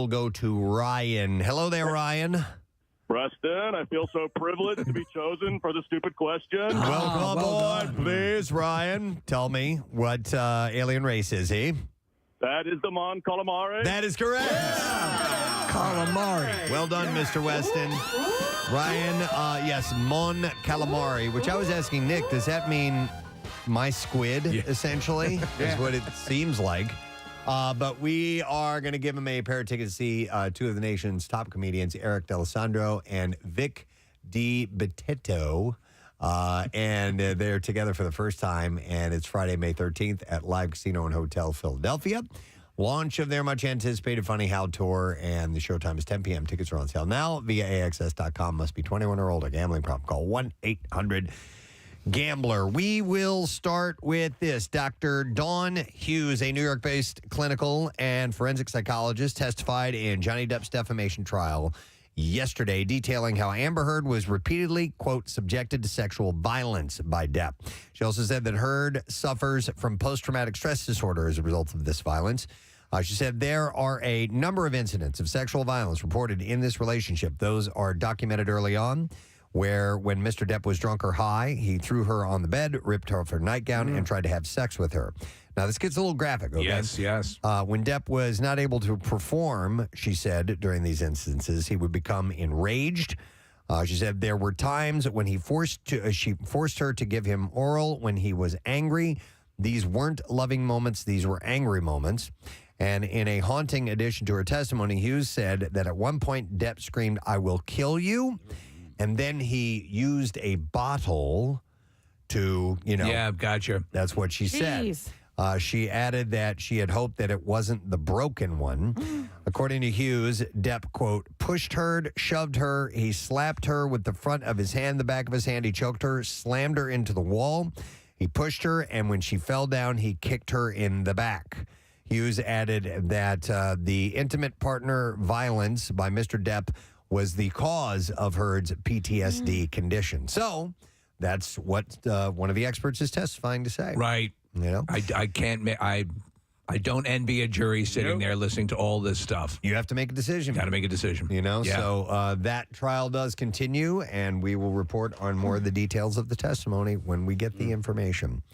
will go to Ryan. Hello there, Ryan. Preston, I feel so privileged to be chosen for the stupid question. Welcome aboard, please, Ryan. Tell me, what alien race is he? That is the Mon Calamari. That is correct. Calamari. Well done, Mr. Weston. Ryan, yes, Mon Calamari, which I was asking Nick, does that mean my squid, essentially, is what it seems like. But we are going to give him a pair of tickets to see two of the nation's top comedians, Eric D'Alessandro and Vic DiBettito. And they're together for the first time, and it's Friday, May 13th at Live Casino and Hotel Philadelphia. Launch of their much-anticipated Funny How Tour, and the showtime is 10 p.m. Tickets are on sale now via AXS.com. Must be 21 or older. Gambling problem. Call 1-800-GAMBLER. We will start with this. Dr. Dawn Hughes, a New York-based clinical and forensic psychologist, testified in Johnny Depp's defamation trial yesterday, detailing how Amber Heard was repeatedly, quote, subjected to sexual violence by Depp. She also said that Heard suffers from post-traumatic stress disorder as a result of this violence. She said there are a number of incidents of sexual violence reported in this relationship. Those are documented early on, where when Mr. Depp was drunk or high, he threw her on the bed, ripped off her nightgown, and tried to have sex with her. Now, this gets a little graphic, okay? Yes. When Depp was not able to perform, she said, during these instances, he would become enraged. She said there were times when she forced her to give him oral when he was angry. These weren't loving moments. These were angry moments. And in a haunting addition to her testimony, Hughes said that at one point, Depp screamed, "I will kill you." And then he used a bottle to, Yeah, gotcha. That's what she said. She added that she had hoped that it wasn't the broken one. According to Hughes, Depp, quote, pushed her, shoved her, he slapped her with the front of his hand, the back of his hand, he choked her, slammed her into the wall, he pushed her, and when she fell down, he kicked her in the back. Hughes added that the intimate partner violence by Mr. Depp was the cause of Heard's PTSD condition. So that's what one of the experts is testifying to say. Right. I can't. I don't envy a jury sitting there listening to all this stuff. You have to make a decision. Got to make a decision. Yeah. So that trial does continue, and we will report on more of the details of the testimony when we get the information.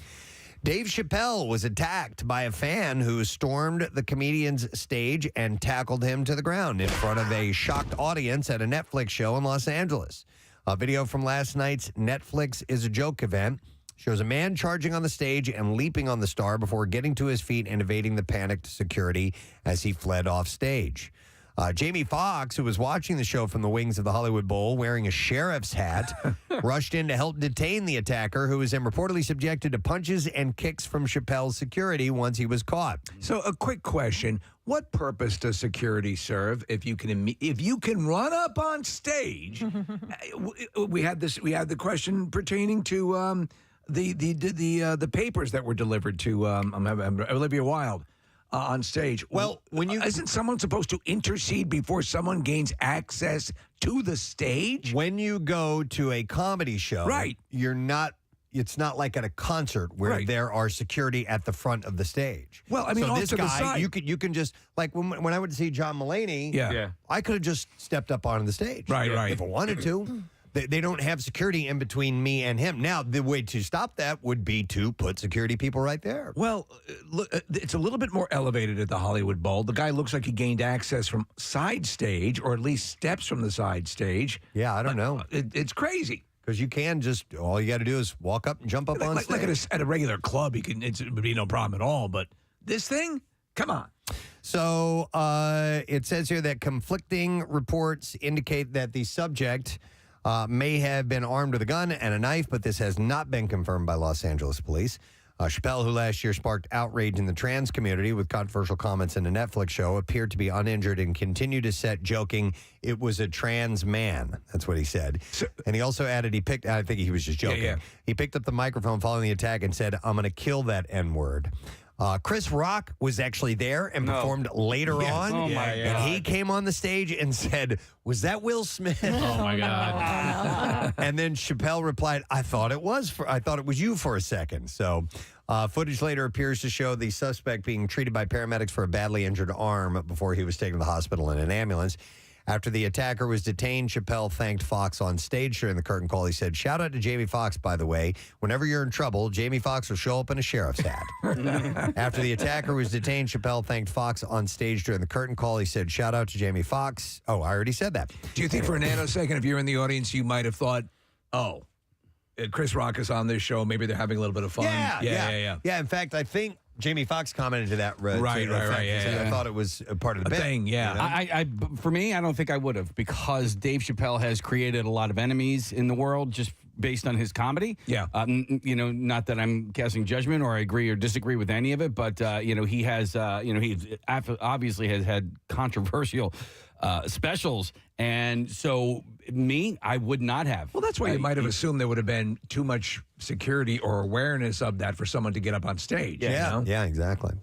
Dave Chappelle was attacked by a fan who stormed the comedian's stage and tackled him to the ground in front of a shocked audience at a Netflix show in Los Angeles. A video from last night's Netflix is a Joke event shows a man charging on the stage and leaping on the star before getting to his feet and evading the panicked security as he fled off stage. Jamie Foxx, who was watching the show from the wings of the Hollywood Bowl wearing a sheriff's hat, rushed in to help detain the attacker, who was then reportedly subjected to punches and kicks from Chappelle's security once he was caught. So a quick question. What purpose does security serve if you can run up on stage? We had the question pertaining to the papers that were delivered to Olivia Wilde. On stage. Well, isn't someone supposed to intercede before someone gains access to the stage? When you go to a comedy show, right? It's not like at a concert where there are security at the front of the stage. Well, I mean, so off this to guy, the side. you can just like when I went to see John Mulaney. I could have just stepped up onto the stage, right, if I wanted to. They don't have security in between me and him. Now, the way to stop that would be to put security people right there. Well, look, it's a little bit more elevated at the Hollywood Bowl. The guy looks like he gained access from side stage, or at least steps from the side stage. Yeah, I don't know. It's crazy. Because you can just, all you got to do is walk up and jump up on stage. Like at a regular club, it would be no problem at all. But this thing, come on. So it says here that conflicting reports indicate that the subject may have been armed with a gun and a knife, but this has not been confirmed by Los Angeles police. Chappelle, who last year sparked outrage in the trans community with controversial comments in a Netflix show, appeared to be uninjured and continued to set, joking, "It was a trans man." That's what he said. And he also added I think he was just joking. He picked up the microphone following the attack and said, "I'm going to kill that N-word." Chris Rock was actually there and performed later on. Oh, my God. And he came on the stage and said, "Was that Will Smith?" Oh, my God. And then Chappelle replied, I thought it was you for a second. So footage later appears to show the suspect being treated by paramedics for a badly injured arm before he was taken to the hospital in an ambulance. After the attacker was detained, Chappelle thanked Fox on stage during the curtain call. He said, "Shout out to Jamie Foxx, by the way. Whenever you're in trouble, Jamie Foxx will show up in a sheriff's hat." After the attacker was detained, Chappelle thanked Fox on stage during the curtain call. He said, "Shout out to Jamie Foxx." Oh, I already said that. Do you think for a nanosecond, if you're in the audience, you might have thought, oh, Chris Rock is on this show. Maybe they're having a little bit of fun. Yeah. In fact, I think Jamie Foxx commented to that. Right. I thought it was a part of the bit. Thing, yeah. I for me, I don't think I would have, because Dave Chappelle has created a lot of enemies in the world just based on his comedy. Yeah. Not that I'm casting judgment or I agree or disagree with any of it, but he has, he obviously has had controversial specials, and so I would not have. Well, that's why you might have assumed there would have been too much security or awareness of that for someone to get up on stage. Yeah, exactly.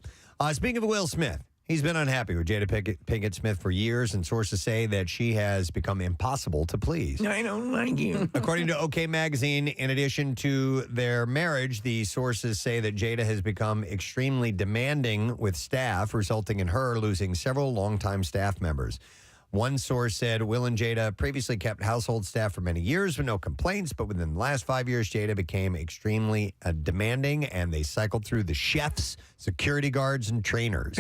Speaking of Will Smith, he's been unhappy with Jada Pinkett Smith for years, and sources say that she has become impossible to please. I don't like you. According to OK Magazine, in addition to their marriage, the sources say that Jada has become extremely demanding with staff, resulting in her losing several longtime staff members. One source said Will and Jada previously kept household staff for many years with no complaints, but within the last 5 years, Jada became extremely demanding, and they cycled through the chefs, security guards, and trainers.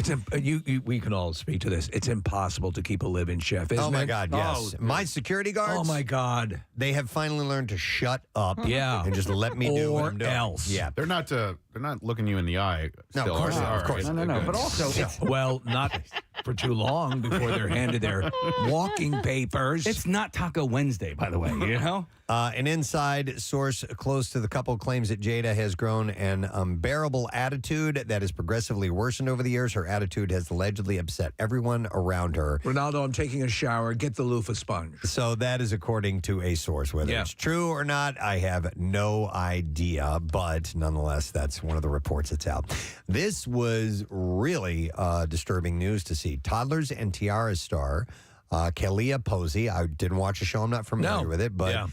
We can all speak to this. It's impossible to keep a live-in chef, isn't it? Oh, my God, yes. My security guards, oh, my God. they have finally learned to shut up Yeah. and just let me do what I'm doing. else. Yeah. They're not looking you in the eye. No, Still, of course are they? not, of All course right, not. No, good. but also Well, not for too long before they're handed their walking papers. it's not Taco Wednesday, by the way. An inside source close to the couple claims that Jada has grown an unbearable attitude that has progressively worsened over the years. Her attitude has allegedly upset everyone around her. Ronaldo, I'm taking a shower. Get the loofah sponge. So that is according to a source. Whether it's true or not, I have no idea. But nonetheless, that's one of the reports that's out. This was really disturbing news to see. Toddlers and Tiaras star Kalia Posey. I didn't watch the show. I'm not familiar with it, but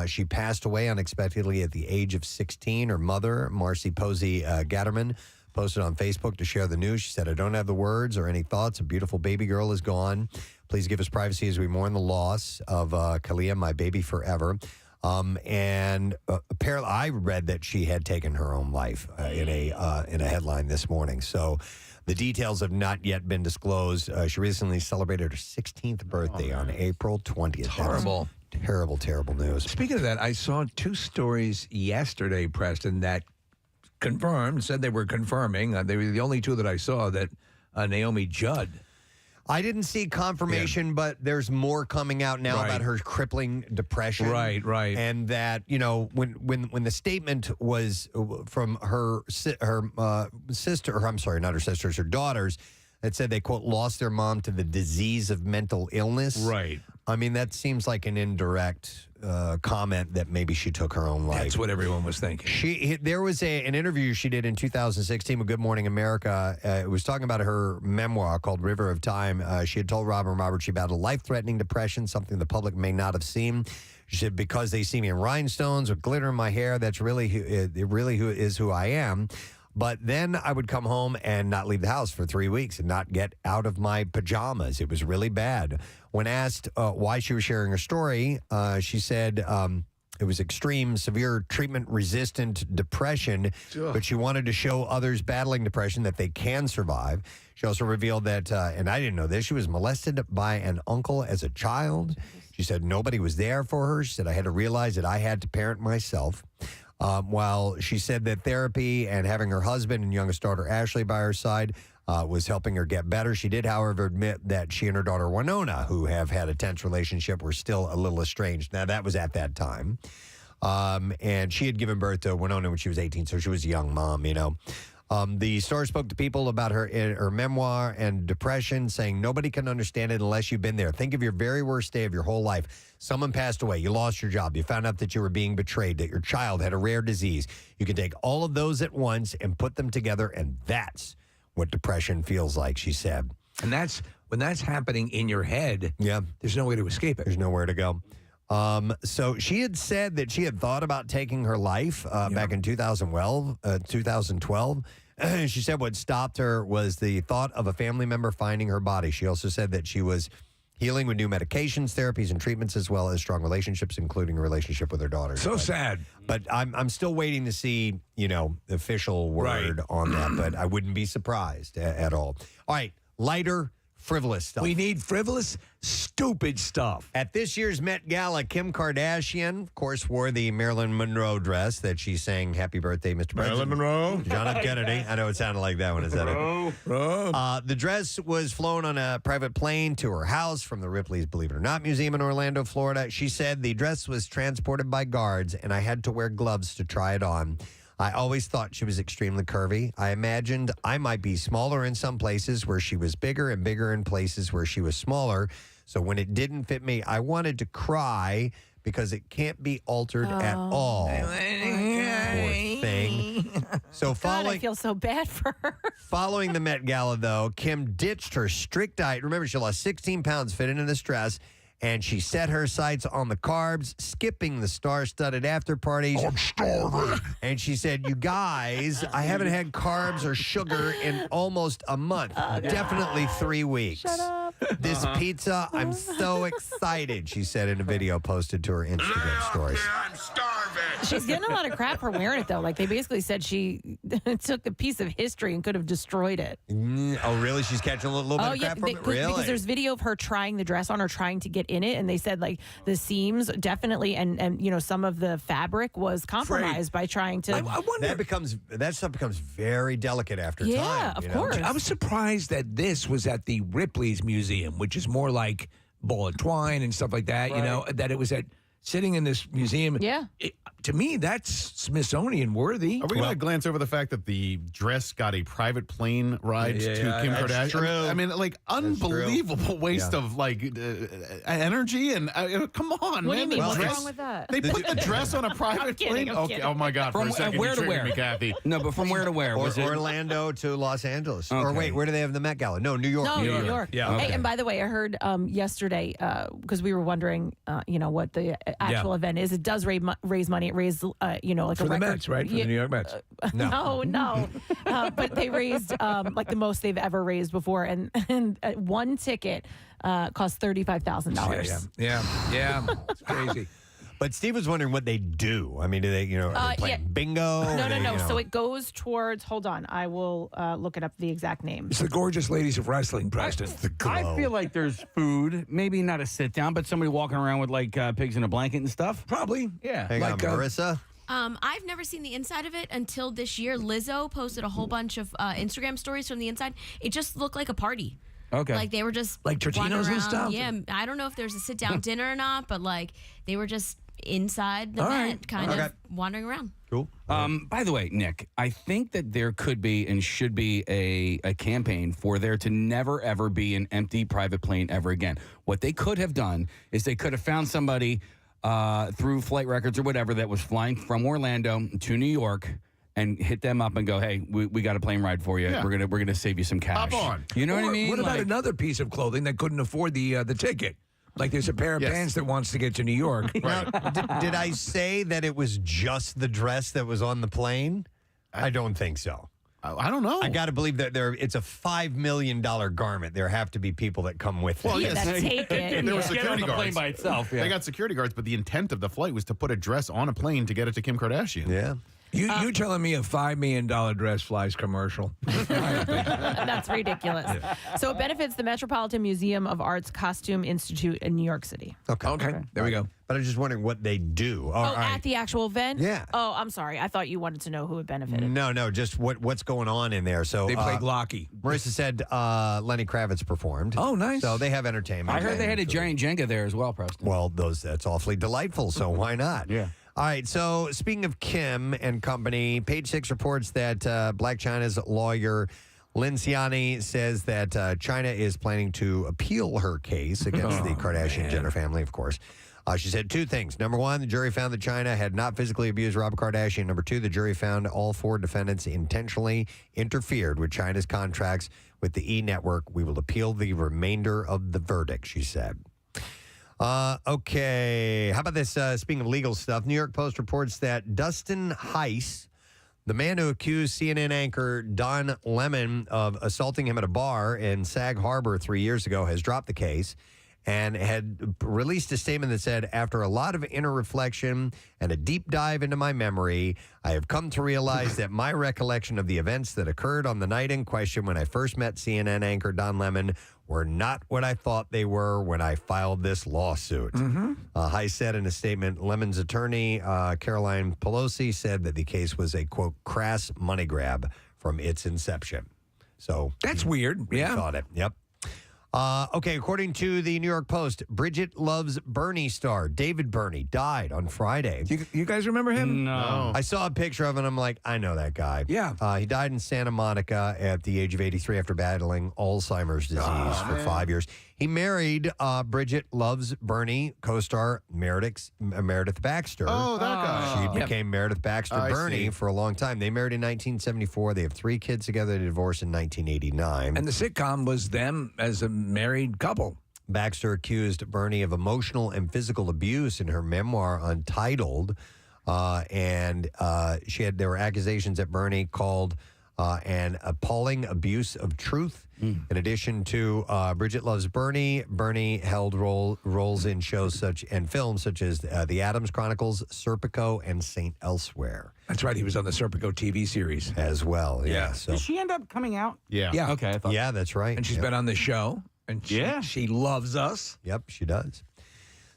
she passed away unexpectedly at the age of 16. Her mother, Marcy Posey Gatterman, posted on Facebook to share the news. She said, "I don't have the words or any thoughts. A beautiful baby girl is gone. Please give us privacy as we mourn the loss of Kalia, my baby forever." And apparently, I read that she had taken her own life in a headline this morning. So the details have not yet been disclosed. She recently celebrated her 16th birthday on April 20th. Horrible. Terrible, terrible news. Speaking of that, I saw two stories yesterday, Preston, that said they were confirming. They were the only two that I saw, that Naomi Judd. I didn't see confirmation, but there's more coming out now about her crippling depression. Right. And that, when the statement was from her sister, or I'm sorry, not her sisters, her daughters, that said they, quote, lost their mom to the disease of mental illness. Right. I mean, that seems like an indirect comment that maybe she took her own life. That's what everyone was thinking. There was an interview she did in 2016 with Good Morning America. It was talking about her memoir called River of Time. She had told Robin Roberts she battled life-threatening depression, something the public may not have seen. She said, "Because they see me in rhinestones with glitter in my hair, that's really who I am. But then I would come home and not leave the house for 3 weeks and not get out of my pajamas. It was really bad." When asked why she was sharing her story, she said it was extreme, severe, treatment-resistant depression, but she wanted to show others battling depression that they can survive. She also revealed that, and I didn't know this, she was molested by an uncle as a child. She said nobody was there for her. She said, "I had to realize that I had to parent myself." While she said that therapy and having her husband and youngest daughter, Ashley, by her side was helping her get better. She did, however, admit that she and her daughter, Winona, who have had a tense relationship, were still a little estranged. Now, that was at that time. And she had given birth to Winona when she was 18, so she was a young mom, The star spoke to People about her memoir and depression, saying nobody can understand it unless you've been there. Think of your very worst day of your whole life. Someone passed away. You lost your job. You found out that you were being betrayed, that your child had a rare disease. You can take all of those at once and put them together, and that's what depression feels like, she said. And when that's happening in your head, there's no way to escape it. There's nowhere to go. So she had said that she had thought about taking her life back in 2012. She said what stopped her was the thought of a family member finding her body. She also said that she was healing with new medications, therapies, and treatments, as well as strong relationships, including a relationship with her daughter. So sad. But I'm still waiting to see, the official word on that, but I wouldn't be surprised at all. All right, lighter, frivolous stuff. We need frivolous, stupid stuff. At this year's Met Gala, Kim Kardashian, of course, wore the Marilyn Monroe dress that she sang "Happy Birthday, Mr. President." Marilyn Monroe. John F. Kennedy. I know it sounded like that when it said it. The dress was flown on a private plane to her house from the Ripley's Believe It or Not Museum in Orlando, Florida. She said the dress was transported by guards, and I had to wear gloves to try it on. I always thought she was extremely curvy. I imagined I might be smaller in some places where she was bigger and bigger in places where she was smaller. So when it didn't fit me, I wanted to cry because it can't be altered at all. Poor thing. So God, I feel so bad for her. Following the Met Gala, though, Kim ditched her strict diet. Remember, she lost 16 pounds fitting in this dress. And she set her sights on the carbs, skipping the star-studded after parties. I'm starving. And she said, you guys, I haven't had carbs or sugar in almost a month. Definitely 3 weeks. Shut up. This pizza, I'm so excited, she said in a video posted to her Instagram stories. I'm starving. She's getting a lot of crap for wearing it, though. Like, they basically said she took a piece of history and could have destroyed it. Oh, really? She's catching a little bit of crap from it? Really? Because there's video of her trying the dress on or trying to get in it, and they said, like, the seams definitely, and some of the fabric was compromised by trying to... I wonder... That stuff becomes very delicate after time. Yeah, of course. I was surprised that this was at the Ripley's Museum, which is more like ball and twine and stuff like that, that it was sitting in this museum. Yeah. To me, that's Smithsonian worthy. Are we going to glance over the fact that the dress got a private plane ride to Kim that's Kardashian? true. I mean, like, unbelievable waste of, energy. And come on, What do you man. mean? The What's dress- wrong with that? They put the dress on a private plane? I'm Okay. kidding. Oh, my God. For From a second, where you to triggered where? me, Kathy. No, but from where to where? Was it Orlando to Los Angeles. Or Okay. wait, where do they have the Met Gala? No, New York. No, New York. Yeah. Hey, Okay. and by the way, I heard yesterday, because we were wondering, what the actual event is. It does raise money. It raised, like For a the record. Mets, right? For the New York Mets. No. But they raised like the most they've ever raised before, and one ticket cost $35,000. Yeah. It's crazy. But Steve was wondering what they do. I mean, do they, are they playing bingo? No. So it goes towards. Hold on, I will look it up. The exact name. It's the gorgeous ladies of wrestling, Preston. I feel like there's food, maybe not a sit down, but somebody walking around with like pigs in a blanket and stuff. Probably. Yeah. Hang on, Marissa. I've never seen the inside of it until this year. Lizzo posted a whole bunch of Instagram stories from the inside. It just looked like a party. Okay. Like they were just Like Totino's wandering and around. stuff? Yeah, I don't know if there's a sit down dinner or not, but like they were just inside the All Met, right. kind of wandering around. Cool. By the way, Nick, I think that there could be and should be a campaign for there to never, ever be an empty private plane ever again. What they could have done is they could have found somebody through flight records or whatever that was flying from Orlando to New York and hit them up and go, hey, we got a plane ride for you. Yeah. We're gonna save you some cash. Hop on. You know what I Or mean? What about Like- another piece of clothing that couldn't afford the ticket? Like there's a pair of Yes. pants that wants to get to New York. Now, did I say that it was just the dress that was on the plane? I don't think so. I don't know. I got to believe that it's a $5 million garment. There have to be people that come with it. Well, Yeah, yes. that take it. There were Yeah. security Get on the plane guards. by itself. Yeah. They got security guards, but the intent of the flight was to put a dress on a plane to get it to Kim Kardashian. Yeah. You telling me a $5 million dress flies commercial? That's ridiculous. So it benefits the Metropolitan Museum of Art's Costume Institute in New York City. Okay, there we go. But I was just wondering what they do. Oh, at the actual event? Yeah. Oh, I'm sorry. I thought you wanted to know who it benefited. No, just what's going on in there. So They play Glocky. Marissa said Lenny Kravitz performed. Oh, nice. So they have entertainment. I heard they had a giant Jenga there as well, Preston. Well, that's awfully delightful, so why not? Yeah. All right, so speaking of Kim and company, Page Six reports that Blac Chyna's lawyer, Lynn Ciani, says that China is planning to appeal her case against the Kardashian-Jenner family, of course. She said two things. Number one, the jury found that China had not physically abused Robert Kardashian. Number two, the jury found all four defendants intentionally interfered with China's contracts with the E! Network. We will appeal the remainder of the verdict, she said. Okay. How about this? Speaking of legal stuff, New York Post reports that Dustin Heiss, the man who accused CNN anchor Don Lemon of assaulting him at a bar in Sag Harbor 3 years ago, has dropped the case and had released a statement that said, after a lot of inner reflection and a deep dive into my memory, I have come to realize that my recollection of the events that occurred on the night in question when I first met CNN anchor Don Lemon were not what I thought they were when I filed this lawsuit. Heiss said in a statement, Lemon's attorney, Caroline Pelosi, said that the case was a, quote, crass money grab from its inception. So that's weird. Yeah. Thought it. Yep. Okay, according to the New York Post, Bridget Loves Bernie star David Bernie died on Friday. You guys remember him? No. I saw a picture of him, and I'm like, I know that guy. Yeah. He died in Santa Monica at the age of 83 after battling Alzheimer's disease for 5 years. He married Bridget Loves Bernie co-star Meredith Baxter. Oh, that guy. She became Meredith Baxter I Bernie see. for a long time. They married in 1974. They have 3 kids together. They divorced in 1989. And the sitcom was them as a married couple. Baxter accused Bernie of emotional and physical abuse in her memoir Untitled, and there were accusations that Bernie called an appalling abuse of truth. In addition to Bridget Loves Bernie, Bernie held roles in shows and films such as The Addams Chronicles, Serpico, and Saint Elsewhere. That's right. He was on the Serpico TV series as well. Yeah. So Did she end up coming out? Yeah. Yeah. Okay. I thought. yeah, that's right. And she's been on the show. And she loves us. Yep, she does.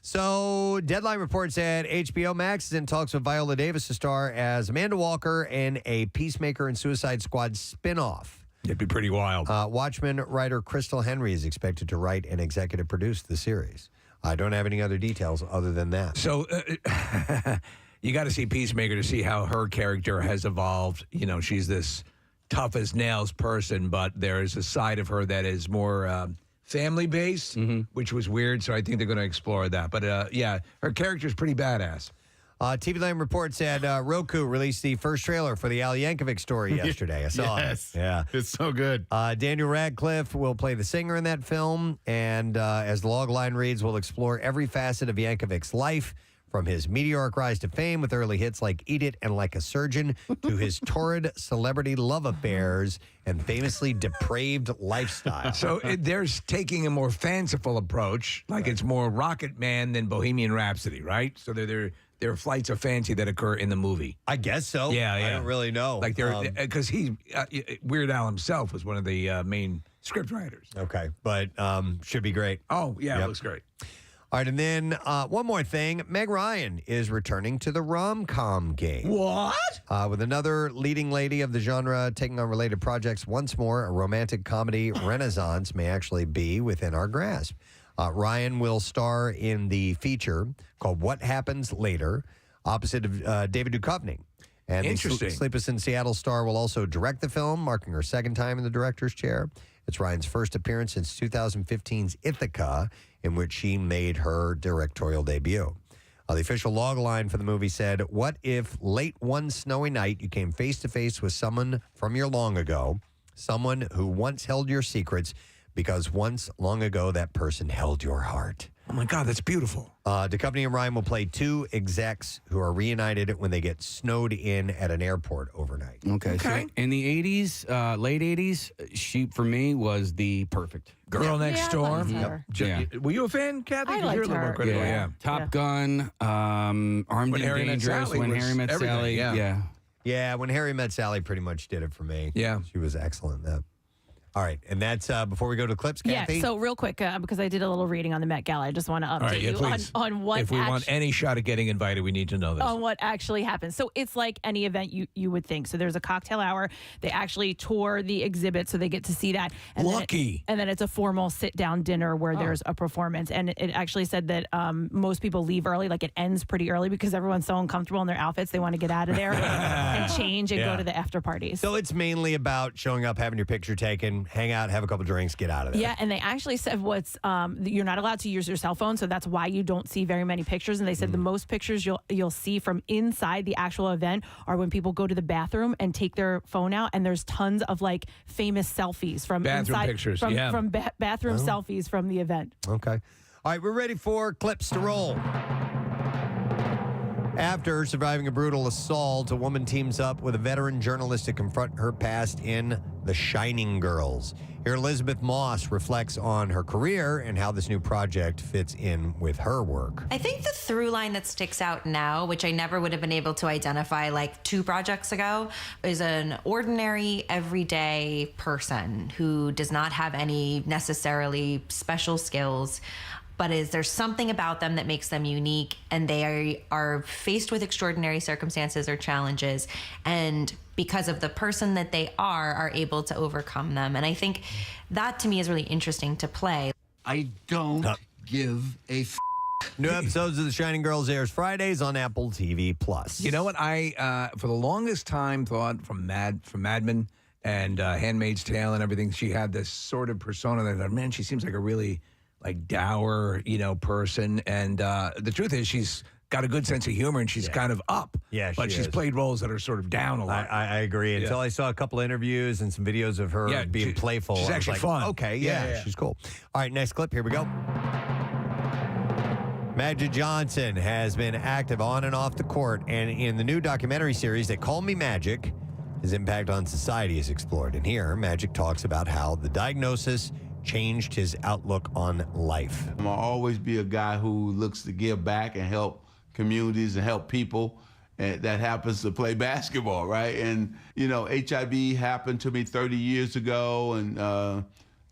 So, Deadline reports that HBO Max is in talks with Viola Davis to star as Amanda Walker in a Peacemaker and Suicide Squad spinoff. It'd be pretty wild. Watchmen writer Crystal Henry is expected to write and executive produce the series. I don't have any other details other than that. So, you got to see Peacemaker to see how her character has evolved. You know, she's this tough as nails person, but there is a side of her that is more family based, which was weird. So I think they're going to explore that. But yeah, her character's pretty badass. TV Line reports that Roku released the first trailer for the Al Yankovic story yesterday. I saw it. Yeah. It's so good. Daniel Radcliffe will play the singer in that film. And as the logline reads, we'll explore every facet of Yankovic's life, from his meteoric rise to fame with early hits like Eat It and Like a Surgeon to his torrid celebrity love affairs and famously depraved lifestyle. So they're taking a more fanciful approach, like it's more Rocket Man than Bohemian Rhapsody, right? So there are flights of fancy that occur in the movie. I guess so. Yeah. I don't really know. Like they're because Weird Al himself was one of the main script writers. Okay, but should be great. Oh yeah, Yep. it looks great. All right, and then one more thing. Meg Ryan is returning to the rom-com game. What? With another leading lady of the genre taking on related projects once more, a romantic comedy renaissance may actually be within our grasp. Ryan will star in the feature called What Happens Later, opposite of David Duchovny. And Interesting. the Sleepless in Seattle star will also direct the film, marking her second time in the director's chair. It's Ryan's first appearance since 2015's Ithaca, in which she made her directorial debut. The official log line for the movie said, "What if late one snowy night you came face to face with someone from your long ago, someone who once held your secrets, because once long ago that person held your heart." Oh my God, that's beautiful. Duchovny and Ryan will play 2 execs who are reunited when they get snowed in at an airport overnight. Okay. So in the 80s, late 80s, she, for me, was the perfect Girl Next Yeah, I Door. liked her. Yeah. Were you a fan, Kathy? I 'Cause liked you're a little her. more critical. Yeah. Top Gun, Armed When and Harry Met Dangerous, Sally When was Harry Met everything, Sally. yeah. Yeah, When Harry Met Sally pretty much did it for me. Yeah. She was excellent in that. All right, and that's before we go to clips, Kathy? Yeah, so real quick, because I did a little reading on the Met Gala, I just want to update All right, yeah, you please. on what If we want any shot at getting invited, we need to know this. on what actually happened. So it's like any event you would think. So there's a cocktail hour. They actually tour the exhibit, so they get to see that. And Lucky. and then it's a formal sit-down dinner where there's a performance. And it actually said that most people leave early, like it ends pretty early because everyone's so uncomfortable in their outfits. They want to get out of there and change and go to the after parties. So it's mainly about showing up, having your picture taken, hang out, have a couple drinks, get out of there. Yeah, and they actually said you're not allowed to use your cell phone, so that's why you don't see very many pictures. And they said the most pictures you'll see from inside the actual event are when people go to the bathroom and take their phone out, and there's tons of like famous selfies from Bathroom inside, pictures, from, yeah. from bathroom selfies from the event. Okay. All right, we're ready for clips to roll. After surviving a brutal assault, a woman teams up with a veteran journalist to confront her past in The Shining Girls. Here, Elizabeth Moss reflects on her career and how this new project fits in with her work. I think the through line that sticks out now, which I never would have been able to identify like 2 projects ago, is an ordinary, everyday person who does not have any necessarily special skills, but there's something about them that makes them unique, and they are faced with extraordinary circumstances or challenges, and because of the person that they are able to overcome them. And I think that to me is really interesting to play. I don't give a New episodes of The Shining Girls airs Fridays on Apple TV+. You know what? I, for the longest time, thought from Mad Men and Handmaid's Tale and everything, she had this sort of persona that I thought, man, she seems like a really like dour, person. And the truth is she's got a good sense of humor and she's kind of up. Yeah, but she's played roles that are sort of down a lot. I agree. Until I saw a couple interviews and some videos of her being playful. She's I was actually like, fun. Okay, yeah, she's cool. All right, next clip. Here we go. Magic Johnson has been active on and off the court, and in the new documentary series, They Call Me Magic, his impact on society is explored. And here, Magic talks about how the diagnosis changed his outlook on life. I'll always be a guy who looks to give back and help communities and help people that happens to play basketball, right? And, HIV happened to me 30 years ago, and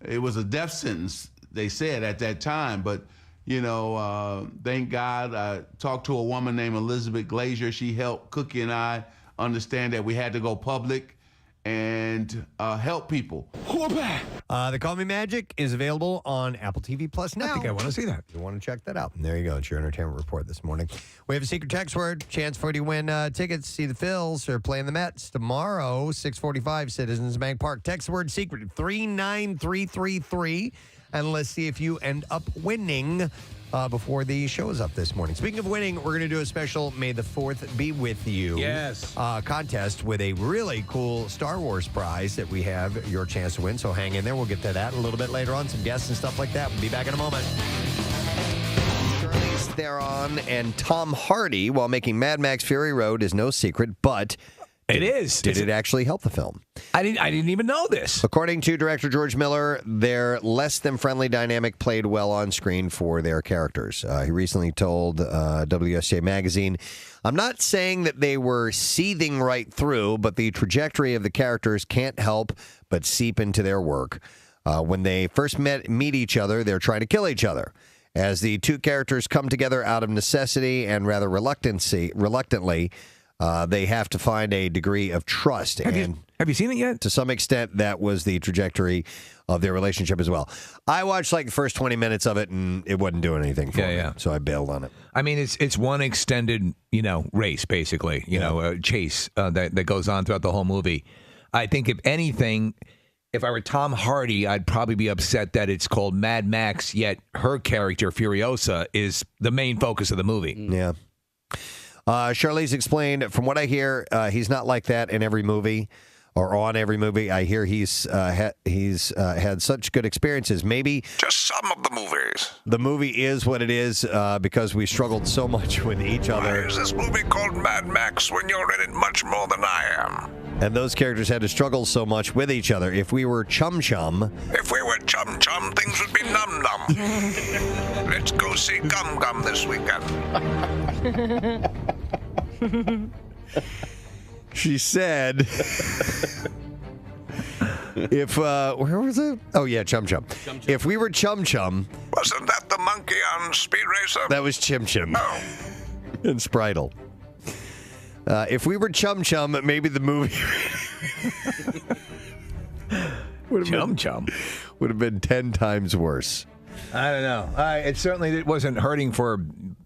it was a death sentence, they said at that time. But, thank God I talked to a woman named Elizabeth Glazier. She helped Cookie and I understand that we had to go public and help people. They Call Me Magic is available on Apple TV Plus now. I think I want to see that. You want to check that out. And there you go. It's your entertainment report this morning. We have a secret text word. Chance for you to win tickets, see the Phils or playing the Mets tomorrow, 6:45, Citizens Bank Park. Text the word secret 39333. And let's see if you end up winning before the show is up this morning. Speaking of winning, we're going to do a special May the 4th Be With You contest with a really cool Star Wars prize that we have your chance to win. So hang in there. We'll get to that a little bit later on. Some guests and stuff like that. We'll be back in a moment. Charlize Theron and Tom Hardy, while making Mad Max Fury Road, is no secret, but... It is. Did it actually help the film? I didn't even know this. According to director George Miller, their less than friendly dynamic played well on screen for their characters. He recently told WSJ Magazine, "I'm not saying that they were seething right through, but the trajectory of the characters can't help but seep into their work. When they first meet each other, they're trying to kill each other. As the two characters come together out of necessity and rather reluctantly, they have to find a degree of trust." Have you seen it yet? To some extent, that was the trajectory of their relationship as well. I watched like the first 20 minutes of it, and it wasn't doing anything for me, so I bailed on it. I mean, it's one extended, race, basically, chase that goes on throughout the whole movie. I think, if anything, if I were Tom Hardy, I'd probably be upset that it's called Mad Max, yet her character, Furiosa, is the main focus of the movie. Yeah. Charlize explained, from what I hear, he's not like that in every movie or on every movie. I hear he's had such good experiences. Maybe just some of the movies. The movie is what it is because we struggled so much with each other. Why is this movie called Mad Max when you're in it much more than I am? And those characters had to struggle so much with each other. If we were chum-chum... If we were chum-chum, things would be num-num. Let's go see Gum Gum this weekend. She said... If where was it? Oh yeah, Chum Chum. If we were Chum Chum, Wasn't that the monkey on Speed Racer? that was Chim Chim Oh, and Spritle. If we were Chum Chum, maybe the movie Chum Chum would have been 10 times worse. I don't know. It certainly wasn't hurting for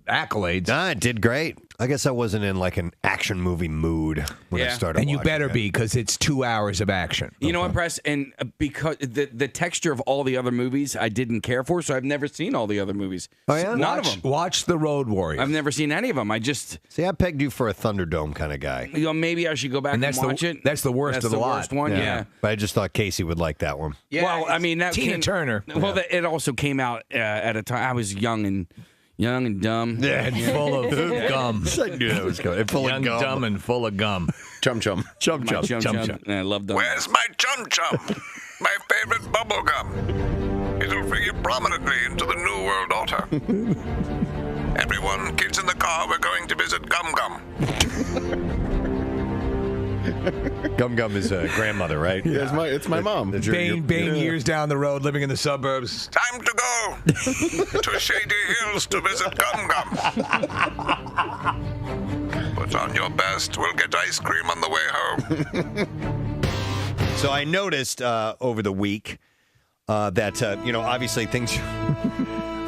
accolades. Nah, it did great. I guess I wasn't in like an action movie mood when I Yeah. started. And you watching better it. be, because it's 2 hours of action. You know what, Press? And because the texture of all the other movies I didn't care for, so I've never seen all the other movies. Oh yeah, None of them. Watch The Road Warrior. I've never seen any of them. I just, See, I pegged you for a Thunderdome kind of guy. maybe I should go back and, that's watch it. That's the worst That's of the lot. worst one, yeah. But I just thought Casey would like that one. Well, I mean, that Tina came, Turner. Well, it also came out at a time I was young and dumb. And full of gum. I knew that was coming. Full Young, of gum. dumb, and full of gum. Chum Chum. Chum My Chum. chum chum. I love them. where's my chum chum? My favorite bubble gum. It'll figure prominently into the New World Order. Everyone, kids in the car, we're going to visit Gum Gum. Gum Gum is a grandmother, right? Yeah, it's my mom. Bane years down the road, living in the suburbs. Time to go to Shady Hills to visit Gum Gum. Put on your best. We'll get ice cream on the way home. So I noticed over the week that, obviously things.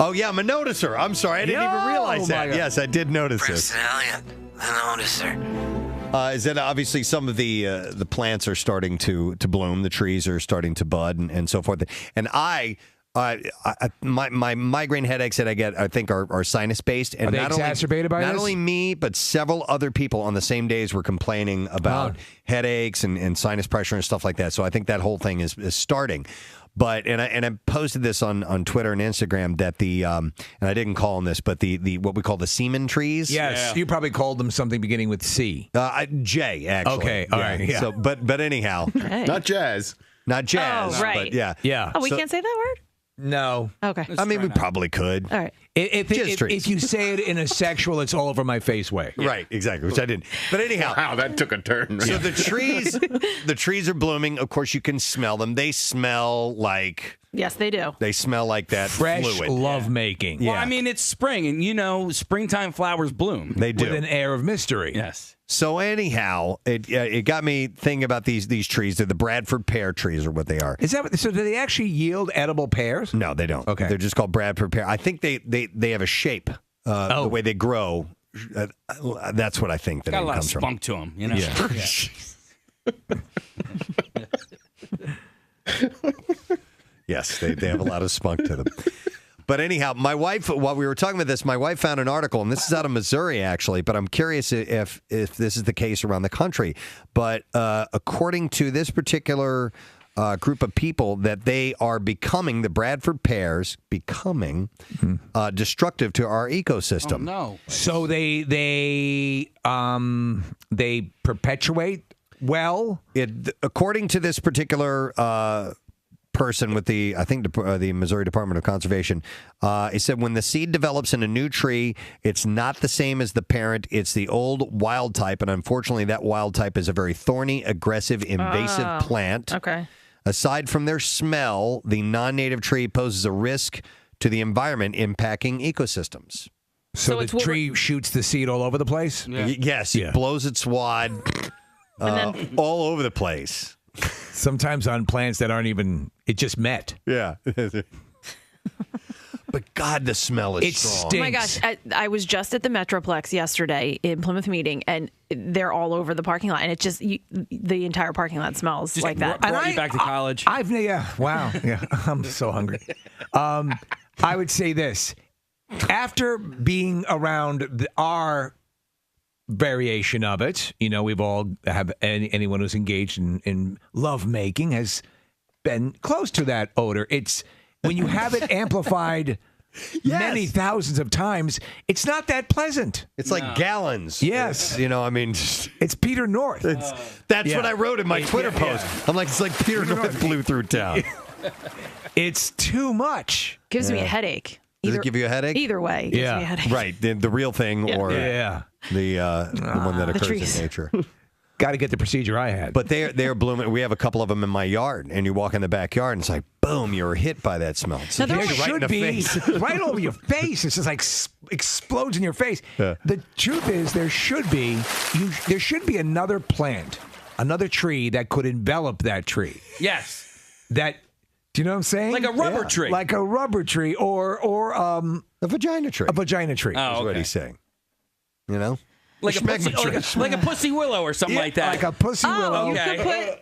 Oh, yeah, I'm a noticer. I'm sorry. I didn't even realize that. Yes, I did notice this. Preston Elliott, the noticer. Is that obviously some of the plants are starting to bloom, the trees are starting to bud, and so forth. And my migraine headaches that I get, I think, are sinus based. And Are they exacerbated by not this? only me, but several other people on the same days were complaining about headaches and sinus pressure and stuff like that. So I think that whole thing is starting. But and I posted this on Twitter and Instagram that and I didn't call them this, but the what we call the semen trees. Yes, you probably called them something beginning with C. J, actually. Okay, all right, yeah. So, but anyhow, Not jazz. not jazz. Oh, right. But yeah. Yeah. Oh, we can't say that word? No. Okay. I mean, we probably could. All right. If you say it in a sexual, it's all over my face way. Right, exactly, which I didn't. But anyhow, Wow, that took a turn. so the trees are blooming. Of course, you can smell them. They smell like Yes, they do. that Fresh fluid. lovemaking. Well, I mean, it's spring, and springtime flowers bloom. They do. With an air of mystery. Yes. So anyhow, it got me thinking about these trees. They're the Bradford pear trees, or what they are. Is that so? Do they actually yield edible pears? No, they don't. Okay. They're just called Bradford pear. I think they have a shape. The way they grow. That's what I think that Got a it lot of comes from. spunk to them, you know. Yes, they have a lot of spunk to them. But anyhow, my wife, while we were talking about this, my wife found an article, and this is out of Missouri, actually, but I'm curious if this is the case around the country. But according to this particular group of people, that they are becoming, the Bradford pears, destructive to our ecosystem. Oh, no. So they perpetuate well? According to this particular person with the Missouri Department of Conservation, he said when the seed develops in a new tree, it's not the same as the parent. It's the old wild type, and unfortunately, that wild type is a very thorny, aggressive, invasive plant. Okay. Aside from their smell, the non-native tree poses a risk to the environment, impacting ecosystems. So the tree shoots the seed all over the place? Yes, it blows its wad all over the place. Sometimes on plants that aren't even, it just met. Yeah. But God, the smell is strong. Oh my gosh, I was just at the Metroplex yesterday in Plymouth meeting, and they're all over the parking lot, and it just the entire parking lot smells like that. Brought you back to college. Wow. Yeah, I'm so hungry. I would say this. After being around our variation of it, we've all have anyone who's engaged in love making has been close to that odor. It's when you have it amplified many thousands of times, it's not that pleasant. It's like gallons. Yes. It's Peter North. That's what I wrote in my Twitter post. I'm like, it's like Peter North blew through town. It's too much. Gives me a headache. Does it give you a headache? Either way, it gives me a headache. Right. The real thing or the one that occurs in nature. got to get the procedure I had. But they're blooming. We have a couple of them in my yard, and you walk in the backyard, and it's like, boom, you were hit by that smell. It's there right in should the be face. right over your face. It's just like explodes in your face. Yeah. The truth is, there should be another plant, another tree that could envelop that tree. Yes. That. Do you know what I'm saying? Like a rubber tree. Like a rubber tree or a vagina tree. A vagina tree. Oh, is what okay. he's saying. You know? Like a pussy willow or something like that. Like a pussy willow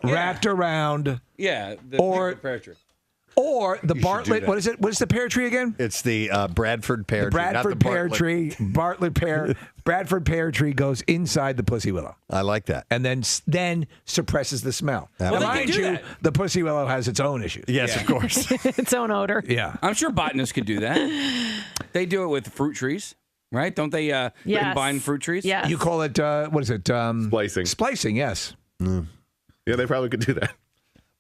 wrapped around. Yeah. Or pear tree. Or the Bartlett. What is it? What is the pear tree again? It's the Bradford pear tree. Bradford pear tree. Bartlett pear. Bradford pear tree goes inside the pussy willow. I like that. And then suppresses the smell. Well, now, they mind can do you, that. the pussy willow has its own issues. Yes, of course. Its own odor. Yeah. I'm sure botanists could do that. They do it with fruit trees, right? Don't they combine fruit trees? Yes. You call it, what is it? Splicing. Splicing, yes. Yeah, they probably could do that.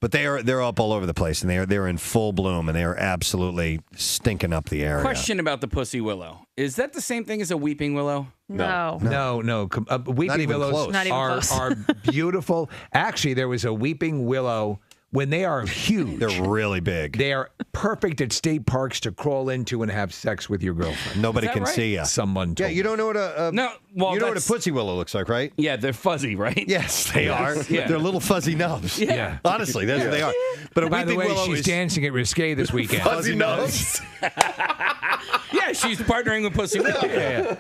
But they're up all over the place, and they're in full bloom, and they are absolutely stinking up the area. Question about the pussy willow. Is that the same thing as a weeping willow? No. No. Weeping even willows close. Not even close. are beautiful. Actually, there was a weeping willow. When they are huge, They're really big. they are perfect at state parks to crawl into and have sex with your girlfriend. Nobody Is that can right? see you. Someone Yeah, told you don't know what a No, well, you know what a that's- pussy willow looks like, right? Yeah, they're fuzzy, right? Yes, they are. Yeah. They're little fuzzy nubs. Yeah. Honestly, that's what they are. But a By the weeping way, willow she's is dancing at Risque this weekend. fuzzy nubs. Yeah, she's partnering with pussy willow.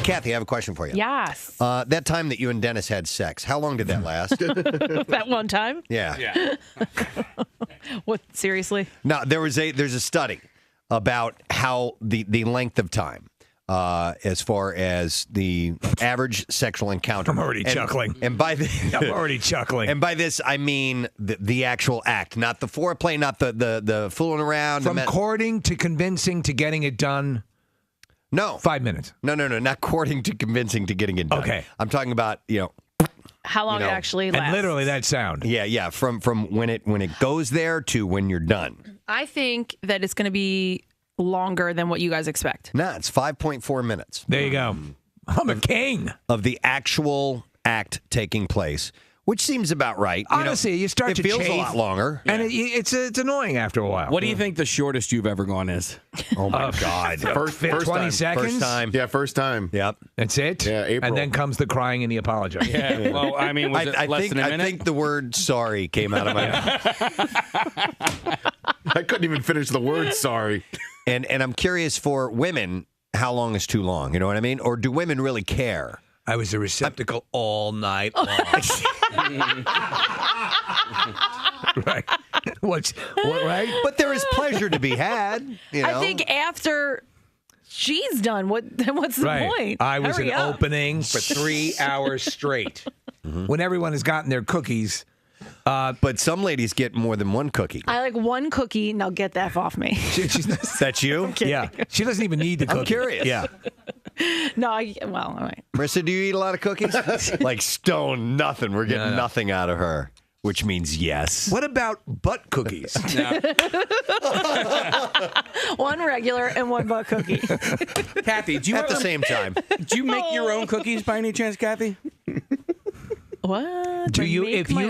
Kathy, I have a question for you. Yes. That time that you and Dennis had sex, how long did that last? That one time? Yeah. What? Seriously? No, there's a study about how the length of time, as far as the average sexual encounter. I'm already chuckling. And by the, I'm already chuckling. And by this, I mean the actual act, not the foreplay, not the fooling around. From courting to convincing to getting it done. No. 5 minutes. No, not courting to convincing to getting it done. Okay. I'm talking about, How long it actually lasts? And literally that sound. Yeah. From when it goes there to when you're done. I think that it's going to be longer than what you guys expect. Nah, it's 5.4 minutes. There you go. I'm a king. Of the actual act taking place, which seems about right. Honestly, you start it to feels chafe, a lot longer. And it's annoying after a while. What do you think the shortest you've ever gone is? Oh, my God. First 20 time. seconds? First time. Yeah, first time. Yep. That's it? Yeah, April. And then comes the crying and the apology. Yeah. Well, I mean, was it less than a minute? I think the word sorry came out of my mouth. I couldn't even finish the word sorry. And I'm curious for women, how long is too long? You know what I mean? Or do women really care? I was a receptacle all night long. Right. What, right? But there is pleasure to be had. I think after she's done, what's the Right. point? I was Hurry an up. opening for 3 hours straight. When everyone has gotten their cookies. But some ladies get more than one cookie. I like one cookie. Now get the F off me. That's you? Yeah. She doesn't even need the cookie. I'm curious. Yeah. No, all right. Marissa, do you eat a lot of cookies? Like stone, nothing. We're getting nothing out of her, which means yes. What about butt cookies? One regular and one butt cookie. Kathy, do you At the same time. Do you make your own cookies by any chance, Kathy? What? Do you if you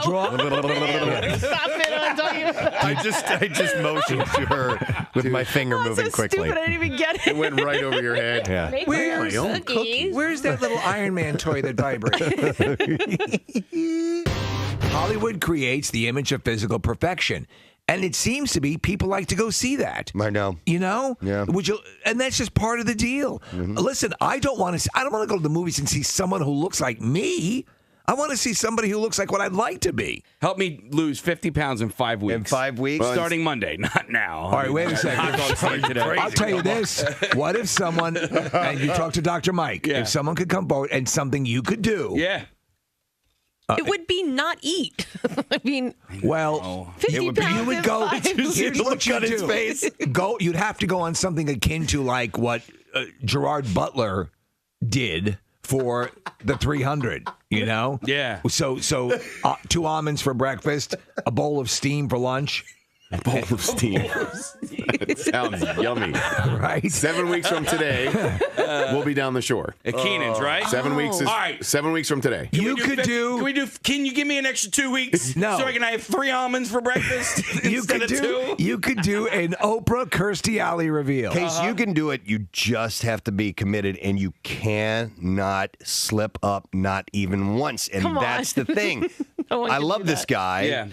draw Stop it! I'm talking about. I just motioned to her with my finger moving so quickly. Stupid. I didn't even get it. It went right over your head. Yeah. Make Where's my own my cookies. Where's that little Iron Man toy that vibrates? Hollywood creates the image of physical perfection. And it seems to be people like to go see that. I know. You know? Yeah. Would you? And that's just part of the deal. Listen, I don't want to go to the movies and see someone who looks like me. I want to see somebody who looks like what I'd like to be. Help me lose 50 pounds in 5 weeks. In 5 weeks? Starting Monday, not now. All right, wait a second. I'll tell you this. What if someone, and you talk to Dr. Mike, if someone could come forward and something you could do. Yeah. It would be not eat. I mean, Well, 50 pounds you would in go. 5 Here's what you do. Go. You'd have to go on something akin to like what Gerard Butler did for the 300. You know. Yeah. So 2 almonds for breakfast, a bowl of steam for lunch. A bowl of steam. It sounds yummy. Right. 7 weeks from today, we'll be down the shore. At Keenan's, right? 7 weeks is All right. 7 weeks from today. You could do. Can you give me an extra 2 weeks? No. So I can have 3 almonds for breakfast You instead could of do. 2? You could do an Oprah Kirstie Alley reveal. Case you can do it. You just have to be committed, and you cannot slip up, not even once. And Come on. that's the thing. No one I can love do this that. guy. Yeah.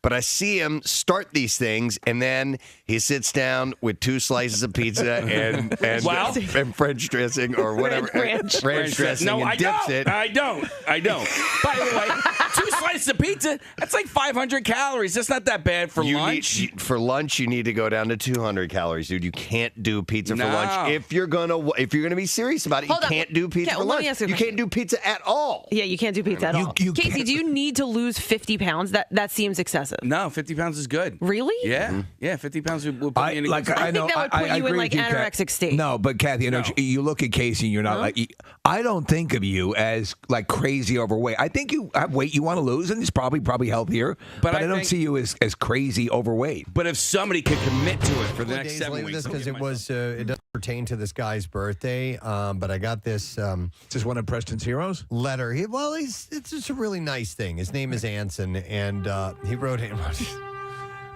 But I see him start these things, and then he sits down with 2 slices of pizza and Wow. and French dressing or whatever. Ranch. Ranch dressing No, and I dips don't. it. I don't. By the way, 2 slices of pizza, that's like 500 calories. That's not that bad for lunch. For lunch, you need to go down to 200 calories, dude. You can't do pizza for No. lunch. If you're gonna be serious about it, Hold you up. can't do pizza Okay, for let me lunch. ask you a You question. can't do pizza at all. Yeah, you can't do pizza at all. you Casey, can't- do you need to lose 50 pounds? That seems excessive. No, 50 pounds is good. Really? Yeah. Yeah, 50 pounds will put me in a good spot. I think that would put you in, agree like, with Kat. anorexic state. No, but Kathy, No. you look at Casey and you're not like. I don't think of you as like crazy overweight. I think you have weight you want to lose, and it's probably healthier. But I don't think- see you as crazy overweight. But if somebody could commit to it for the next Days 7 later, weeks. because it doesn't pertain to this guy's birthday. But I got this Is this one of Preston's heroes? letter. It's just a really nice thing. His name is Anson, and he wrote it.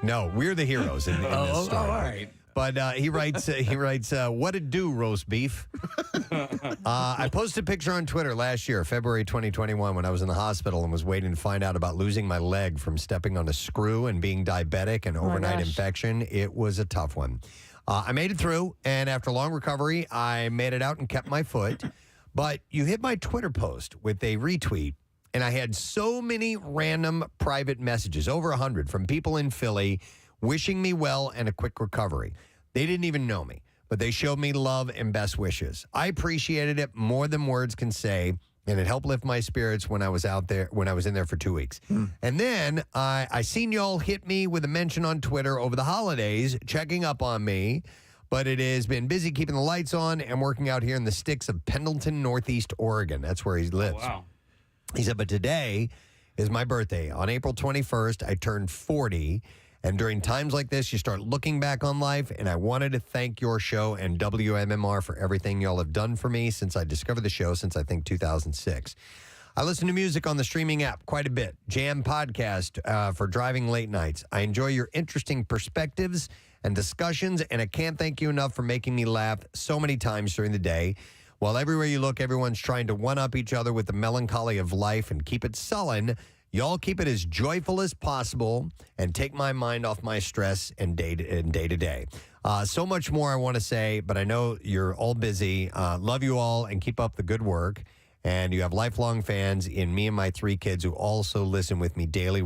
No, we're the heroes in this story. all right. But he writes, what it do, roast beef? I posted a picture on Twitter last year, February 2021, when I was in the hospital and was waiting to find out about losing my leg from stepping on a screw and being diabetic and overnight infection. It was a tough one. I made it through, and after long recovery, I made it out and kept my foot. But you hit my Twitter post with a retweet, and I had so many random private messages, over 100, from people in Philly wishing me well and a quick recovery. They didn't even know me, but they showed me love and best wishes. I appreciated it more than words can say, and it helped lift my spirits when I was in there for 2 weeks. And then I seen y'all hit me with a mention on Twitter over the holidays, checking up on me, but it has been busy keeping the lights on and working out here in the sticks of Pendleton, Northeast Oregon. That's where he lives. Oh, wow. He said, but today is my birthday. On April 21st, I turned 40. And during times like this, you start looking back on life. And I wanted to thank your show and WMMR for everything y'all have done for me since I discovered the show, since I think 2006. I listen to music on the streaming app quite a bit. Jam podcast for driving late nights. I enjoy your interesting perspectives and discussions. And I can't thank you enough for making me laugh so many times during the day. While everywhere you look, everyone's trying to one-up each other with the melancholy of life and keep it sullen, y'all keep it as joyful as possible and take my mind off my stress and day to day. So much more I want to say, but I know you're all busy. Love you all and keep up the good work. And you have lifelong fans in me and my 3 kids who also listen with me daily.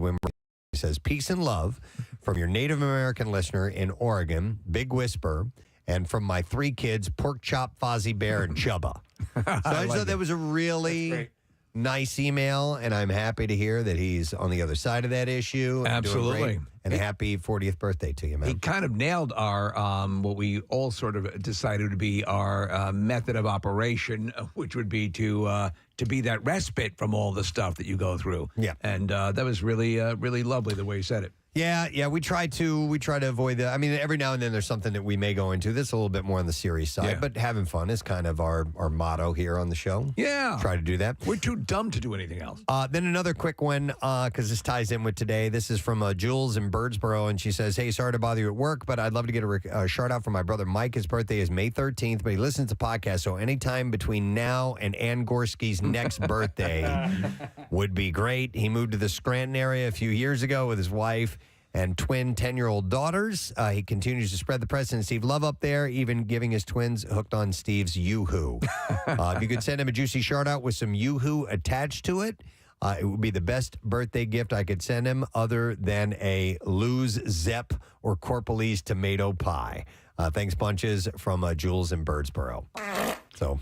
He says, peace and love from your Native American listener in Oregon, Big Whisper. And from my 3 kids, Pork Chop, Fozzie Bear, and Chubba. So I just thought that was a really nice email, and I'm happy to hear that he's on the other side of that issue. And doing Absolutely. great. And a happy 40th birthday to you, man. He kind of nailed our what we all sort of decided to be our method of operation, which would be to be that respite from all the stuff that you go through. Yeah. And that was really really lovely the way you said it. Yeah, we try to avoid that. I mean, every now and then there's something that we may go into that's a little bit more on the serious side, but having fun is kind of our motto here on the show. Yeah. Try to do that. We're too dumb to do anything else. Then another quick one, because this ties in with today. This is from Jules in Birdsboro, and she says, hey, sorry to bother you at work, but I'd love to get a shout out for my brother Mike. His birthday is May 13th, but he listens to podcasts, so anytime between now and Ann Gorsky's next birthday would be great. He moved to the Scranton area a few years ago with his wife and twin 10-year-old daughters. He continues to spread the Preston and Steve love up there, even giving his twins hooked on Steve's Yoo-Hoo. If you could send him a juicy shout-out with some Yoo-Hoo attached to it, it would be the best birthday gift I could send him other than a Lou's Zepp or Corporalese tomato pie. Thanks bunches from Jules in Birdsboro. So...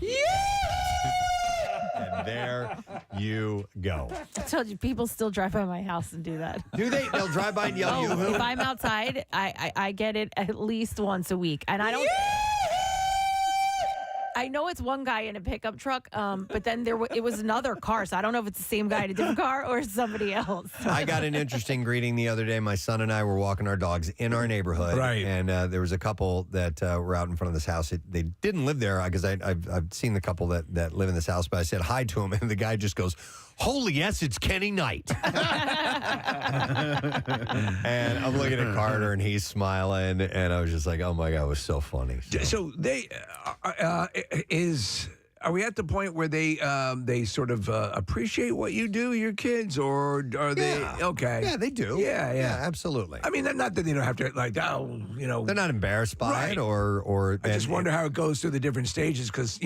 And there you go. I told you, people still drive by my house and do that. Do they? They'll drive by and yell Yoo-hoo? If I'm outside, I get it at least once a week. And I I know it's one guy in a pickup truck, but then it was another car, so I don't know if it's the same guy in a different car or somebody else. I got an interesting greeting the other day. My son and I were walking our dogs in our neighborhood, Right. And there was a couple that were out in front of this house. They didn't live there because I've seen the couple that live in this house, but I said hi to him, and the guy just goes, "Holy yes, it's Kenny Knight." And I'm looking at Carter, and he's smiling, and I was just like, "Oh my God, it was so funny." So they are we at the point where they sort of appreciate what you do, your kids, or are they okay? Yeah, they do. Yeah, absolutely. I mean, not that they don't have to They're not embarrassed by it, or I just wonder how it goes through the different stages because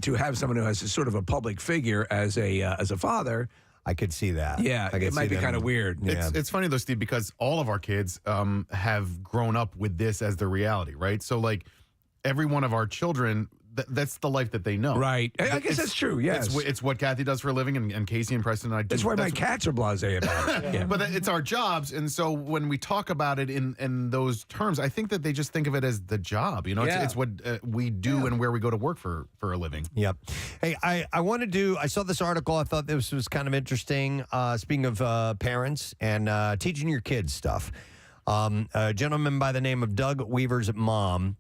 to have someone who has a sort of a public figure as a father. I could see that. Yeah, it might be kind of weird. Yeah. It's funny though, Steve, because all of our kids have grown up with this as their reality, right? So like every one of our children, that's the life that they know. Right. I guess that's true, yes. It's what Kathy does for a living, and Casey and Preston and I do. That's why my cats are blasé about it. Yeah. But it's our jobs, and so when we talk about it in those terms, I think that they just think of it as the job. You know, it's what we do and where we go to work for a living. Yep. Hey, I saw this article. I thought this was kind of interesting. Speaking of parents and teaching your kids stuff, a gentleman by the name of Doug Weaver's mom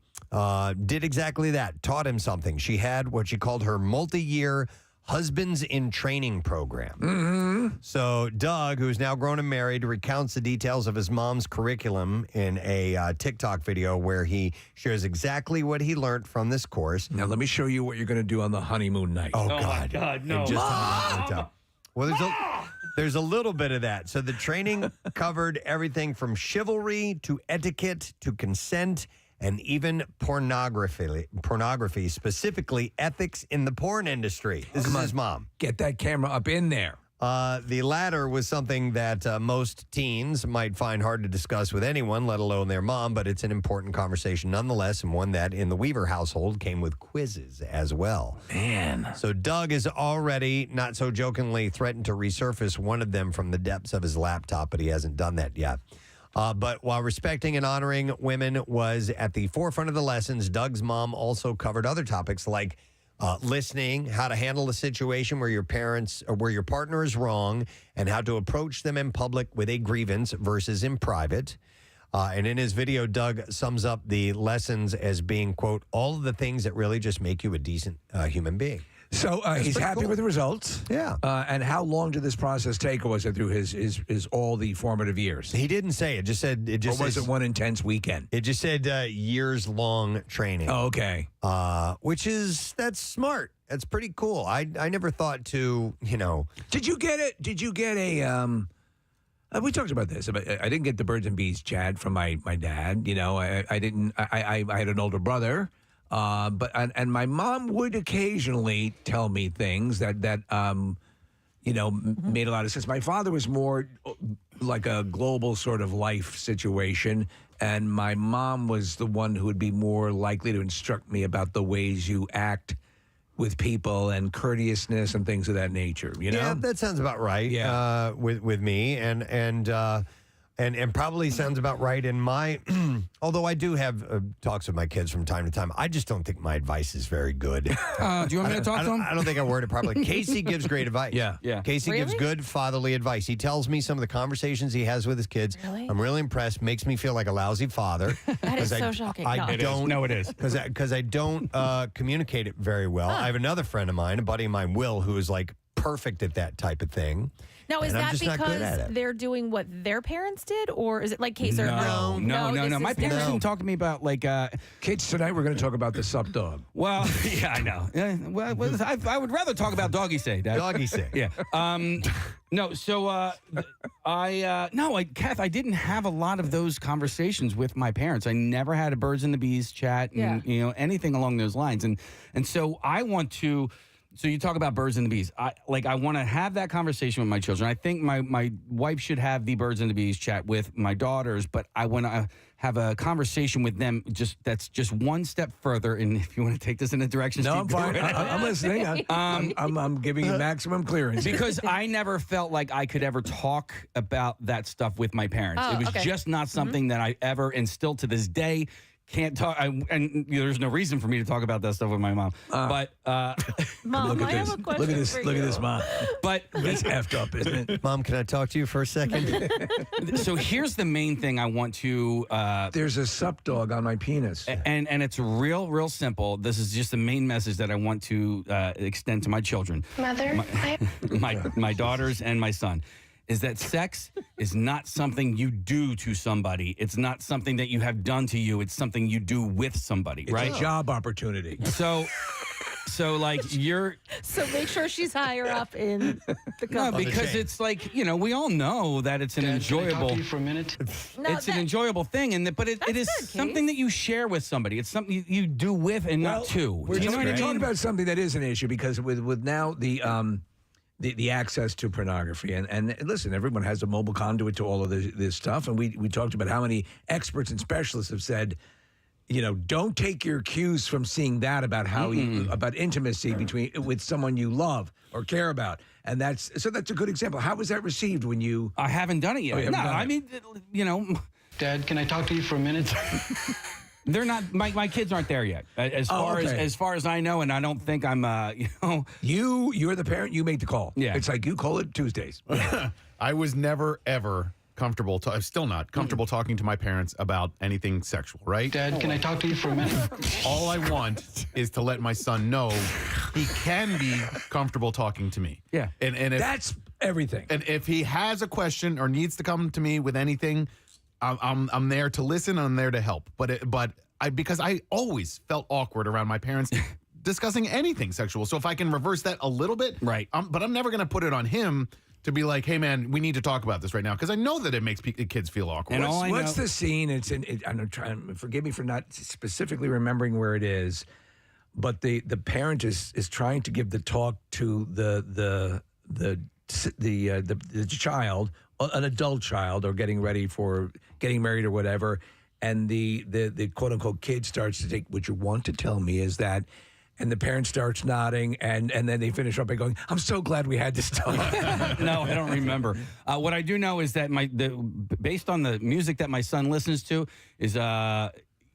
did exactly that, taught him something. She had what she called her multi-year Husbands in Training program. Mm-hmm. So Doug, who's now grown and married, recounts the details of his mom's curriculum in a TikTok video where he shares exactly what he learned from this course. Now, let me show you what you're going to do on the honeymoon night. Oh, my God. God, no. Well, there's a little bit of that. So the training covered everything from chivalry to etiquette to consent and even pornography, specifically ethics in the porn industry. This is his mom. Get that camera up in there. The latter was something that most teens might find hard to discuss with anyone, let alone their mom, but it's an important conversation nonetheless, and one that in the Weaver household came with quizzes as well. Man. So Doug has already, not so jokingly, threatened to resurface one of them from the depths of his laptop, but he hasn't done that yet. But while respecting and honoring women was at the forefront of the lessons, Doug's mom also covered other topics like listening, how to handle a situation where your partner is wrong, and how to approach them in public with a grievance versus in private. And in his video, Doug sums up the lessons as being, quote, all of the things that really just make you a decent human being. So he's happy with the results. Yeah. And how long did this process take, or was it through his all the formative years? He didn't say. It just said. Or was it one intense weekend? It just said years-long training. Oh, okay. That's smart. That's pretty cool. I never thought to, Did you get it? Did you get a we talked about this. But I didn't get the birds and bees chat from my dad. I didn't. I had an older brother. But my mom would occasionally tell me things that made a lot of sense. My father was more like a global sort of life situation, and my mom was the one who would be more likely to instruct me about the ways you act with people and courteousness and things of that nature. Yeah, that sounds about right. Yeah. With me and probably sounds about right in my, although I do have talks with my kids from time to time. I just don't think my advice is very good. Do you want me to talk to him? I don't think I word it properly. Casey gives great advice. Yeah. Casey gives good fatherly advice. He tells me some of the conversations he has with his kids. Really? I'm really impressed. Makes me feel like a lousy father. That is so shocking. I don't. Because I don't communicate it very well. I have another friend of mine, a buddy of mine, Will, who is like perfect at that type of thing. Now, is And I'm that just not good at because it. they're doing what their parents did, or is it like Case or No. My parents didn't talk to me about like. Kids, tonight we're going to talk about the sup dog. Well, yeah, I know. I would rather talk about doggy say, Dad. Doggy say. Yeah. No. So Kath, I didn't have a lot of those conversations with my parents. I never had a birds and the bees chat, and anything along those lines. And so I want to. So you talk about birds and the bees. I want to have that conversation with my children. I think my wife should have the birds and the bees chat with my daughters, but I want to have a conversation with them that's just one step further. And if you want to take this in a direction, no, Steve, I'm fine. I'm listening. I'm giving you maximum clearance because I never felt like I could ever talk about that stuff with my parents. It was just not something that I ever, and still to this day, can't talk, and there's no reason for me to talk about that stuff with my mom. But Mom, Look I at have this. a question Look at this. for Look you. at this, Mom. but That's effed up, isn't it? Mom, can I talk to you for a second? so here's the main thing I want to. There's a sup dog on my penis. And it's real simple. This is just the main message that I want to extend to my children, Mother, my daughters and my son, is that sex is not something you do to somebody. It's not something that you have done to you. It's something you do with somebody, It's right? a job opportunity. So like you're. So make sure she's higher up in the No, company. because it's like, we all know that it's an enjoyable. for a minute? It's an enjoyable thing, but it is good, something that you share with somebody. It's something you do with and not to. We're Do you know what I talking mean? about something that is an issue because with now the access to pornography and listen, everyone has a mobile conduit to all of this stuff, and we talked about how many experts and specialists have said, don't take your cues from seeing that about how about intimacy with someone you love or care about, and that's a good example. How was that received when you? I haven't done it yet. Oh, you haven't done I it. mean, Dad, can I talk to you for a minute? they're not. My kids aren't there yet. As far as I know, and I don't think I'm. You're the parent. You make the call. Yeah. It's like you call it Tuesdays. I was never, ever comfortable. I'm still not comfortable talking to my parents about anything sexual, right? Dad, can I talk to you for a minute? All I want is to let my son know he can be comfortable talking to me. Yeah. And if, That's everything. and if he has a question or needs to come to me with anything, I'm there to listen. I'm there to help. Because I always felt awkward around my parents discussing anything sexual. So if I can reverse that a little bit, right. But I'm never going to put it on him to be like, hey man, we need to talk about this right now, because I know that it makes kids feel awkward. And What's the scene? I'm trying. Forgive me for not specifically remembering where it is, but the parent is trying to give the talk to the child, an adult child, or getting ready for getting married or whatever, and the quote unquote kid starts to take. What you want to tell me is that. And the parent starts nodding, and then they finish up by going, "I'm so glad we had this talk." No, I don't remember. What I do know is that based on the music that my son listens to is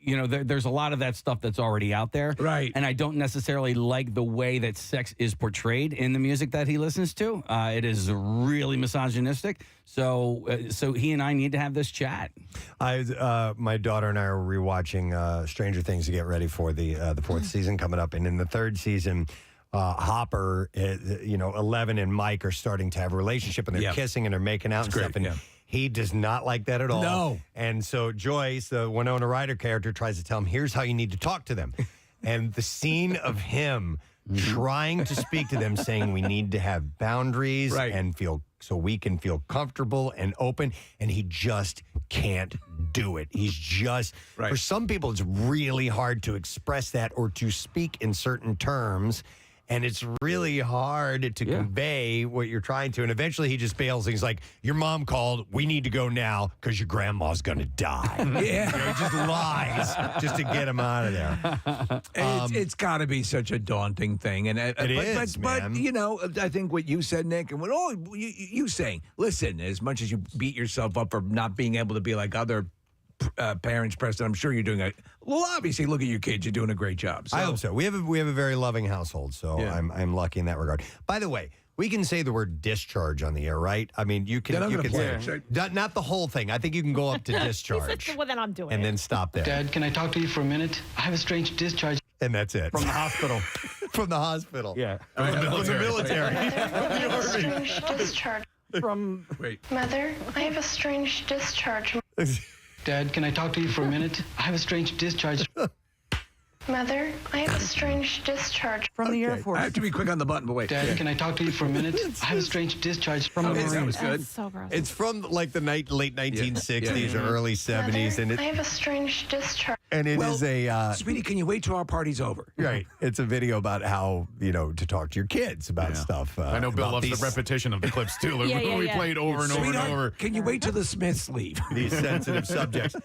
there's a lot of that stuff that's already out there. Right. And I don't necessarily like the way that sex is portrayed in the music that he listens to. It is really misogynistic. So he and I need to have this chat. My daughter and I are rewatching Stranger Things to get ready for the fourth season coming up. And in the third season, Hopper, 11 and Mike are starting to have a relationship, and they're kissing and they're making out and stuff. And he does not like that at all. No. And so Joyce, the Winona Ryder character, tries to tell him, here's how you need to talk to them. And the scene of him trying to speak to them, saying we need to have boundaries and so we can feel comfortable and open, and he just can't do it. He's just, for some people, it's really hard to express that or to speak in certain terms. And it's really hard to convey what you're trying to. And eventually he just bails. And he's like, your mom called. We need to go now because your grandma's going to die. He just lies just to get him out of there. It's got to be such a daunting thing. And it is, but man. I think what you said, Nick, and what you saying, listen, as much as you beat yourself up for not being able to be like other parents, Preston, I'm sure you're doing obviously look at your kids, you're doing a great job. So. I hope so. We have a very loving household, so I'm lucky in that regard. By the way, we can say the word discharge on the air, right? I mean, you can say not the whole thing. I think you can go up to discharge. Well, then I'm doing and it. then stop there. Dad, can I talk to you for a minute? I have a strange discharge. And that's it. From the hospital. From the hospital. Yeah. From the military. I have a strange discharge. Mother, I have a strange discharge. Dad, can I talk to you for a minute? I have a strange discharge. Mother, I have a strange discharge. From the Air Force. I have to be quick on the button, but wait. Dad, can I talk to you for a minute? I have a strange discharge from the That was good. That's so gross. It's from like the late 1960s or early 70s. Mother, And I have a strange discharge. it is a... Sweetie, can you wait till our party's over? Right. It's a video about how, to talk to your kids about stuff. I know Bill about loves these, the repetition of the clips too. Yeah, we yeah. play it over and over and Sweetheart, over. can you wait till the Smiths leave? these sensitive subjects.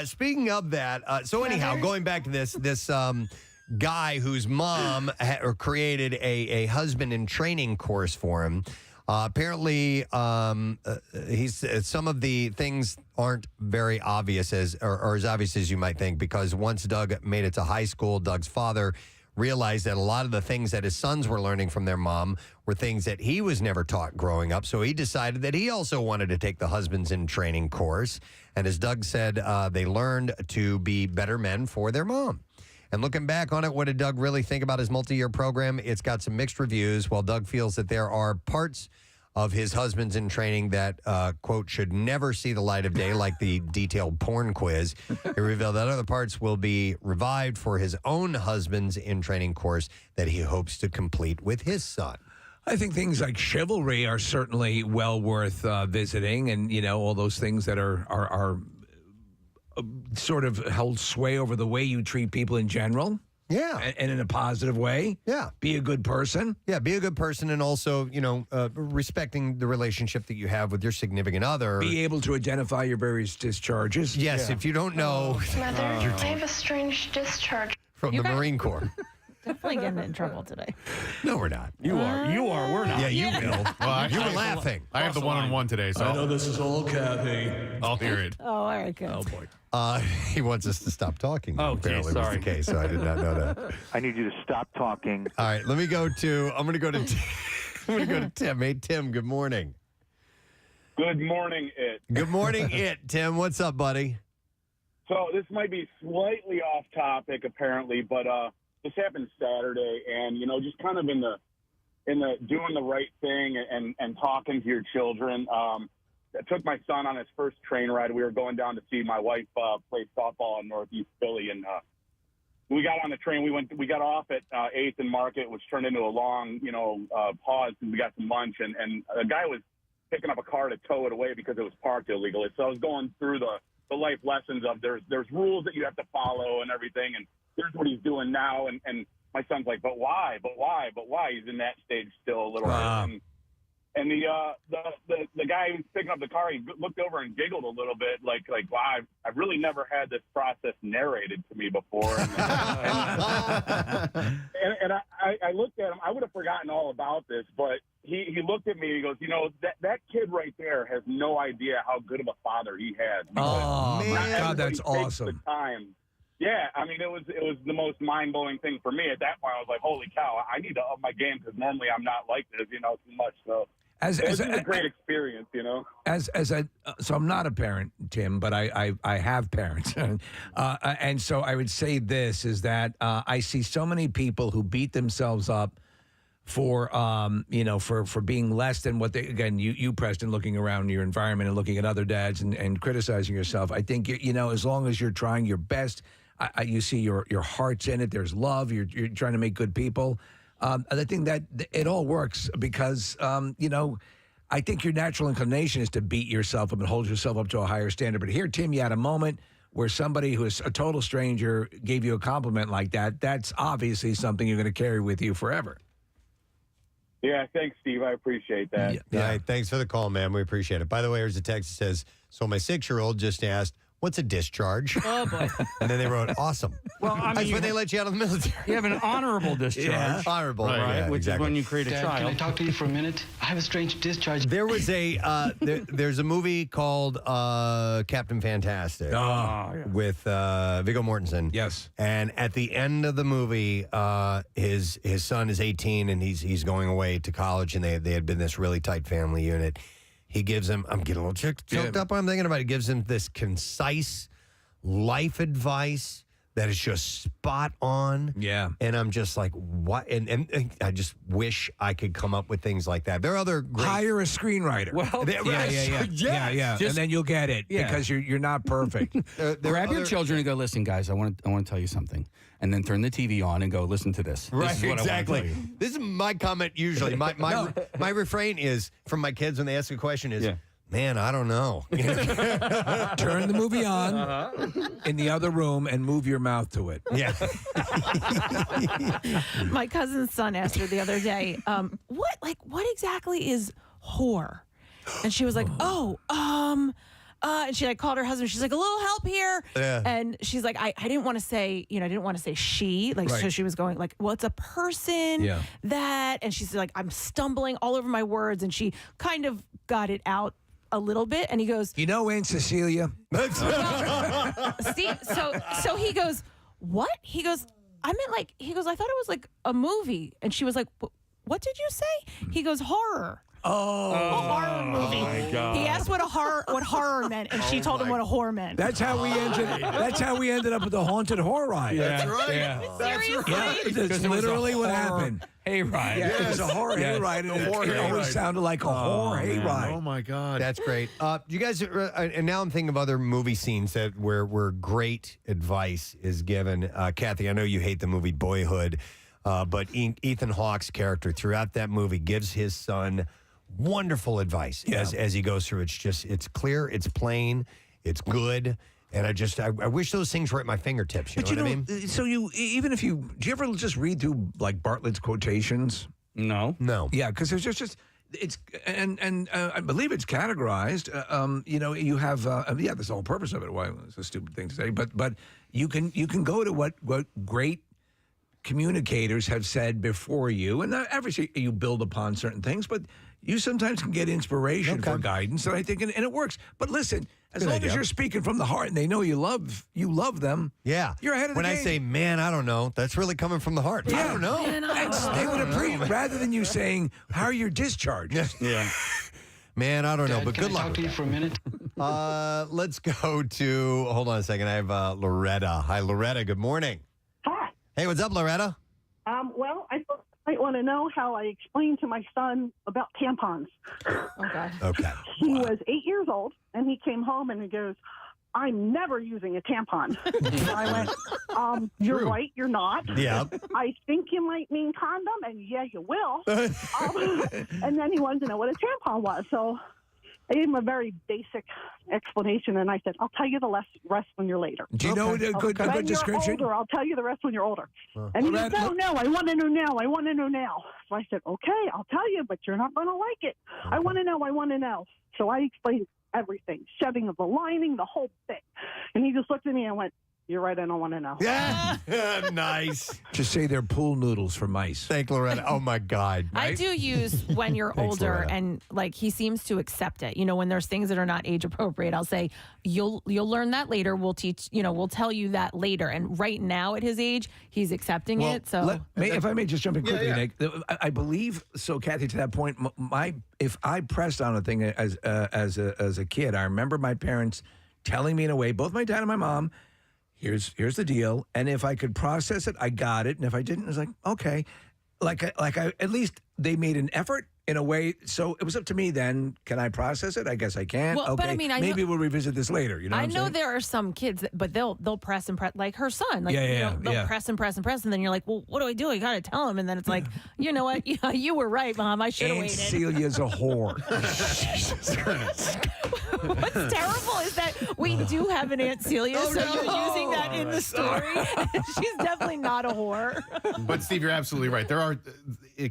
Speaking of that, so anyhow, going back to this guy whose mom created a husband in training course for him. Apparently, some of the things aren't very obvious or as obvious as you might think, because once Doug made it to high school, Doug's father realized that a lot of the things that his sons were learning from their mom were things that he was never taught growing up. So he decided that he also wanted to take the Husbands in Training course. And as Doug said, they learned to be better men for their mom. And looking back on it, what did Doug really think about his multi-year program? It's got some mixed reviews. While Doug feels that there are parts of his Husbands in Training that, quote, should never see the light of day, like the detailed porn quiz, he revealed that other parts will be revived for his own Husbands in Training course that he hopes to complete with his son. I think things like chivalry are certainly well worth visiting, and, all those things that are sort of held sway over the way you treat people in general. Yeah. And in a positive way. Yeah. Be a good person. Yeah, be a good person, and also, respecting the relationship that you have with your significant other. Be able to identify your various discharges. Yes, if you don't know. Mother, I have a strange discharge. From the Marine Corps. Definitely getting in trouble today. No, we're not. You are. We're not. Yeah, you will. Well, you were laughing. I have the one-on-one today, so I know this is all Kathy. I'll hear it. Oh, all right, good. Oh, boy. He wants us to stop talking. Oh, apparently was sorry. the case, so I did not know that. I need you to stop talking. All right, I'm going to go to Tim. Hey, Tim, good morning. Good morning, it. Good morning, Tim. What's up, buddy? So this might be slightly off topic, apparently, but this happened Saturday, and just kind of in the doing the right thing and talking to your children. I took my son on his first train ride. We were going down to see my wife play softball in Northeast Philly, and we got on the train. We got off at 8th and Market, which turned into a long, pause because we got some lunch, and a guy was picking up a car to tow it away because it was parked illegally. So I was going through the life lessons of there's rules that you have to follow and everything, and here's what he's doing now. And my son's like, but why? He's in that stage still a little bit. And the guy who's picking up the car, he looked over and giggled a little bit, like wow, I've really never had this process narrated to me before. And I looked at him. I would have forgotten all about this, but he looked at me and he goes, that kid right there has no idea how good of a father he has. Oh, my God, that's takes awesome. The time. Yeah, I mean, it was the most mind-blowing thing for me. At that point, I was like, holy cow, I need to up my game because normally I'm not like this, too much. So it was a great experience, So I'm not a parent, Tim, but I have parents. And so I would say this is that I see so many people who beat themselves up for for being less than what they, again, you Preston, looking around your environment and looking at other dads and criticizing yourself. I think as long as you're trying your best, you see your heart's in it. There's love. You're trying to make good people. I think that it all works because I think your natural inclination is to beat yourself up and hold yourself up to a higher standard. But here, Tim, you had a moment where somebody who is a total stranger gave you a compliment like that. That's obviously something you're going to carry with you forever. Yeah, thanks, Steve. I appreciate that. Yeah. All right, thanks for the call, man. We appreciate it. By the way, here's a text that says, so my 6-year-old just asked, what's a discharge? Oh, boy. And then they wrote, awesome. Well, That's when they let you out of the military. You have an honorable discharge. Yeah. Honorable, right? Which exactly. is when you create a Dad, child. can I talk to you for a minute? I have a strange discharge. There was there's a movie called Captain Fantastic with Viggo Mortensen. Yes. And at the end of the movie, his son is 18 and he's going away to college, and they had been this really tight family unit. He gives him, I'm getting a little choked up. I'm thinking about it. He gives him this concise life advice that is just spot on. Yeah. And I'm just like, what? And I just wish I could come up with things like that. There are other great... Hire a screenwriter. Well, yeah. Just, and then you'll get it because you're not perfect. Grab your children and go, listen, guys, I want to tell you something. And then turn the TV on and go, listen to this. Right, this is what exactly. I want to tell you. This is my comment usually. My refrain is, from my kids when they ask a question is, man, I don't know. Turn the movie on in the other room and move your mouth to it. Yeah. My cousin's son asked her the other day, what exactly is whore? And she was like, and she like called her husband. She's like, a little help here. Yeah. And she's like, I didn't want to say, I didn't want to say she, like, so she was going like, well, it's a person that, and she's like, I'm stumbling all over my words. And she kind of got it out a little bit. And he goes, Aunt Cecilia. Steve, so he goes, what? He goes, I thought it was like a movie. And she was like, what did you say? He goes, horror. Oh, a horror movie. my God. He asked what horror meant, and she told him what a horror meant. That's how we ended. That's how we ended up with the haunted horror ride. That's right. Yeah. Seriously? Yeah, that's literally what happened. Hayride. Yeah, it was a horror hayride, and it always sounded like a horror hayride. Oh my God, That's great. You guys, and now I'm thinking of other movie scenes where great advice is given. Kathy, I know you hate the movie Boyhood, but Ethan Hawke's character throughout that movie gives his son wonderful advice as he goes through. It's clear, it's plain, it's good. And I wish those things were at my fingertips. You know what I mean? So do you ever just read through like Bartlett's quotations? No. Yeah, because there's just it's and I believe it's categorized. You have that's the whole purpose of it. Why it's a stupid thing to say, but you can go to what great communicators have said before you, and obviously you build upon certain things, but you sometimes can get inspiration for guidance, and I think and it works. But listen, as long as you're speaking from the heart and they know you love them, you're ahead of the game. When I say, man, I don't know, that's really coming from the heart. I don't know. They would appreciate rather than you saying, how are your discharges? Yeah. Man, I don't know, Dad, but can good I luck. talk to you for a minute? Let's go to, hold on a second. I have Loretta. Hi, Loretta. Good morning. Hi. Hey, what's up, Loretta? Well, I might want to know how I explained to my son about tampons. Okay. He was 8 years old, and he came home and he goes, I'm never using a tampon. And I went, you're right, you're not. Yeah. I think you might mean condom, and yeah, you will. And then he wanted to know what a tampon was. So I gave him a very basic explanation, and I said, I'll tell you the rest when you're later. Do you know a good description? Older, I'll tell you the rest when you're older. And he said, no, I want to know now. I want to know now. So I said, okay, I'll tell you, but you're not going to like it. I want to know. So I explained everything, shedding of the lining, the whole thing. And he just looked at me and went, you're right, I don't want to know. Yeah. Nice. Just say they're pool noodles for mice. Thank Loretta. Oh, my God. I do use when you're Thanks, older, Loretta. and like he seems to accept it. When there's things that are not age appropriate, I'll say you'll learn that later. We'll teach. We'll tell you that later. And right now at his age, he's accepting it. So if I may just jump in quickly, Nick, I believe so. Kathy, to that point, if I pressed on a thing as a kid, I remember my parents telling me in a way, both my dad and my mom. Here's the deal, and if I could process it, I got it, and if I didn't, it was like okay, like I at least they made an effort in a way. So it was up to me then. Can I process it? I guess I can. Well, okay, but I mean, maybe we'll revisit this later. You know, I know there are some kids, but they'll press and press, like her son. Like, they'll press and press and press, and then you're like, well, what do I do? I gotta tell him, and then it's like, you know what? Yeah, you were right, Mom. I should have waited. Celia's a whore. What's terrible is that we do have an Aunt Celia, so you're using that in the story. She's definitely not a whore. But Steve, you're absolutely right. There are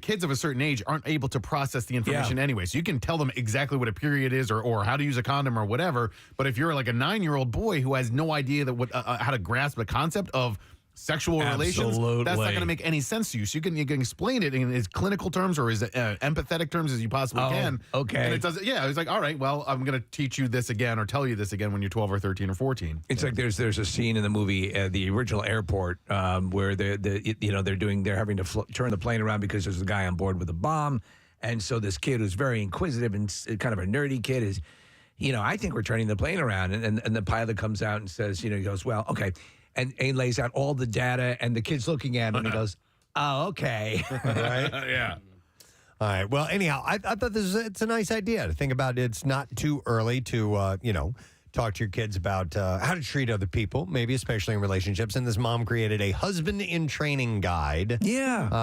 kids of a certain age aren't able to process the information anyway. So you can tell them exactly what a period is or how to use a condom or whatever. But if you're like a 9-year-old boy who has no idea that how to grasp the concept of sexual relations, that's not going to make any sense to you. So you can explain it in as clinical terms or as empathetic terms as you possibly can. Okay. And it does. Yeah, it's like, all right, well, I'm going to teach you this again or tell you this again when you're 12 or 13 or 14. It's like there's a scene in the movie, the original Airport, where they're having to turn the plane around because there's a guy on board with a bomb, and so this kid who's very inquisitive and kind of a nerdy kid is, I think we're turning the plane around, and the pilot comes out and says, he goes, well, okay. And he lays out all the data, and the kid's looking at him, and he goes, oh, okay. Right? Yeah. All right. Well, anyhow, I thought it's a nice idea to think about. It's not too early to talk to your kids about how to treat other people, maybe especially in relationships. And this mom created a husband in training guide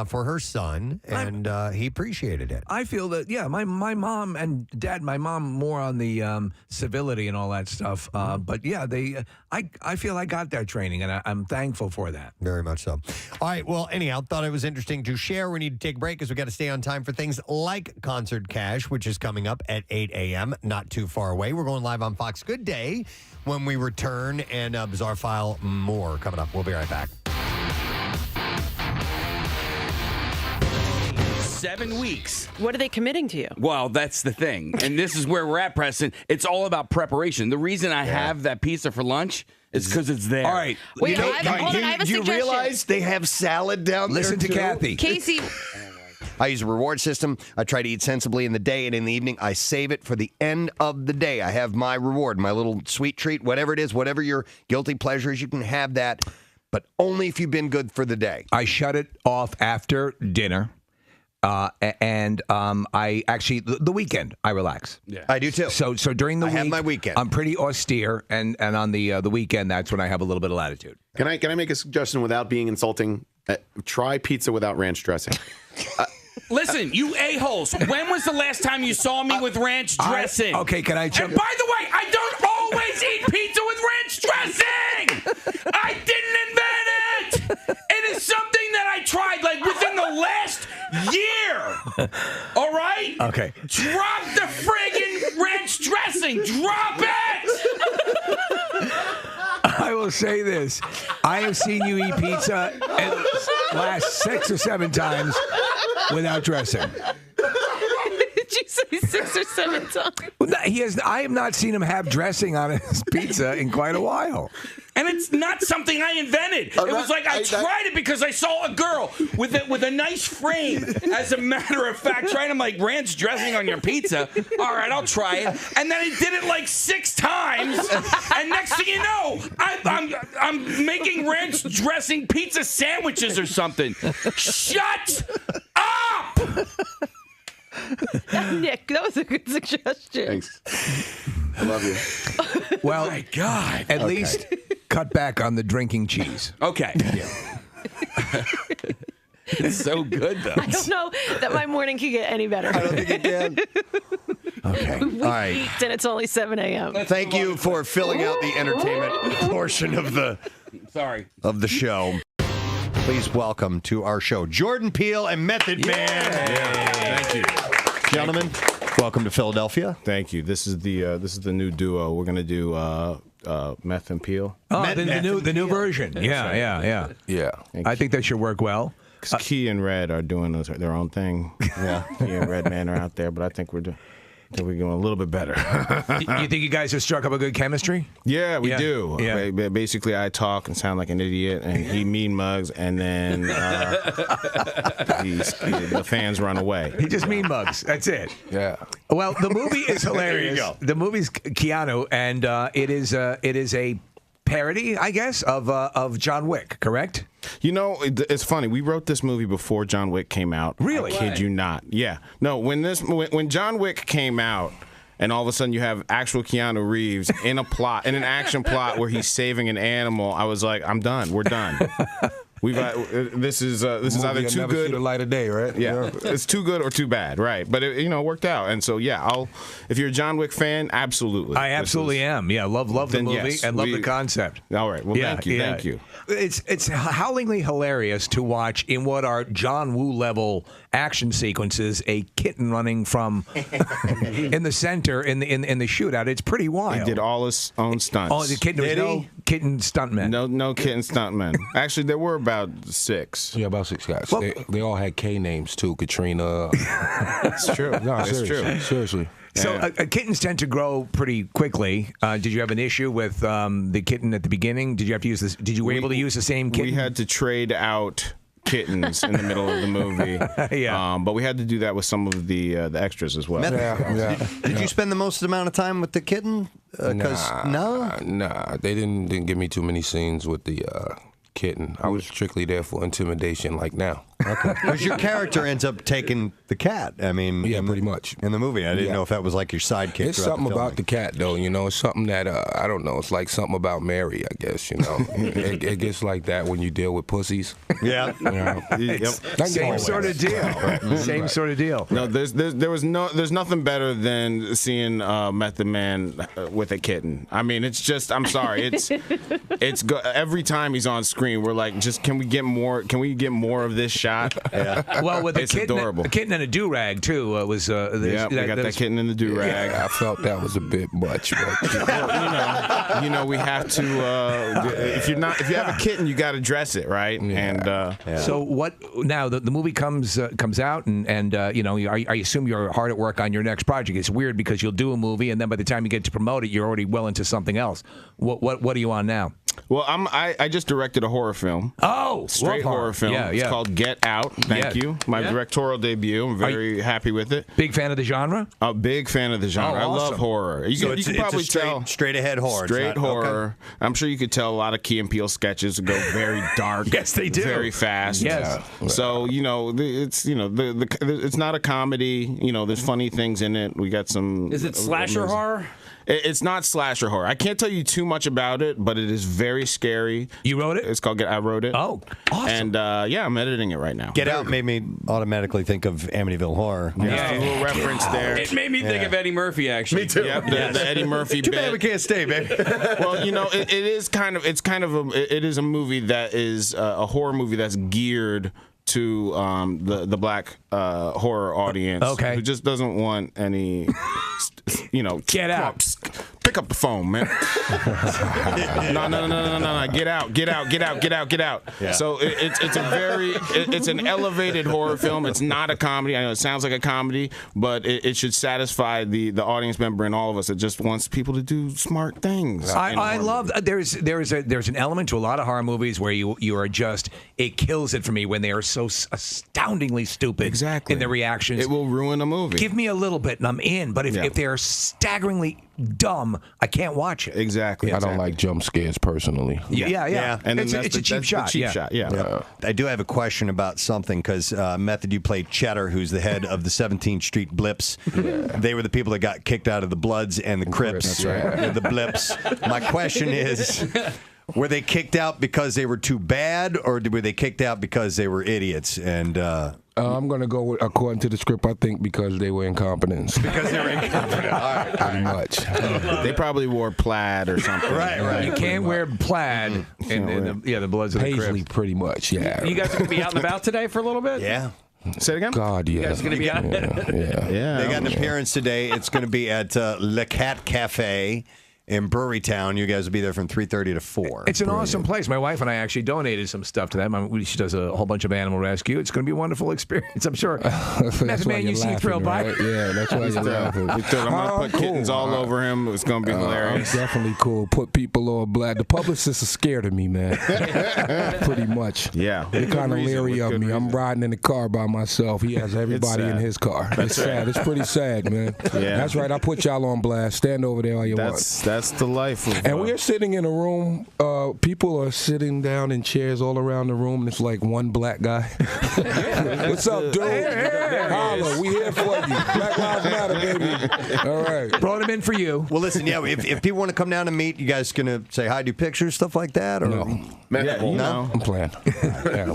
for her son, and he appreciated it. I feel that, my mom and dad, my mom more on the civility and all that stuff. But I feel I got that training, and I'm thankful for that. Very much so. All right. Well, anyhow, thought it was interesting to share. We need to take a break because we got to stay on time for things like Concert Cash, which is coming up at 8 a.m., not too far away. We're going live on Fox Good Day when we return, and Bizarre File more coming up. We'll be right back. 7 weeks. What are they committing to you? Well, that's the thing. And this is where we're at, Preston. It's all about preparation. The reason I have that pizza for lunch is because it's there. All right. Wait, I have a Do you suggestion. realize they have salad down Listen to there, too? Kathy. Casey, I use a reward system. I try to eat sensibly in the day, and in the evening, I save it for the end of the day. I have my reward, my little sweet treat, whatever it is, whatever your guilty pleasure is, you can have that, but only if you've been good for the day. I shut it off after dinner. I actually the weekend I relax. Yeah, I do too. So during the week, I have my weekend. I'm pretty austere, and on the weekend, that's when I have a little bit of latitude. Can I make a suggestion without being insulting? Try pizza without ranch dressing. Listen, you a-holes. When was the last time you saw me with ranch dressing? Okay, can I jump? And by the way, I don't always eat pizza with ranch dressing. I didn't invent it. It is something that I tried like within the last year. All right? Okay. Drop the friggin' ranch dressing. Drop it. I will say this. I have seen you eat pizza at last 6 or 7 times without dressing. Did you say 6 or 7 times? I have not seen him have dressing on his pizza in quite a while. And it's not something I invented. It was like I tried it because I saw a girl with a nice frame. As a matter of fact, trying to like ranch dressing on your pizza. All right, I'll try it. And then I did it like 6 times. And next thing you know, I'm making ranch dressing pizza sandwiches or something. Shut up! Nick, that was a good suggestion. Thanks. I love you. Well, oh my God. At least cut back on the drinking cheese. Okay. It's so good, though. I don't know that my morning can get any better. I don't think it can. Okay. All right. And it's only 7 a.m. Thank you for filling out the entertainment portion of the show. Please welcome to our show Jordan Peele and Method Man. Thank you, gentlemen. Welcome to Philadelphia. Thank you. This is the new duo. We're gonna do Meth and Peele. Oh, the new version. Yeah. I think that should work well. Because Key and Red are doing their own thing. Yeah, Key and Red Man are out there, but I think we're doing a little bit better. You think you guys have struck up a good chemistry? Yeah, we do. Yeah. Basically, I talk and sound like an idiot, and he mean mugs, and then the fans run away. He just mean mugs. That's it. Yeah. Well, the movie is hilarious. There you go. The movie's Keanu, and it is a parody, I guess, of John Wick. Correct? You know, it's funny. We wrote this movie before John Wick came out. Really? I kid you not. Yeah. No, when John Wick came out, and all of a sudden you have actual Keanu Reeves in an action plot where he's saving an animal, I was like, I'm done. We're done. This is either too good. See the light of day, right? Yeah, it's too good or too bad, right? But it worked out, and so yeah, if you're a John Wick fan, absolutely. I absolutely am. Yeah, love the movie and love the concept. All right, well, thank you. It's howlingly hilarious to watch in what are John Woo level action sequences. A kitten running from in the center in the shootout. It's pretty wild. He did all his own stunts. Oh, the kitten was no kitten stuntmen. No kitten stuntmen. Actually, there were about 6. Yeah, about 6 guys. Well, they all had K names too. Katrina. It's true. No, it's true. Seriously. So kittens tend to grow pretty quickly. Did you have an issue with the kitten at the beginning? Did you have to use this? Did you were able to use the same kitten? We had to trade out kittens in the middle of the movie. Yeah. But we had to do that with some of the extras as well. Did you spend the most amount of time with the kitten? Nah, they didn't give me too many scenes with the kitten. I was strictly there for intimidation, like now. Because your character ends up taking the cat. I mean, Yeah, pretty much. in the movie. I didn't Yeah. know if that was like your sidekick. It's throughout something the about the cat, though. You know, it's something that I don't know. It's like something about Mary, I guess. You know, it gets like that when you deal with pussies. Yeah, you know? Same sort of deal. Same sort of deal. No, there's nothing better than seeing Method Man with a kitten. I mean, it's just, I'm sorry, every time he's on screen, we're like, just can we get more? Can we get more of this shot? Yeah. Well, with it's adorable. A kitten and a do rag too was. Yeah, we got that kitten in the do rag. Yeah, I felt that was a bit much. But, well, you know, we have to. If you have a kitten, you got to dress it right. Yeah. And so what? Now the movie comes out, and you know, I assume you're hard at work on your next project. It's weird because you'll do a movie, and then by the time you get to promote it, you're already well into something else. What are you on now? Well, I just directed a horror film. Oh, straight horror film. Yeah, It's called Get Out. Thank you. My directorial debut. I'm very happy with it. Big fan of the genre? A big fan of the genre. Oh, I love awesome. horror. You can probably tell. straight ahead horror. Straight horror. Okay. I'm sure you could tell a lot of Key and Peele sketches go very dark. Yes, they do. Very fast. Yes. So it's not a comedy. You know, there's funny things in it. We got some. Is it slasher horror? It's not slasher horror. I can't tell you too much about it, but it is very scary. You wrote it? It's called I wrote it. Oh, awesome. And yeah, I'm editing it right now. Get Out made me automatically think of Amityville Horror. Yeah, a little reference there. It made me think of Eddie Murphy, actually. Me too. Yep, the Eddie Murphy Too bit. bad we can't stay, baby. Well, you know, it is a movie that is a horror movie that's geared to the black horror audience. Okay. Who just doesn't want any, Get out. Pick up the phone, man. No. Get out. Yeah. So it's an elevated horror film. It's not a comedy. I know it sounds like a comedy, but it should satisfy the audience member and all of us that just wants people to do smart things. I love there's an element to a lot of horror movies where you are just, it kills it for me when they are so astoundingly stupid. Exactly. In their reactions. It will ruin a movie. Give me a little bit and I'm in, but if they are staggeringly dumb, I can't watch it. Exactly. I don't like jump scares personally. Yeah. And it's a cheap shot. Cheap shot. Yeah. I do have a question about something because Method, you played Cheddar, who's the head of the 17th Street Blips. They were the people that got kicked out of the Bloods and the Crips. That's right. The Blips. My question is, were they kicked out because they were too bad, or were they kicked out because they were idiots? And I'm going to go with, according to the script, I think because they were incompetents. Because they were incompetent. All right. Pretty much. They probably wore plaid or something. Right. You can't wear plaid in the Bloods of the Paisley, Crips. pretty much, yeah. You guys are going to be out and about today for a little bit? Yeah. Say it again? God, yeah. You guys are going to be out? Yeah. They got an appearance today. It's going to be at Le Cat Cafe in Brewerytown. You guys will be there from 3:30 to 4. It's an awesome place. My wife and I actually donated some stuff to them. She does a whole bunch of animal rescue. It's going to be a wonderful experience, I'm sure. Method Man, you seem thrilled by it. Yeah, that's why you're laughing. I'm going to put kittens all over him. It's going to be hilarious. I'm definitely cool. Put people on blast. The publicists are scared of me, man. Pretty much. Yeah. They're kind of leery of me. I'm riding in the car by myself. He has everybody in his car. It's sad. It's pretty sad, man. Yeah. That's right. I put y'all on blast. Stand over there all you want. That's the life of And we are sitting in a room. People are sitting down in chairs all around the room, and it's like one black guy. What's up, dude? Holla, we here for you. Black Lives Matter, baby. All right. Brought him in for you. Well, listen, if people want to come down and meet, you guys going to say hi, do pictures, stuff like that? Or? No. No? I'm playing.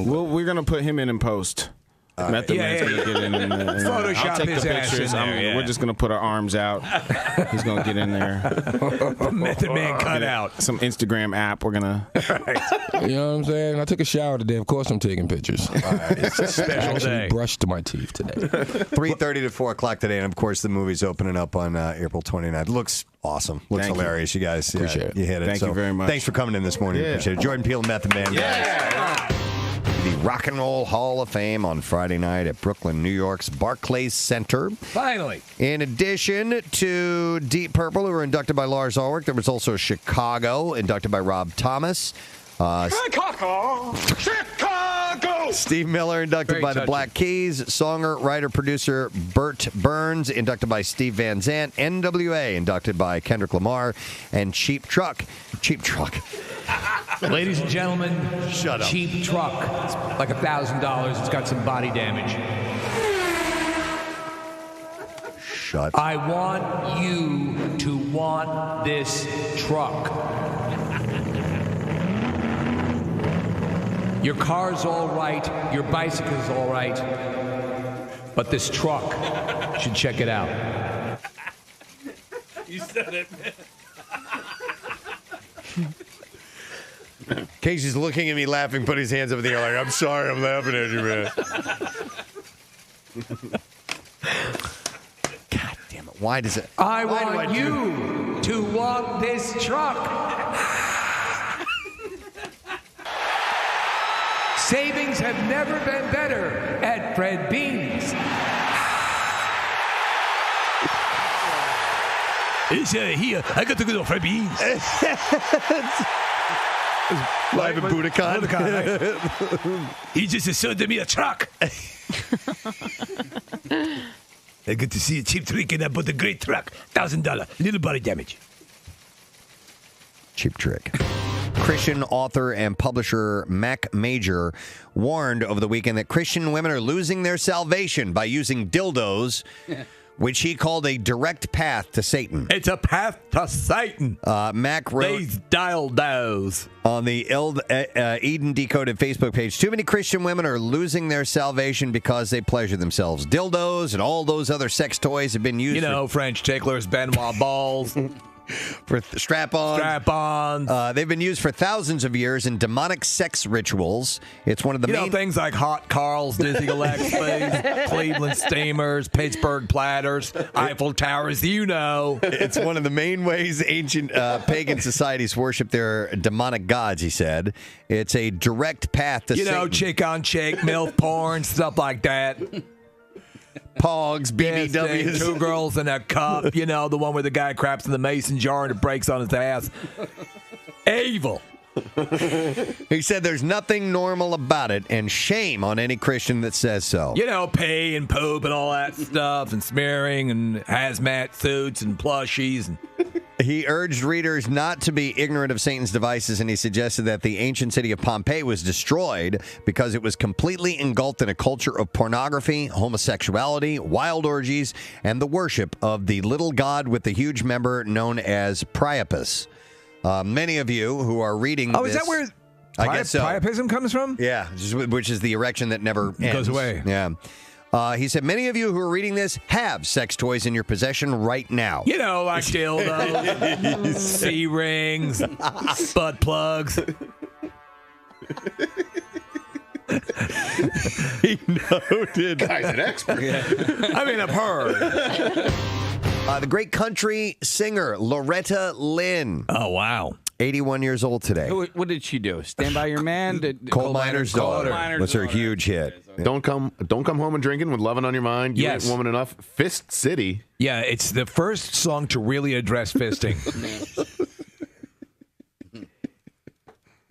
We're going to put him in post. Method Man's going to get in and Photoshop I'll take his the ass pictures. in there, We're just going to put our arms out. He's going to get in there. Method Man cut out. Some Instagram app. We're going to... You know what I'm saying? I took a shower today. Of course I'm taking pictures. It's a special Actually day. brushed my teeth today. 3:30 to 4 o'clock today, and of course the movie's opening up on April 29th. Looks awesome. Looks Thank hilarious. You guys Appreciate it. You hit it. Thank you very much. Thanks for coming in this morning. Yeah. Appreciate it. Jordan Peele and Method Man. Yeah. The Rock and Roll Hall of Fame on Friday night at Brooklyn, New York's Barclays Center. Finally. In addition to Deep Purple, who were inducted by Lars Ulrich, there was also Chicago, inducted by Rob Thomas. Chicago! Uncle! Steve Miller, inducted Very by the touching. Black Keys. Songer, writer, producer Burt Burns, inducted by Steve Van Zandt. NWA, inducted by Kendrick Lamar. And Cheap Truck. Cheap Truck. Ladies and gentlemen, Shut up. Cheap Truck. It's like $1,000. It's got some body damage. Shut. I want you to want this truck. Your car's all right, your bicycle's all right, but this truck, you should check it out. You said it, man. Casey's looking at me laughing, putting his hands up in the air like, I'm sorry, I'm laughing at you, man. God damn it. Why does it? I why do want do- you to want this truck. Savings have never been better at Fred Beans. It's here. I got to go to Fred Beans. Live in Budokan. He just sold me a truck. I get to see a cheap trick and I bought a great truck. $1,000. Little body damage. Cheap Trick. Christian author and publisher Mac Major warned over the weekend that Christian women are losing their salvation by using dildos, which he called a direct path to Satan. It's a path to Satan. Mac wrote These dildos. on the Eden Decoded Facebook page, too many Christian women are losing their salvation because they pleasure themselves. Dildos and all those other sex toys have been used You know, French ticklers, Benoit balls. for strap-ons. Strap-ons. They've been used for thousands of years in demonic sex rituals. It's one of the You know, things like hot Carls, Disney Gillespie's, Cleveland Steamers, Pittsburgh Platters, Eiffel Towers, you know. It's one of the main ways ancient pagan societies worship their demonic gods, he said. It's a direct path to You know, Satan. chick on chick, MILF porn, stuff like that. Pogs, BBWs. Two girls in a cup. You know, the one where the guy craps in the mason jar and it breaks on his ass. Evil. He said there's nothing normal about it, and shame on any Christian that says so. You know, pee and poop and all that stuff, and smearing and hazmat suits and plushies. And He urged readers not to be ignorant of Satan's devices, and he suggested that the ancient city of Pompeii was destroyed because it was completely engulfed in a culture of pornography, homosexuality, wild orgies, and the worship of the little god with the huge member known as Priapus. Many of you who are reading oh, this, is that where I guess so. priapism comes from? Yeah, which is the erection that never ends. Goes away. Yeah. He said, many of you who are reading this have sex toys in your possession right now. You know, like dildos, C-rings, butt plugs. He noted. Guy's an expert. I mean, I've heard. The great country singer, Loretta Lynn. Oh, wow. 81 years old today. What did she do? Stand by Your Man? Coal Miner's Daughter was her huge hit. Don't come home and drinking with loving on your mind. You Yes. ain't woman enough. Fist City. Yeah, it's the first song to really address fisting.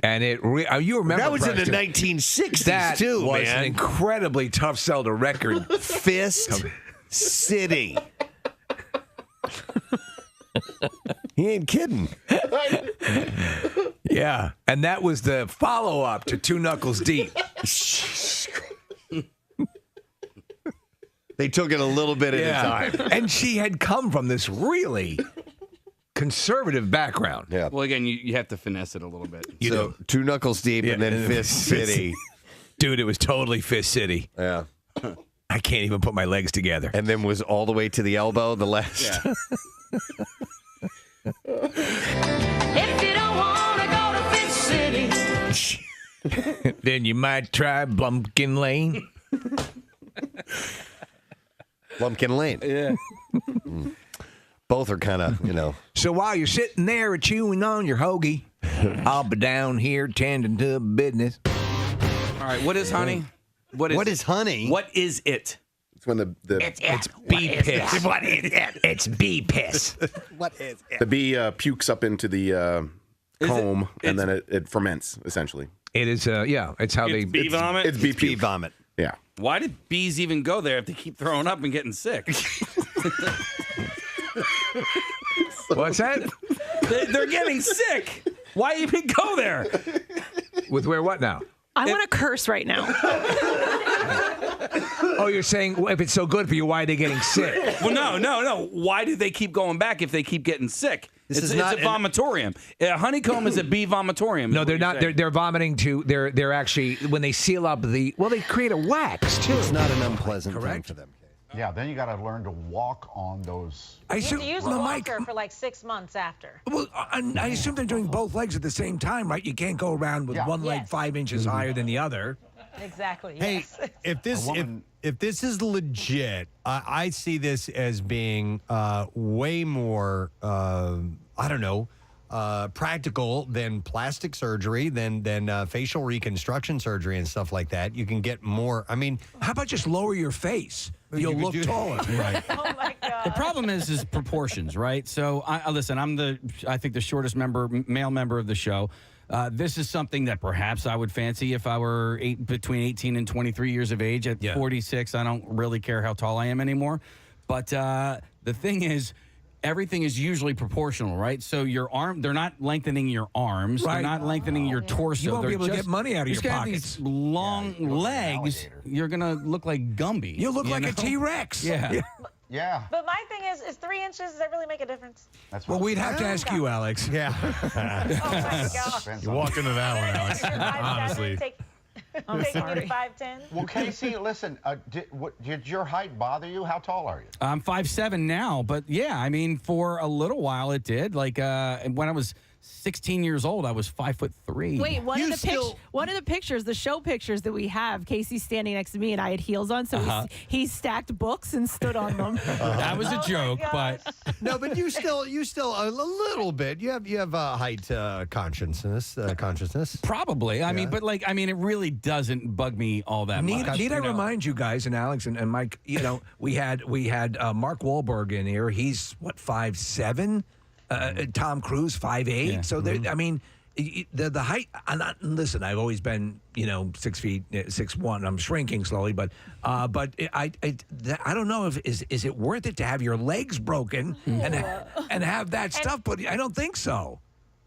And it you remember That was Preston, in the 1960s, that too, was man. an incredibly tough sell to record. Fist City. He ain't kidding. Yeah, and that was the follow-up to Two Knuckles Deep. They took it a little bit at a time. And she had come from this really conservative background. Yeah. Well, again, you have to finesse it a little bit. So, Two Knuckles Deep and then Fist City. Dude, it was totally Fist City. Yeah. I can't even put my legs together. And then was all the way to the elbow, the last. Yeah. If you don't want to go to Fist City, Then you might try Bumpkin Lane. Lumpkin Lane. Yeah. Both are kind of, So while you're sitting there chewing on your hoagie, I'll be down here tending to business. All right. What is honey? What is honey? What is it? It's when the It's bee piss. What is it? It's bee piss. What is it? the bee pukes up into the comb and then it ferments essentially. It is, it's how It's bee vomit? It's bee Bee puke. vomit. Yeah. Why did bees even go there if they keep throwing up and getting sick? What's that? They're getting sick. Why even go there? With where what now? I want to curse right now. Oh, you're saying if it's so good for you, why are they getting sick? Well, no. Why do they keep going back if they keep getting sick? It's a not vomitorium. A honeycomb is a bee vomitorium. No, they're not. They're vomiting too. They're actually when they seal up they create a wax too. It's not an unpleasant thing for them. Yeah, then you got to learn to walk on those. I You assume have to use a walker for like 6 months after. Well, I assume they're doing both legs at the same time, right? You can't go around with one leg Yes. 5 inches higher than the other. Exactly. Hey, Yes. if this is legit, I see this as being way more practical than plastic surgery, than facial reconstruction surgery and stuff like that. You can get more. I mean, how about just lower your face? You'll look taller. Right. Oh my God. The problem is proportions, right? So, listen, I think the shortest male member of the show. This is something that perhaps I would fancy if I were between 18 and 23 years of age. At 46, I don't really care how tall I am anymore. But the thing is, everything is usually proportional, right? So your arm, they're not lengthening your arms. Right. They're not lengthening your torso. You won't be They're able to get money out of you're your just gonna have pockets. These long legs, you're going to look like Gumby. You'll look you like a know? T-Rex. Yeah. Yeah. But my thing is 3 inches, does that really make a difference? That's Well, we'd have to ask you, Alex. Yeah. Oh my God. You walked into that one, Alex. You're 5'7", Honestly. I'm taking you to 5'10". Well, Casey, listen, did your height bother you? How tall are you? I'm 5'7" now, but yeah, I mean, for a little while it did. Like when I was 16 years old, I was 5'3". Wait, one of the pictures, the show pictures that we have, Casey's standing next to me and I had heels on, so he stacked books and stood on them. That was a joke, but no, but you still a little bit. You have height consciousness. Probably. I mean, but it really doesn't bug me all that much. Need I remind you guys, and Alex and Mike, we had Mark Wahlberg in here. He's what, 5'7"? Tom Cruise 5'8". Yeah. So there, I mean, the height. Listen, I've always been 6 feet 6'1". I'm shrinking slowly, but I don't know if is it worth it to have your legs broken and have that stuff. But I don't think so.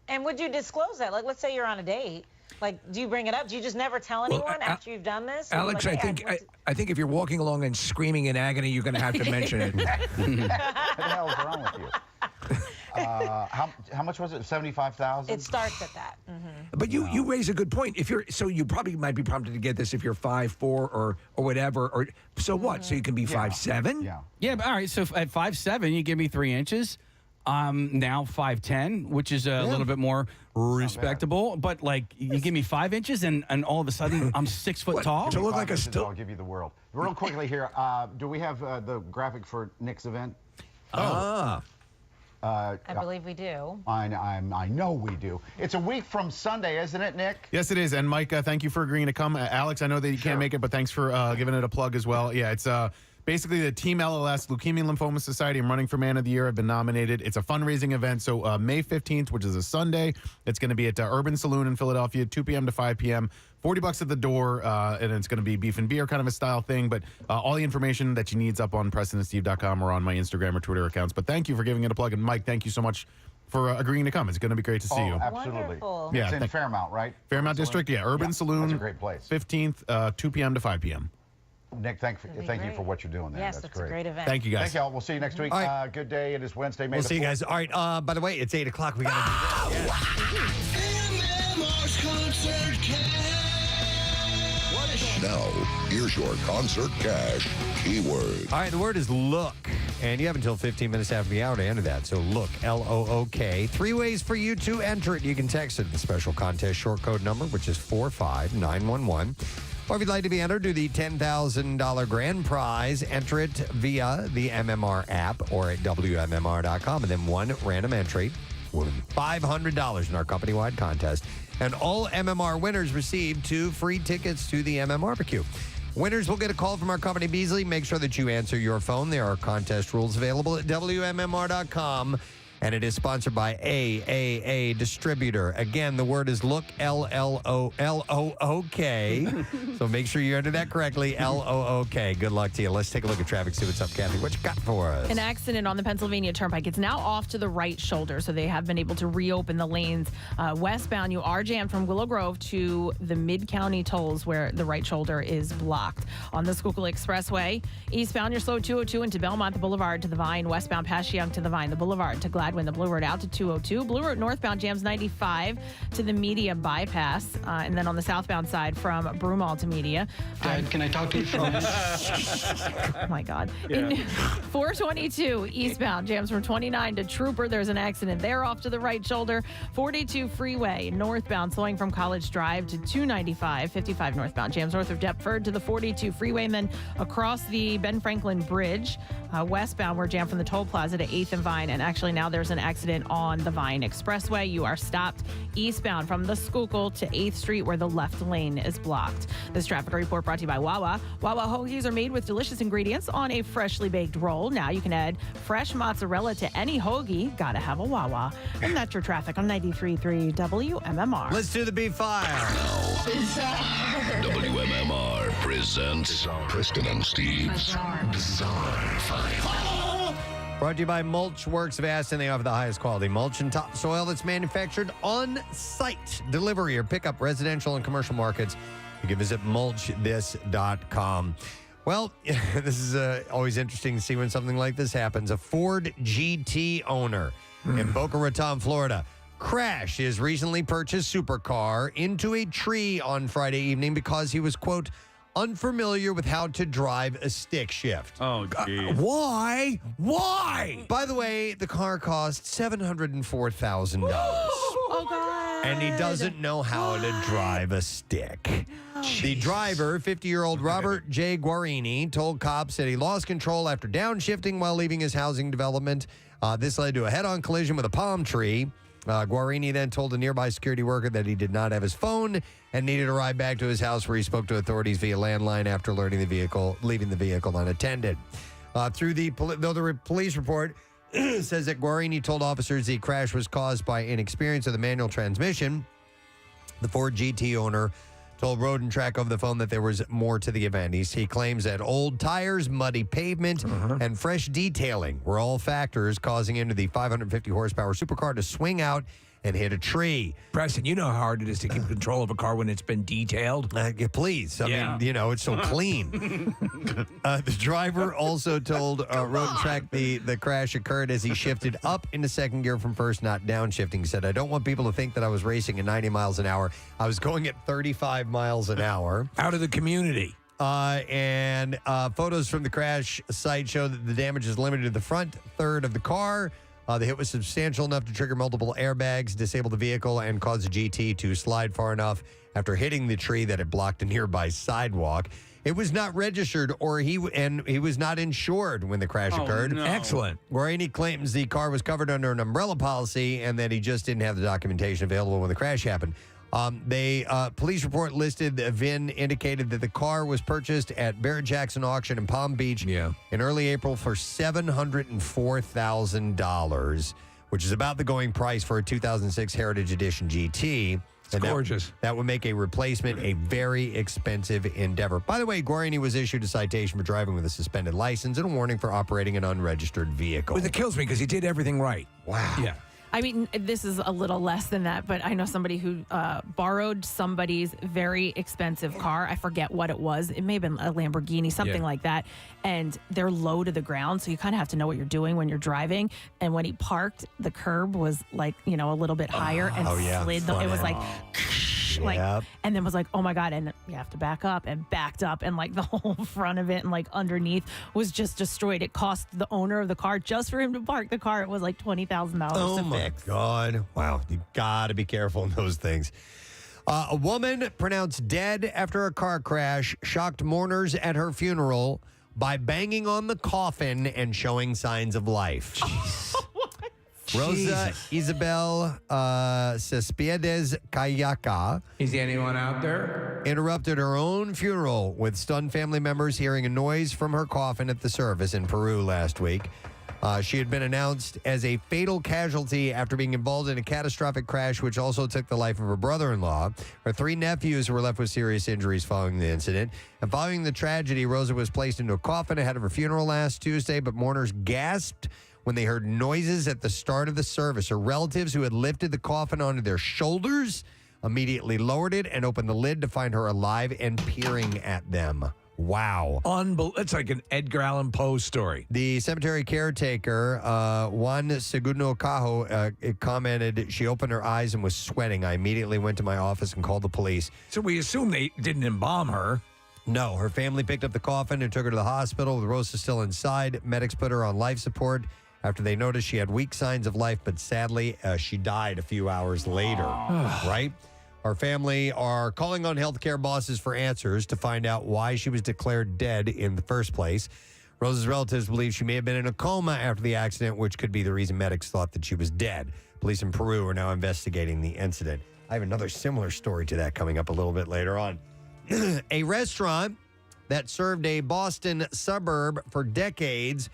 And would you disclose that? Like, let's say you're on a date. Like, do you bring it up? Do you just never tell anyone after you've done this? Alex, like, I think if you're walking along and screaming in agony, you're going to have to mention it. What the hell's wrong with you? How much was it? 75,000. It starts at that. But you raise a good point. If you probably might be prompted to get this if you're 5'4" or whatever. Or so what? So you can be 5'7". Yeah, but all right. So at 5'7", you give me 3 inches. Now 5'10", which is a little bit more respectable. But like, you give me 5 inches, and all of a sudden I'm 6 foot tall. To look like a still. I'll give you the world. Real quickly here. Do we have the graphic for Nick's event? I believe we do. I know we do. It's a week from Sunday, isn't it, Nick? Yes, it is. And Mike, thank you for agreeing to come. Alex, I know that you can't make it, but thanks for giving it a plug as well. Yeah, it's basically the Team LLS Leukemia and Lymphoma Society. I'm running for Man of the Year. I've been nominated. It's a fundraising event. So May 15th, which is a Sunday, it's going to be at Urban Saloon in Philadelphia, 2 p.m. to 5 p.m. $40 at the door, and it's going to be beef and beer kind of a style thing. But all the information that you need is up on PrestonandSteve.com or on my Instagram or Twitter accounts. But thank you for giving it a plug. And Mike, thank you so much for agreeing to come. It's going to be great to see you. Absolutely. Wonderful. Yeah, it's in Fairmount, right? Fairmount District, yeah. Urban Saloon. That's a great place. 15th, 2 p.m. to 5 p.m. Nick, thank you for what you're doing there. Yes, that's a great event. Thank you, guys. Thank y'all. We'll see you next week. All right. Good day. It is Wednesday, May We'll the see you 4th. guys. All right. By the way, it's 8 o'clock. We got to do this. WMMR's Concert Cash. Now, here's your concert cash keyword. All right, the word is look. And you have until 15 minutes after the hour to enter that. So look, L-O-O-K. 3 ways for you to enter it. You can text it to the special contest short code number, which is 45911. Or if you'd like to be entered to the $10,000 grand prize, enter it via the MMR app or at WMMR.com. And then one random entry will win $500 in our company-wide contest. And all MMR winners receive 2 free tickets to the MM Barbecue. Winners will get a call from our company, Beasley. Make sure that you answer your phone. There are contest rules available at WMMR.com. And it is sponsored by AAA Distributor. Again, the word is look, L-O-O-K. So make sure you enter that correctly, L-O-O-K. Good luck to you. Let's take a look at traffic, see what's up, Kathy. What you got for us? An accident on the Pennsylvania Turnpike. It's now off to the right shoulder, so they have been able to reopen the lanes. Westbound, you are jammed from Willow Grove to the Mid-County tolls where the right shoulder is blocked. On the Schuylkill Expressway, eastbound, you're slow 202 into Belmont, the Boulevard to the Vine. Westbound, past Young to the Vine, the Boulevard to Gladwin, the Blue Road out to 202. Blue Road northbound jams 95 to the Media bypass. And then on the southbound side from Broomall to Media. Dad, can I talk to you for a minute? Oh, my God. In 422 eastbound jams from 29 to Trooper. There's an accident there off to the right shoulder. 42 freeway northbound slowing from College Drive to 295. 55 northbound jams north of Deptford to the 42 freeway. And then across the Ben Franklin Bridge, westbound, we're jammed from the toll plaza to 8th and Vine. And actually now there's an accident on the Vine Expressway. You are stopped eastbound from the Schuylkill to 8th Street where the left lane is blocked. This traffic report brought to you by Wawa. Wawa hoagies are made with delicious ingredients on a freshly baked roll. Now you can add fresh mozzarella to any hoagie. Gotta have a Wawa. And that's your traffic on 93.3 WMMR. Let's do the Beef Fire. WMMR presents Preston and Steve's Bizarre File. Brought to you by Mulch Works of Aston. They offer the highest quality mulch and topsoil that's manufactured on site. Delivery or pickup, residential and commercial markets. You can visit mulchthis.com. Well, this is always interesting to see when something like this happens. A Ford GT owner in Boca Raton, Florida, crashed his recently purchased supercar into a tree on Friday evening because he was, quote, unfamiliar with how to drive a stick shift. Oh, geez. Why? Why? By the way, the car cost $704,000. Oh, God. And he doesn't know how to drive a stick. The driver, 50-year-old Robert J. Guarini, told cops that he lost control after downshifting while leaving his housing development. This led to a head-on collision with a palm tree. Guarini then told a nearby security worker that he did not have his phone and needed a ride back to his house, where he spoke to authorities via landline after leaving the vehicle unattended. Though the police report says that Guarini told officers the crash was caused by inexperience with the manual transmission, the Ford GT owner told Road and Track over the phone that there was more to the event. He claims that old tires, muddy pavement, and fresh detailing were all factors causing him to the 550 horsepower supercar to swing out and hit a tree. Preston, you know how hard it is to keep control of a car when it's been detailed? Please. I mean, it's so clean. The driver also told Road and Track the crash occurred as he shifted up into second gear from first, not downshifting. He said, I don't want people to think that I was racing at 90 miles an hour. I was going at 35 miles an hour. Out of the community. And photos from the crash site show that the damage is limited to the front third of the car. The hit was substantial enough to trigger multiple airbags, disable the vehicle, and cause the GT to slide far enough after hitting the tree that it blocked a nearby sidewalk. It was not registered, he was not insured when the crash occurred. No. Excellent. Guarini claims the car was covered under an umbrella policy and that he just didn't have the documentation available when the crash happened. Police report listed the VIN indicated that the car was purchased at Barrett Jackson Auction in Palm Beach in early April for $704,000, which is about the going price for a 2006 Heritage Edition GT. It's gorgeous. That would make a replacement a very expensive endeavor. By the way, Guarini was issued a citation for driving with a suspended license and a warning for operating an unregistered vehicle. But it kills me because he did everything right. Wow. Yeah. I mean, this is a little less than that, but I know somebody who borrowed somebody's very expensive car. I forget what it was. It may have been a Lamborghini, something like that. And they're low to the ground, so you kind of have to know what you're doing when you're driving. And when he parked, the curb was like, a little bit higher and slid. It was like... and then was like, oh my God, and you have to back up, and backed up, and like the whole front of it and like underneath was just destroyed. It cost the owner of the car, just for him to park the car, it was like $20,000 to fix. God. Wow. You got to be careful in those things. A woman pronounced dead after a car crash shocked mourners at her funeral by banging on the coffin and showing signs of life. Rosa Isabel Cespedes Kayaka. Is anyone out there? Interrupted her own funeral with stunned family members hearing a noise from her coffin at the service in Peru last week. She had been announced as a fatal casualty after being involved in a catastrophic crash, which also took the life of her brother-in-law. Her 3 nephews were left with serious injuries following the incident. And following the tragedy, Rosa was placed into a coffin ahead of her funeral last Tuesday, but mourners gasped when they heard noises at the start of the service. Her relatives, who had lifted the coffin onto their shoulders, immediately lowered it and opened the lid to find her alive and peering at them. Wow. It's like an Edgar Allan Poe story. The cemetery caretaker, Juan Segundo Cajo, commented, she opened her eyes and was sweating. I immediately went to my office and called the police. So we assume they didn't embalm her. No, her family picked up the coffin and took her to the hospital. With Rosa still inside, medics put her on life support after they noticed she had weak signs of life, but sadly, she died a few hours later, right? Our family are calling on healthcare bosses for answers to find out why she was declared dead in the first place. Rosa's relatives believe she may have been in a coma after the accident, which could be the reason medics thought that she was dead. Police in Peru are now investigating the incident. I have another similar story to that coming up a little bit later on. A restaurant that served a Boston suburb for decades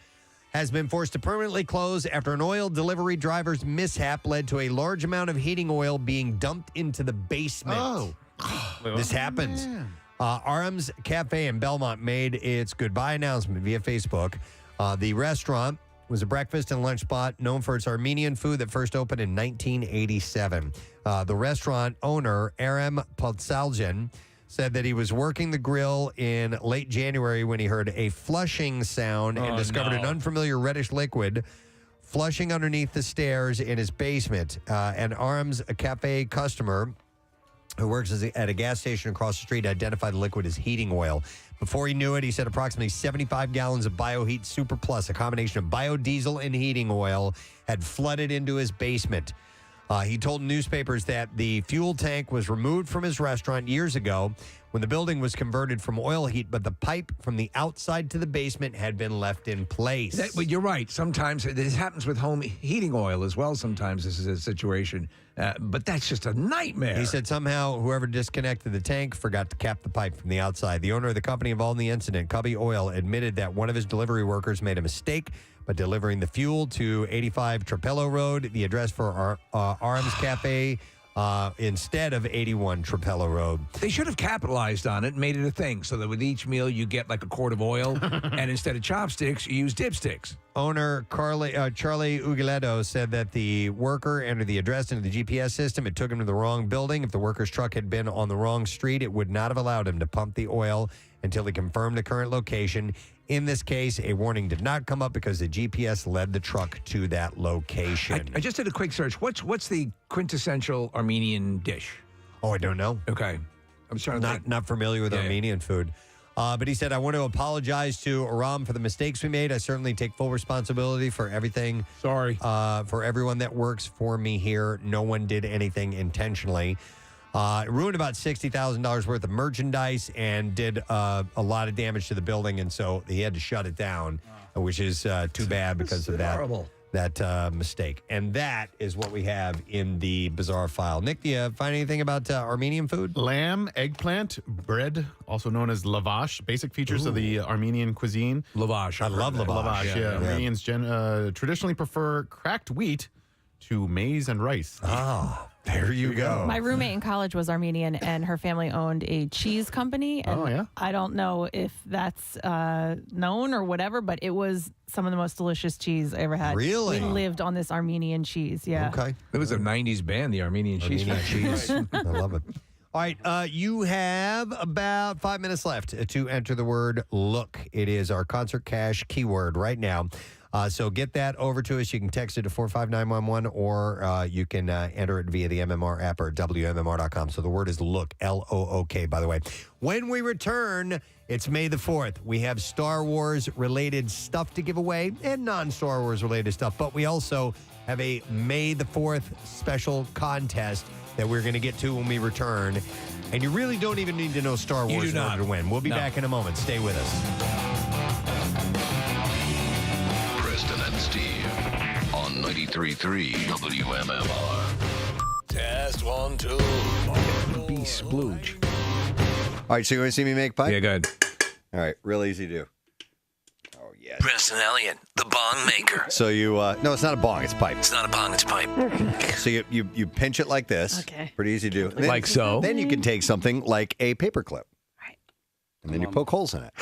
has been forced to permanently close after an oil delivery driver's mishap led to a large amount of heating oil being dumped into the basement. This happens. Arms Cafe in Belmont made its goodbye announcement via Facebook. The restaurant was a breakfast and lunch spot known for its Armenian food that first opened in 1987. The restaurant owner, Aram Podsaljan, said that he was working the grill in late January when he heard a flushing sound and discovered an unfamiliar reddish liquid flushing underneath the stairs in his basement. An Arms Cafe customer who works at a gas station across the street identified the liquid as heating oil. Before he knew it, he said approximately 75 gallons of BioHeat Super Plus, a combination of biodiesel and heating oil, had flooded into his basement. He told newspapers that the fuel tank was removed from his restaurant years ago when the building was converted from oil heat, but the pipe from the outside to the basement had been left in place. But you're right. Sometimes this happens with home heating oil as well. Sometimes this is a situation, but that's just a nightmare. He said somehow whoever disconnected the tank forgot to cap the pipe from the outside. The owner of the company involved in the incident, Cubby Oil, admitted that one of his delivery workers made a mistake by delivering the fuel to 85 Trapello Road, the address for Arms Cafe, instead of 81 Trapello Road. They should have capitalized on it and made it a thing so that with each meal you get like a quart of oil, and instead of chopsticks, you use dipsticks. Owner Charlie Ugiledo said that the worker entered the address into the GPS system. It took him to the wrong building. If the worker's truck had been on the wrong street, it would not have allowed him to pump the oil until he confirmed the current location. In this case, a warning did not come up because the GPS led the truck to that location. I just did a quick search. What's the quintessential Armenian dish? Oh, I don't know. Okay. I'm sorry. Not familiar with Armenian food. But he said, I want to apologize to Aram for the mistakes we made. I certainly take full responsibility for everything. Sorry. For everyone that works for me here. No one did anything intentionally. It ruined about $60,000 worth of merchandise and did a lot of damage to the building. And so he had to shut it down, which is too bad because of that mistake. And that is what we have in the bizarre file. Nick, do you find anything about Armenian food? Lamb, eggplant, bread, also known as lavash, basic features of the Armenian cuisine. Lavash. I love lavash. Yeah. Armenians traditionally prefer cracked wheat to maize and rice. Ah, there you go. My roommate in college was Armenian, and her family owned a cheese company. And I don't know if that's known or whatever, but it was some of the most delicious cheese I ever had. Really? We lived on this Armenian cheese, yeah. Okay. There was a 90s band, the Armenian Cheese Factory. I love it. All right, you have about 5 minutes left to enter the word look. It is our concert cash keyword right now. So get that over to us. You can text it to 45911 or you can enter it via the MMR app or WMMR.com. So the word is look, L-O-O-K, by the way. When we return, it's May the 4th. We have Star Wars-related stuff to give away and non-Star Wars-related stuff. But we also have a May the 4th special contest that we're going to get to when we return. And you really don't even need to know Star Wars in order to win. We'll be back in a moment. Stay with us. Preston and Steve on 93.3 WMMR. Test 1, 2. Be splooge. All right, so you want to see me make pipe? Yeah, go ahead. All right, real easy to do. Oh, yet. Preston Elliott, the bong maker. So you, no, it's not a bong, it's a pipe. It's not a bong, it's a pipe. So you pinch it like this. Okay. Pretty easy to do. Then, Like so. Then you can take something like a paper clip. Right. And then you poke holes in it.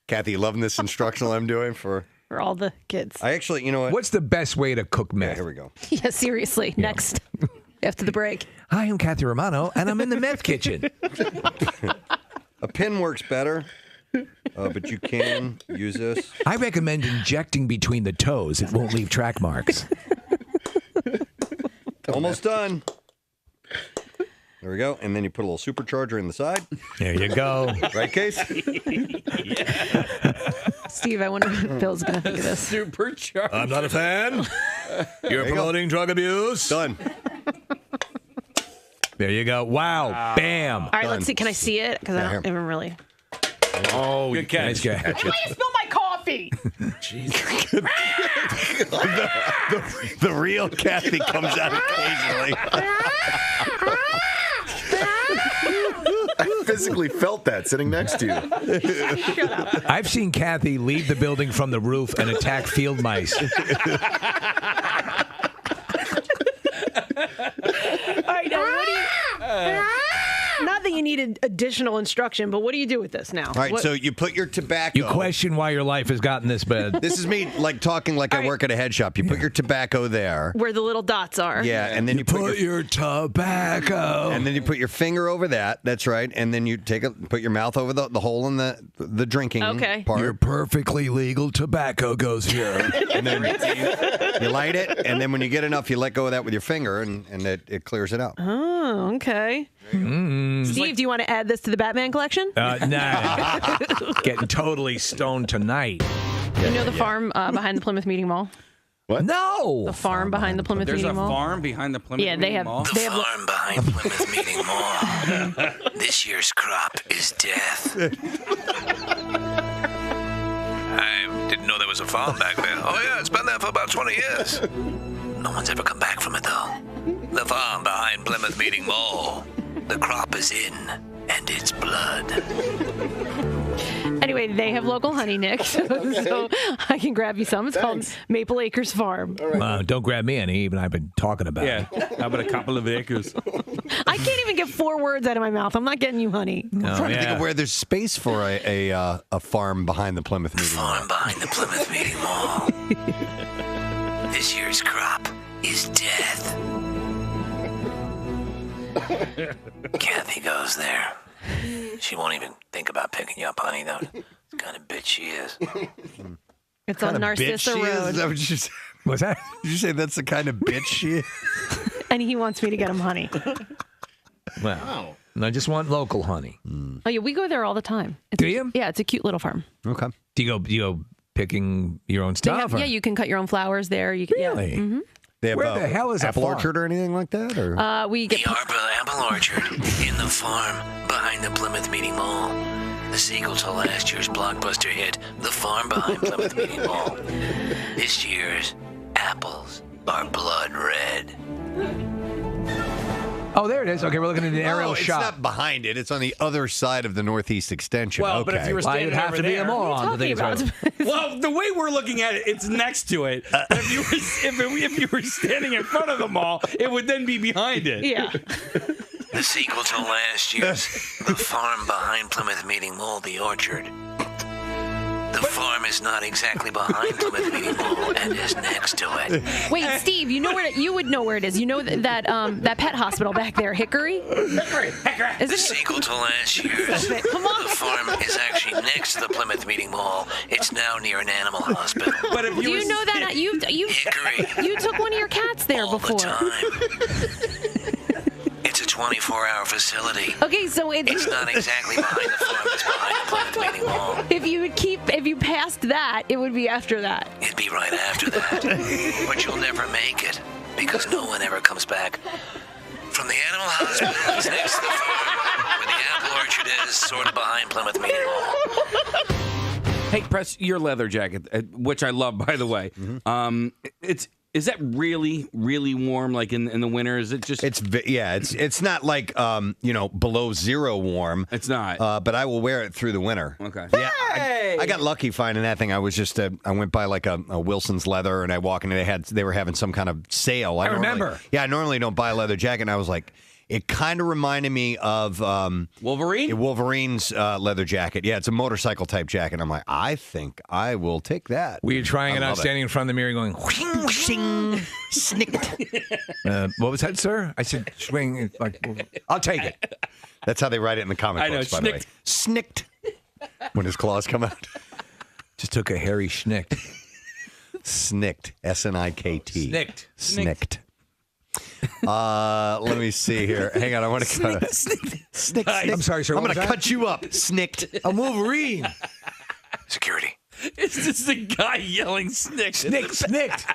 Kathy, you loving this instructional I'm doing for all the kids? I actually, you know what? What's the best way to cook meth? Yeah, here we go. Yeah, seriously. Next. After the break. Hi, I'm Kathy Romano, and I'm in the meth kitchen. A pin works better, but you can use this. I recommend injecting between the toes. It won't leave track marks. Almost done. There we go. And then you put a little supercharger in the side. There you go. Right, Case? Steve, I wonder if Bill's going to think of this. Supercharged. I'm not a fan. You're promoting drug abuse. Done. There you go. Wow. Bam. All right, let's see. Can I see it? Because I don't even really. Oh, good catch. Nice catch. Why you spill my coffee? The real Kathy comes out occasionally. I physically felt that sitting next to you. Shut up. I've seen Kathy leave the building from the roof and attack field mice. All right, now what do you... Not that you needed additional instruction, but what do you do with this now? All right, so you put your tobacco. You question why your life has gotten this bad. This is me talking like I work at a head shop. You put your tobacco there. Where the little dots are. Yeah, and then you put your tobacco. And then you put your finger over that. That's right. And then you put your mouth over the hole in the drinking part. Your perfectly legal tobacco goes here. And then you light it, and then when you get enough, you let go of that with your finger, and it clears it out. Oh, okay. Steve, do you want to add this to the Batman collection? Nah. Getting totally stoned tonight. You know the farm behind the Plymouth Meeting Mall? What? No. The farm behind the Plymouth There's Meeting a Mall? farm behind the Plymouth Meeting Mall? The farm behind Plymouth Meeting Mall. This year's crop is death. I didn't know there was a farm back there. Oh, yeah, it's been there for about 20 years. No one's ever come back from it, though. The farm behind Plymouth Meeting Mall. The crop is in, and it's blood. Anyway, they have local honey, Nick, so I can grab you some. It's called Maple Acres Farm. Don't grab me any, even I've been talking about it. How about a couple of acres? I can't even get 4 words out of my mouth. I'm not getting you honey. I'm trying to think of where there's space for a farm behind the Plymouth Meeting Mall. Farm behind the Plymouth Meeting Mall. This year's crop is death. Kathy goes there. She won't even think about picking you up, honey, though. What kind of bitch she is. It's on Narcissa Road. Is that what you said? What's that? Did you say that's the kind of bitch she is? And he wants me to get him honey. Well, I just want local honey. Oh, yeah, we go there all the time. Do you? Yeah, it's a cute little farm. Okay. Do you go picking your own stuff? Yeah, you can cut your own flowers there. You can, Really? Yeah. Mm-hmm. They have, Where the hell is a apple farm? orchard or anything like that? Or We get The apple orchard in the farm behind the Plymouth Meeting Mall. The sequel to last year's blockbuster hit, The Farm Behind Plymouth Meeting Mall. This year's apples are blood red. Oh, there it is. Okay, we're looking at an aerial it's shot. not behind it. It's on the other side of the northeast extension. Well, okay. but if you were standing you'd have over to be a there- moron to think it's right. Well, the way we're looking at it, it's next to it. If you were standing in front of the mall, it would then be behind it. Yeah. The sequel to last year's The Farm Behind Plymouth Meeting Mall, The Orchard. The farm is not exactly behind Plymouth Meeting Mall and is next to it. Wait, Steve, you know where you would know where it is. You know that pet hospital back there, Hickory? The sequel to last year's Come on. The farm is actually next to the Plymouth Meeting Mall. It's now near an animal hospital. But if Do you know that you Hickory. you took one of your cats there All before? the time. It's a 24-hour facility. Okay, so It's not exactly behind the farm. It's behind the Plymouth Meeting Mall. if you passed that, it would be after that. It'd be right after that. But you'll never make it because no one ever comes back from the animal hospital. It's next to the farm where the apple orchard is, sort of behind Plymouth Meeting Mall. Hey, Press, your leather jacket, which I love, by the way. It's Is that really, really warm? Like in the winter? Is it just? It's not like below zero warm. It's not. But I will wear it through the winter. Okay. Yeah, I got lucky finding that thing. I was just I went by like a Wilson's Leather, and I walk in, and they were having some kind of sale. I remember. I normally don't buy a leather jacket, and I was like. It kind of reminded me of Wolverine? Wolverine's leather jacket. Yeah, it's a motorcycle type jacket. I'm like, I think I will take that. Were you trying it out, standing in front of the mirror going, whooshing, snicked. What was that, sir? I said, swing, I'll take it. That's how they write it in the comic books, by the way. Snicked. When his claws come out. Just took a hairy schnicked. Snicked. S-N-I-K-T. Snicked. Snicked. Let me see here. Hang on, I want to cut it. Snicked. I'm sorry, sir. I'm going to cut you up. Snicked. A Wolverine. Security. It's just a guy yelling snicked. Snicked.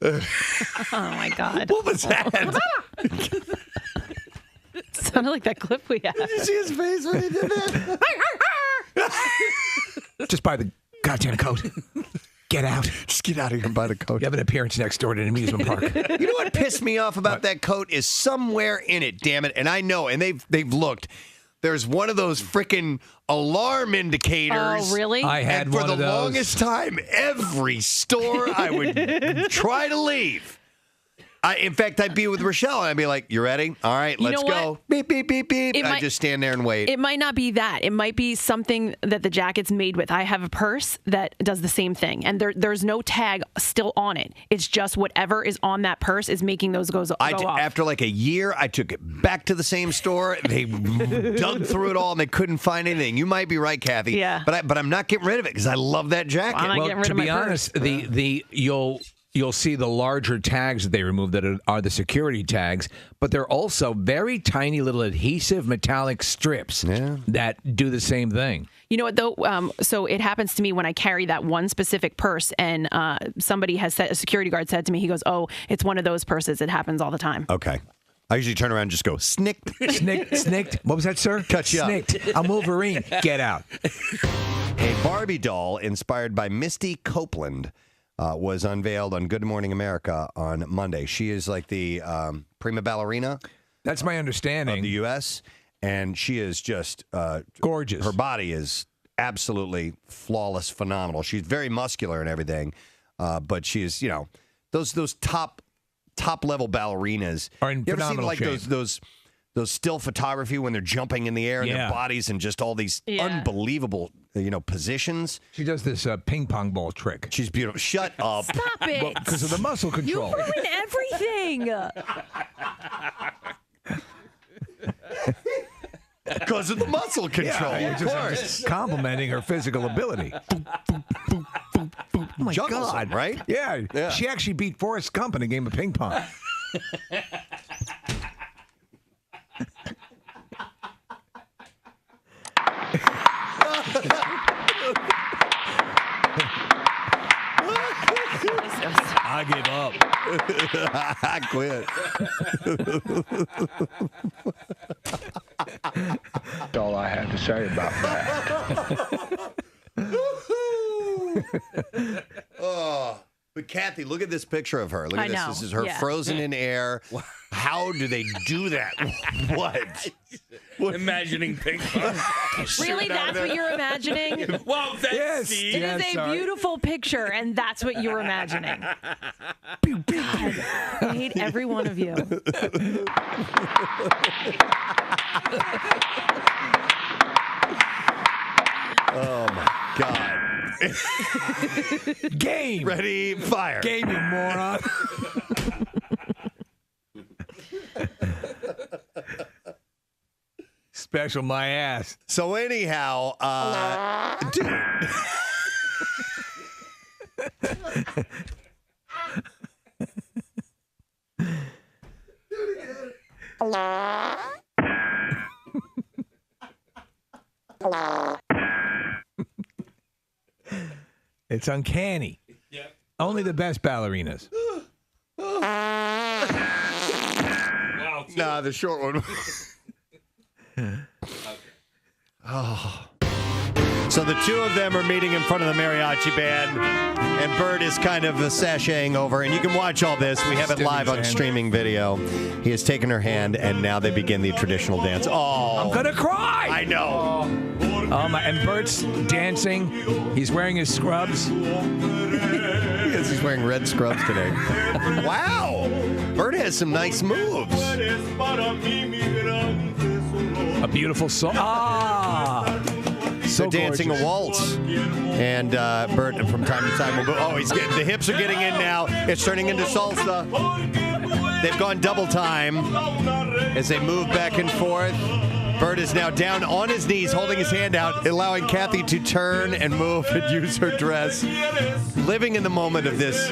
Oh my God. What was that? It sounded like that clip we had. Did you see his face when he did that? Just buy the goddamn coat. Get out. Just get out of here and buy the coat. You have an appearance next door to an amusement park. You know what pissed me off about that coat is somewhere in it, damn it. And I know, and they've looked. There's one of those freaking alarm indicators. Oh, really? I had and for one the of those. longest time, every store I would try to leave. In fact, I'd be with Rochelle, and I'd be like, you ready? All right, You let's know go. what? Beep, beep, beep, beep. It I might- just stand there and wait. It might not be that. It might be something that the jacket's made with. I have a purse that does the same thing, and there's no tag still on it. It's just whatever is on that purse is making those go off. After like a year, I took it back to the same store. They dug through it all, and they couldn't find anything. You might be right, Kathy. Yeah. But I'm not getting rid of it because I love that jacket. I'm not getting rid to of my be honest, purse. you'll see the larger tags that they remove that are the security tags, but they're also very tiny little adhesive metallic strips that do the same thing. You know what, though? So it happens to me when I carry that one specific purse, and somebody has said, a security guard said to me, he goes, oh, it's one of those purses. It happens all the time. Okay. I usually turn around and just go, snicked. Snicked. What was that, sir? Cut you up. Snicked. I'm Wolverine. Get out. A Barbie doll inspired by Misty Copeland was unveiled on Good Morning America on Monday. She is like the prima ballerina. That's my understanding. Of the U.S., and she is just gorgeous. Her body is absolutely flawless, phenomenal. She's very muscular and everything, but she is, those top level ballerinas are in you ever seen phenomenal like shape. those still photography when they're jumping in the air and their bodies and just all these unbelievable positions. She does this ping pong ball trick. She's beautiful. Shut up. Stop it. Because of the muscle control. You ruin everything. Because of the muscle control, Yeah, of I'm course. just complimenting her physical ability. Oh my Juggles God! them, right? Yeah, she actually beat Forrest Gump in a game of ping pong. I give up. I quit. That's all I have to say about that. Oh, but Kathy, look at this picture of her. Look at I this. know. This is her Yeah. frozen in air. How do they do that? What? Imagining ping pong. Really? That's what you're imagining? Well, that's It is a beautiful picture, and that's what you're imagining. God, I hate every one of you. Oh my God. Game. Ready, fire. Game, you moron. Special my ass. So anyhow, dude. It's uncanny. Yeah. Only the best ballerinas. Wow. Nah, the short one. Oh. So the two of them are meeting in front of the mariachi band, and Bert is kind of sashaying over. And you can watch all this. We have it live on streaming video. He has taken her hand, and now they begin the traditional dance. Oh, I'm gonna cry. I know. Oh my! And Bert's dancing. He's wearing his scrubs. Yes, he's wearing red scrubs today. Wow, Bert has some nice moves. A beautiful song. So dancing a waltz. And Bert, from time to time, will go. Oh, the hips are getting in now. It's turning into salsa. They've gone double time as they move back and forth. Bert is now down on his knees, holding his hand out, allowing Kathy to turn and move and use her dress. Living in the moment of this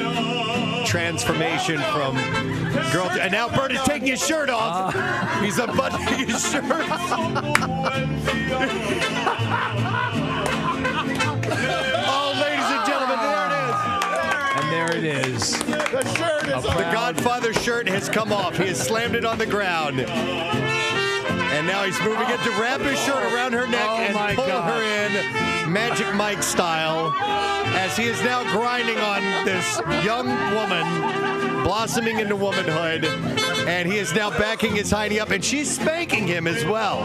transformation from girl to... And now Bert is taking his shirt off. He's unbuttoning his shirt. Oh, ladies and gentlemen, there it is. And there it is. The shirt is The Godfather shirt has come off. He has slammed it on the ground. And now he's moving it to wrap his shirt around her neck and pull her in, Magic Mike style, as he is now grinding on this young woman, blossoming into womanhood. And he is now backing his hiney up, and she's spanking him as well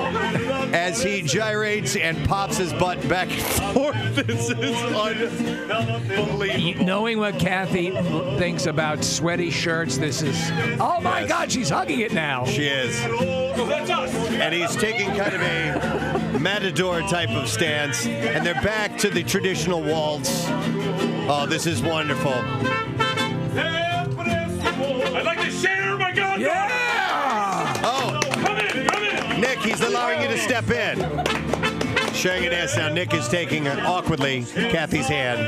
as he gyrates and pops his butt back and forth. This is unbelievable. Knowing what Kathy thinks about sweaty shirts, this is... Oh, my God, she's hugging it now. She is. And he's taking kind of a matador type of stance, and they're back to the traditional waltz. Oh, this is wonderful. I'd like to share my God. Yeah! Oh. Come in. Nick, he's allowing you to step in. Sharing a dance now. Nick is taking awkwardly Kathy's hand.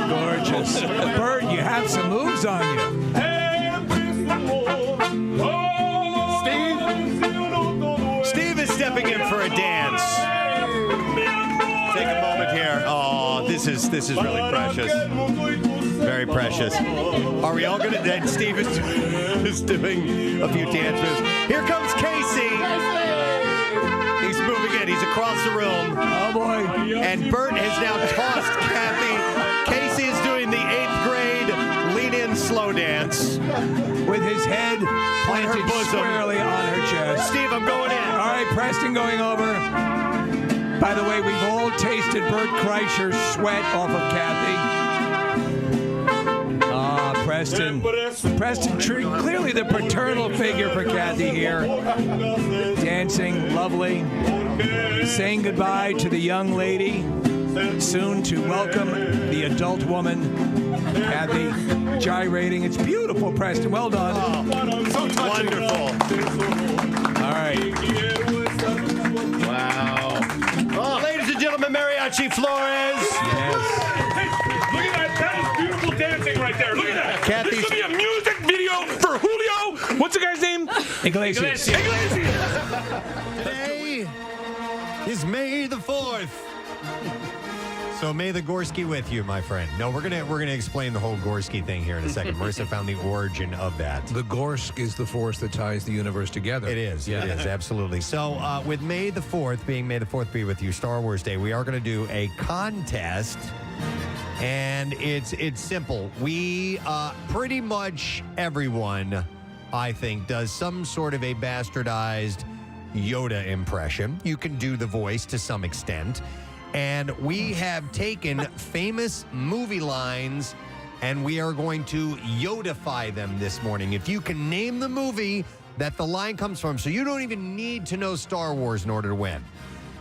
Gorgeous. Bert, you have some moves on you. Steve is stepping in for a dance. Take a moment here. Oh, this is really precious. Very precious. Are we all going to... And Steve is doing a few dance moves. Here comes Casey. He's moving in. He's across the room. Oh, boy. And Bert has now tossed Kathy. Casey is doing the 8th grade lean-in slow dance. With his head planted squarely on her chest. Steve, I'm going in. All right, Preston going over. By the way, we've all tasted Bert Kreischer's sweat off of Kathy. Preston, clearly the paternal figure for Kathy here. Dancing, lovely. Saying goodbye to the young lady. Soon to welcome the adult woman. Kathy gyrating. It's beautiful, Preston. Well done. So wonderful. All right. Wow. Oh, ladies and gentlemen, Mariachi Flores. Yes. Look at that. That is beautiful dancing right there. Look at that. Kathy's... This could be a music video for Julio. What's the guy's name? Iglesias. Today is May the 4th. So may the Gorsky with you, my friend. No, we're gonna explain the whole Gorsky thing here in a second. Marissa found the origin of that. The Gorsk is the force that ties the universe together. It is. Yeah. It is, absolutely. So with May the 4th being May the 4th be with you, Star Wars Day, we are going to do a contest. And it's simple. We pretty much everyone, I think, does some sort of a bastardized Yoda impression. You can do the voice to some extent. And we have taken famous movie lines and we are going to Yodify them this morning. If you can name the movie that the line comes from, so you don't even need to know Star Wars in order to win.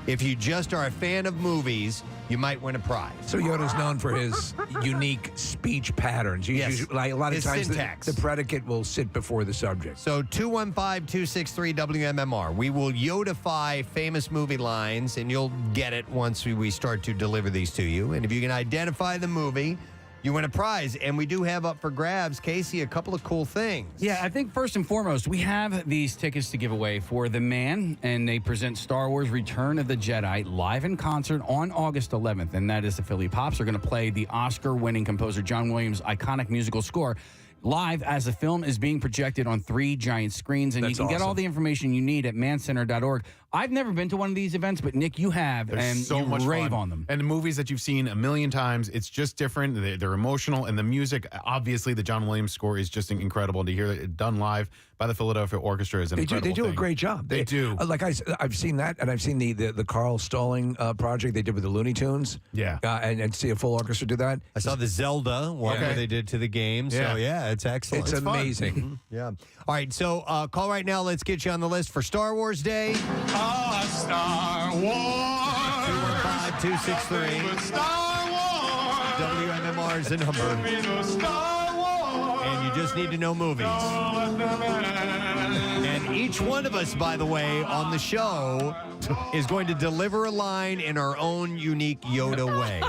If you just are a fan of movies, you might win a prize. So Yoda's known for his unique speech patterns. Yes. Like a lot of His times syntax. the predicate will sit before the subject. So 215-263-WMMR. We will Yodify famous movie lines, and you'll get it once we start to deliver these to you. And if you can identify the movie, you win a prize. And we do have up for grabs, Casey, a couple of cool things. Yeah, I think first and foremost, we have these tickets to give away for The Man, and they present Star Wars Return of the Jedi live in concert on August 11th, and that is the Philly Pops are going to play the Oscar-winning composer John Williams' iconic musical score live as the film is being projected on 3 giant screens, and That's you can get all awesome. the information you need at mancenter.org. I've never been to one of these events, but Nick, you have, There's and so you much rave fun. on them. And the movies that you've seen a million times, it's just different. They're emotional, and the music, obviously, the John Williams score is just incredible. To hear it done live by the Philadelphia Orchestra is an incredible They do a thing. great job. They do. Like I've seen that, and I've seen the Carl Stalling project they did with the Looney Tunes. Yeah. And see a full orchestra do that. I saw the Zelda one where they did to the game. So, yeah, it's excellent. It's amazing. Mhm. Yeah. All right, so call right now. Let's get you on the list for Star Wars Day. Star Wars. 215-263. Star Wars. WMMR is the number. And you just need to know movies. And each one of us, by the way, on the show is going to deliver a line in our own unique Yoda way.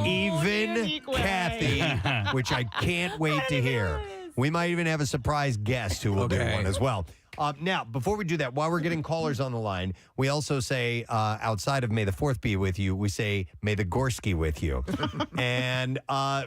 Even Kathy, which I can't wait to hear. We might even have a surprise guest who will do one as well. Now, before we do that, while we're getting callers on the line, we also say, outside of May the 4th be with you, we say, May the Gorsky with you. And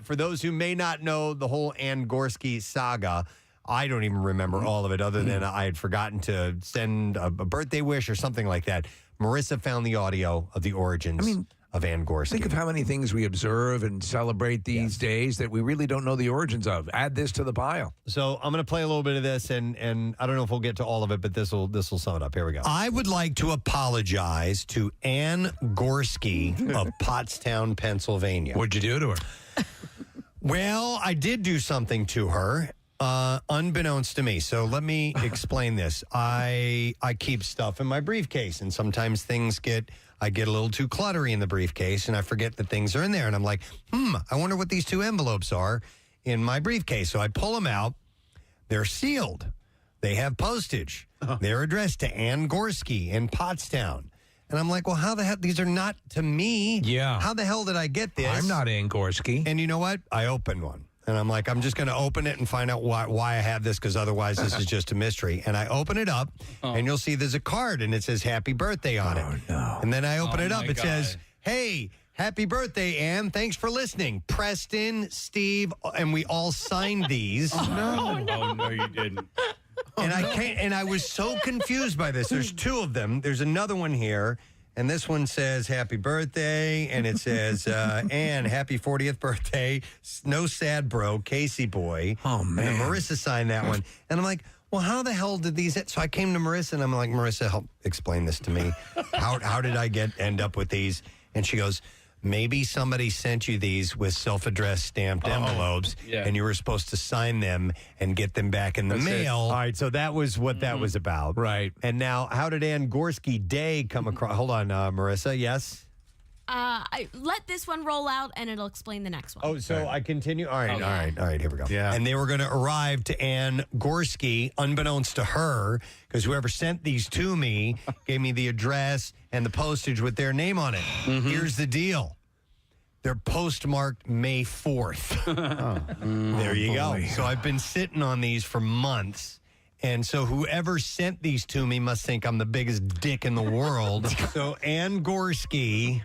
for those who may not know the whole Ann Gorsky saga, I don't even remember all of it other than I had forgotten to send a birthday wish or something like that. Marissa found the audio of the origins of Ann Gorsky. Think of how many things we observe and celebrate these days that we really don't know the origins of. Add this to the pile. So I'm going to play a little bit of this, and I don't know if we'll get to all of it, but this will sum it up. Here we go. I would like to apologize to Ann Gorsky of Pottstown, Pennsylvania. What'd you do to her? Well, I did do something to her, unbeknownst to me. So let me explain this. I keep stuff in my briefcase, and sometimes I get a little too cluttery in the briefcase, and I forget that things are in there. And I'm like, I wonder what these two envelopes are in my briefcase. So I pull them out. They're sealed. They have postage. They're addressed to Ann Gorsky in Pottstown. And I'm like, well, how the hell? These are not to me. Yeah. How the hell did I get this? I'm not Ann Gorsky. And you know what? I opened one. And I'm like, I'm just going to open it and find out why I have this, because otherwise this is just a mystery. And I open it up, and you'll see there's a card, and it says happy birthday on it. No. And then I open it up. my It God. says, hey, happy birthday, Ann. Thanks for listening. Preston, Steve, and we all signed these. Oh, no, you didn't. And I was so confused by this. There's two of them. There's another one here. And this one says, happy birthday. And it says, Ann, happy 40th birthday. No sad bro, Casey boy. Oh, man. And then Marissa signed that one. And I'm like, well, how the hell did these? So I came to Marissa, and I'm like, Marissa, help explain this to me. How did I end up with these? And she goes, maybe somebody sent you these with self-addressed stamped envelopes, and you were supposed to sign them and get them back in the mail. All right, so that was what that was about. Right. And now, how did Ann Gorsky Day come across? Hold on, Marissa, yes? I let this one roll out, and it'll explain the next one. Oh, so I continue? All right, all right, here we go. Yeah. And they were going to arrive to Ann Gorsky, unbeknownst to her, because whoever sent these to me gave me the address and the postage with their name on it. Here's the deal. They're postmarked May 4th. There you go. So I've been sitting on these for months. And so whoever sent these to me must think I'm the biggest dick in the world. So Ann Gorsky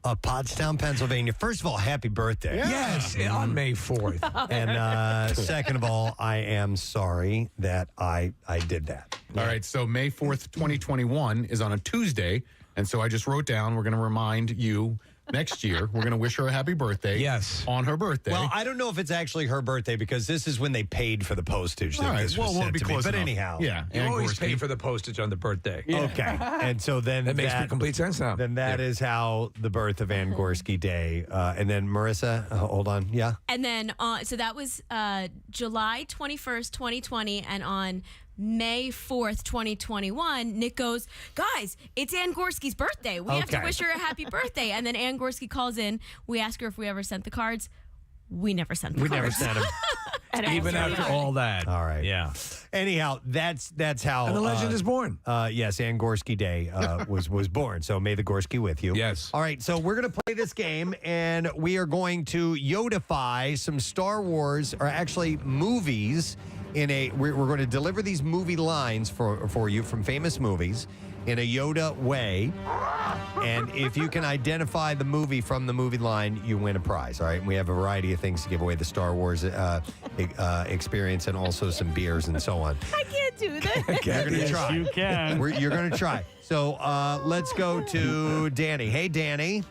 of Pottstown, Pennsylvania. First of all, happy birthday. Yes, on May 4th. And second of all, I am sorry that I did that. All right, so May 4th, 2021 is on a Tuesday. And so I just wrote down, we're going to remind you next year, we're going to wish her a happy birthday. Yes. On her birthday. Well, I don't know if it's actually her birthday, because this is when they paid for the postage that this was sent to me. But anyhow. Yeah. You Ann always Gorsky. pay for the postage on the birthday. Okay. And so then That makes complete sense now. Then that is how the birth of Ann Gorsky Day. And then Marissa, hold on. Yeah. And then, so that was July 21st, 2020, and on May 4th, 2021, Nick goes, guys, it's Ann Gorsky's birthday. We have to wish her a happy birthday. And then Ann Gorsky calls in. We ask her if we ever sent the cards. We never sent the cards. We never sent them. Even after all that. All right. Yeah. Anyhow, that's how. And the legend is born. Yes, Ann Gorsky Day was born. So may the Gorsky with you. Yes. All right. So we're going to play this game, and we are going to Yodify some Star Wars, or actually movies. we're going to deliver these movie lines for you from famous movies in a Yoda way. And if you can identify the movie from the movie line, you win a prize. All right. And we have a variety of things to give away: the Star Wars experience and also some beers and so on. I can't do that. You're going to try. You can. You're going to try. So let's go to Danny. Hey, Danny.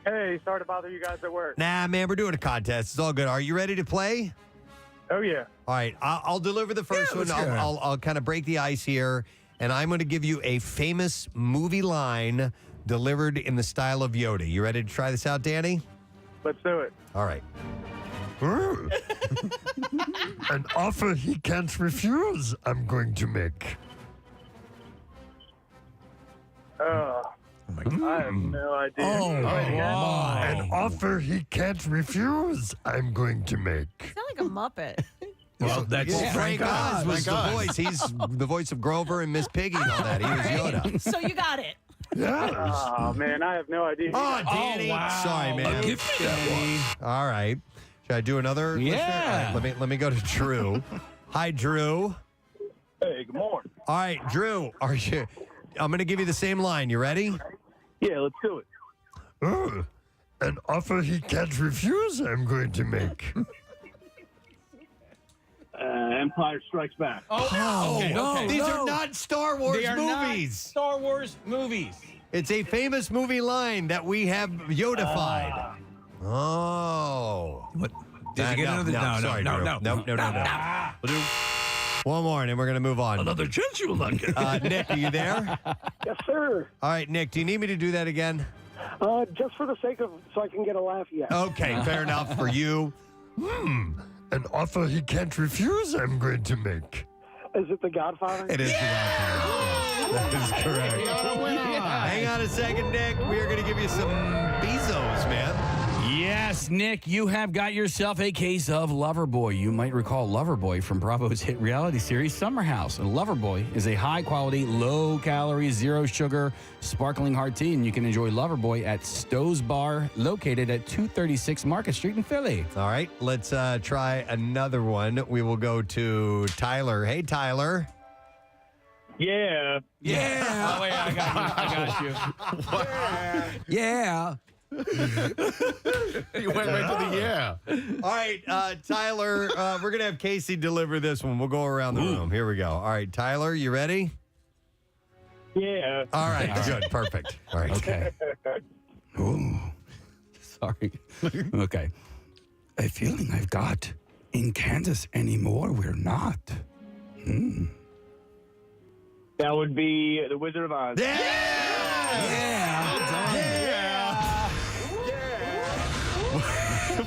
Hey, sorry to bother you guys at work. Nah, man, we're doing a contest. It's all good. Are you ready to play? Oh, yeah. All right. I'll deliver the first one. I'll kind of break the ice here, and I'm going to give you a famous movie line delivered in the style of Yoda. You ready to try this out, Danny? Let's do it. All right. An offer he can't refuse, I'm going to make. I have no idea. An offer he can't refuse, I'm going to make. You sound like a Muppet. Well, that's Frank Oz was the voice. He's the voice of Grover and Miss Piggy and all that. He was Yoda. So you got it. Oh, man, I have no idea. Oh, Danny. Sorry, man. I'll give you that one. All right. Should I do another? Yeah. All right, let me go to Drew. Hi, Drew. Hey, good morning. All right, Drew. I'm going to give you the same line. You ready? Yeah, let's do it. An offer he can't refuse, I'm going to make. Empire Strikes Back. Okay. These are not Star Wars They are movies. not Star Wars movies. It's a famous movie line that we have Yoda-fied. What? Did you get another? Sorry, No. We'll do one more, and then we're going to move on. Another chance you'll like it. Nick, are you there? Yes, sir. All right, Nick, do you need me to do that again? Just for the sake of, so I can get a laugh, yes. Okay, fair enough for you. An offer he can't refuse, I'm going to make. Is it The Godfather? It is The Godfather. That is correct. Hang on a second, Nick. We are going to give you some Bezos, man. Yes, Nick, you have got yourself a case of Loverboy. You might recall Loverboy from Bravo's hit reality series Summer House. And Loverboy is a high-quality, low-calorie, zero-sugar, sparkling hard tea, and you can enjoy Loverboy at Stowe's Bar, located at 236 Market Street in Philly. All right, let's try another one. We will go to Tyler. Hey, Tyler. Yeah. Oh, wait, I got you. Yeah. You went right to the yeah. All right, Tyler, we're going to have Casey deliver this one. We'll go around the room. Here we go. All right, Tyler, you ready? Yeah. All right, good. Perfect. All right. Okay. Ooh. Sorry. Okay. A feeling I've got in Kansas anymore, we're not. That would be The Wizard of Oz.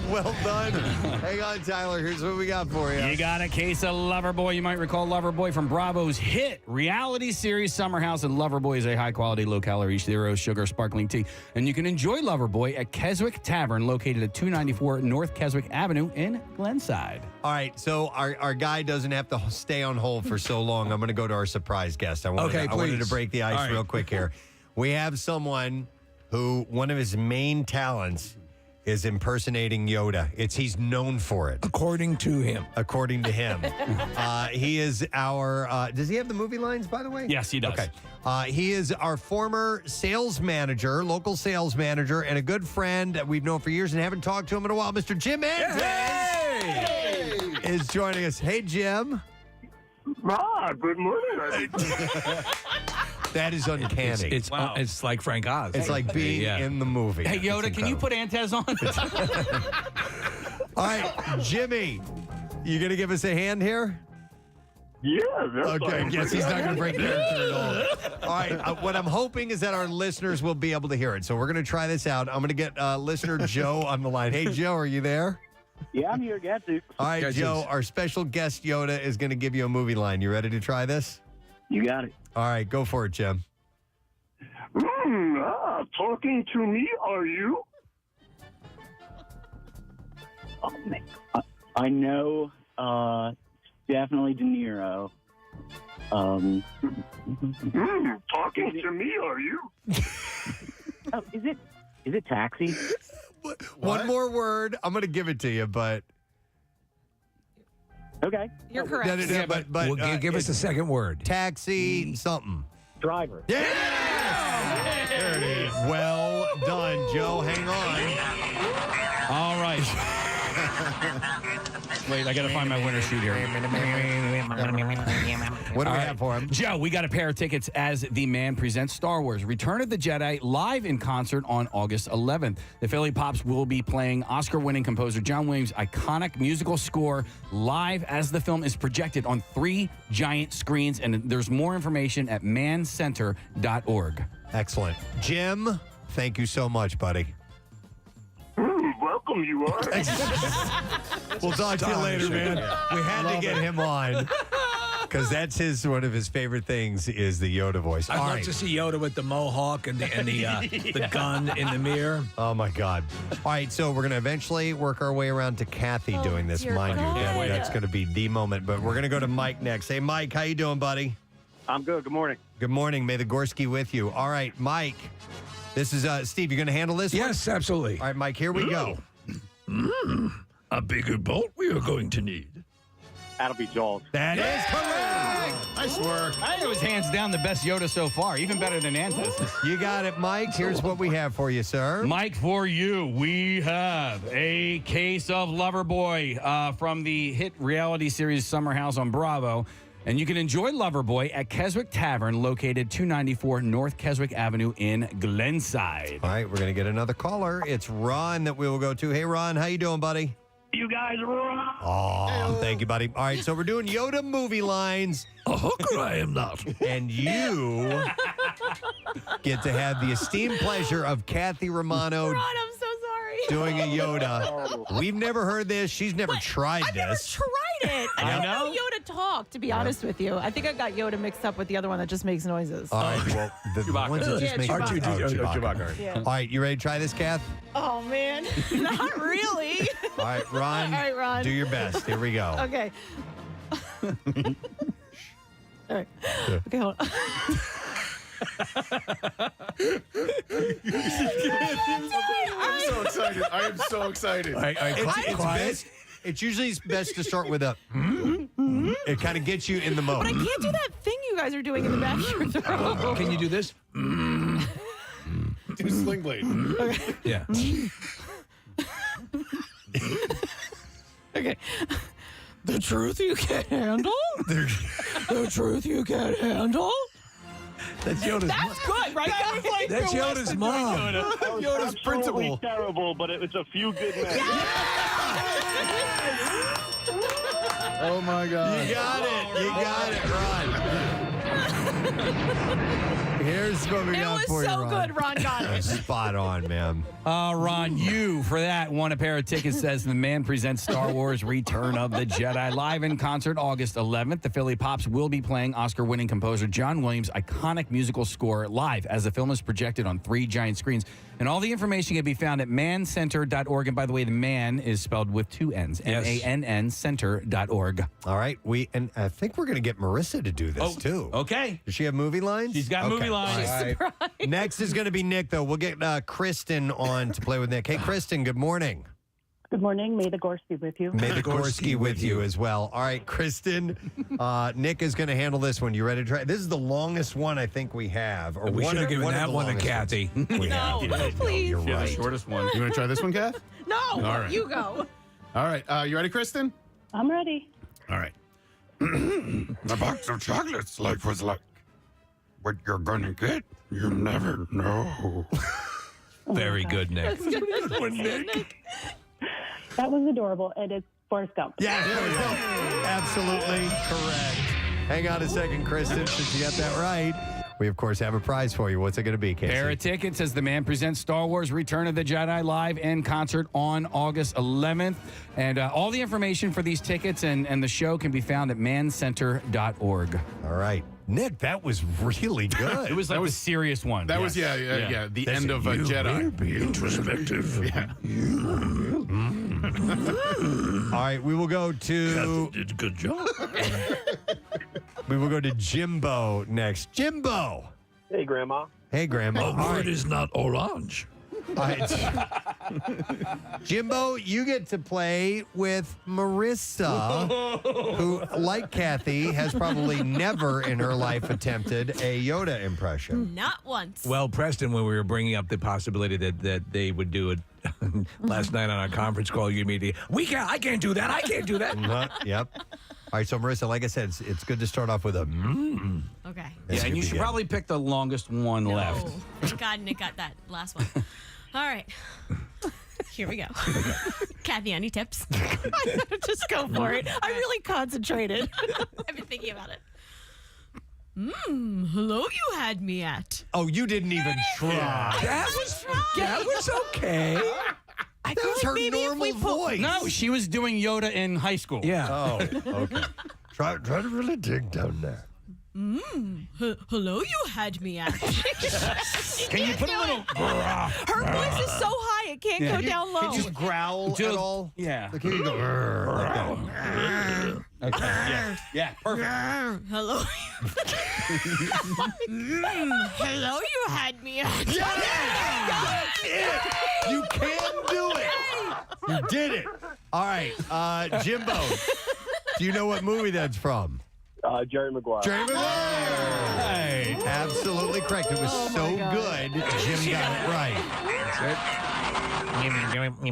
Well done. Hang on, Tyler. Here's what we got for you. You got a case of Loverboy. You might recall Loverboy from Bravo's hit reality series Summer House. And Loverboy is a high-quality, low-calorie, zero-sugar sparkling tea. And you can enjoy Loverboy at Keswick Tavern, located at 294 North Keswick Avenue in Glenside. All right, so our guy doesn't have to stay on hold for so long. I'm going to go to our surprise guest. I wanted to break the ice real quick here. We have someone who, one of his main talents is impersonating Yoda. He's known for it. According to him. He is our, does he have the movie lines, by the way? Yes, he does. Okay. He is our former sales manager, local sales manager, and a good friend that we've known for years and haven't talked to him in a while. Mr. Jim Andrews is joining us. Hey, Jim. Good morning. That is uncanny. It's like Frank Oz. It's like being in the movie. Hey, Yoda, can you put Antez on? All right, Jimmy, you going to give us a hand here? Yeah. Okay, yes, he's not going to break character at all. All right, what I'm hoping is that our listeners will be able to hear it. So we're going to try this out. I'm going to get listener Joe on the line. Hey, Joe, are you there? Yeah, I'm here, Gatsy. All right, Joe, our special guest Yoda is going to give you a movie line. You ready to try this? You got it. All right, go for it, Jim. Talking to me, are you? I know, definitely De Niro. Talking to me, are you? Is it Taxi? One more word. I'm going to give it to you, but Okay. You're correct. Yeah, but Well, give us the second word. Taxi something. Driver. Yeah! There it is. Well done, Joe. Hang on. All right. Wait, I got to find my winner sheet here. What do we have for him? Joe, we got a pair of tickets as The Man presents Star Wars Return of the Jedi live in concert on August 11th. The Philly Pops will be playing Oscar-winning composer John Williams' iconic musical score live as the film is projected on 3 giant screens. And there's more information at mancenter.org. Excellent. Jim, thank you so much, buddy. Welcome, you are. We'll talk to you later, man. We had to get him on because that's one of his favorite things is the Yoda voice. I'd love to see Yoda with the mohawk and the gun in the mirror. Oh my God! All right, so we're gonna eventually work our way around to Kathy doing this, mind you. That's gonna be the moment. But we're gonna go to Mike next. Hey, Mike, how you doing, buddy? I'm good. Good morning. Good morning. May the Gorsky with you. All right, Mike. This is Steve. You gonna handle this? Yes, absolutely. All right, Mike. Here we go. A bigger bolt we are going to need. That'll be Jaws. That is correct. Nice work. I think it was hands down the best Yoda so far, even better than Ancestors. You got it, Mike. Here's what we have for you, sir. Mike, for you, we have a case of Loverboy from the hit reality series Summer House on Bravo. And you can enjoy Loverboy at Keswick Tavern, located 294 North Keswick Avenue in Glenside. All right, we're going to get another caller. It's Ron that we will go to. Hey, Ron, how you doing, buddy? You guys rock. Oh, thank you, buddy. All right, so we're doing Yoda movie lines. A hooker I am not. And you get to have the esteemed pleasure of Kathy Romano Ron, I'm so sorry. doing a Yoda. We've never heard this. She's never tried I've this. never tried it. I don't know know. Yoda talk, to be honest with you. I think I got Yoda mixed up with the other one that just makes noises. All right, well, the ones that just make Chewbacca. Yeah. All right, you ready to try this, Kath? Oh, man. Not really. All right, Ron. All right, Ron. Do your best. Here we go. Okay. All right. Okay, hold on. I'm so excited. I am so excited. It's usually best to start with a. It kind of gets you in the mode. But I can't do that thing you guys are doing in the back of your throat. Can you do this? Do Sling Blade. Okay. Yeah. Okay. The truth you can't handle? The truth you can't handle? That's Yoda's mom. That's good, right? That was like That's the Yoda's mom. Yoda's principal. Terrible, but it was a few good men. Oh my God. You got it, Ron. Here's what we got for you, so Ron. good, Ron got it. Spot on, man. Ron, you, for that, won a pair of tickets as The Man presents Star Wars Return of the Jedi live in concert August 11th. The Philly Pops will be playing Oscar-winning composer John Williams' iconic musical score live as the film is projected on 3 giant screens. And all the information can be found at mancenter.org. And by the way, the man is spelled with 2 N's. Yes. MANN center.org. All right, and I think we're going to get Marissa to do this too. Okay. Does she have movie lines? She's got movie lines. All right. Next is going to be Nick, though. We'll get Kristen on to play with Nick. Hey, Kristen, good morning. Good morning. May the Gorsky with you. May the Gorsky with you as well. All right, Kristen, Nick is going to handle this one. You ready to try? This is the longest one I think we have. Or We one should have of- given one of that the one to longest Kathy. ones. We have. No, please. You're Yeah, right. the shortest one. You want to try this one, Kath? No, All right. you go. All right. You ready, Kristen? I'm ready. All right. A box of chocolates life was like. What you're gonna get, you never know. Very good, Nick. Nick. That was adorable, and it's Forrest Gump. Yeah, there we go. Absolutely correct. Hang on a second, Kristen, since you got that right. We, of course, have a prize for you. What's it going to be, Casey? Pair of tickets as The Man presents Star Wars Return of the Jedi live in concert on August 11th. And all the information for these tickets and the show can be found at mancenter.org. All right. Nick, that was really good. It was like the serious one. That was, the end of a Jedi. Be introspective. Yeah. All right, we will go to... Did a good job. We will go to Jimbo next. Jimbo! Hey, Grandma. Hey, Grandma. A word is not orange. All right. Jimbo, you get to play with Marissa, who, like Kathy, has probably never in her life attempted a Yoda impression. Not once. Well, Preston, when we were bringing up the possibility that they would do it last night on our conference call, you immediately, I can't do that. I can't do that. Yep. All right, so Marissa, like I said, it's good to start off with a Okay. Yeah, and you should probably pick the longest one left. Thank God Nick got that last one. All right. Here we go. Kathy, any tips? Just go for it. I'm really concentrated. I've been thinking about it. Hello, you had me at. Oh, you didn't even try. That was okay. That was her normal voice. No, she was doing Yoda in high school. Yeah. Oh, okay. Try to really dig down there. Hello, you had me at. Can you put a little... Her voice is so high, it can't go down low. Can you just growl at all? Yeah. Like, here you go. Okay. Yeah, perfect. Hello. Hello, you had me at. You can do it. You did it. All right, Jimbo, do you know what movie that's from? Jerry Maguire. Jerry Maguire. Hey, absolutely correct. It was so good, Jim got it right. That's it. All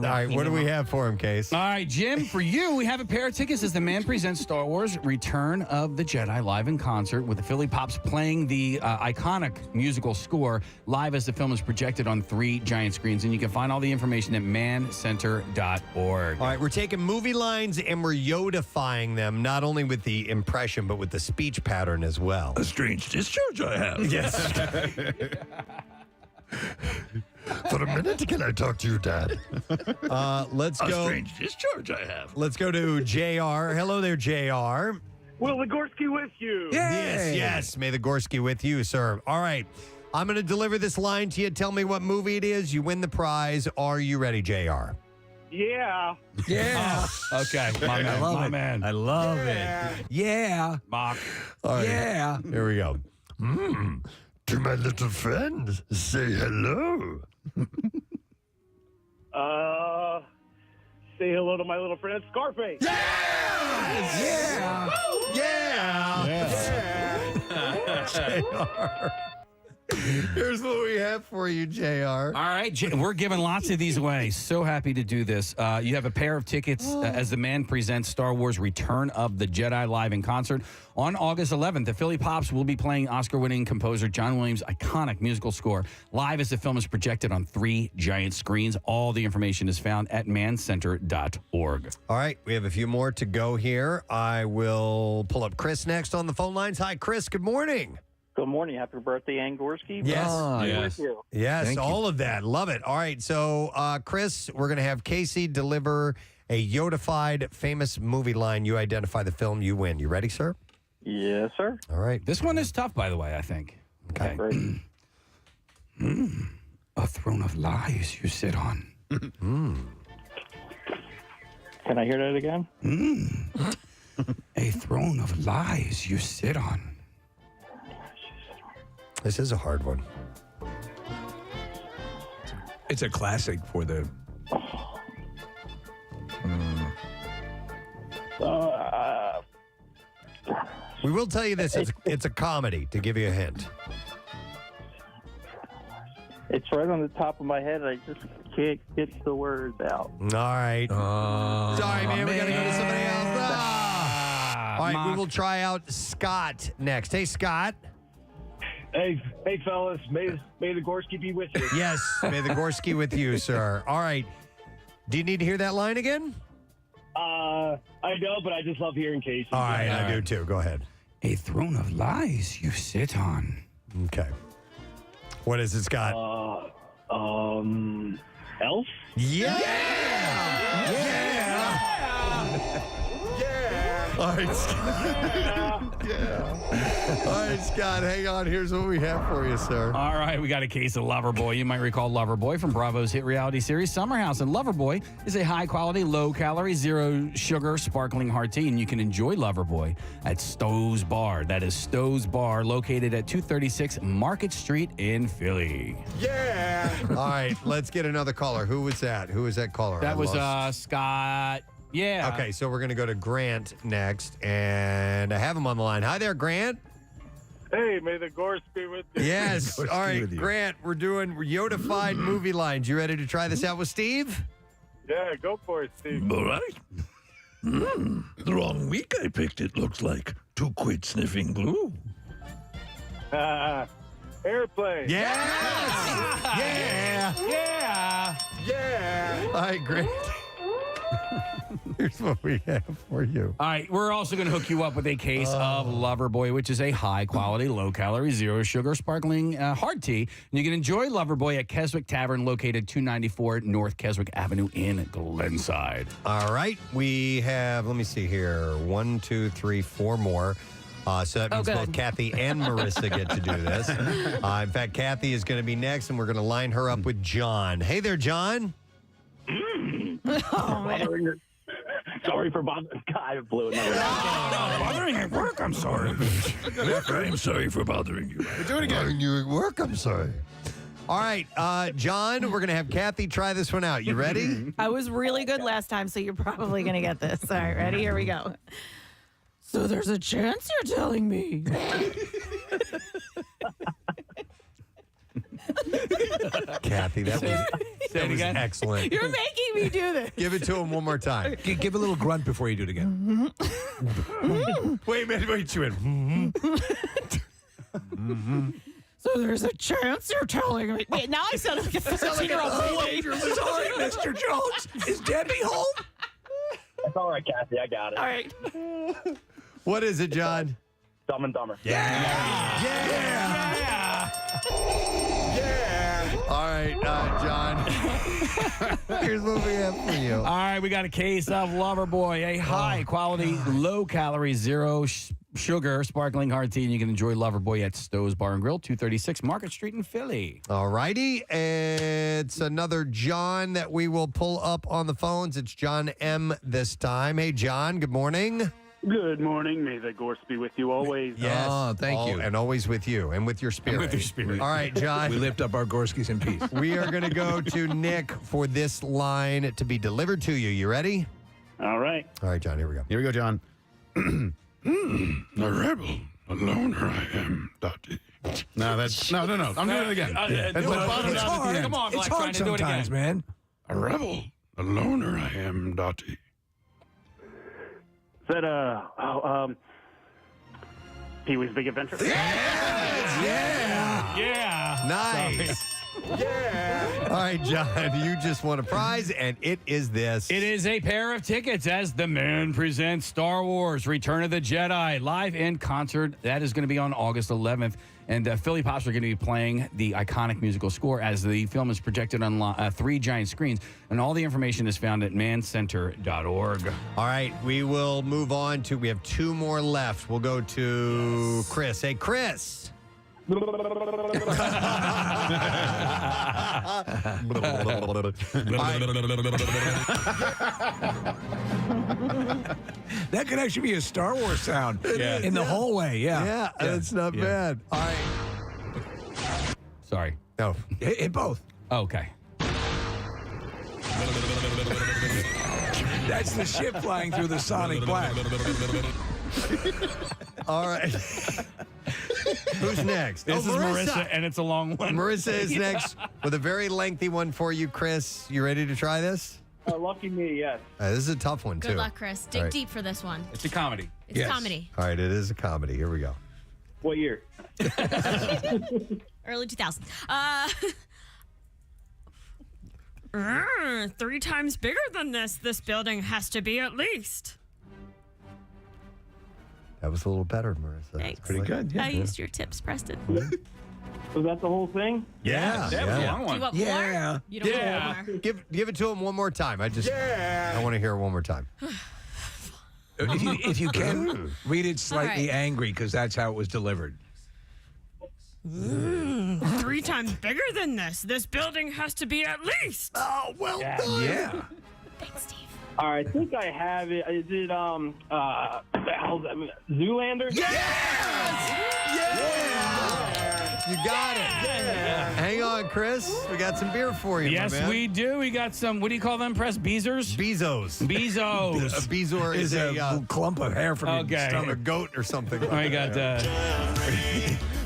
right, what do we have for him, Case? All right, Jim, for you, we have a pair of tickets as the man presents Star Wars Return of the Jedi live in concert with the Philly Pops playing the iconic musical score live as the film is projected on 3 giant screens. And you can find all the information at mancenter.org. All right, we're taking movie lines and we're Yoda-fying them, not only with the impression, but with the speech pattern as well. A strange discharge I have. Yes. For a minute, can I talk to you, Dad? Let's go. A strange discharge I have. Let's go to JR. Hello there, JR. Will the Gorsky with you? Yes. May the Gorsky with you, sir. All right. I'm going to deliver this line to you. Tell me what movie it is. You win the prize. Are you ready, JR? Yeah. Yeah. Okay. My man. I love My it. man. I love it. Yeah. Mock. All right. Yeah. Here we go. To my little friend, say hello. Say hello to my little friend Scarface. Yeah. JR. Here's what we have for you, JR. All right, we're giving lots of these away. So happy to do this. You have a pair of tickets as the man presents Star Wars Return of the Jedi live in concert. On August 11th, the Philly Pops will be playing Oscar-winning composer John Williams' iconic musical score live as the film is projected on 3 giant screens. All the information is found at mancenter.org. All right, we have a few more to go here. I will pull up Chris next on the phone lines. Hi, Chris. Good morning. Good morning. Happy birthday, Ann Gorsky. Yes. With you. Yes, Thank you. all of that. Love it. All right, so Chris, we're going to have Casey deliver a Yoda-fied famous movie line. You identify the film, you win. You ready, sir? Yes, sir. All right. This one is tough, by the way, I think. Okay. Great. A throne of lies you sit on. Can I hear that again? A throne of lies you sit on. This is a hard one. It's a classic for the. We will tell you this. It's a comedy, to give you a hint. It's right on the top of my head. I just can't get the words out. All right. Sorry, man. We got to go to somebody else. All right, we will try out Scott next. Hey, Scott. Hey, fellas. May the Gorsky be with you. Yes, may the Gorsky with you, sir. All right. Do you need to hear that line again? I know, but I just love hearing Casey. All right, I do too. Go ahead. A throne of lies you sit on. Okay. What is it, Scott? Elf? Yeah! All right, Scott. All right, Scott, hang on. Here's what we have for you, sir. All right, we got a case of Loverboy. You might recall Loverboy from Bravo's hit reality series Summer House. And Loverboy is a high-quality, low-calorie, zero-sugar sparkling hard tea, and you can enjoy Loverboy at Stowe's Bar. That is Stowe's Bar, located at 236 Market Street in Philly. Yeah. All right, let's get another caller. Who was that? Who was that caller? That was Scott. Yeah. Okay, so we're going to go to Grant next, and I have him on the line. Hi there, Grant. Hey, may the Gorse be with you. Yes. All right, Grant, we're doing Yoda-fied movie lines. You ready to try this out with Steve? Yeah, go for it, Steve. All right. The wrong week I picked, it looks like. To quit sniffing glue. Airplane. Yes! Yeah! Yeah! Yeah! All right, Grant. Here's what we have for you. All right, we're also going to hook you up with a case of Loverboy, which is a high-quality, low-calorie, zero-sugar sparkling hard tea. And you can enjoy Loverboy at Keswick Tavern, located 294 North Keswick Avenue in Glenside. All right, we have, let me see here, 1, 2, 3, 4 more. So that means both Kathy and Marissa get to do this. In fact, Kathy is going to be next, and we're going to line her up with John. Hey there, John. Oh, man. Sorry for bothering. I blew it. Bothering at work, I'm sorry. I'm sorry for bothering you. Do it again. Bothering you at work, I'm sorry. All right, John, we're going to have Kathy try this one out. You ready? I was really good last time, so you're probably going to get this. All right, ready? Here we go. So there's a chance you're telling me. Kathy, that was excellent. You're making me do this. Give it to him one more time. Give a little grunt before you do it again. Wait a minute, wait, you went. So there's a chance you're telling me. Wait, now I sound like a 13-year-old boy. Sorry, Mr. Jones. Is Debbie home? That's all right, Kathy. I got it. All right. What is it, John? Dumb and Dumber. Yeah. All right, John. Here's what we have for you. All right, we got a case of Loverboy, a high-quality, low-calorie, zero-sugar sparkling hard tea, and you can enjoy Loverboy at Stowe's Bar and Grill, 236 Market Street in Philly. All righty. It's another John that we will pull up on the phones. It's John M. this time. Hey, John, good morning. Good morning. May the Gorse be with you always. Yes. Oh, thank you. And always with you and with your spirit. And with your spirit. All right, John. We lift up our Gorskys in peace. We are going to go to Nick for this line to be delivered to you. You ready? All right. All right, John, here we go. Here we go, John. A rebel, a loner I am, Dottie. No, that's no. I'm doing it again. It's like bottom It's down at hard. the end. Come on, It's Black, hard trying to do it sometimes, again. man. A rebel, a loner I am, Dottie. Is that Pee-wee's Big Adventure? Yeah. Nice. Yeah. All right, John, you just won a prize, and it is this. It is a pair of tickets as The Man presents Star Wars Return of the Jedi live in concert. That is going to be on August 11th. And Philly Pops are going to be playing the iconic musical score as the film is projected on 3 giant screens. And all the information is found at mancenter.org. All right, we will move on to, we have 2 more left. We'll go to Chris. Hey, Chris. That could actually be a Star Wars sound in the hallway. Yeah, that's not bad. All right. Sorry. No. Hit both. Okay. That's the ship flying through the sonic black. All right. Who's next? This is Marissa, and it's a long one. Marissa is next with a very lengthy one for you, Chris. You ready to try this? Lucky me, yes. This is a tough one, too. Good luck, Chris. Dig All right. deep for this one. It's a comedy. It's a comedy. All right, it is a comedy. Here we go. What year? Early 2000s. 3 times bigger than this. This building has to be at least. That was a little better, Marissa. Thanks. That's pretty good. I used your tips, Preston. Was that the whole thing? Yeah. That was a long Do one. you want Yeah. more? You don't want more. Give it to him one more time. I want to hear it one more time. If you can, read it slightly right. angry, because that's how it was delivered. 3 times bigger than this. This building has to be at least. Oh, well done. Yeah. Thanks, Steve. All right, I think I have it. Is it Zoolander? You got it. Hang on, Chris. We got some beer for you, Yes, my man. we do. We got some, what do you call them, Press? Beezers? Bezos. Bezos. A Bezor is a clump of hair from your a stomach. goat or something. We got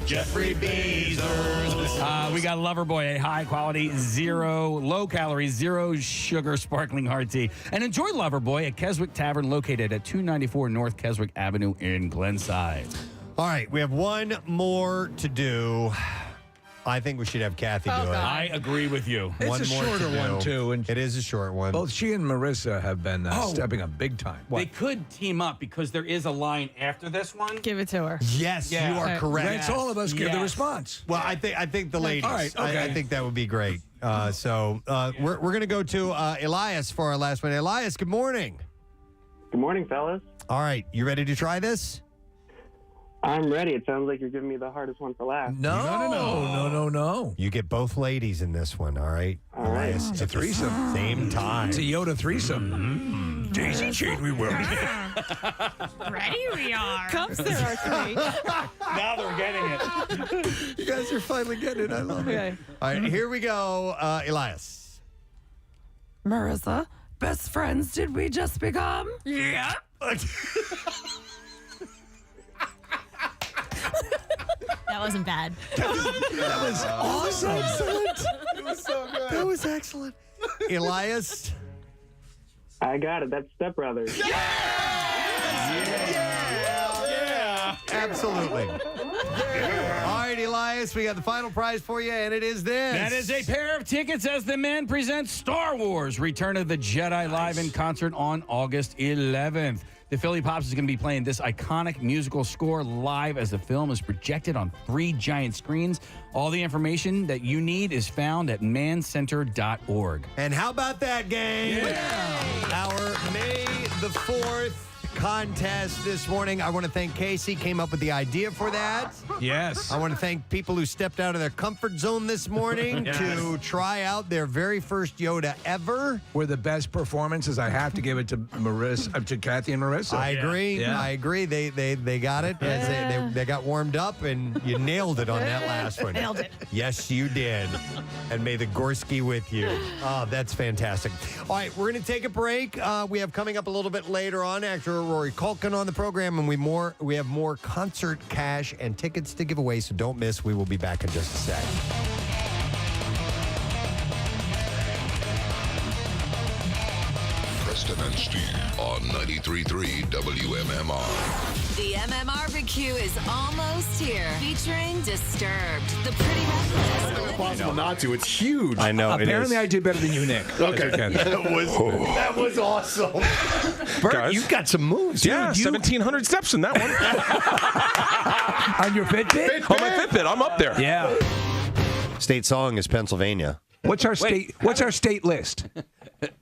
Jeffrey Bezos. we got Loverboy, a high quality, low calorie, zero sugar sparkling hard tea. And enjoy Loverboy at Keswick Tavern, located at 294 North Keswick Avenue in Glenside. All right, we have one more to do. I think we should have Kathy do it. I agree with you. It's One a more shorter to do. one, too. And It is a short one. both she and Marissa have been stepping up big time. They could team up because there is a line after this one. Give it to her. Yes, you are correct. Let's all of us give the response. Well, I think the ladies. All right, okay. I think that would be great. So we're going to go to Elias for our last one. Elias, good morning. Good morning, fellas. All right, you ready to try this? I'm ready. It sounds like you're giving me the hardest one for last. No. You get both ladies in this one, all right? All right. Elias, It's a threesome. Same time. It's a Yoda threesome. Daisy chain we will. Ready we are. Cups there are 3. Now they're getting it. You guys are finally getting it. I love it. All right, here we go. Elias. Marissa, best friends did we just become? Yeah. That wasn't bad. That was awesome. Excellent. It was so good. That was excellent. Elias. I got it. That's Step Brothers. Yeah. Absolutely. All right, Elias, we got the final prize for you, and it is this. That is a pair of tickets as the men present Star Wars Return of the Jedi live in concert on August 11th. The Philly Pops is going to be playing this iconic musical score live as the film is projected on 3 giant screens. All the information that you need is found at mancenter.org. And how about that, gang? Our May the 4th contest this morning. I want to thank Casey, came up with the idea for that. Yes. I want to thank people who stepped out of their comfort zone this morning to try out their very first Yoda ever. Were the best performances. I have to give it to Marissa, to Kathy and Marissa. I agree. Yeah. I agree. They got it. As they got warmed up, and you nailed it on that last one. Nailed it. Yes, you did. And may the Gorsky with you. Oh, that's fantastic. All right, we're going to take a break. We have coming up a little bit later on after Rory Culkin on the program, and we have more concert cash and tickets to give away, so don't miss. We will be back in just a sec. Preston and Steve on 93.3 WMMR. The MMRBQ is almost here, featuring Disturbed, the Pretty Reckless. It's impossible not to. It's huge. I know. Apparently, I did better than you, Nick. Okay. That was awesome. Bert, Guys, you got some moves. Yeah, dude. 1,700 steps in that one. On your Fitbit? On my Fitbit, I'm up there. Yeah. State song is Pennsylvania. What's our state? What's our state list?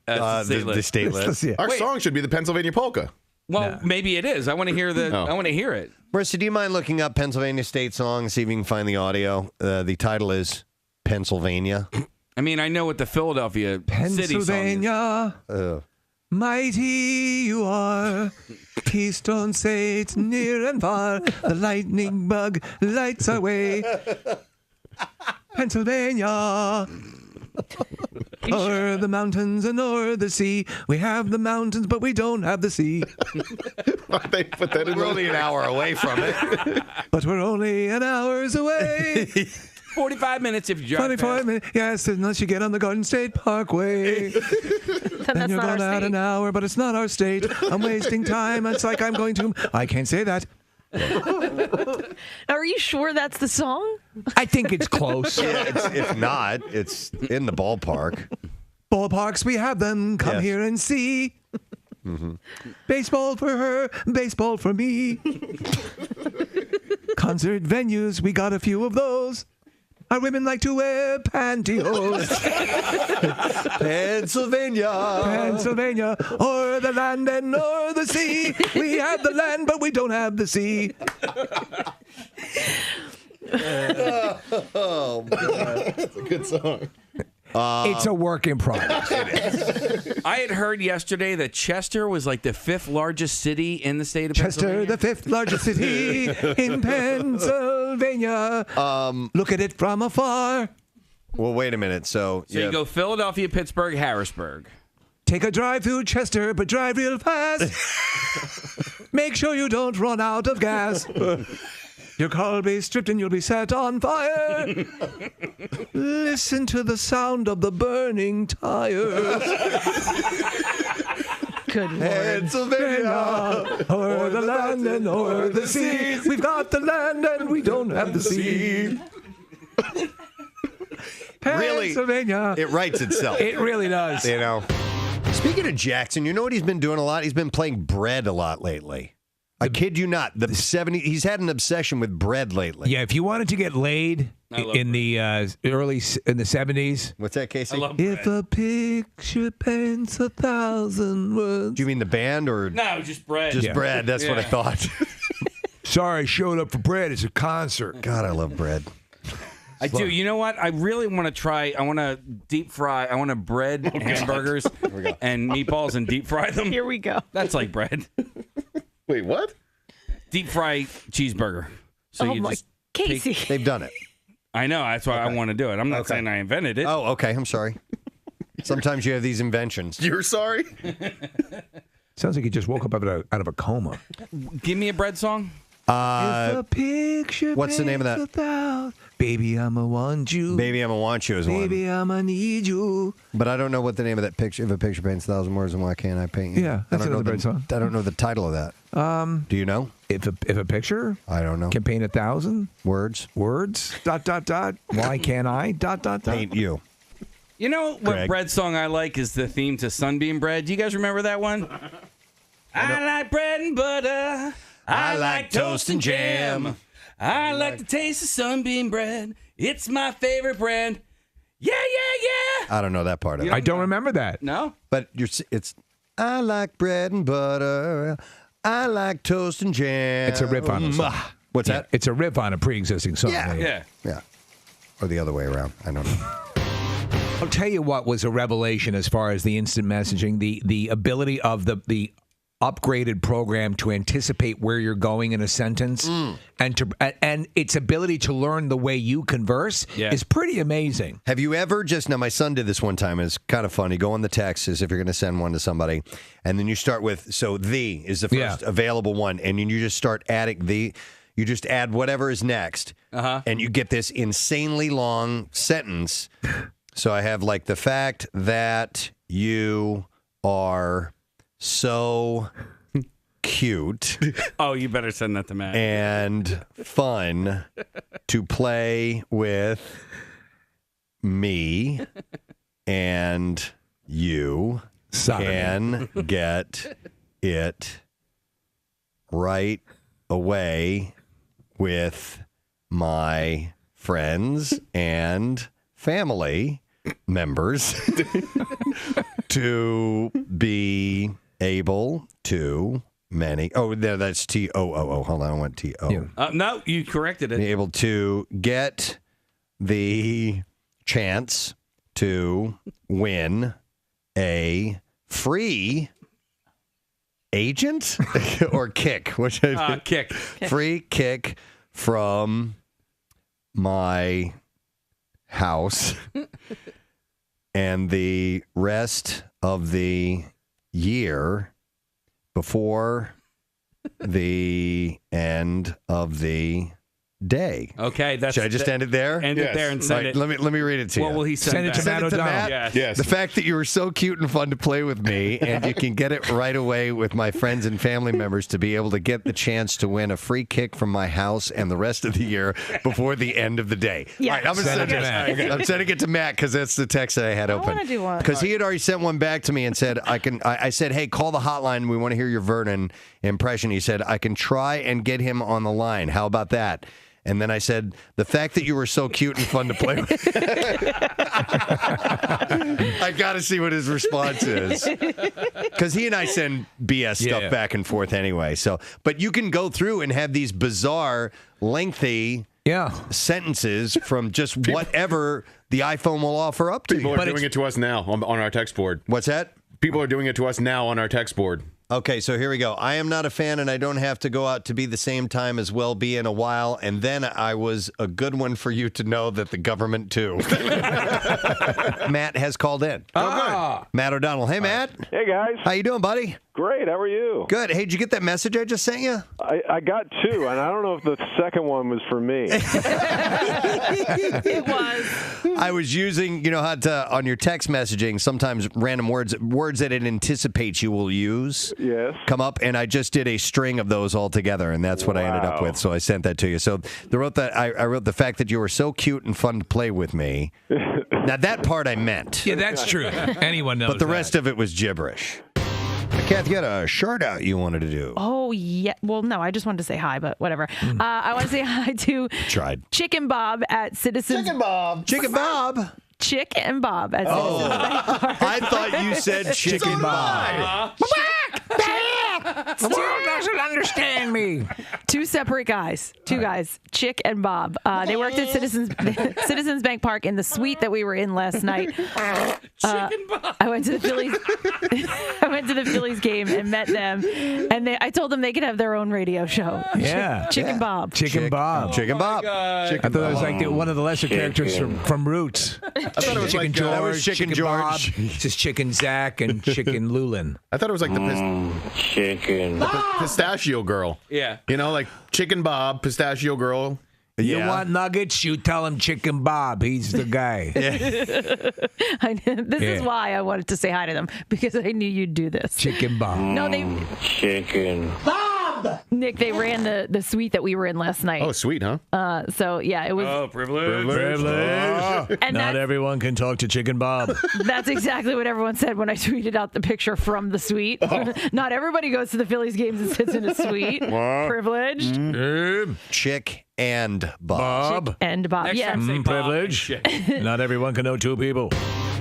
The state list. Our song should be the Pennsylvania polka. Well, maybe it is. I want to hear I want to hear it. Marissa, do you mind looking up Pennsylvania state song, see if you can find the audio? The title is Pennsylvania. I mean, I know what the Philadelphia city song is. Mighty you are, keystone states near and far. The lightning bug lights our way. Pennsylvania. O'er the mountains and o'er the sea. We have the mountains, but we don't have the sea. They put that in. We're only an hour away from it. But we're only an hour's away. 45 minutes if you drive 45 fast. minutes, yes, unless you get on the Garden State Parkway. Then you're going out an hour, but it's not our state. I'm wasting time. It's like I'm going to. I can't say that. Are you sure that's the song? I think it's close. If not, it's in the ballpark. Ballparks, we have them. Come Yes. here and see. Mm-hmm. Baseball for her, baseball for me. Concert venues, we got a few of those. Our women like to wear pantyhose. Pennsylvania, o'er the land and o'er the sea. We have the land, but we don't have the sea. Oh, man. That's a good song. It's a work in progress. I had heard yesterday that Chester was like the 5th largest city in the state of Chester, Pennsylvania. the 5th largest city in Pennsylvania. Look at it from afar. Well, wait a minute. So you go Philadelphia, Pittsburgh, Harrisburg. Take a drive through Chester, but drive real fast. Make sure you don't run out of gas. Your car will be stripped and you'll be set on fire. Listen to the sound of the burning tires. Good Lord. Pennsylvania, o'er the land and o'er the sea. We've got the land and we don't have the sea. Really, Pennsylvania. it writes itself. It really does. You know. Speaking of Jackson, you know what he's been doing a lot? He's been playing bread a lot lately. I kid you not. He's had an obsession with bread lately. Yeah, if you wanted to get laid in the early in the 70s. What's that, Casey? If a picture paints 1,000 words. Do you mean the band or No, just bread. just bread? That's what I thought. Sorry, I showed up for bread. It's a concert. God, I love bread. I do. You know what? I really want to try. I want to deep fry. I want to bread hamburgers and meatballs and deep fry them. Here we go. That's like bread. Wait, what? Deep fry cheeseburger. So Oh you my- just Casey. They've done it. I know. That's why I want to do it. I'm not saying I invented it. Oh, okay. I'm sorry. Sometimes you have these inventions. You're sorry? Sounds like you just woke up out of a coma. Give me a bread song. If a picture what's the name of that? paints 1,000 Baby, I'ma want you. Baby, I'ma want you is one. Baby, I'ma need you. But I don't know what the name of that picture. If a picture paints 1,000 words, then why can't I paint you? Yeah, I that's don't know another bread song. I don't know the title of that. Do you know? If a picture I don't know. can paint 1,000 Words. Dot. Why can't I? Dot. Paint you. You know what Greg. bread song I like is the theme to Sunbeam Bread. Do you guys remember that one? I like bread and butter. I like toast and jam. I like the taste of Sunbeam bread. It's my favorite brand. Yeah. I don't know that part of it. I don't remember that. No? But it's I like bread and butter. I like toast and jam. It's a riff on a song. What's Yeah, that? it's a riff on a pre-existing song. Yeah. Or the other way around. I don't know. I'll tell you what was a revelation as far as the instant messaging, the ability of the upgraded program to anticipate where you're going in a sentence and its ability to learn the way you converse is pretty amazing. Have you ever now my son did this one time, and it's kind of funny. Go on the text as if you're going to send one to somebody, and then you start with, so the is the first available one, and you just start adding you just add whatever is next, and you get this insanely long sentence. So I have like the fact that you are so cute Oh, you better send that to Matt. and fun to play with me, and you can get it right away with my friends and family members to be able to that's T-O-O-O. Hold on, I went T-O. No, you corrected it. Be able to get the chance to win a free agent or kick. Which kick. Free kick from my house and the rest of the year before the end of the day. Okay, Should I just end it there? End it there and send it. Let me read it to you. What will he send back? Send it to Matt. Yes. The fact that you were so cute and fun to play with me, and you can get it right away with my friends and family members to be able to get the chance to win a free kick from my house and the rest of the year before the end of the day. Yeah. All right, I'm Send it to sending Matt. I'm sending it to Matt because that's the text that I had open. wanna do one. Because he had already sent one back to me and said I said, hey, call the hotline. We want to hear your Vernon impression. He said I can try and get him on the line. How about that? And then I said, the fact that you were so cute and fun to play with. I got to see what his response is. Because he and I send BS stuff back and forth anyway. So, but you can go through and have these bizarre, lengthy sentences from just whatever the iPhone will offer up to you. People are doing it to us now on our text board. What's that? People are doing it to us now on our text board. Okay, so here we go. I am not a fan, and I don't have to go out to be the same time as Will be in a while. And then I was a good one for you to know that the government, too. Matt has called in. Oh, good. Matt O'Donnell. Hey, Matt. Hey, guys. How you doing, buddy? Great. How are you? Good. Hey, did you get that message I just sent you? I got two, and I don't know if the second one was for me. It was. I was using, you know how to, on your text messaging, sometimes random words that it anticipates you will use come up, and I just did a string of those all together, and that's what I ended up with, so I sent that to you. So I wrote the fact that you were so cute and fun to play with me. Now, that part I meant. Yeah, that's true. Anyone knows But the rest of it was gibberish. Kath, you had a shout out you wanted to do. Oh, yeah. Well, no, I just wanted to say hi, but whatever. I want to say hi to Chicken Bob at Citizens. Chicken Bob. Chicken Bob. Chick and Bob at Citizens Bank Park. I thought you said Chicken Bob. The world doesn't understand me. Two separate guys. Two guys, Chick and Bob. They worked at Citizens Bank Park in the suite that we were in last night. Chicken Bob. I went to the Phillies. I went to the Phillies game and met them, and I told them they could have their own radio show. Yeah. Chicken Bob. Chicken Bob. Chicken Bob. I thought it was like one of the lesser characters from Roots. I thought it was Chicken like George, that was Chicken Bob, George. just Chicken Zach and Chicken Lulin. I thought it was like the pistachio girl. Yeah. You know, like Chicken Bob, pistachio girl. You want nuggets? You tell him Chicken Bob. He's the guy. This is why I wanted to say hi to them, because I knew you'd do this. Chicken Bob. No, they. Chicken Bob! Nick, they ran the suite that we were in last night. Oh, sweet, huh? So, yeah, it was. Oh, privilege. And Not everyone can talk to Chicken Bob. That's exactly what everyone said when I tweeted out the picture from the suite. Not everybody goes to the Phillies games and sits in a suite. Privileged. Chick and Bob. Chick and Bob. Next Yeah. time say Bob Privilege. Not everyone can know two people.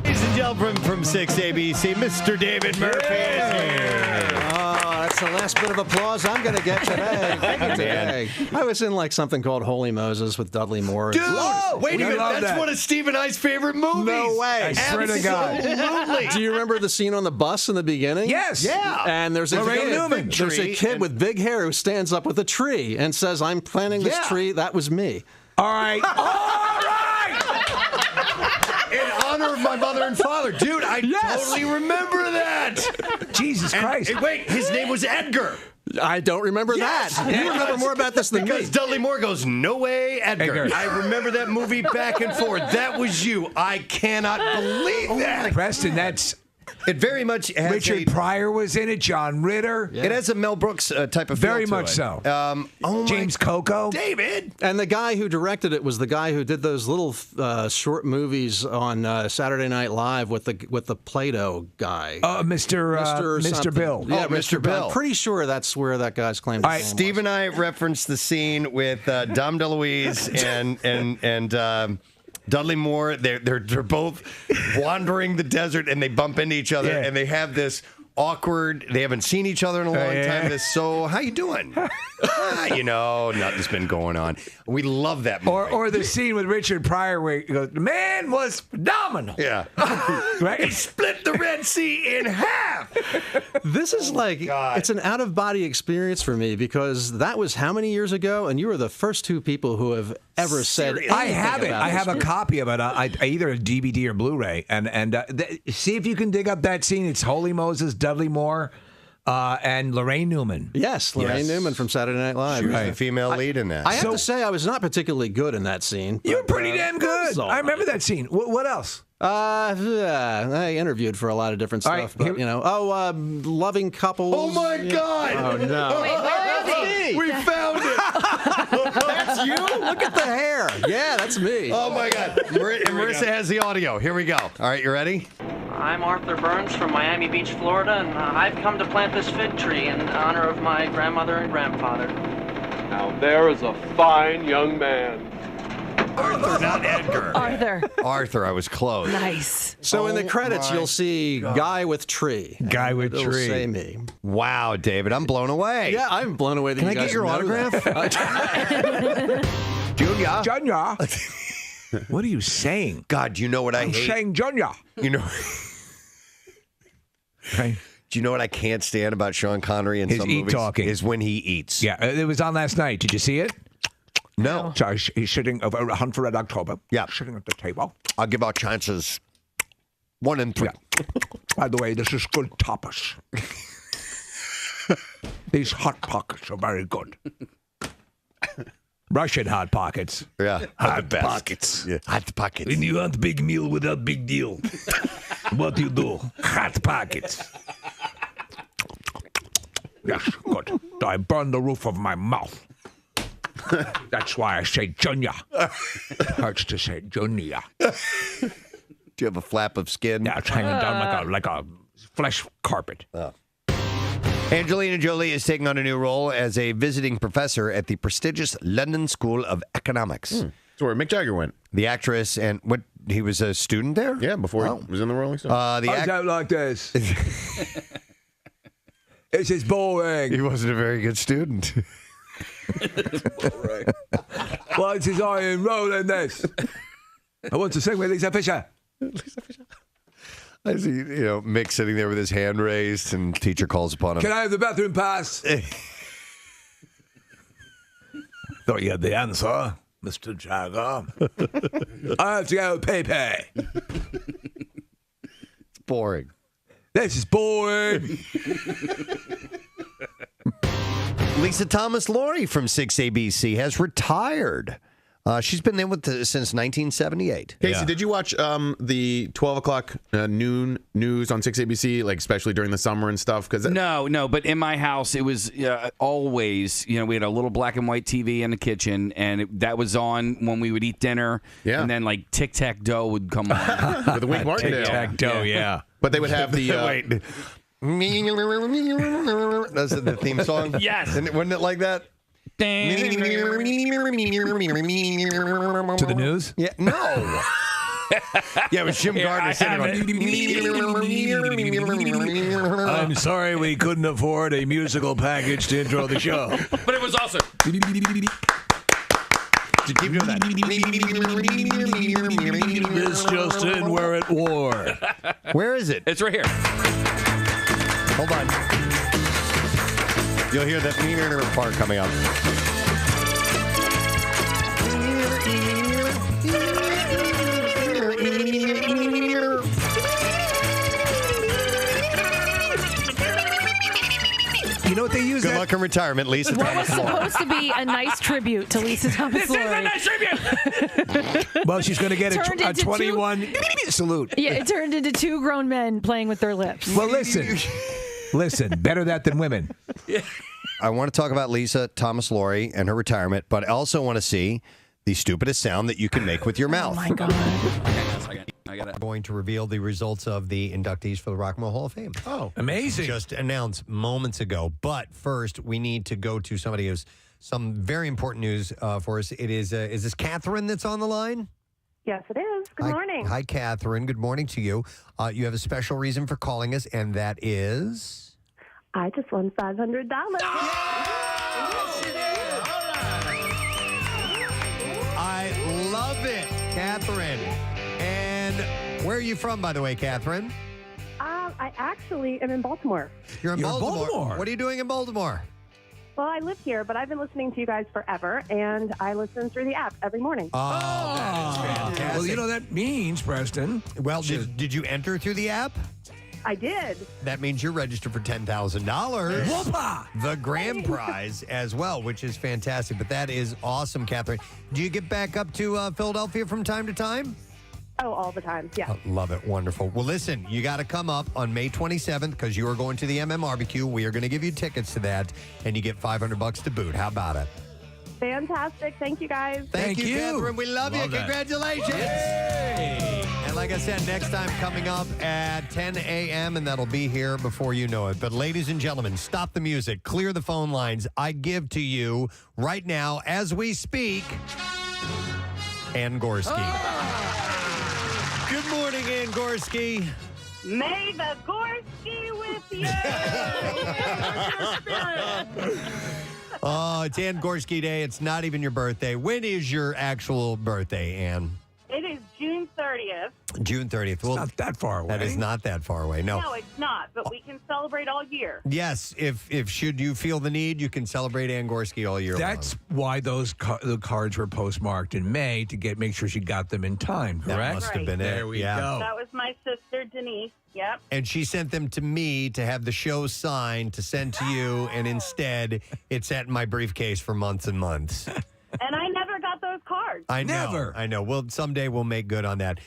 Ladies and gentlemen, from 6 ABC, Mr. David Murphy is here. That's the last bit of applause I'm going to get today. I was in like something called Holy Moses with Dudley Moore. Dude, wait a minute. That's one of Steve and I's favorite movies. No way. I swear to God. Absolutely. Do you remember the scene on the bus in the beginning? Yes. Yeah. And there's a kid with big hair who stands up with a tree and says, I'm planting this tree. That was me. All right. In honor of my mother and father. Dude, I totally remember that. Jesus Christ. And wait, his name was Edgar. I don't remember that. You remember more about this than Because me. Dudley Moore goes, no way, Edgar. I remember that movie back and forth. That was you. I cannot believe that. Preston, that's... It very much has Richard Pryor was in it. John Ritter. It has a Mel Brooks type of feel Very to much it. so. James Coco. David. And the guy who directed it was the guy who did those little short movies on Saturday Night Live with the Play-Doh guy. Mr. something. Bill. Yeah, Mr. Bill. I'm pretty sure that's where that guy's claim to fame was. Steve and I referenced the scene with Dom DeLuise and Dudley Moore. They're both wandering the desert, and they bump into each other, and they have this awkward. They haven't seen each other in a long time. So how you doing? Nothing's been going on. We love that movie. Or the scene with Richard Pryor where he goes, the man was phenomenal. Yeah. Right? He split the Red Sea in half. This is like, it's an out-of-body experience for me because that was how many years ago? And you were the first two people who have ever said anything I have it. about I have this a copy of it. Either a DVD or Blu-ray. And see if you can dig up that scene. It's Holy Moses, Dudley Moore, and Lorraine Newman. Yes, Lorraine Newman from Saturday Night Live. She was the female lead in that. I have to say, I was not particularly good in that scene. You were pretty damn good. I remember that scene. What else? I interviewed for a lot of different stuff, but loving couples. Oh my God! Oh no! Wait, where is he? We found it. That's you? Look at the hair. Yeah, that's me. Oh my God! Marissa has the audio. Here we go. All right, you ready? I'm Arthur Burns from Miami Beach, Florida, and I've come to plant this fig tree in honor of my grandmother and grandfather. Now there is a fine young man. Arthur, not Edgar. Arthur. Arthur, I was close. Nice. So in the Oh credits, my you'll see God. guy with tree. Guy with It'll tree. say me. Wow, David, I'm blown away. Yeah, I'm blown away that Can you I guys get your know autograph? that. Junior. Junior. What are you saying? God, you know what I I'm hate? saying Junior. You know, Right. do you know what I can't stand about Sean Connery in His some eat movies? talking. Is when he eats. Yeah, it was on last night. Did you see it? No. So he's sitting over a Hunt for Red October. Yeah. Sitting at the table. I'll give out chances 1 in 3. By the way, this is good tapas. These hot pockets are very good. Russian hot pockets. Yeah. Hot pockets. Yeah. Hot pockets. When you want big meal without big deal, what you do? Hot pockets. Yes, good. I burn the roof of my mouth. That's why I say Junior. Hurts to say Junior. Do you have a flap of skin? Yeah, it's hanging down like a flesh carpet. Angelina Jolie is taking on a new role as a visiting professor at the prestigious London School of Economics. That's where Mick Jagger went. The actress and what he was a student there? Yeah, before he was in the Rolling Stones. I don't like this. This is boring. He wasn't a very good student. What's his iron roll in this? I want to sing with Lisa Fisher. I see, Mick sitting there with his hand raised, and teacher calls upon him. Can I have the bathroom pass? Thought you had the answer, Mr. Jagger. I have to go pee-pee. It's boring. This is boring. Lisa Thomas Laurie from 6ABC has retired. She's been in with since 1978. Casey, did you watch the 12 o'clock noon news on 6ABC, like especially during the summer and stuff? No, but in my house, it was always, we had a little black and white TV in the kitchen, and that was on when we would eat dinner. Yeah. And then, like, Tic-Tac-Toe would come on. With the Wink Martindale. Tic-Tac-Toe, yeah. But they would have the... Wait. That's the theme song? Yes. And wasn't it like that? To the news? Yeah, no. Yeah, it was Jim Gardner sitting on. I'm sorry we couldn't afford a musical package to intro the show. But it was awesome. Keep doing that. This just in, we're at war. Where is it? It's right here. Hold on. You'll hear that part coming up. You know what they use? Good luck in retirement, Lisa What was Thomas Laurie. supposed to be a nice tribute to Lisa Thomas Laurie. Well, she's going to get Turned a into 21 salute. Yeah, it turned into 2 grown men playing with their lips. Well, listen, better that than women. I want to talk about Lisa Thomas Laurie and her retirement, but I also want to see the stupidest sound that you can make with your mouth. Oh, my God. I got it. Going to reveal the results of the inductees for the Rock and Roll Hall of Fame. Oh, amazing. Just announced moments ago. But first, we need to go to somebody who's some very important news for us. It is this Catherine that's on the line? Yes, it is. Good morning. Hi, Catherine. Good morning to you. You have a special reason for calling us, and that is? I just won $500. I love it, Catherine. And where are you from, by the way, Catherine? I actually am in Baltimore. You're in You're in Baltimore. Baltimore. What are you doing in Baltimore? Well, I live here, but I've been listening to you guys forever, and I listen through the app every morning. Oh, that is fantastic. Well, you know that means, Preston. Well, did you enter through the app? I did. That means you're registered for $10,000. Whoopah! The grand prize as well, which is fantastic. But that is awesome, Catherine. Do you get back up to Philadelphia from time to time? Oh, all the time. Yeah. Love it. Wonderful. Well, listen, you got to come up on May 27th because you are going to the MMRBQ. We are going to give you tickets to that, and you get $500 to boot. How about it? Fantastic. Thank you, guys. Thank you, Catherine. We love you. that. Congratulations. And right, like I said, next time coming up at 10 a.m., and that'll be here before you know it. But ladies and gentlemen, stop the music, clear the phone lines. I give to you right now, as we speak, Ann Gorsky. Good morning, Ann Gorsky. May the Gorsky with you. Oh, it's Ann Gorsky Day. It's not even your birthday. When is your actual birthday, Ann? It is June 30th. June 30th. Well, not that far away. That is not that far away. No. No, it's not, but we can celebrate all year. Yes, if should you feel the need, you can celebrate Ann Gorsky all year That's long. why those the cards were postmarked in May to make sure she got them in time, correct? That must have been it. There we go. That was my sister, Denise. Yep. And she sent them to me to have the show signed to send to you, and instead it sat in my briefcase for months and months. And I never got those cards. I know. I know. Well, someday we'll make good on that.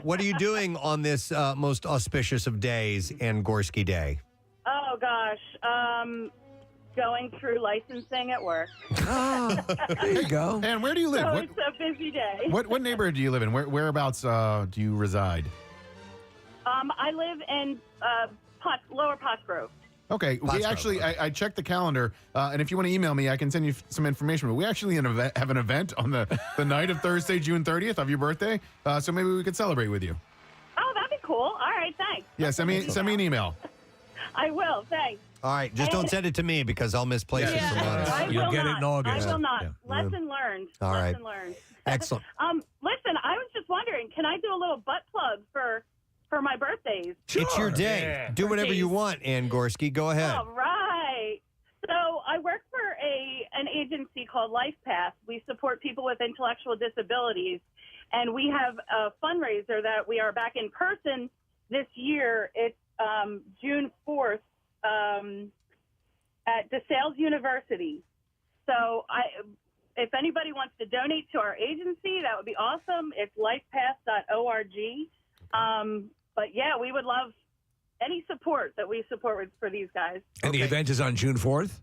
What are you doing on this most auspicious of days, Ann Gorsky Day? Oh, gosh. Going through licensing at work. There you go. And where do you live? So What, it's a busy day. what neighborhood do you live in? Whereabouts do you reside? I live in Lower Pottsgrove. Okay, we actually, I checked the calendar, and if you want to email me, I can send you some information. But we actually have an event on the night of Thursday, June 30th, of your birthday, so maybe we could celebrate with you. Oh, that'd be cool. All right, thanks. Yeah, send me an email. I will, thanks. All right, just don't send it to me because I'll misplace it for months. I You'll will get it not. in August. I will not. Yeah. Lesson learned. All right. Lesson learned. Excellent. Listen, I was just wondering, can I do a little butt plug for my birthdays? It's your day. Yeah. Do whatever you want, Ann Gorsky. Go ahead. All right. So I work for an agency called LifePath. We support people with intellectual disabilities, and we have a fundraiser that we are back in person this year. It's June 4th at DeSales University. So if anybody wants to donate to our agency, that would be awesome. It's lifepath.org. But yeah, we would love any support that we support for these guys. And the event is on June 4th?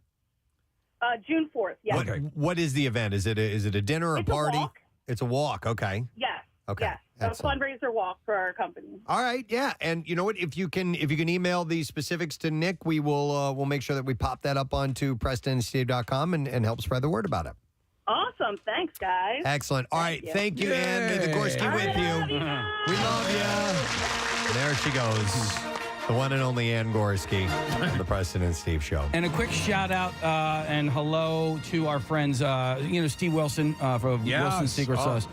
June 4th, yes. What is the event? Is it a dinner, It's a a party? walk. It's a walk. Okay. Yes. Okay. Yes. A Excellent. fundraiser walk for our company. All right, yeah, and you know what? If you can email the specifics to Nick, we'll make sure that we pop that up onto PrestonandSteve.com and help spread the word about it. Awesome. Thanks, guys. Excellent. All right, thank you, Ann. May the Gorsky with you. We love you. There she goes, the one and only Ann Gorsky on the Preston and Steve Show. And a quick shout out and hello to our friends, Steve Wilson from Wilson Secret Sauce.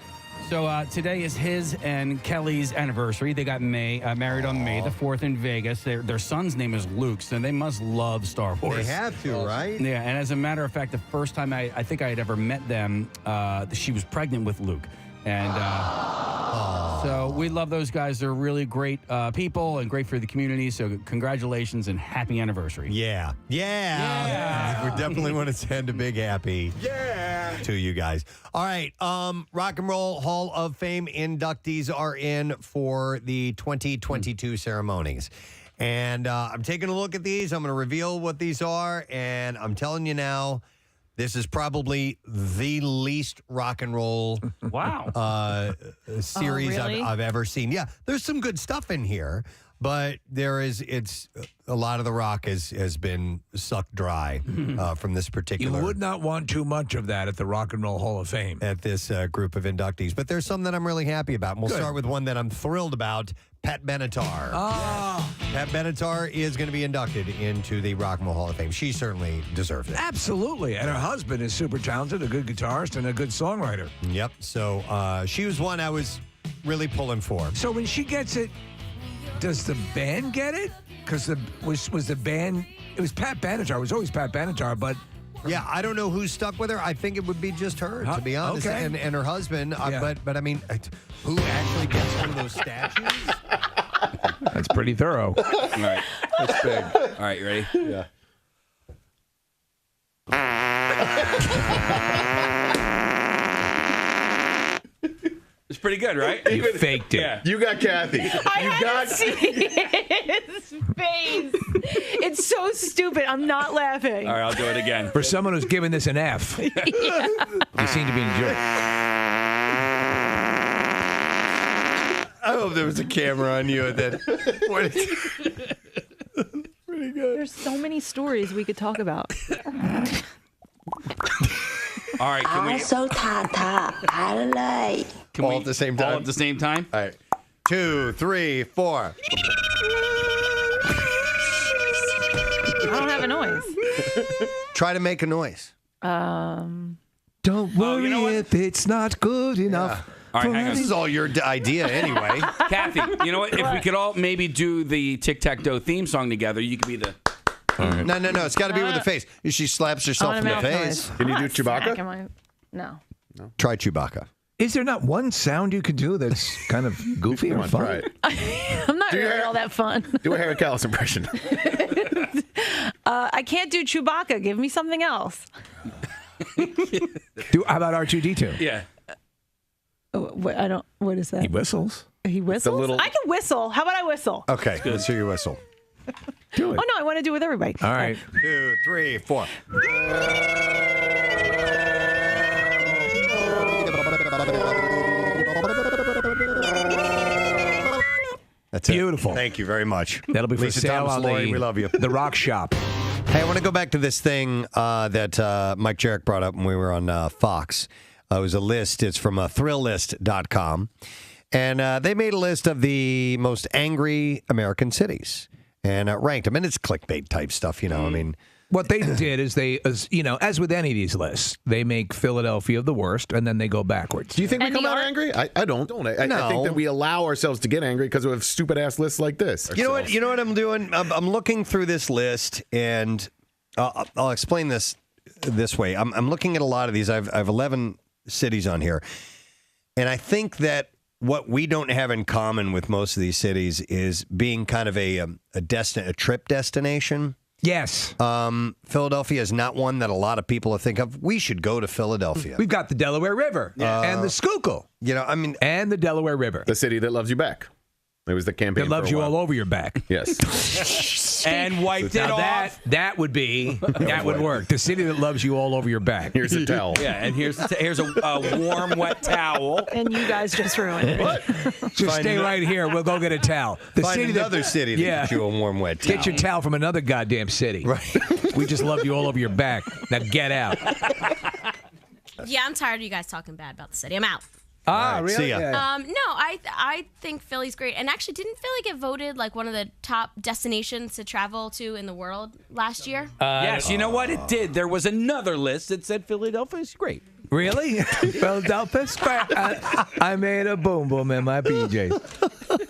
So today is his and Kelly's anniversary. They got married on May the 4th in Vegas. Their son's name is Luke, so they must love Star Wars. They have to, right? Yeah, and as a matter of fact, the first time I think I had ever met them, she was pregnant with Luke. And so we love those guys. They're really great people and great for the community. So congratulations and happy anniversary. Yeah. We definitely want to send a big happy to you guys. All right. Rock and Roll Hall of Fame inductees are in for the 2022 ceremonies. And I'm taking a look at these. I'm going to reveal what these are. And I'm telling you now, this is probably the least rock and roll series really? I've ever seen. Yeah, there's some good stuff in here, but it's a lot of the rock has been sucked dry from this particular. You would not want too much of that at the Rock and Roll Hall of Fame. At this group of inductees. But there's some that I'm really happy about. And we'll start with one that I'm thrilled about, Pat Benatar. Pat Benatar is going to be inducted into the Rock and Roll Hall of Fame. She certainly deserves it. Absolutely. And her husband is super talented, a good guitarist, and a good songwriter. Yep. So she was one I was really pulling for. So when she gets it, does the band get it? Because was the band, it was Pat Benatar. It was always Pat Benatar, but... Yeah, I don't know who's stuck with her. I think it would be just her, to be honest, okay. and her husband. But I mean, who actually gets one of those statues? That's pretty thorough. All right. That's big. All right, you ready? Yeah. It's pretty good, right? You faked it. Yeah. You got Kathy. I hadn't seen his face. It's so stupid. I'm not laughing. All right, I'll do it again. For someone who's giving this an F, you seem to be enjoying it. I hope there was a camera on you at that. Pretty good. There's so many stories we could talk about. All right, can we all at the same time? All at the same time? All right. 2, 3, 4. I don't have a noise. Try to make a noise. Don't worry if it's not good enough. All right, hang on. This is all your idea anyway. Kathy, you know what? If we could all maybe do the tic-tac-toe theme song together, you could be the... No. It's got to be with the face. She slaps herself in the face. Can you do Chewbacca? No. Try Chewbacca. Is there not one sound you could do that's kind of goofy or fun? Try it. I'm not really all that fun. Do a Harry Callis impression. I can't do Chewbacca. Give me something else. How about R2-D2? Yeah. I don't. What is that? He whistles. He whistles. I can whistle. How about I whistle? Okay, let's hear you whistle. Do it. Oh no, I want to do it with everybody. All right. 2, 3, 4. That's Beautiful. It. Thank you very much. That'll be for Lisa sale Thomas on Laurie, we love you. the Rock Shop. Hey, I want to go back to this thing that Mike Jarek brought up when we were on Fox. It was a list. It's from thrillist.com. And they made a list of the most angry American cities and ranked them. And it's clickbait type stuff, you know. I mean, What they did is as with any of these lists, they make Philadelphia the worst, and then they go backwards. Do you think we come out angry? I don't. I think that we allow ourselves to get angry because of stupid ass lists like this. You know what I'm doing? I'm looking through this list, and I'll explain this way. I'm looking at a lot of these. I've 11 cities on here, and I think that what we don't have in common with most of these cities is being kind of a trip destination. Yes. Philadelphia is not one that a lot of people think of. We should go to Philadelphia. We've got the Delaware River and the Schuylkill. You know, I mean, and the Delaware River. The city that loves you back. It was the campaign. That loves you all over your back. Yes. And wiped it off. That would work. The city that loves you all over your back. Here's a towel. Yeah, and here's a warm, wet towel. And you guys just ruined it. What? Just stay right here. We'll go get a towel. Find another city that gets you a warm, wet towel. Get your towel from another goddamn city. Right. We just love you all over your back. Now get out. Yeah, I'm tired of you guys talking bad about the city. I'm out. Ah, really? See ya. No, I think Philly's great. And actually, didn't Philly get voted like one of the top destinations to travel to in the world last year? Yes, you know what? It did. There was another list that said Philadelphia's great. Really? Philadelphia's great. I made a boom boom in my PJs.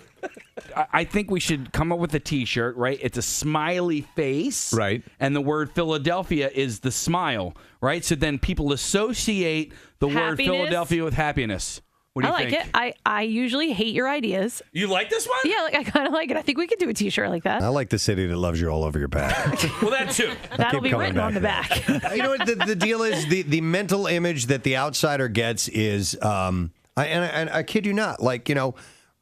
I think we should come up with a T-shirt, right? It's a smiley face. Right. And the word Philadelphia is the smile, right? So then people associate the word Philadelphia with happiness. What do you think? I like it. I usually hate your ideas. You like this one? Yeah, I kind of like it. I think we could do a T-shirt like that. I like the ccity that loves you all over your back. Well, that too. That'll be written on the back. You know what the deal is? The mental image that the outsider gets is, I kid you not, like, you know,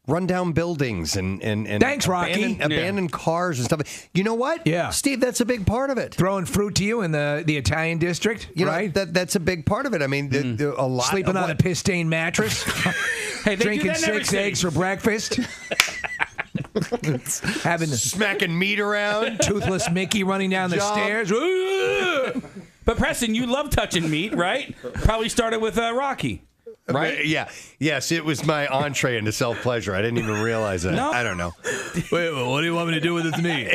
rundown buildings and Thanks, Rocky. abandoned cars and stuff. You know what? Yeah, Steve, that's a big part of it. Throwing fruit to you in the Italian district, you right? know, that's a big part of it. I mean, a lot sleeping on a piss-stained mattress, hey, drinking 6 eggs for breakfast, having smacking meat around, toothless Mickey running down the stairs. But Preston, you love touching meat, right? Probably started with Rocky. Right? Yeah. Yes, it was my entree into self-pleasure. I didn't even realize that. No. I don't know. Wait, what do you want me to do with this meat?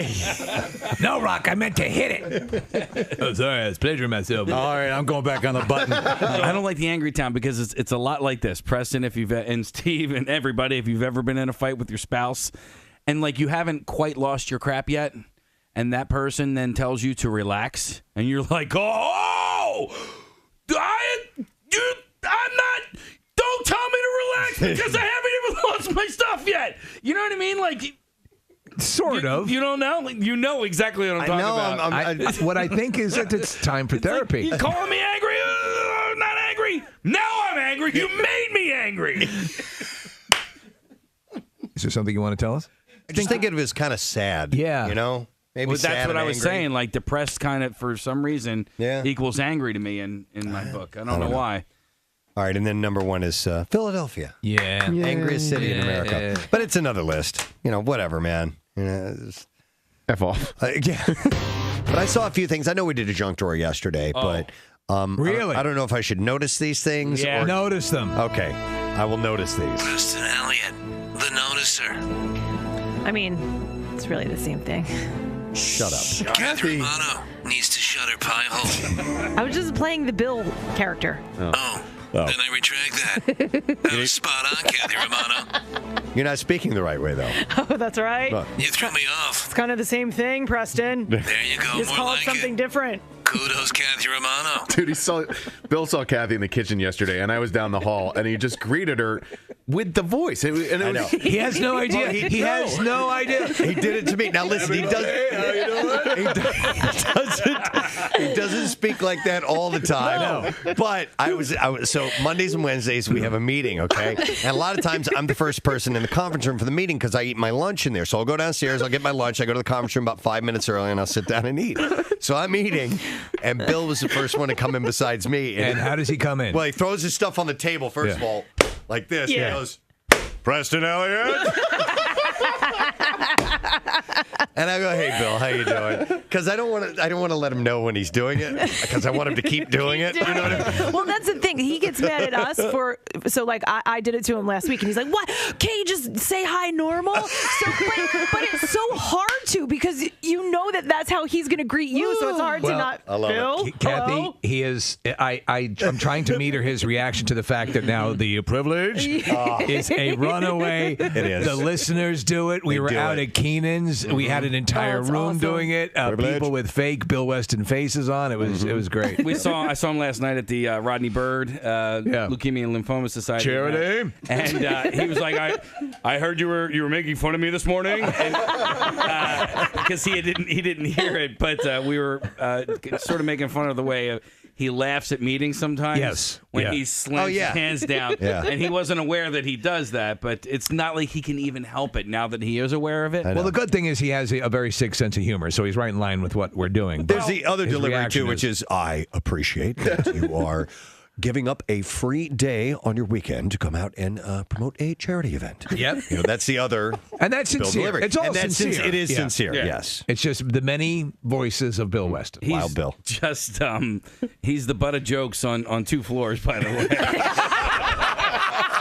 No, Rock, I meant to hit it. Oh, sorry, I was pleasuring myself. All right, I'm going back on the button. I don't like the angry town because it's a lot like this. Preston, and Steve and everybody, if you've ever been in a fight with your spouse and like you haven't quite lost your crap yet, and that person then tells you to relax, and you're like, I'm not. Don't tell me to relax because I haven't even lost my stuff yet. You know what I mean? Like, sort of. You don't know? Like, you know exactly what I'm talking about. What I think is that it's time for therapy. You calling me angry? I'm not angry. Now I'm angry. You made me angry. Is there something you want to tell us? I just think of it as kind of sad. Yeah. You know? Maybe Well, sad that's what and I was angry. saying. Like, depressed kind of, for some reason, Yeah. equals angry to me in my book. I don't know why. All right, and then number 1 is Philadelphia. Yeah. Angriest city in America. But it's another list. Whatever, man. F off. Yeah. But I saw a few things. I know we did a junk drawer yesterday, but Really? I don't know if I should notice these things. Yeah. Notice them. Okay, I will notice these. Preston Elliott, the noticer. I mean, it's really the same thing. Shut up. Kathy Romano needs to shut her pie hole. I was just playing the Bill character. Then I retract that. That was spot on, Kathy Romano. You're not speaking the right way, though. Oh, that's right. Look. You threw me off. It's kind of the same thing, Preston. There you go. Just More call like it something different. Kudos, Kathy Romano. Dude, Bill saw Kathy in the kitchen yesterday, and I was down the hall, and he just greted her with the voice. I know. He has no idea. He has no idea. He did it to me. Now listen, he doesn't speak like that all the time. No. But I was so Mondays and Wednesdays we have a meeting, okay? And a lot of times I'm the first person in the conference room for the meeting because I eat my lunch in there. So I'll go downstairs, I'll get my lunch, I go to the conference room about 5 minutes early, and I'll sit down and eat. So I'm eating, and Bill was the first one to come in besides me. And how does he come in? Well, he throws his stuff on the table first of all, like this. Yeah. He goes, Preston Elliott. And I go, hey, Bill, how you doing? Because I don't want to let him know when he's doing it because I want him to keep doing it. You know what I mean? Well, that's the thing. He gets mad at us I did it to him last week, and he's like, "What? Can't you just say hi normal?" But it's so hard to because you know that's how he's going to greet you, so it's hard to not. I love Bill, it. Kathy, hello? he is. I'm trying to meter his reaction to the fact that now the privilege is a runaway. It is. The listeners do it. We were do out it. at Keenan's. We had an entire that's room awesome. doing it. People with fake Bill Weston faces on. It was great. I saw him last night at the Rodney Bird Leukemia and Lymphoma Society charity, and he was like, "I heard you were making fun of me this morning," because he didn't hear it, but we were sort of making fun of the way he laughs at meetings sometimes. Yes. when Yeah. he slams his hands down, and he wasn't aware that he does that. But it's not like he can even help it now that he is aware of it. Well, the good thing is he has a very sick sense of humor, so he's right in line with what we're doing. There's the other his delivery reaction too, which is I appreciate that you are giving up a free day on your weekend to come out and promote a charity event. Yep. That's the other. And that's Bill sincere. delivery. It's all and that's sincere. It is Yeah. sincere, Yeah. yes. It's just the many voices of Bill Weston. He's Wild Bill. Just he's the butt of jokes on 2 floors, by the way.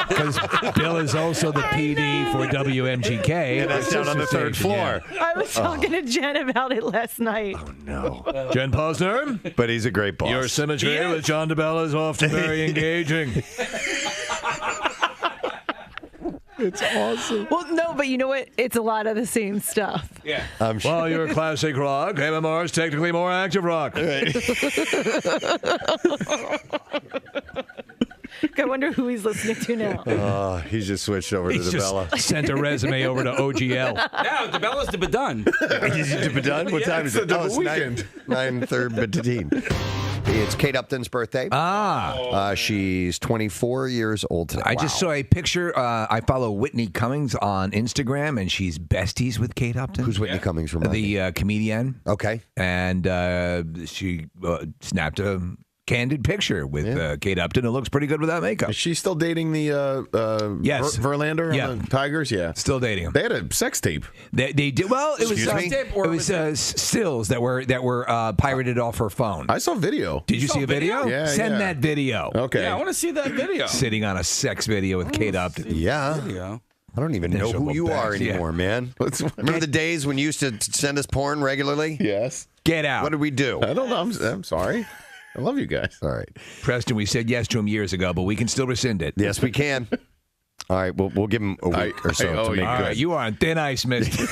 Because Bill is also the PD for WMGK. And that's down on the third floor. I was talking to Jen about it last night. No. Jen Posner, But he's a great boss. your symmetry with John DeBella is often very engaging. It's awesome. Well, no, but you know what? It's a lot of the same stuff. Yeah. I'm sure. While you're classic rock, MMR is technically more active rock. I wonder who he's listening to now. He's just switched over He's to the just Bella. sent a resume over to OGL. Now the Bella's to be done. Is it done? What time is it? double It's weekend. 9:13. It's Kate Upton's birthday. She's 24 years old today. I just saw a picture. I follow Whitney Cummings on Instagram, and she's besties with Kate Upton. Who's Whitney Cummings from? The comedian. Okay. And she snapped a candid picture with Kate Upton. It looks pretty good without makeup. Is she still dating the Yes. Verlander on the Tigers? Yeah. Still dating him. They had a sex tape. They did well. It was stills that were pirated off her phone. I saw video. Did you see a video? Yeah, Send yeah. that video. Okay. Yeah, I want to see that video. Sitting on a sex video with Kate Upton. Yeah. I don't even know who you are anymore, man. Remember the days when you used to send us porn regularly? Yes. Get out. What did we do? I don't know. I'm sorry. I love you guys. All right. Preston, we said yes to him years ago, but we can still rescind it. Yes, we can. All right, we'll give him a week or so to make All good. right, you are on thin ice, mister.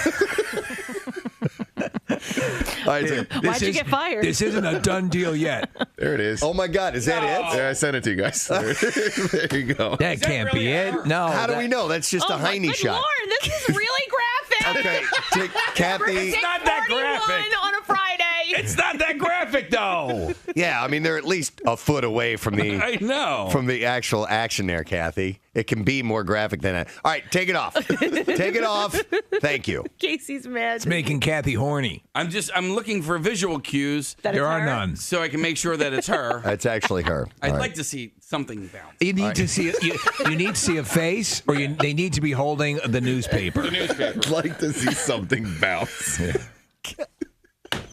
All right, so Why'd you get fired? This isn't a done deal yet. There it is. oh my God, is that it? Yeah, I sent it to you guys. There you go. That can't be it. No. How do we know? That's just a my Heine good shot. Lord, this is really graphic. Okay, take Kathy. It's not that graphic. on a Friday. It's not that graphic, though. Yeah, I mean, they're at least a foot away from the I know. from the actual action there, Kathy. It can be more graphic than that. All right, take it off. Take it off. Thank you. Casey's mad. It's making Kathy horny. I'm looking for visual cues. There are none. So I can make sure that it's her. It's actually her. I'd All right. like to see something bounce. You need to see you need to see a face, or they need to be holding the newspaper. I'd like to see something bounce.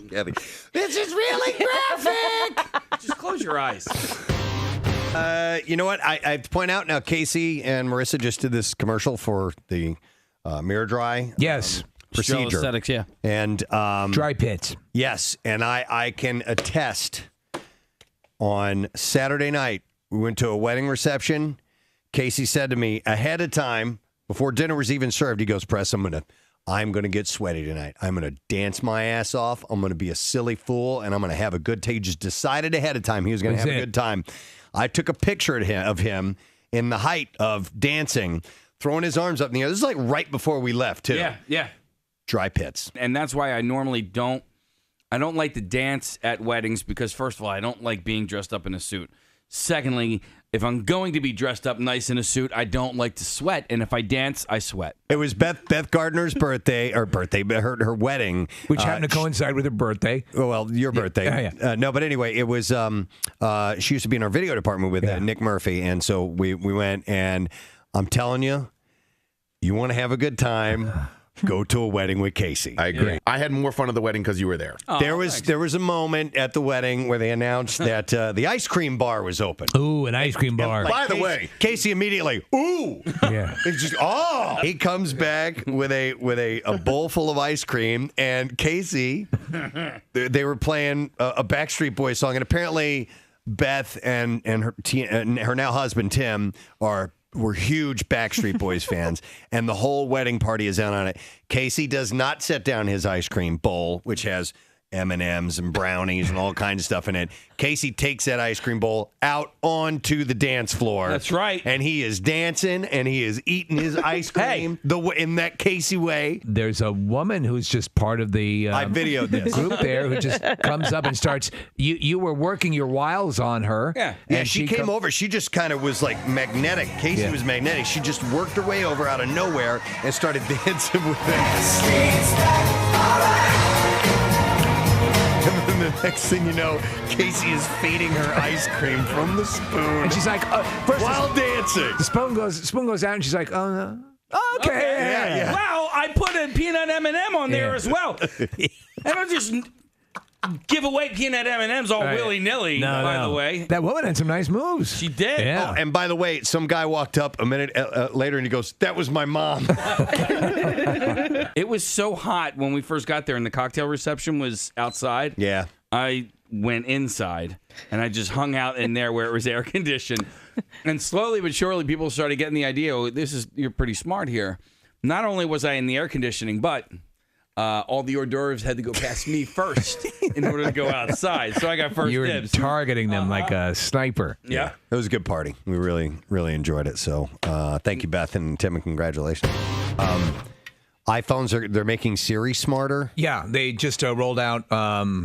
Kathy, this is really graphic. Just close your eyes. You know what? I have to point out now, Casey and Marissa just did this commercial for the Mirror Dry. Yes. Procedure. Aesthetics, yeah. And dry pits. Yes, and I can attest. On Saturday night, we went to a wedding reception. Casey said to me ahead of time, before dinner was even served, he goes, Press, I'm gonna get sweaty tonight. I'm gonna dance my ass off. I'm gonna be a silly fool, and I'm gonna have a good time. He just decided ahead of time he was gonna have a good time. I took a picture of him in the height of dancing, throwing his arms up in the air. This is like right before we left, too. Yeah. Dry pits. And that's why I normally don't like to dance at weddings because, first of all, I don't like being dressed up in a suit. Secondly, if I'm going to be dressed up nice in a suit, I don't like to sweat. And if I dance, I sweat. It was Beth Gardner's birthday, but her wedding. Which happened to coincide with her birthday. Well, your birthday. Yeah. No, but anyway, it was, she used to be in our video department with Nick Murphy. And so we went, and I'm telling you, you want to have a good time, go to a wedding with Casey. I agree. Yeah. I had more fun at the wedding because you were there. Oh, there was a moment at the wedding where they announced that the ice cream bar was open. Ooh, an ice cream bar. By the way, Casey immediately, ooh, yeah, it's just he comes back with a bowl full of ice cream, and Casey, they were playing a Backstreet Boys song, and apparently Beth and her now husband Tim were huge Backstreet Boys fans, and the whole wedding party is out on it. Casey does not set down his ice cream bowl, which has M&Ms and brownies and all kinds of stuff in it. Casey takes that ice cream bowl out onto the dance floor. That's right. And he is dancing, and he is eating his ice cream in that Casey way. There's a woman who's just part of the I videoed this group there who just comes up and starts. You were working your wiles on her. Yeah, and she came over. She just kind of was like magnetic. Casey was magnetic. She just worked her way over out of nowhere and started dancing with him. And the next thing you know, Casey is feeding her ice cream from the spoon. And she's like, while dancing. The spoon goes out, and she's like, oh, no. Okay. Yeah. Wow, I put a peanut M&M on there as well. I don't just give away peanut M&Ms all willy-nilly, by the way. That woman had some nice moves. She did. Yeah. Oh, and by the way, some guy walked up a minute later, and he goes, that was my mom. It was so hot when we first got there, and the cocktail reception was outside. Yeah. I went inside, and I just hung out in there where it was air conditioned. And slowly but surely, people started getting the idea, you're pretty smart here. Not only was I in the air conditioning, but all the hors d'oeuvres had to go past me first in order to go outside. So I got first You were dibs. targeting them like a sniper. Yeah. It was a good party. We really, really enjoyed it. So thank you, Beth and Tim, and congratulations. iPhones, they're making Siri smarter. Yeah, they just rolled out.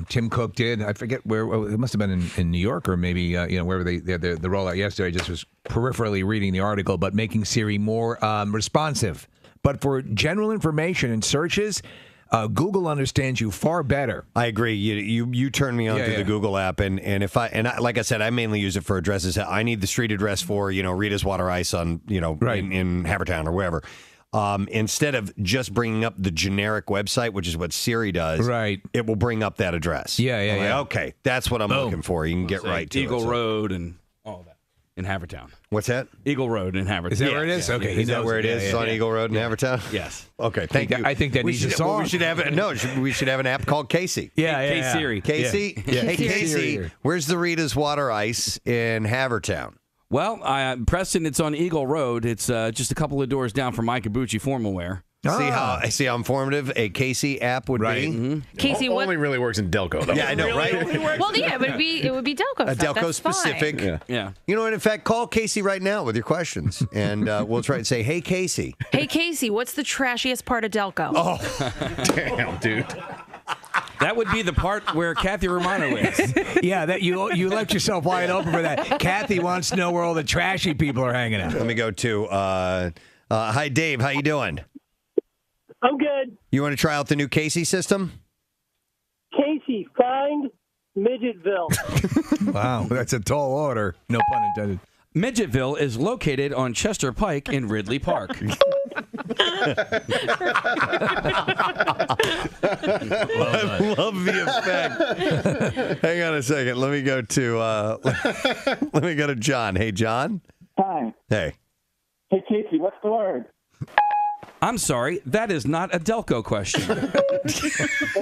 Tim Cook did. I forget where. It must have been in New York or maybe wherever they had the rollout yesterday. I just was peripherally reading the article, but making Siri more responsive. But for general information and searches, Google understands you far better. I agree. You turn me on to the Google app, and like I said, I mainly use it for addresses. I need the street address for Rita's Water Ice on in Havertown or wherever. Instead of just bringing up the generic website, which is what Siri does, right? It will bring up that address. Yeah. Okay, that's what I'm looking for. You can get right to Eagle it. Road and all of that in Havertown. What's that? Eagle Road in Havertown. Is that where it is? Okay, Is that where it is? It's on Eagle Road in Havertown. Yes. Okay, thank you. I think that needs a song. We should have we should have an app called Casey. K-Siri. Casey. Yeah. Hey, Casey. Casey. Where's the Rita's Water Ice in Havertown? Well, Preston, it's on Eagle Road. It's just a couple of doors down from Mike Kabuchi Formal Wear. See how informative a Casey app would be. Mm-hmm. Casey, what? Only really works in Delco, though. Yeah, I know, right? Well, yeah, it would be Delco. A stuff. Delco That's specific. fine. Yeah. You know what? In fact, call Casey right now with your questions, and we'll try and say, "Hey, Casey." Hey, Casey, what's the trashiest part of Delco? Oh, damn, dude. That would be the part where Kathy Romano is. Yeah, that you left yourself wide open for that. Kathy wants to know where all the trashy people are hanging out. Let me go to hi, Dave. How you doing? I'm good. You want to try out the new Casey system? Casey, find Midgetville. Wow, that's a tall order. No pun intended. Midgetville is located on Chester Pike in Ridley Park. I love the effect. Hang on a second. Let me go to John. Hey, John. Hi. Hey. Hey, Casey, what's the word? I'm sorry, that is not a Delco question.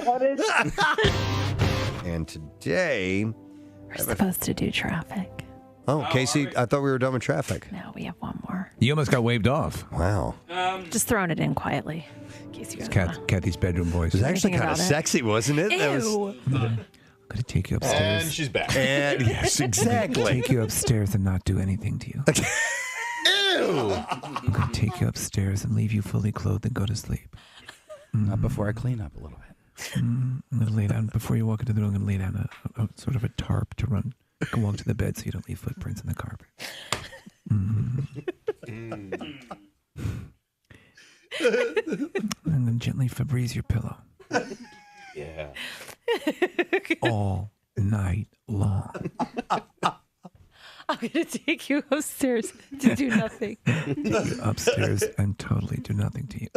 What is? And today We're supposed to do traffic. Oh, Casey, I thought we were done with traffic. No, we have one more. You almost got waved off. Wow. Just throwing it in quietly. In case you guys wanna- Kathy's bedroom voice. It was actually kind of about it. sexy, wasn't it? That was. Ew. I'm gonna take you upstairs. And she's back. And yes, exactly. Take you upstairs and not do anything to you. Ew. I'm gonna take you upstairs and leave you fully clothed and go to sleep. Not before I clean up a little bit. I'm gonna lay down before you walk into the room. I'm gonna lay down a sort of a tarp to run. Go walk to the bed so you don't leave footprints in the carpet. And then gently Febreze your pillow. Yeah. All night long. I'm going to take you upstairs to do nothing. Take you upstairs and totally do nothing to you.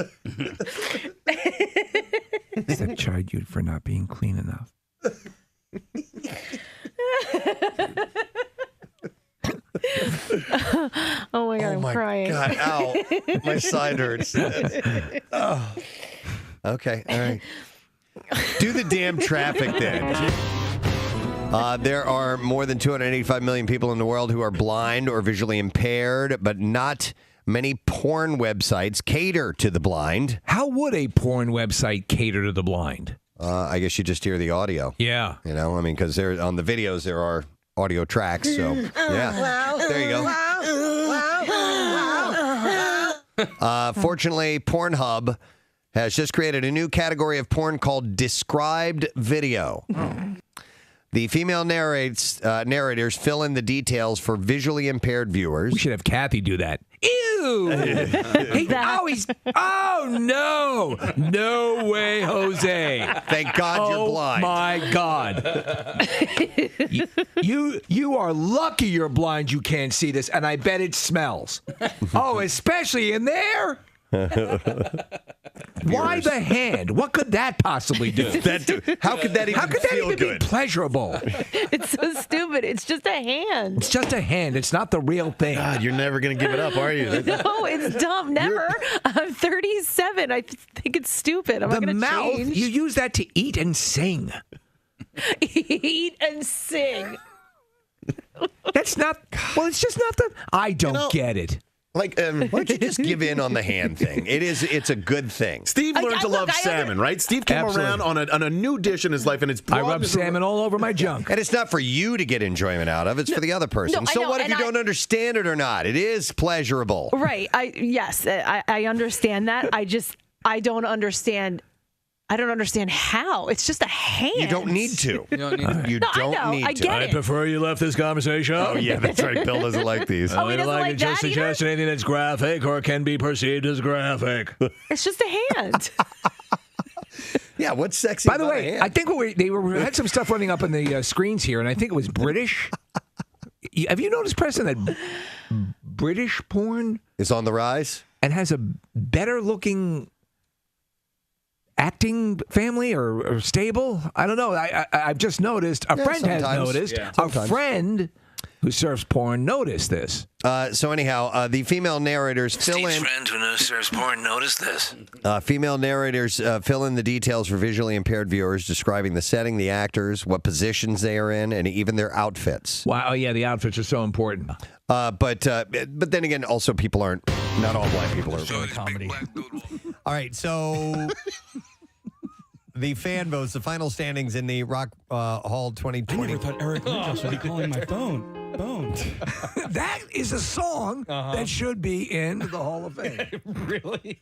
Except chide you for not being clean enough. Oh my God, I'm crying. God, ow. My side hurts. Oh. Okay, all right. Do the damn traffic then. There are more than 285 million people in the world who are blind or visually impaired, but not many porn websites cater to the blind. How would a porn website cater to the blind? I guess you just hear the audio. Yeah. You know, I mean, because on the videos there are audio tracks. So, yeah. There you go. Fortunately, Pornhub has just created a new category of porn called described video. The female narrators fill in the details for visually impaired viewers. We should have Kathy do that. Ew! Oh, no! No way, Jose. Thank God you're blind. Oh, my God. You are lucky you're blind you can't see this, and I bet it smells. Oh, especially in there? Why the hand? What could that possibly do? How could that even feel good? Be pleasurable? It's so stupid. It's just a hand. It's just a hand. It's not the real thing. God, you're never going to give it up, are you? No, it's dumb. Never. I'm 37. I think it's stupid. I'm not The going to mouth, change. you use that to eat and sing. Eat and sing. That's not, well, it's just not the, I don't get it. Like, why don't you just give in on the hand thing? It's a good thing. Steve learned to love salmon, right? Steve came around on a new dish in his life, and it's I rub salmon all over my junk. And it's not for you to get enjoyment out of. It's for the other person. No, I so know, what if you don't understand it or not? It is pleasurable. Right. I understand that. I don't understand. I don't understand how. It's just a hand. You don't need to. You don't need I to. get it. prefer you left this conversation. Oh, yeah, that's right. Bill doesn't like these. Oh, he doesn't like just that suggest anything that's graphic or can be perceived as graphic. It's just a hand. Yeah, what's sexy By the about a way, hand? I think they had some stuff running up on the screens here, and I think it was British. Have you noticed, Preston, that British porn is on the rise and has a better looking acting family or stable? I don't know. I've just noticed. A friend has noticed. Yeah. A friend who surfs porn noticed this. So anyhow, the female narrators fill Steve's in. friend who serves porn noticed this. Female narrators fill in the details for visually impaired viewers, describing the setting, the actors, what positions they are in, and even their outfits. Wow. Oh, yeah, the outfits are so important. But then again, also not all blind people are really comedy. All right, so the fan votes, the final standings in the Rock Hall 2020. I never thought Eric Lindros would be calling my phone. That is a song that should be in the Hall of Fame. Really?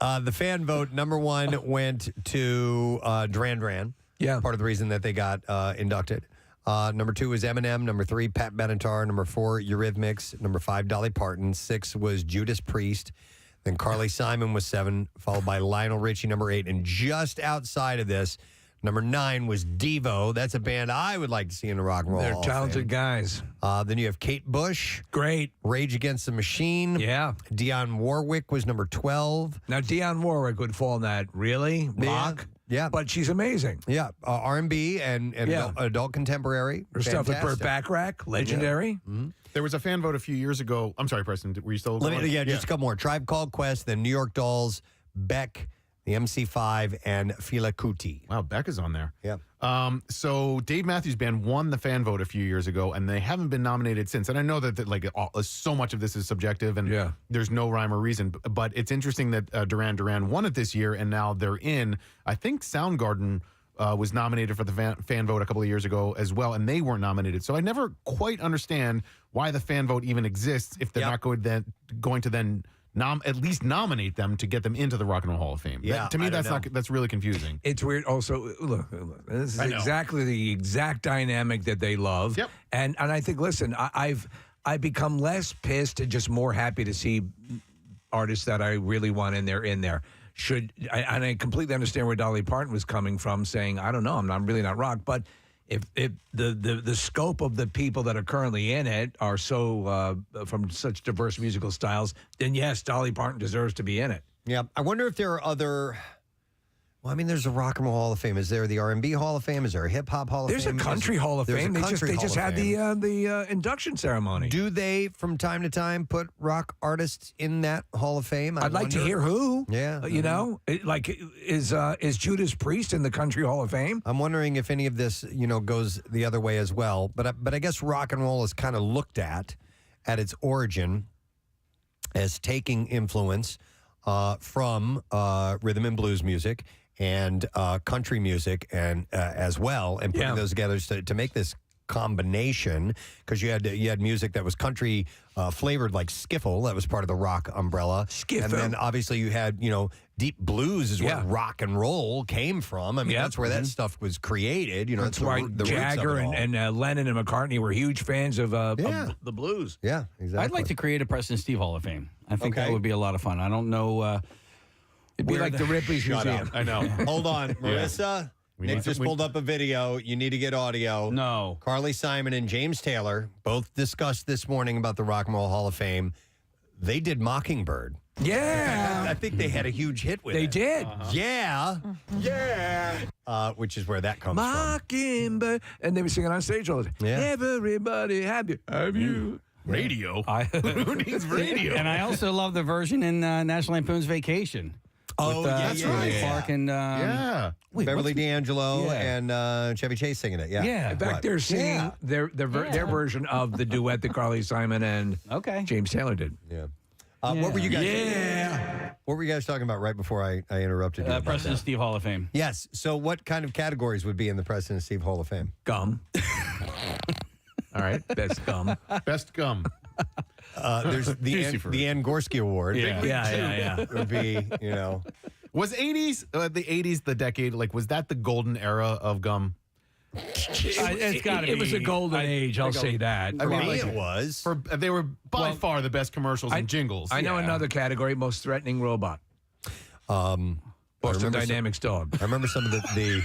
The fan vote, number one, went to Duran Duran. Yeah. Part of the reason that they got inducted. Number 2 was Eminem. Number 3, Pat Benatar. Number 4, Eurythmics. Number 5, Dolly Parton. 6 was Judas Priest. Then Carly Simon was 7, followed by Lionel Richie, number 8. And just outside of this, number 9 was Devo. That's a band I would like to see in the Rock and Roll They're Hall of talented Fame. guys. Then you have Kate Bush. Great. Rage Against the Machine. Yeah. Dionne Warwick was number 12. Now, Dionne Warwick would fall in that. Really? Rock? Yeah. But she's amazing. Yeah. R&B and adult contemporary. Her stuff with Burt Fantastic. Bacharach, legendary. Yeah. Mm-hmm. There was a fan vote a few years ago. I'm sorry, Preston. Were you still? Just a couple more. Tribe Called Quest, then New York Dolls, Beck, the MC5, and Fela Kuti. Wow, Beck is on there. Yeah. So Dave Matthews Band won the fan vote a few years ago, and they haven't been nominated since. And I know that so much of this is subjective, and there's no rhyme or reason. But it's interesting that Duran Duran won it this year, and now they're in. I think Soundgarden was nominated for the fan vote a couple of years ago as well, and they weren't nominated. So I never quite understand why the fan vote even exists if they're not going to then at least nominate them to get them into the Rock and Roll Hall of Fame. Yeah, to me, that's really confusing. It's weird. Also, look, this is exactly the exact dynamic that they love. Yep. And I think, listen, I've become less pissed and just more happy to see artists that I really want in there. And I completely understand where Dolly Parton was coming from, saying, I don't know, I'm really not rock, but if the scope of the people that are currently in it are so from such diverse musical styles, then yes, Dolly Parton deserves to be in it. Yeah. I wonder if there are other. Well, I mean, there's a Rock and Roll Hall of Fame. Is there the R&B Hall of Fame? Is there a Hip Hop Hall of There's Fame? a Country Hall of Fame. They just had the induction ceremony. Do they, from time to time, put rock artists in that Hall of Fame? I'd like to hear who. Yeah. You know, is Judas Priest in the Country Hall of Fame? I'm wondering if any of this, goes the other way as well. But I guess rock and roll is kind of looked at its origin as taking influence from rhythm and blues music and country music and as well, and putting those together to make this combination, because you had music that was country flavored, like skiffle, that was part of the rock umbrella. Skiffle. And then obviously you had deep blues is where rock and roll came from. I mean, that's where that stuff was created. That's why Jagger and Lennon and McCartney were huge fans of the blues. Yeah, exactly. I'd like to create a Preston and Steve Hall of Fame. I think that would be a lot of fun. I don't know. It'd be like the Ripley's Museum. I know. Hold on, Marissa. Nick just pulled up a video. You need to get audio. No. Carly Simon and James Taylor both discussed this morning about the Rock and Roll Hall of Fame. They did Mockingbird. Yeah. I think they had a huge hit with it. They did. Yeah. Yeah. Which is where that comes Mockingbird. And they were singing on stage all the time. Yeah. Everybody have you. Radio? Who needs radio? And I also love the version in National Lampoon's Vacation. Oh, That's right. Clark and Beverly D'Angelo and Chevy Chase singing it. Yeah. Yeah. Back there singing their version of the duet that Carly Simon and James Taylor did. Yeah. What were you guys? What were you guys talking about right before I interrupted you? Preston and Steve Hall of Fame. Yes. So, what kind of categories would be in the Preston and Steve Hall of Fame? Gum. All right. Best gum. Best gum. There's the Ann Gorsky Award. Yeah. Would be, Was 80s, the 80s, the decade, was that the golden era of gum? It's got to be. It was a golden age, I'll say that. I mean, it was. They were by far the best commercials and jingles. I know another category, most threatening robot. Boston Dynamics dog. I remember some of the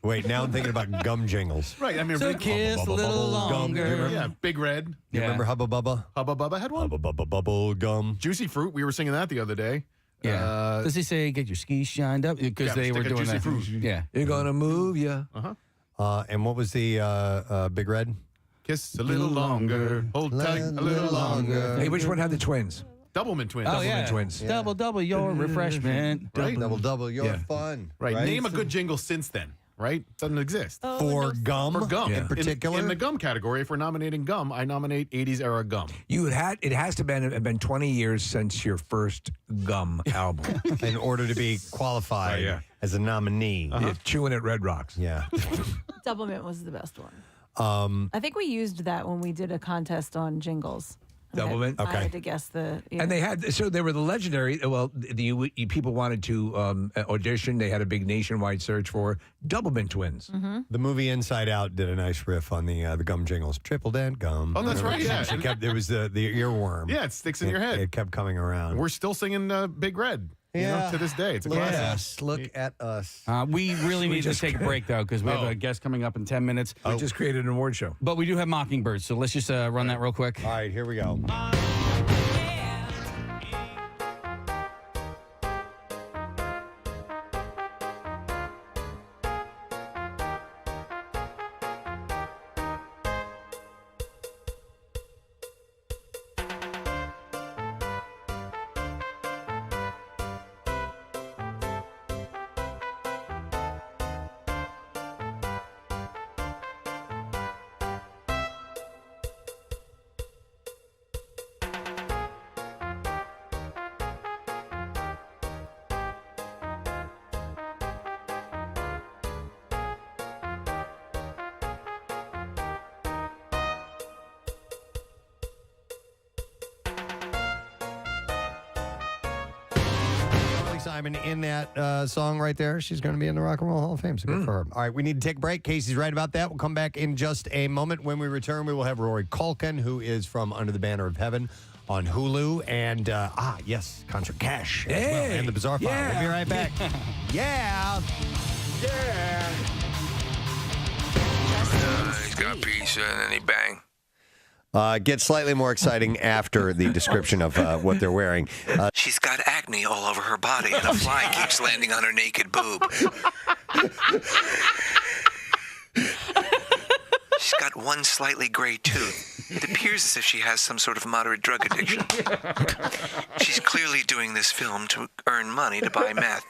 Wait, now I'm thinking about gum jingles. Right, I mean, so kiss a little longer. Yeah, Big Red. You remember Hubba Bubba? Hubba Bubba had one. Hubba Bubba Bubble Gum. Juicy Fruit. We were singing that the other day. Yeah. Does he say get your skis shined up? Because they were doing Juicy that. Fruit. Yeah. You're gonna move, yeah. And what was the Big Red? Kiss a little longer. Hold tight a little longer. Hey, which one had the twins? Doublemint twins. Oh, Doublemint twins. Yeah. Double your refreshment. Right. Double your fun. Right. Name a good jingle since then. Right? Doesn't exist. For gum? For gum. In particular? In the gum category, if we're nominating gum, I nominate 80s era gum. It has to have been 20 years since your first gum album. In order to be qualified as a nominee. Chewing at Red Rocks. Yeah. Doublemint was the best one. I think we used that when we did a contest on jingles. Doublemint. I had to guess the. Yeah. And they were the legendary. Well, the people wanted to audition. They had a big nationwide search for Doublemint twins. Mm-hmm. The movie Inside Out did a nice riff on the gum jingles. Triple dent gum. Oh, that's right, yeah. It was the earworm. Yeah, it sticks in your head. It kept coming around. We're still singing Big Red. You know, to this day. It's a classic. Look at us. We really need to take a break, though, because we have a guest coming up in 10 minutes. We just created an award show. But we do have Mockingbird, so let's just run that real quick. All right, here we go. Simon in that song right there. She's going to be in the Rock and Roll Hall of Fame, so good for her. All right, we need to take a break. Casey's right about that. We'll come back in just a moment. When we return, we will have Rory Culkin, who is from Under the Banner of Heaven on Hulu, and yes, Contra Cash as well, and the Bizarre File. We'll be right back. Yeah. He's got pizza and then he bang. Gets slightly more exciting after the description of what they're wearing. She's got acne all over her body and a fly keeps landing on her naked boob. She's got one slightly gray tooth. It appears as if she has some sort of moderate drug addiction. She's clearly doing this film to earn money to buy meth.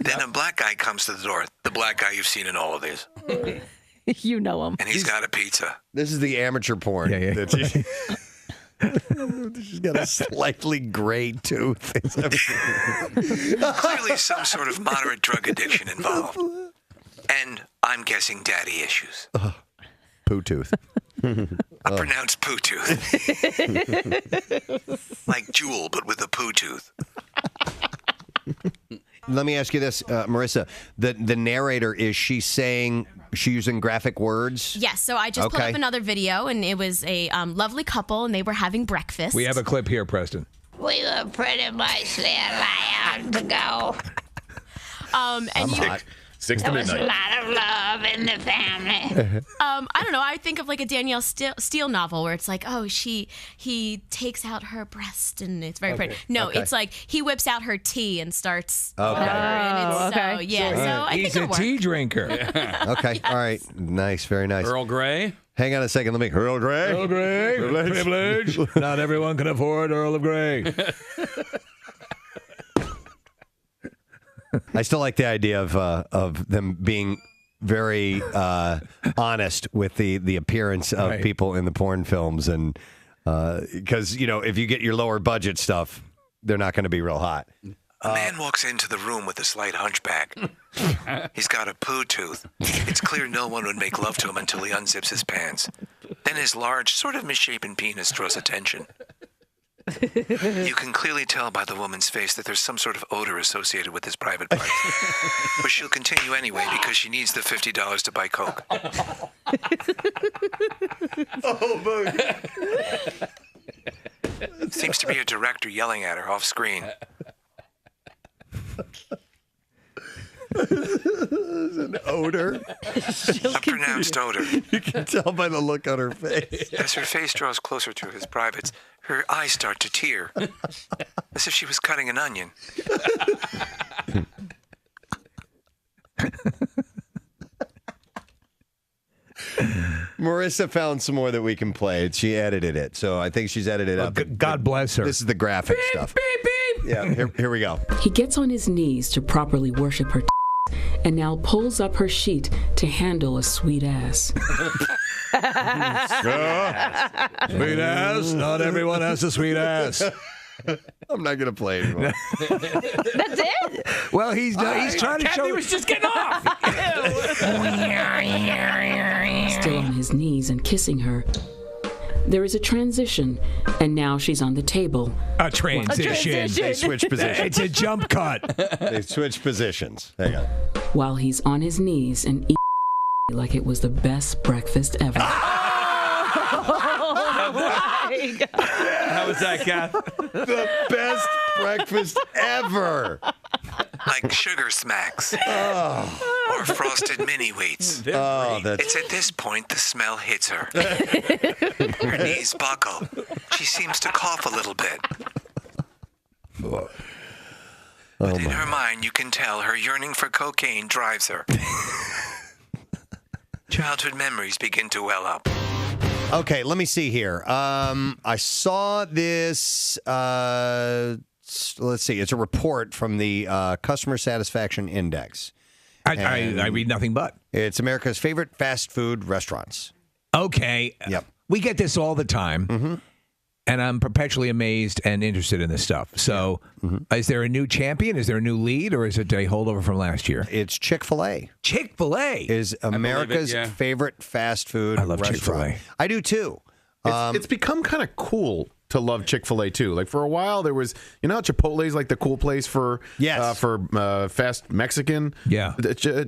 Then a black guy comes to the door. The black guy you've seen in all of these. You know him. And he's got a pizza. This is the amateur porn. She's got a slightly gray tooth. Clearly some sort of moderate drug addiction involved. And I'm guessing daddy issues. Poo tooth. A pronounced poo tooth. Like Jewel, but with a poo tooth. Let me ask you this, Marissa. The narrator, is she saying she's using graphic words? Yes, so I just put up another video, and it was a lovely couple, and they were having breakfast. We have a clip here, Preston. We were pretty much there like to go. And you, 6 to there was a midnight. lot of love in the family. I don't know. I think of like a Danielle Steele novel where it's like, oh, he takes out her breast and it's very pretty. No, it's like he whips out her tea and starts. Okay. And it's, so, yeah. So I He's think a it'll tea work. drinker. Okay. All right. Nice. Very nice. Earl Grey. Hang on a second. Let me. Earl Grey. Earl Grey. Privilege. Not everyone can afford Earl of Grey. I still like the idea of them being very honest with the appearance of people in the porn films, and because if you get your lower budget stuff, they're not going to be real hot. A man walks into the room with a slight hunchback. He's got a poo tooth. It's clear no one would make love to him until he unzips his pants. Then his large, sort of misshapen penis draws attention. You can clearly tell by the woman's face that there's some sort of odor associated with his private parts. But she'll continue anyway because she needs the $50 to buy Coke. Seems to be a director yelling at her off screen. There's an odor. A pronounced odor. You can tell by the look on her face. As her face draws closer to his privates, her eyes start to tear, as if she was cutting an onion. Marissa found some more that we can play. She edited it, so I think she's edited up. God bless her. This is the graphic stuff. Yeah, here we go. He gets on his knees to properly worship her and now pulls up her sheet to handle a sweet ass. Sweet ass. Not everyone has a sweet ass. I'm not going to play anymore. That's it? Well, he's trying to show. He was just getting off. Still on his knees and kissing her, There is a transition, and now she's on the table. A transition. They switch positions. It's a jump cut. They switch positions. Hang on. While he's on his knees and eating like it was the best breakfast ever. How was that, Kath? The best breakfast ever. Like sugar smacks or frosted mini wheats. It's at this point the smell hits her. Her knees buckle. She seems to cough a little bit. But in her mind, you can tell her yearning for cocaine drives her. Childhood memories begin to well up. Okay, let me see here. I saw this. Let's see. It's a report from the Customer Satisfaction Index. I read nothing but. It's America's favorite fast food restaurants. Okay. Yep. We get this all the time, and I'm perpetually amazed and interested in this stuff. So, is there a new champion? Is there a new lead, or is it a holdover from last year? It's Chick-fil-A. Chick-fil-A is America's favorite fast food I love restaurant. Chick-fil-A. I do too. It's become kind of cool to love Chick-fil-A too. Like for a while there was, you know, how Chipotle's like the cool place for fast Mexican. Yeah,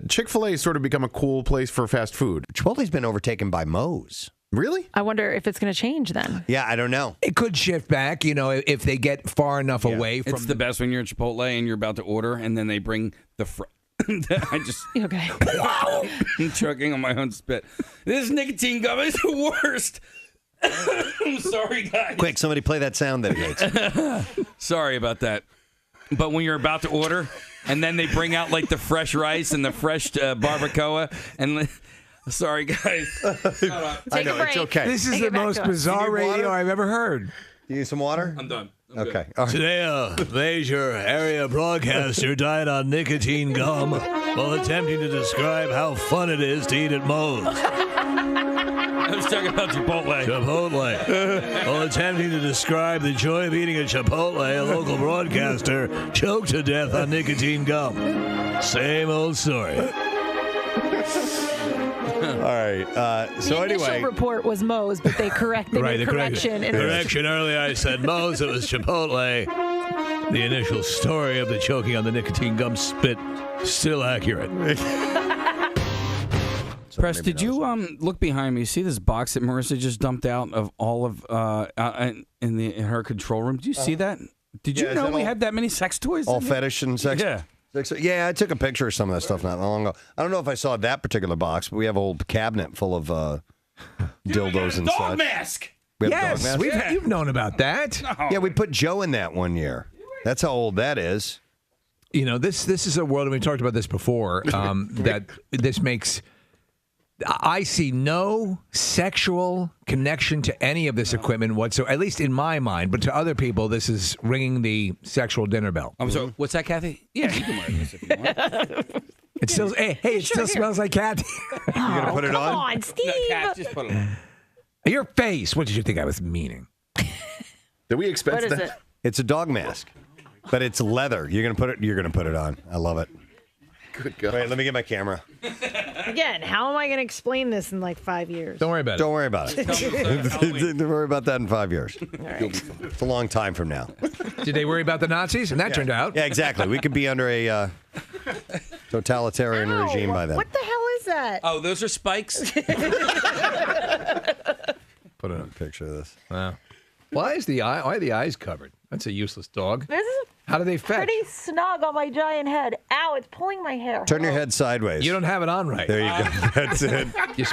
Chick-fil-A has sort of become a cool place for fast food. Chipotle's been overtaken by Moe's. Really? I wonder if it's going to change then. Yeah, I don't know. It could shift back, you know, if they get far enough away from. It's the best when you're at Chipotle and you're about to order, and then they bring the. I just okay. I'm choking on my own spit. This nicotine gum is the worst. I'm sorry, guys. Quick, somebody play that sound that he hates. Sorry about that. But when you're about to order, and then they bring out like the fresh rice and the fresh barbacoa, and sorry, guys. I know, it's okay. This is the most bizarre radio I've ever heard. You need some water? I'm done. Okay. All right. Today, a major area broadcaster died on nicotine gum while attempting to describe how fun it is to eat at Moe's. I was talking about Chipotle. Chipotle. While attempting to describe the joy of eating at Chipotle, a local broadcaster choked to death on nicotine gum. Same old story. All right. So the anyway, initial report was Moe's, but they corrected Right, the correction. correction earlier. I said Moe's. It was Chipotle. The initial story of the choking on the nicotine gum spit still accurate. Press, did you look behind me? See this box that Marissa just dumped out of all of in her control room? Did you see that? Did you know we had that many sex toys? all in there? fetish and sex. Yeah. Yeah, I took a picture of some of that stuff not long ago. I don't know if I saw that particular box, but we have a whole cabinet full of dildos and Dog such. mask. We have dog masks? You've known about that. Yeah, we put Joe in that one year. That's how old that is. You know, this is a world, and we talked about this before, that this makes. I see no sexual connection to any of this equipment whatsoever, at least in my mind. But to other people, this is ringing the sexual dinner bell. I'm sorry. What's that, Kathy? Yeah, you can wear this if you want. It still, hey, it still smells like cat. You gonna put it on? Come on, Steve. No, Kat, just put it on. Your face. What did you think I was meaning? Did we expense What is that? it? It's a dog mask, but it's leather. You're gonna put it. You're gonna put it on. I love it. Good God. Wait, let me get my camera. Again, how am I going to explain this in like 5 years? Don't worry about it. Don't worry about it. Don't worry about that in 5 years. It's a long time from now. Did they worry about the Nazis? And that turned out. Yeah, exactly. We could be under a totalitarian regime by then. What the hell is that? Oh, those are spikes? Put in a picture of this. Wow. Why are the eyes covered? That's a useless dog. This is How do they fetch? pretty snug on my giant head. Ow, it's pulling my hair. Turn your head sideways. You don't have it on right. There you go. That's it. You're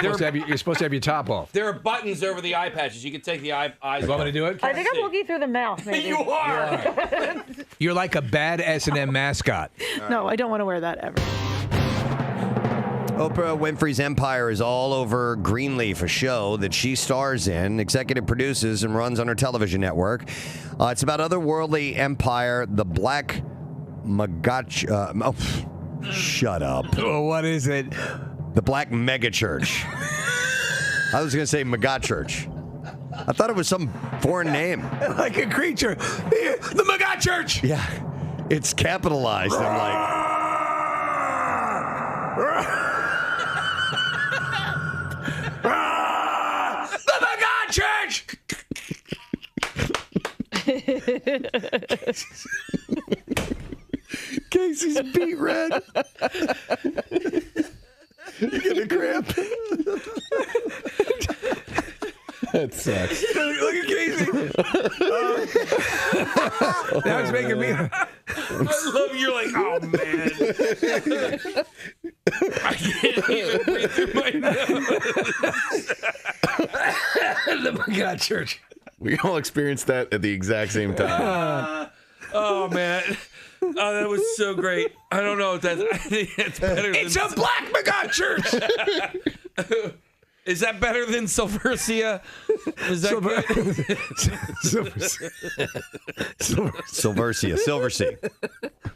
supposed to have your top off. There are buttons over the eye patches. You can take the eyes You want me to do it? I think I'm looking through the mouth, maybe. You are. You're like a bad S&M mascot. No, I don't want to wear that ever. Oprah Winfrey's empire is all over Greenleaf, a show that she stars in, executive produces, and runs on her television network. It's about otherworldly empire, the Black shut up. Oh, what is it? The Black Megachurch. I was going to say megachurch. I thought it was some foreign name. Like a creature. The Magat Church. Yeah. It's capitalized. I'm like... The Magat Church! Casey's beet red. You get a cramp. That sucks. Look at Casey. Now it's making me. I love you're like, oh man. I can't even breathe through my nose. The God Church. We all experienced that at the exact same time. Oh man. Oh, that was so great. I don't know if that's. I think it's better. It's a black McGod Church. Is that better than Silversia? Is that Silversia, Silversea.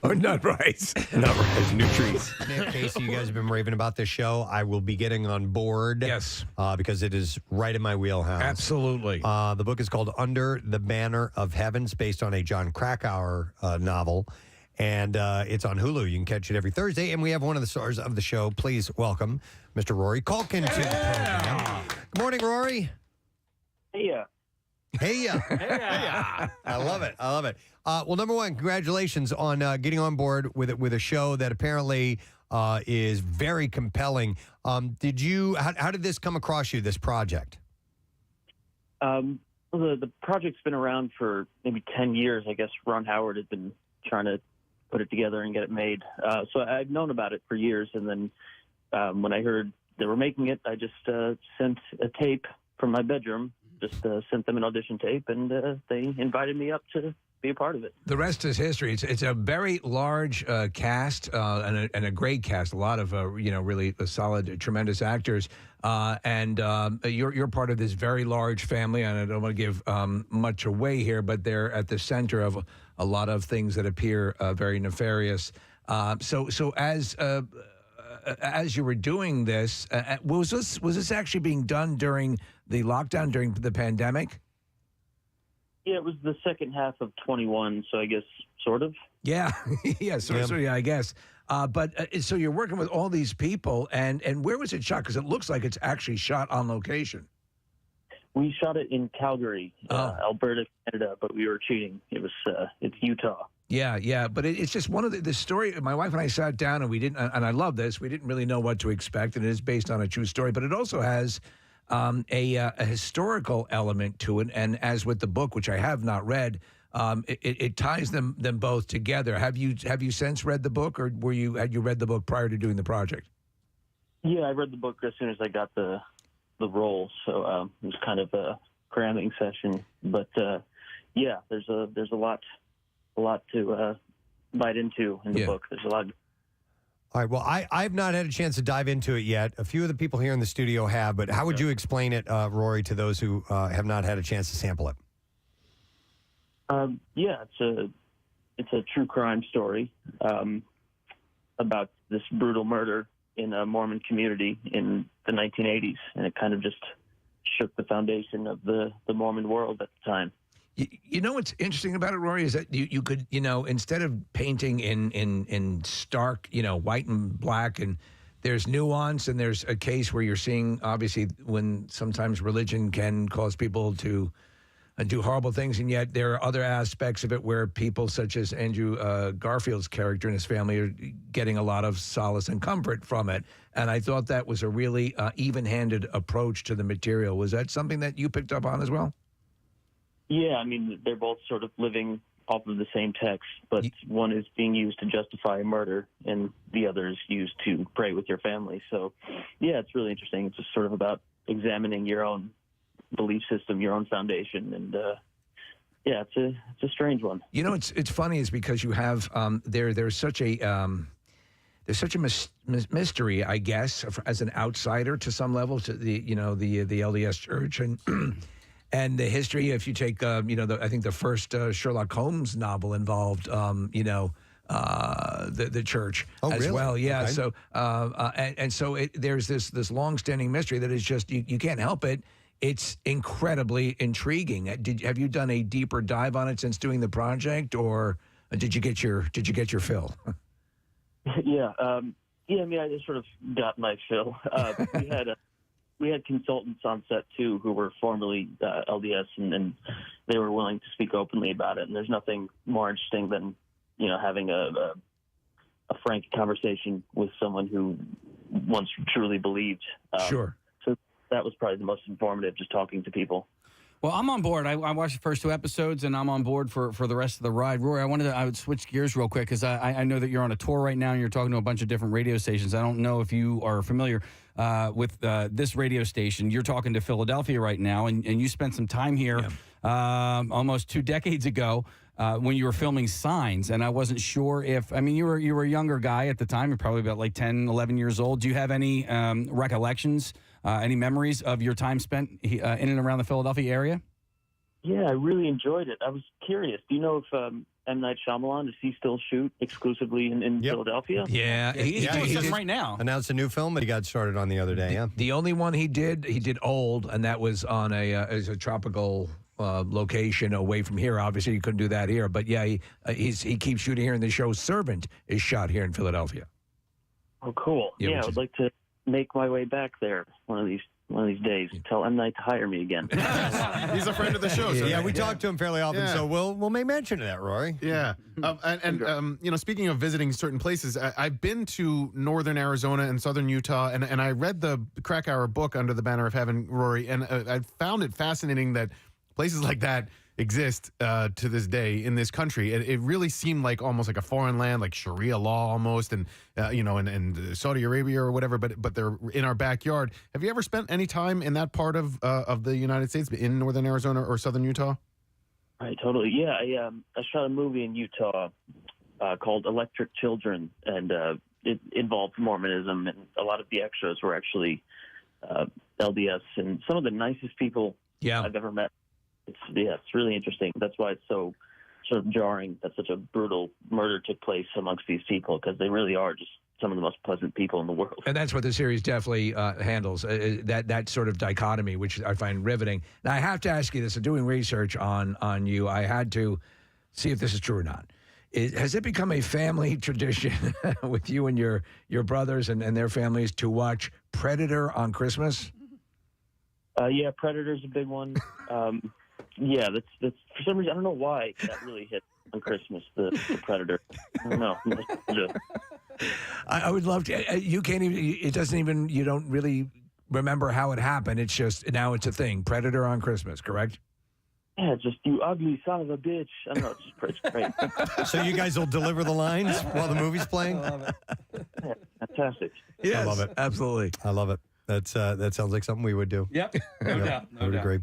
Or nut rice. Nut rice, new trees. Nick, Casey, you guys have been raving about this show. I will be getting on board. Yes. Because it is right in my wheelhouse. Absolutely. The book is called Under the Banner of Heaven. It's based on a John Krakauer novel. And it's on Hulu. You can catch it every Thursday. And we have one of the stars of the show. Please welcome Mr. Rory Culkin to the program. Good morning, Rory. Hey, Hey, I love it. I love it. Well, number one, congratulations on getting on board with a show that apparently is very compelling. Did you? How did this come across you? This project? The project's been around for maybe 10 years. I guess Ron Howard had been trying to put it together and get it made. So I've known about it for years. And then when I heard they were making it, I just sent a tape from my bedroom, just sent them an audition tape, and they invited me up to be a part of it. The rest is history. It's a very large cast and a great cast. A lot of really solid, tremendous actors. And you're part of this very large family. And I don't want to give much away here, but they're at the center of a lot of things that appear very nefarious. So as you were doing this, was this actually being done during the lockdown, during the pandemic? Yeah, it was the second half of 21, so I guess sort of. Yeah, yeah, I guess. But so you're working with all these people, and where was it shot? Because it looks like it's actually shot on location. We shot it in Calgary, Alberta, Canada, but we were cheating. It's Utah. Yeah, but it's just one of the story. My wife and I sat down, and we didn't, and I love this. We didn't really know what to expect, and it is based on a true story, but it also has a historical element to it. And as with the book, which I have not read, it ties them both together. Have you since read the book, or had you read the book prior to doing the project? Yeah, I read the book as soon as I got the role, so it was kind of a cramming session. But yeah, there's a lot to bite into in the book. There's a lot. All right. Well, I've not had a chance to dive into it yet. A few of the people here in the studio have, but how would you explain it, Rory, to those who have not had a chance to sample it? Yeah, it's a true crime story about this brutal murder in a Mormon community in the 1980s, and it kind of just shook the foundation of the Mormon world at the time. You know what's interesting about it, Rory, is that you could, instead of painting in stark, white and black, and there's nuance, and there's a case where you're seeing, obviously, when sometimes religion can cause people to do horrible things, and yet there are other aspects of it where people such as Andrew Garfield's character and his family are getting a lot of solace and comfort from it. And I thought that was a really even-handed approach to the material. Was that something that you picked up on as well? Yeah, I mean, they're both sort of living off of the same text, but one is being used to justify a murder, and the other is used to pray with your family. So, yeah, it's really interesting. It's just sort of about examining your own belief system, your own foundation, and yeah, it's a strange one. It's funny is because you have there's such a mystery, I guess, as an outsider to some level to the LDS Church and. And the history, if you take, I think the first Sherlock Holmes novel involved, the church as really? well. Yeah. Okay. So, so there's this long-standing mystery that is just you can't help it. It's incredibly intriguing. Have you done a deeper dive on it since doing the project, or did you get your fill? Yeah. I mean, I just sort of got my fill. We had we had consultants on set too who were formerly LDS, and they were willing to speak openly about it. And there's nothing more interesting than having a frank conversation with someone who once truly believed. Sure. So that was probably the most informative, just talking to people. Well, I'm on board. I watched the first 2 episodes, and I'm on board for the rest of the ride. Rory, I would switch gears real quick because I know that you're on a tour right now and you're talking to a bunch of different radio stations. I don't know if you are familiar with this radio station. You're talking to Philadelphia right now, and you spent some time here almost 2 decades ago when you were filming Signs, and I wasn't sure if, you were a younger guy at the time. You're probably about like 10, 11 years old. Do you have any recollections, any memories of your time spent in and around the Philadelphia area? Yeah, I really enjoyed it. I was curious. Do you know if M. Night Shyamalan, does he still shoot exclusively in Philadelphia? Yeah, he's right now. Announced a new film that he got started on the other day. The only one he did Old, and that was on a tropical location away from here. Obviously, you couldn't do that here. But yeah, he keeps shooting here, and the show Servant is shot here in Philadelphia. Oh, cool. Yeah, I would like to make my way back there one of these days. Tell M. Night to hire me again. He's a friend of the show. So Yeah, we talk to him fairly often, so we'll make mention of that, Rory. Yeah, speaking of visiting certain places, I've been to northern Arizona and southern Utah, and I read the Crack Hour book Under the Banner of Heaven, Rory, and I found it fascinating that places like that exist to this day in this country. It really seemed like almost like a foreign land, like Sharia law almost, and Saudi Arabia or whatever. But they're in our backyard. Have you ever spent any time in that part of the United States, in northern Arizona or southern Utah? Right, totally. Yeah, I shot a movie in Utah called Electric Children, and it involved Mormonism, and a lot of the extras were actually LDS, and some of the nicest people I've ever met. It's really interesting. That's why it's so sort of jarring that such a brutal murder took place amongst these people, because they really are just some of the most pleasant people in the world. And that's what the series definitely handles, that sort of dichotomy, which I find riveting. Now, I have to ask you this. In doing research on you, I had to see if this is true or not. Has it become a family tradition with you and your brothers and their families to watch Predator on Christmas? Yeah, Predator's a big one. Yeah, that's for some reason, I don't know why that really hit on Christmas, the Predator. I don't know. I would love to. You can't even. It doesn't even. You don't really remember how it happened. It's just now it's a thing. Predator on Christmas, correct? Yeah, just you ugly son of a bitch. I don't know. It's great. So you guys will deliver the lines while the movie's playing? I love it. Yeah, fantastic. Yes, I love it. Absolutely. I love it. That sounds like something we would do. Yep. No doubt. I would agree.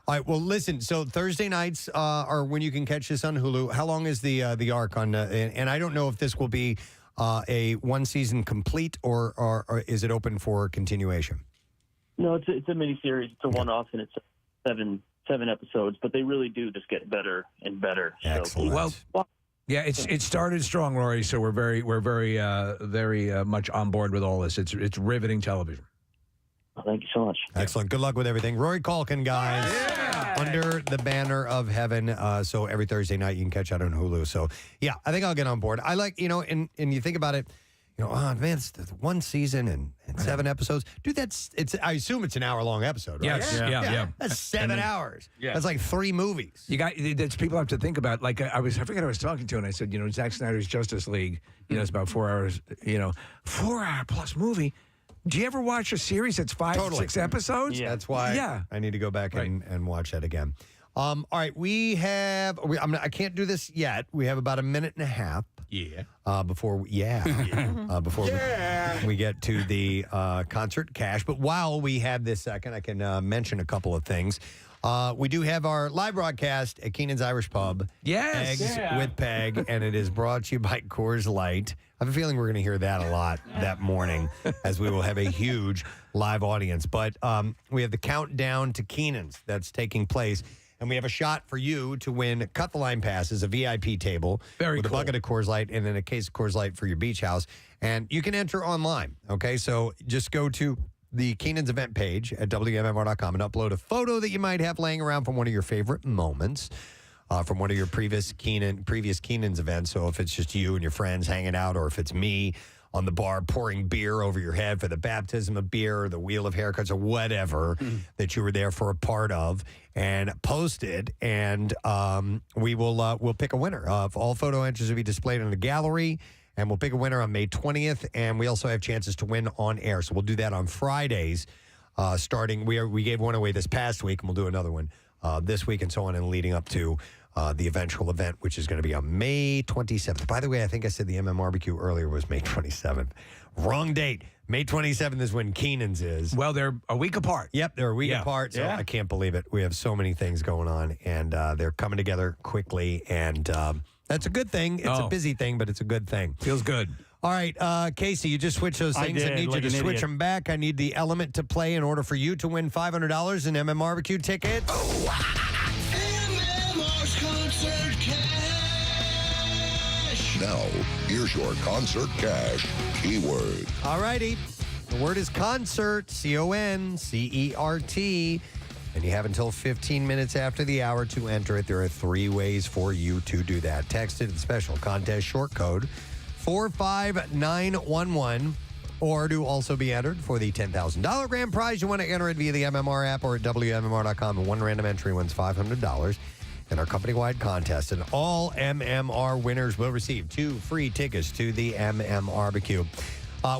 All right. Well, listen. So Thursday nights are when you can catch this on Hulu. How long is the arc on? And I don't know if this will be a one season complete or is it open for continuation? No, it's a miniseries. It's a one-off, and it's 7 episodes. But they really do just get better and better. Excellent. Well, yeah, it started strong, Rory. So we're very much on board with all this. It's riveting television. Thank you so much. Excellent. Good luck with everything. Rory Culkin, guys. Under the Banner of Heaven. So every Thursday night you can catch that on Hulu. So, yeah, I think I'll get on board. I like, and you think about it, oh, man, it's one season and 7 episodes. Dude, I assume it's an hour-long episode, right? Yes. Yeah. That's 7 hours. Yeah. That's like 3 movies. That's people have to think about. Like I forget who I was talking to, and I said, Zack Snyder's Justice League, it's about 4 hours, 4-hour plus movie. Do you ever watch a series that's 5 or 6 episodes? Yeah. That's why I need to go back and watch that again. All right, I can't do this yet. We have about a minute and a half. Before we get to the concert cash. But while we have this second, I can mention a couple of things. We do have our live broadcast at Keenan's Irish Pub. Yes. Eggs with Peg, and it is brought to you by Coors Light. I have a feeling we're going to hear that a lot that morning as we will have a huge live audience. But we have the countdown to Keenan's that's taking place. And we have a shot for you to win Cut the Line passes, a VIP table with a bucket of Coors Light and then a case of Coors Light for your beach house. And you can enter online, okay? So just go to the Keenan's event page at WMMR.com and upload a photo that you might have laying around from one of your favorite moments from one of your previous Keenan's events. So if it's just you and your friends hanging out or if it's me on the bar pouring beer over your head for the baptism of beer or the wheel of haircuts or whatever that you were there for a part of, and post it, and we'll pick a winner. All photo entries will be displayed in the gallery, and we'll pick a winner on May 20th, and we also have chances to win on air. So we'll do that on Fridays, starting. We gave one away this past week, and we'll do another one this week and so on, and leading up to the eventual event, which is going to be on May 27th. By the way, I think I said the MMRBQ earlier was May 27th. Wrong date. May 27th is when Keenan's is. Well, they're a week apart. Yep, they're a week apart, so I can't believe it. We have so many things going on, and they're coming together quickly, and that's a good thing. It's a busy thing, but it's a good thing. Feels good. All right, Casey, you just switched those things. I need you to switch them back. I need the element to play in order for you to win $500 in MMRBQ tickets. MMR's Concert Cash. Now, here's your Concert Cash keyword. All righty. The word is concert, CONCERT. And you have until 15 minutes after the hour to enter it. There are 3 ways for you to do that. Text it to the special contest short code 45911, or to also be entered for the $10,000 grand prize. You want to enter it via the MMR app or at WMMR.com. One random entry wins $500 in our company-wide contest. And all MMR winners will receive 2 free tickets to the MMRBQ.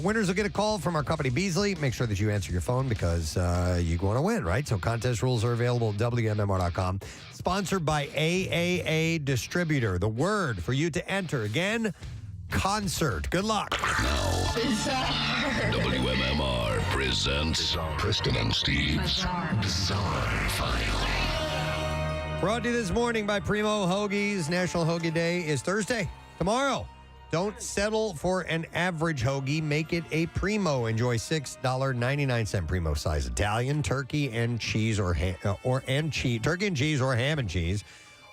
Winners will get a call from our company, Beasley. Make sure that you answer your phone because you want to win, right? So contest rules are available at WMMR.com. Sponsored by AAA Distributor. The word for you to enter, again, concert. Good luck. WMMR presents Preston and Steve's Bizarre File. Brought to you this morning by Primo Hoagies. National Hoagie Day is Thursday, tomorrow. Don't settle for an average hoagie. Make it a Primo. Enjoy $6.99 Primo size Italian, turkey and cheese turkey and cheese or ham and cheese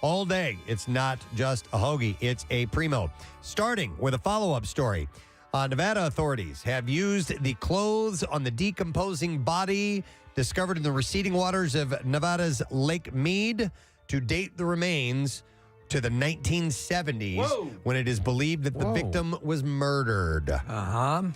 all day. It's not just a hoagie. It's a Primo. Starting with a follow-up story. Nevada authorities have used the clothes on the decomposing body discovered in the receding waters of Nevada's Lake Mead to date the remains to the 1970s, when it is believed that the victim was murdered.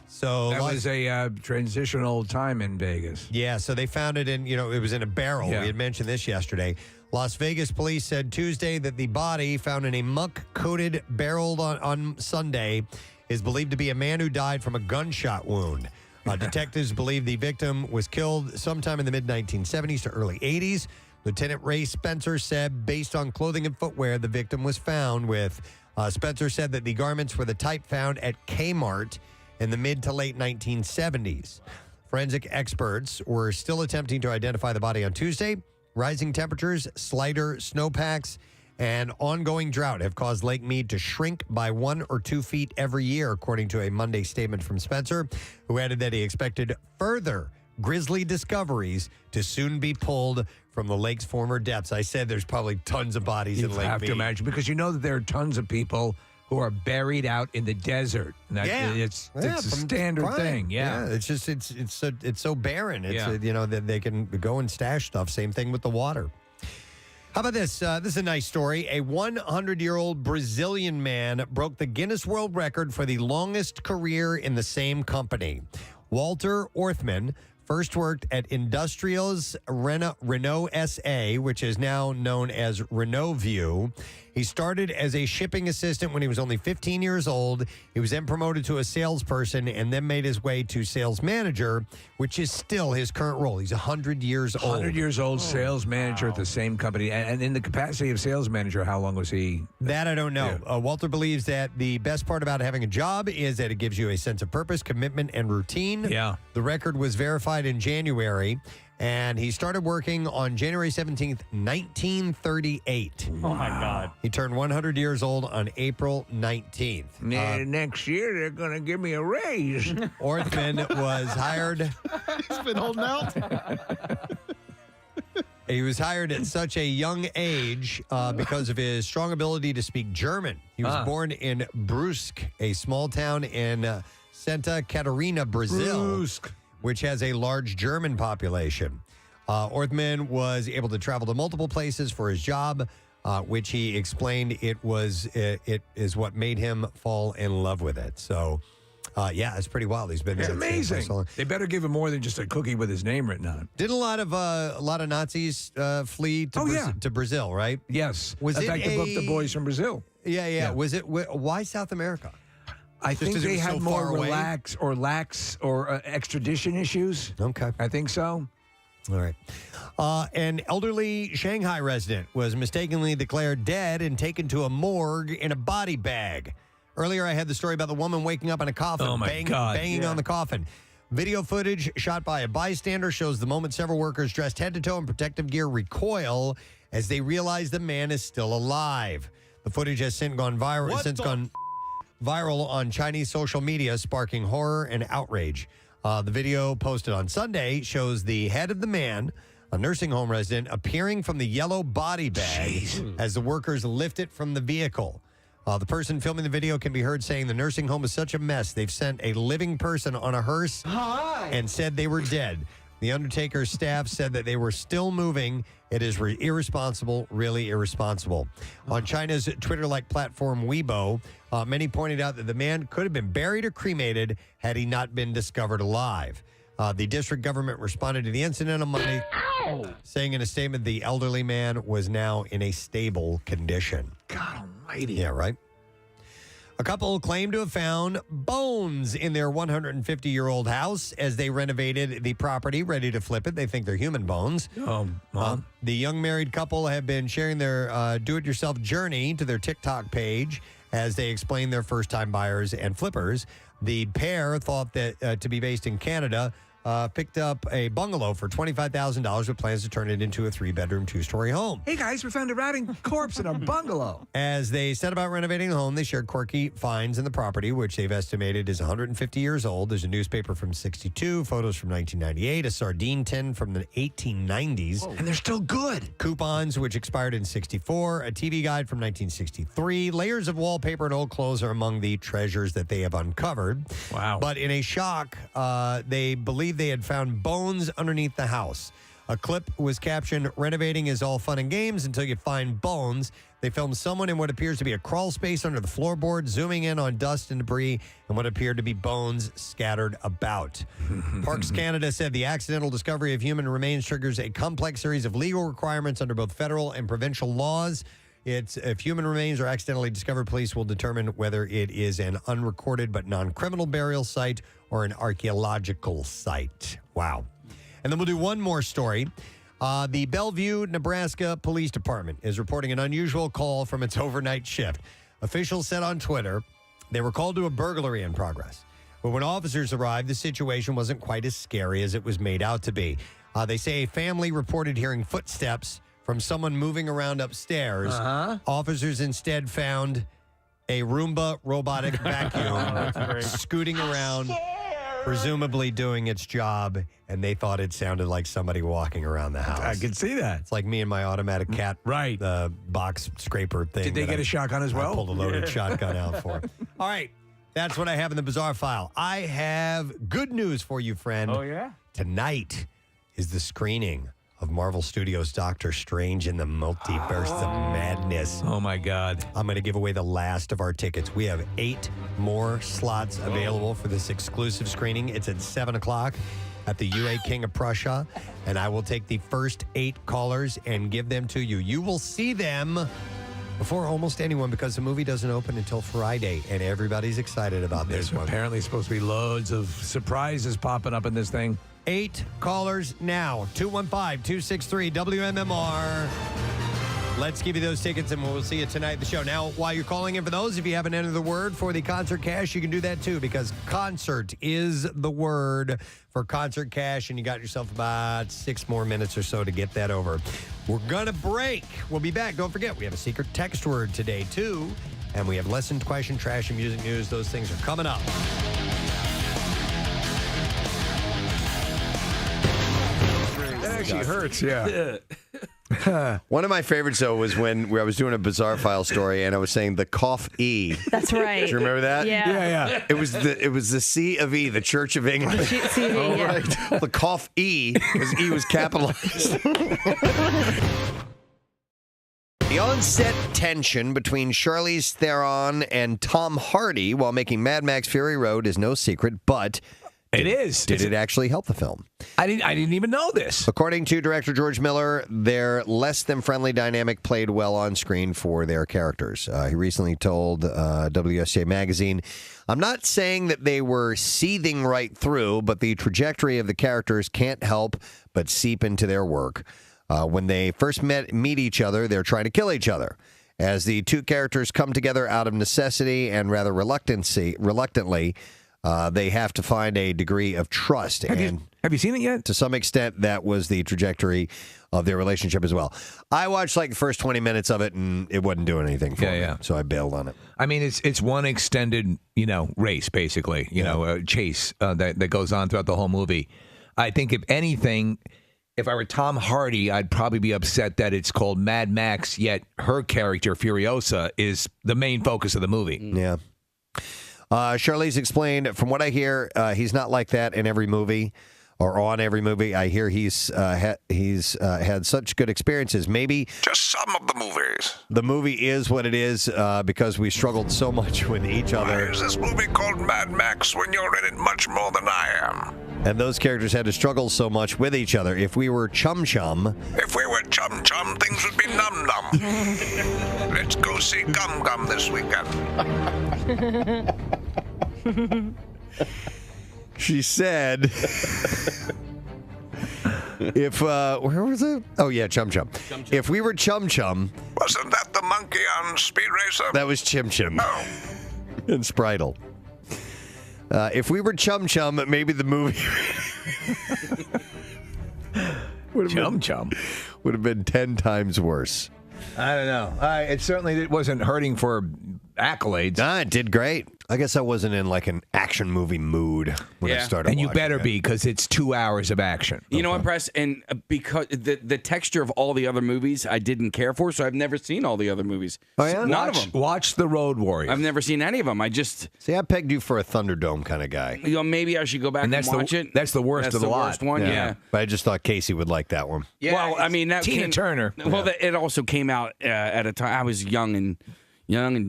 So that was a transitional time in Vegas. Yeah, so they found it in, it was in a barrel. Yeah. We had mentioned this yesterday. Las Vegas police said Tuesday that the body found in a muck-coated barrel on Sunday is believed to be a man who died from a gunshot wound. Detectives believe the victim was killed sometime in the mid-1970s to early 80s. Lieutenant Ray Spencer said, based on clothing and footwear the victim was found with, Spencer said that the garments were the type found at Kmart in the mid to late 1970s. Forensic experts were still attempting to identify the body on Tuesday. Rising temperatures, slighter snowpacks, and ongoing drought have caused Lake Mead to shrink by 1 or 2 feet every year, according to a Monday statement from Spencer, who added that he expected further grisly discoveries to soon be pulled from the lake's former depths. I said there's probably tons of bodies in Lake Mead. You have to imagine, because you know that there are tons of people who are buried out in the desert. And it's a standard thing. Yeah. It's just it's so barren. It's that they can go and stash stuff. Same thing with the water. How about this? This is a nice story. A 100-year-old Brazilian man broke the Guinness World Record for the longest career in the same company. Walter Orthman first worked at Industrials Renault SA, which is now known as Renault View. He started as a shipping assistant when he was only 15 years old. He was then promoted to a salesperson and then made his way to sales manager, which is still his current role. He's 100 years old. 100 years old, sales manager at the same company. And in the capacity of sales manager, how long was he? That I don't know. Yeah. Walter believes that the best part about having a job is that it gives you a sense of purpose, commitment, and routine. Yeah. The record was verified in January, and he started working on January 17th, 1938. Oh, my God. He turned 100 years old on April 19th. Next year, they're going to give me a raise. Orthman was hired. He's been holding out. He was hired at such a young age because of his strong ability to speak German. He was born in Brusque, a small town in Santa Catarina, Brazil, which has a large German population. Orthman was able to travel to multiple places for his job, which he explained it is what made him fall in love with it. So Yeah, it's pretty wild. He's been It's there. amazing. So long. They better give him more than just a cookie with his name written on it. Didn't a lot of Nazis flee to, to Brazil, right? Yes. Was In it fact, the book The Boys from Brazil. Yeah. Was it? Why South America? I Just think 'cause it they was had so more far away? lax extradition issues. Okay. I think so. All right. An elderly Shanghai resident was mistakenly declared dead and taken to a morgue in a body bag. Earlier, I had the story about the woman waking up in a coffin, Oh, my God. banging on the coffin. Video footage shot by a bystander shows the moment several workers dressed head to toe in protective gear recoil as they realize the man is still alive. The footage has since gone viral on Chinese social media, sparking horror and outrage. The video posted on Sunday shows the head of the man, a nursing home resident, appearing from the yellow body bag as the workers lift it from the vehicle. The person filming the video can be heard saying the nursing home is such a mess. They've sent a living person on a hearse and said they were dead. The Undertaker's staff said that they were still moving. It is irresponsible, really irresponsible. On China's Twitter-like platform Weibo, many pointed out that the man could have been buried or cremated had he not been discovered alive. The district government responded to the incident on Monday, saying in a statement the elderly man was now in a stable condition. God almighty. Yeah, right? A couple claimed to have found bones in their 150-year-old house as they renovated the property, ready to flip it. They think they're human bones. Oh, Mom. The young married couple have been sharing their do-it-yourself journey to their TikTok page as they explain their first-time buyers and flippers. The pair thought that to be based in Canada picked up a bungalow for $25,000 with plans to turn it into a 3-bedroom, 2-story home. Hey, guys, we found a rotting corpse in our bungalow. As they set about renovating the home, they shared quirky finds in the property, which they've estimated is 150 years old. There's a newspaper from 62, photos from 1998, a sardine tin from the 1890s. And they're still good. Coupons, which expired in 64, a TV guide from 1963. Layers of wallpaper and old clothes are among the treasures that they have uncovered. Wow. But in a shock, they believe they had found bones underneath the house. A clip was captioned, "Renovating is all fun and games until you find bones." They filmed someone in what appears to be a crawl space under the floorboard, zooming in on dust and debris and what appeared to be bones scattered about. Parks Canada said the accidental discovery of human remains triggers a complex series of legal requirements under both federal and provincial laws. If human remains are accidentally discovered, police will determine whether it is an unrecorded but non-criminal burial site or an archaeological site. Wow. And then we'll do one more story. The Bellevue, Nebraska Police Department is reporting an unusual call from its overnight shift. Officials said on Twitter they were called to a burglary in progress. But when officers arrived, the situation wasn't quite as scary as it was made out to be. They say a family reported hearing footsteps from someone moving around upstairs. Officers instead found a Roomba robotic vacuum scooting around, presumably doing its job, and they thought it sounded like somebody walking around the house. I can see that. It's like me and my automatic cat box scraper thing. Did they get a shotgun as well? I pulled a loaded shotgun out for. All right. That's what I have in the Bizarre File. I have good news for you, friend. Oh, yeah? Tonight is the screening of Marvel Studios' Doctor Strange in the Multiverse of Madness. Oh, my God. I'm going to give away the last of our tickets. We have 8 more slots available for this exclusive screening. It's at 7 o'clock at the UA King of Prussia, and I will take the first 8 callers and give them to you. You will see them before almost anyone because the movie doesn't open until Friday, and everybody's excited about this one. Apparently supposed to be loads of surprises popping up in this thing. 8 callers now. 215-263-WMMR. Let's give you those tickets, and we'll see you tonight at the show. Now, while you're calling in for those, if you haven't entered the word for the concert cash, you can do that too, because concert is the word for concert cash, and you got yourself about 6 more minutes or so to get that over. We're going to break. We'll be back. Don't forget, we have a secret text word today, too, and we have lesson, question, trash, and music news. Those things are coming up. That actually hurts, yeah. One of my favorites, though, was when I was doing a Bizarre File story and I was saying the cough E. That's right. Do you remember that? Yeah. It was the C of E, the Church of England. C of E, yeah. Right. The cough E was capitalized. The on-set tension between Charlize Theron and Tom Hardy while making Mad Max Fury Road is no secret, but it is. Did it actually help the film? I didn't even know this. According to director George Miller, their less than friendly dynamic played well on screen for their characters. He recently told WSJ Magazine, "I'm not saying that they were seething right through, but the trajectory of the characters can't help but seep into their work. When they first meet each other, they're trying to kill each other. As the two characters come together out of necessity and rather reluctantly, they have to find a degree of trust." Have you seen it yet? To some extent, that was the trajectory of their relationship as well. I watched like the first 20 minutes of it, and it wasn't doing anything for me, so I bailed on it. I mean, it's one extended, race, basically, chase that goes on throughout the whole movie. I think, if anything, if I were Tom Hardy, I'd probably be upset that it's called Mad Max, yet her character, Furiosa, is the main focus of the movie. Yeah. Charlize explained, "From what I hear, he's not like that in every movie or on every movie. I hear he's had such good experiences. Maybe just some of the movies. The movie is what it is because we struggled so much with each other. Why is this movie called Mad Max when you're in it much more than I am? And those characters had to struggle so much with each other. If we were chum-chum..." If we were chum-chum, things would be num-num. Let's go see Gum Gum this weekend. She said, "If where was it? Oh yeah, Chum Chum. If we were Chum Chum, wasn't that the monkey on Speed Racer? That was Chim Chim. Oh. And Spritle. If we were Chum Chum, maybe the movie would have been 10 times worse." I don't know. It certainly wasn't hurting for accolades. It did great. I guess I wasn't in like an action movie mood when I started And you watching better it. be, because it's 2 hours of action. You know what, Press? And because the texture of all the other movies I didn't care for, so I've never seen all the other movies. Oh, yeah? None of them. Watch The Road Warrior. I've never seen any of them. I pegged you for a Thunderdome kind of guy. Maybe I should go back and watch it. That's the worst That's of the lot. worst one, yeah. But I just thought Casey would like that one. Yeah, well, I mean, that Tina Turner. Well, it also came out at a time I was young and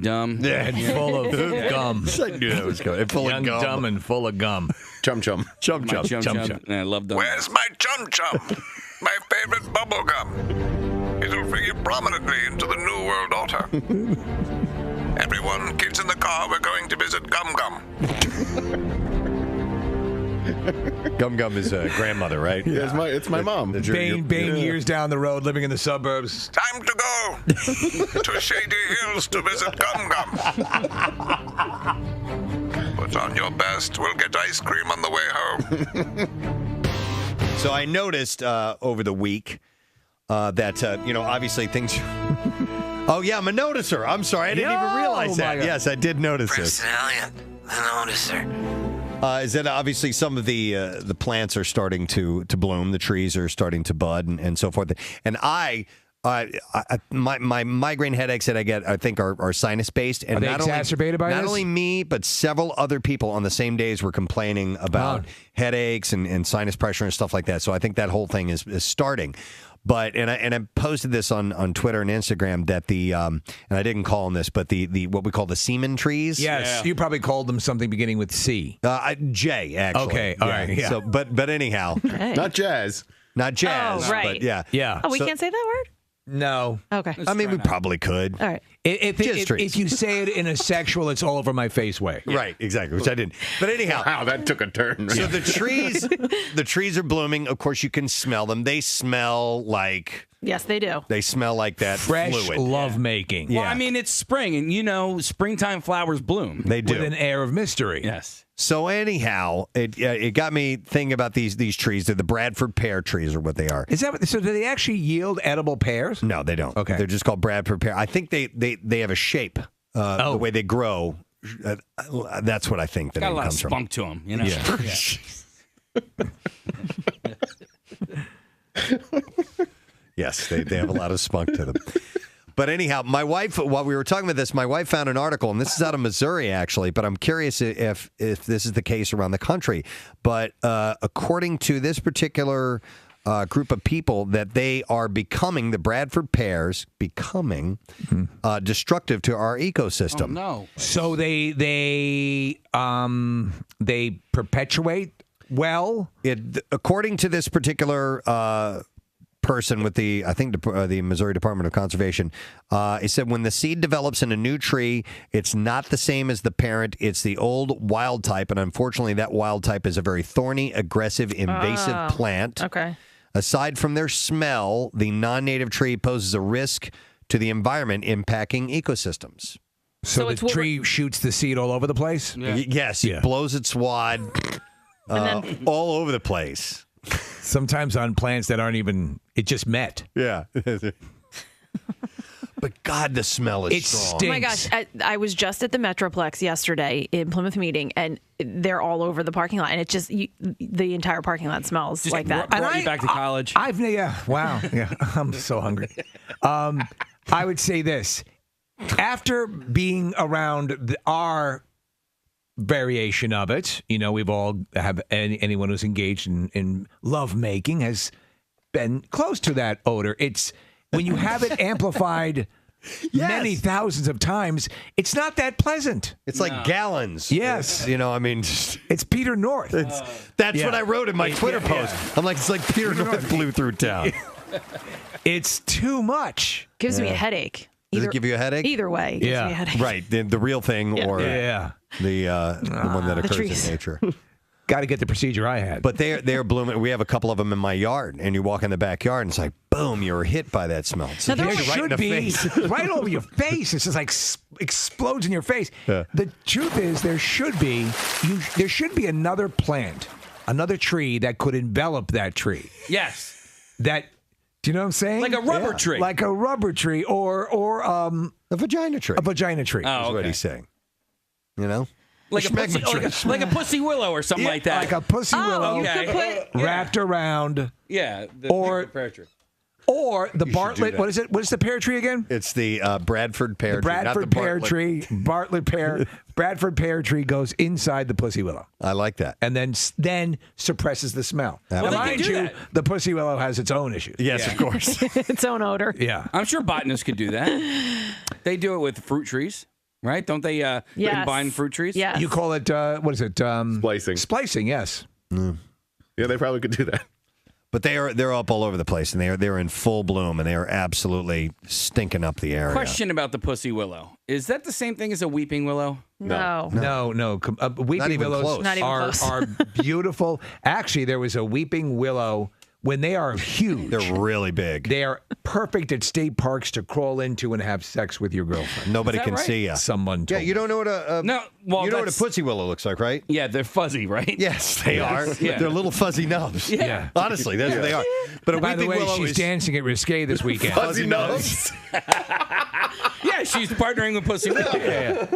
dumb. Yeah, and full of gum. I knew that was going. Full Young, of gum. dumb, and full of gum. Chum Chum. Chum Chum. Chum Chum. I love them. Where's my Chum Chum? My favorite bubble gum. It'll figure prominently into the New World Order. Everyone, kids in the car, we're going to visit Gum Gum. Gum Gum is a grandmother, right? Yeah, it's my mom. Bane years down the road, living in the suburbs. Time to go to Shady Hills to visit Gum Gum. Put on your best. We'll get ice cream on the way home. So I noticed over the week that, obviously things... Oh, yeah, I'm a noticer. I'm sorry. I didn't even realize that. Yes, I did notice this. Preston Elliott, the noticer. Is that obviously some of the plants are starting to bloom, the trees are starting to bud, and so forth. And my migraine headaches that I get, I think, are sinus based. And Are they exacerbated by not this? only me, but several other people on the same days were complaining about headaches and sinus pressure and stuff like that. So I think that whole thing is starting. But and I posted this on Twitter and Instagram that and I didn't call them this, but the what we call the semen trees. Yes, you probably called them something beginning with C. J, actually. Okay, all right. Yeah. So, but anyhow, not jazz. Not jazz. Oh, right. But yeah. Oh, we can't say that word? No. Okay. I mean, we probably could. All right. If you say it in a sexual, it's all over my face way. Yeah. Right, exactly, which I didn't. But anyhow. Wow, that took a turn. So the trees are blooming. Of course, you can smell them. They smell like... Yes, they do. They smell like that fresh fluid. lovemaking. Well, I mean, it's spring, and springtime flowers bloom. They do. With an air of mystery. Yes. So anyhow, it got me thinking about these trees. They're the Bradford pear trees, are what they are. Is that so? Do they actually yield edible pears? No, they don't. Okay, they're just called Bradford pear. I think they have a shape. The way they grow. That's what I think. Got a lot of spunk to them, you know. Yeah. Yes, they have a lot of spunk to them. But anyhow, my wife, while we were talking about this, my wife found an article, and this is out of Missouri, actually, but I'm curious if this is the case around the country. But according to this particular group of people that they are becoming, the Bradford pears, destructive to our ecosystem. Oh, no. So they perpetuate well? According to this particular person with the Missouri Department of Conservation, he said when the seed develops in a new tree, it's not the same as the parent. It's the old wild type, and unfortunately, that wild type is a very thorny, aggressive, invasive plant. Okay. Aside from their smell, the non-native tree poses a risk to the environment, impacting ecosystems. So the tree shoots the seed all over the place? Yes, it blows its wad all over the place. Sometimes on plants that aren't even, it just met. Yeah. But God, the smell is strong. Oh my gosh, I was just at the Metroplex yesterday in Plymouth meeting, and they're all over the parking lot, and it just the entire parking lot smells like that. Brought you back to college. Wow. Yeah, I'm so hungry. I would say this. After being around our variation of it, we've all anyone who's engaged in love making has been close to that odor. It's when you have it amplified many thousands of times, it's not that pleasant. It's like gallons. Yes. It's Peter North. That's what I wrote in my Twitter post. I'm like, it's like Peter North blew through town. It's too much. Gives me a headache. Does it give you a headache? Either way, it gives me a headache. Right. The real thing or the one that occurs in nature. Got to get the procedure I had. But they're blooming. We have a couple of them in my yard, and you walk in the backyard, and it's like, boom, you were hit by that smell. Now, there should be right over your face. It's just like explodes in your face. Yeah. The truth is, there should be another plant, another tree that could envelop that tree. Yes. Do you know what I'm saying? Like a rubber tree. Like a rubber tree or a vagina tree. A vagina tree. Oh, is what he's saying. Like a pussy willow or something like that. Like a pussy willow wrapped around. Yeah. Or the Bartlett. What is it? What is the pear tree again? It's the Bradford pear tree. Bradford pear tree. Bartlett pear. Bradford pear tree goes inside the pussy willow. I like that. And then suppresses the smell. Well, now, mind you, the pussy willow has its own issues. Yes, of course. Its own odor. Yeah. I'm sure botanists could do that. They do it with fruit trees. Right? Don't they combine fruit trees? Yes. You call it, what is it? Splicing. Splicing, yes. Yeah, they probably could do that. But they're up all over the place, and they're in full bloom, and they are absolutely stinking up the area. Question about the pussy willow. Is that the same thing as a weeping willow? No. Weeping willows Not even close. are beautiful. Actually, there was a weeping willow. When they are huge, they're really big. They are perfect at state parks to crawl into and have sex with your girlfriend. Nobody can see you. Someone told you don't know what you know what a pussy willow looks like, right? Yeah, they're fuzzy, right? Yes, they are. Yeah. They're little fuzzy nubs. Yeah. Honestly, that's what they are. But a by the weeping way, willow she's is dancing at Risque this weekend. fuzzy nubs. Yeah, she's partnering with pussy willow. Yeah.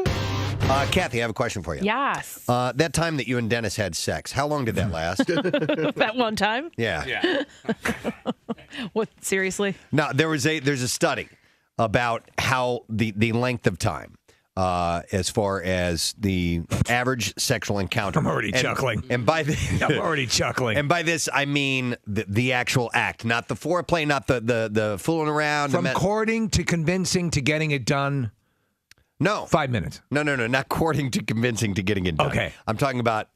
Kathy, I have a question for you. Yes. That time that you and Dennis had sex, how long did that last? That one time? Yeah. What? Seriously? No, there's a study about how the length of time as far as the average sexual encounter. I'm already chuckling. And by I'm already chuckling. And by this, I mean the actual act, not the foreplay, not the fooling around. From courting to convincing to getting it done. No. 5 minutes. No, not courting to convincing to getting it done. Okay. I'm talking about,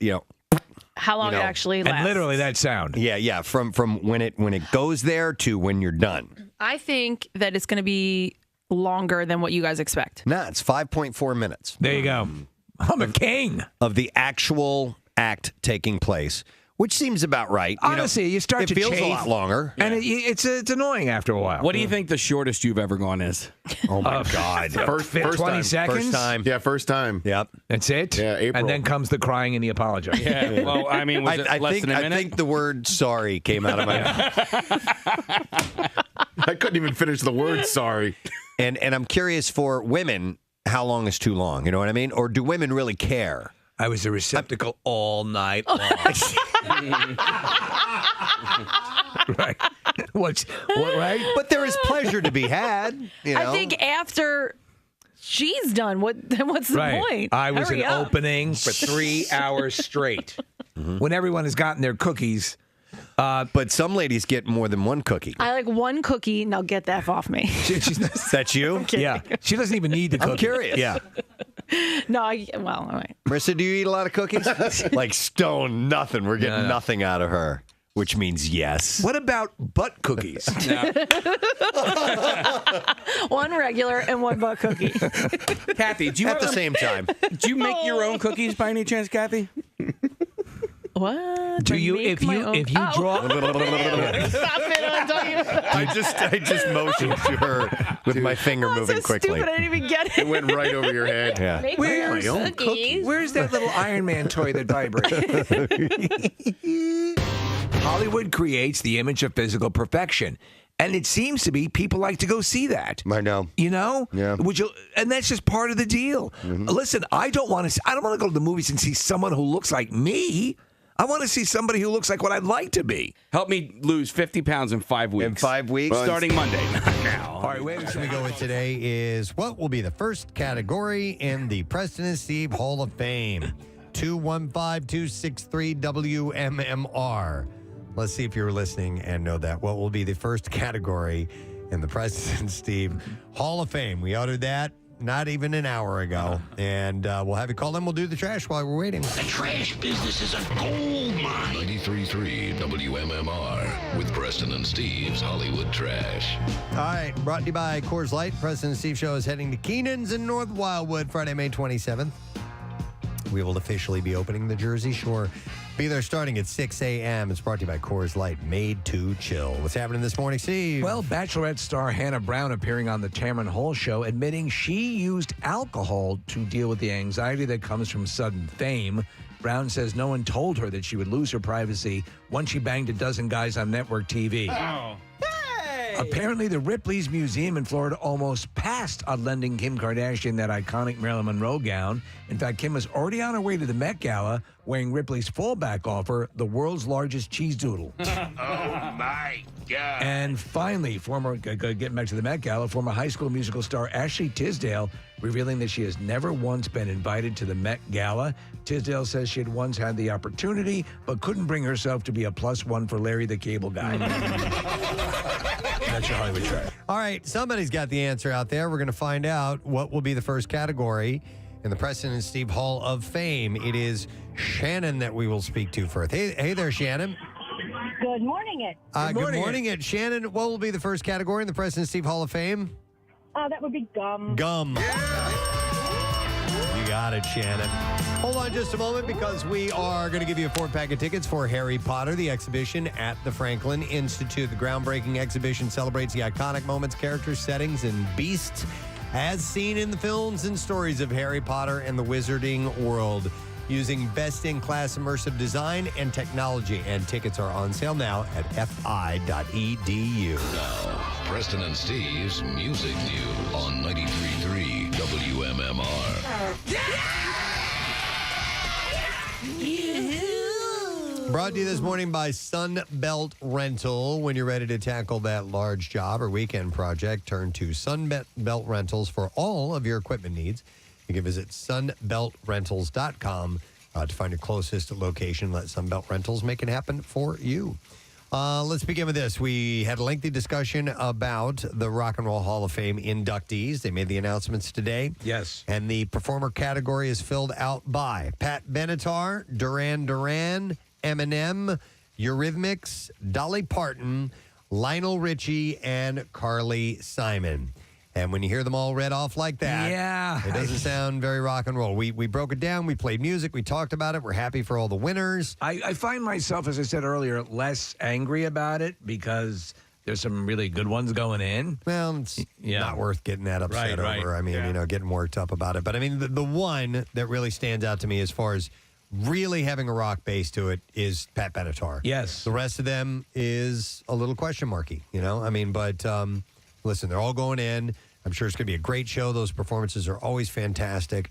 how long it actually lasts. And literally that sound. Yeah. From when it goes there to when you're done. I think that it's going to be longer than what you guys expect. Nah, it's 5.4 minutes. There you go. I'm a king. Of the actual act taking place, which seems about right. Honestly, you start to It feels chafe, a lot longer. And it's annoying after a while. What do you think the shortest you've ever gone is? Oh, my God. First 20 time. seconds? First time. Yeah, first time. Yep. That's it? Yeah, April. And then comes the crying and the apologizing. Yeah. Well, I mean, was it less than a minute? I think the word sorry came out of my mouth. I couldn't even finish the word sorry. And I'm curious for women, how long is too long? You know what I mean? Or do women really care? I was a receptacle all night long. Right. What, right? But there is pleasure to be had. I think after she's done, what's the point? I was Hurry an up. opening for 3 hours straight. When everyone has gotten their cookies, But some ladies get more than one cookie. I like one cookie. Now get the F off me. That's you? Yeah. She doesn't even need the cookie. I'm curious. Yeah. No, well, all right. Marissa, do you eat a lot of cookies? Like stone, nothing. We're getting nothing out of her, which means yes. What about butt cookies? One regular and one butt cookie. Kathy, do you At the same time. Do you make your own cookies by any chance, Kathy? What? Do you if you draw? Stop it! I'm talking about. I just motioned to her with my finger moving so quickly. Stupid. I didn't even get it. It went right over your head. Yeah. Make Where's your my own own cookies. Where's that little Iron Man toy that vibrates? Hollywood creates the image of physical perfection. And it seems to be people like to go see that. I know. You know? Yeah. And that's just part of the deal. Listen, I don't want to go to the movies and see someone who looks like me. I want to see somebody who looks like what I'd like to be. Help me lose 50 pounds in 5 weeks. In 5 weeks? Starting Monday. Now. All right, wait. We go with today is what will be the first category in the Preston and Steve Hall of Fame? 215-263-WMMR. Let's see if you're listening and know that. What will be the first category in the Preston and Steve Hall of Fame? We uttered that not even an hour ago. And we'll have you call in. We'll do the trash while we're waiting. The trash business is a gold mine. 93.3 WMMR with Preston and Steve's Hollywood Trash. All right, brought to you by Coors Light. Preston and Steve Show is heading to Keenan's in North Wildwood Friday, May 27th. We will officially be opening the Jersey Shore. Be there starting at 6 a.m. It's brought to you by Coors Light, made to chill. What's happening this morning, Steve? Well, Bachelorette star Hannah Brown appearing on the Tamron Hall show, admitting she used alcohol to deal with the anxiety that comes from sudden fame. Brown says no one told her that she would lose her privacy once she banged a dozen guys on network TV. Oh. Apparently, the Ripley's Museum in Florida almost passed on lending Kim Kardashian that iconic Marilyn Monroe gown. In fact, Kim was already on her way to the Met Gala wearing Ripley's fallback offer, the world's largest cheese doodle. Oh, my God. And finally, getting back to the Met Gala, former High School Musical star Ashley Tisdale revealing that she has never once been invited to the Met Gala. Tisdale says she had once had the opportunity, but couldn't bring herself to be a +1 for Larry the Cable Guy. That's your Hollywood Trash. All right, somebody's got the answer out there. We're going to find out what will be the first category in the Preston and Steve Hall of Fame. It is Shannon that we will speak to first. Hey there, Shannon. Good morning, Good morning, Shannon. What will be the first category in the Preston and Steve Hall of Fame? That would be gum. Gum. You got it, Shannon. Hold on just a moment because we are going to give you a 4-pack of tickets for Harry Potter, the exhibition at the Franklin Institute. The groundbreaking exhibition celebrates the iconic moments, characters, settings, and beasts as seen in the films and stories of Harry Potter and the Wizarding World, using best-in-class immersive design and technology. And tickets are on sale now at fi.edu. Now, Preston and Steve's Music News on 93.3 WMMR. Brought to you this morning by Sunbelt Rental. When you're ready to tackle that large job or weekend project, turn to Sunbelt Rentals for all of your equipment needs. You can visit sunbeltrentals.com to find your closest location. Let Sunbelt Rentals make it happen for you. Let's begin with this. We had a lengthy discussion about the Rock and Roll Hall of Fame inductees. They made the announcements today. Yes. And the performer category is filled out by Pat Benatar, Duran Duran, Eminem, Eurythmics, Dolly Parton, Lionel Richie, and Carly Simon. And when you hear them all read off like that, it doesn't sound very rock and roll. We broke it down. We played music. We talked about it. We're happy for all the winners. I find myself, as I said earlier, less angry about it because there's some really good ones going in. Well, it's not worth getting that upset over. I mean, getting worked up about it. But I mean, the one that really stands out to me as far as really having a rock base to it is Pat Benatar. Yes. The rest of them is a little question marky, I mean, but listen, they're all going in. I'm sure it's going to be a great show. Those performances are always fantastic.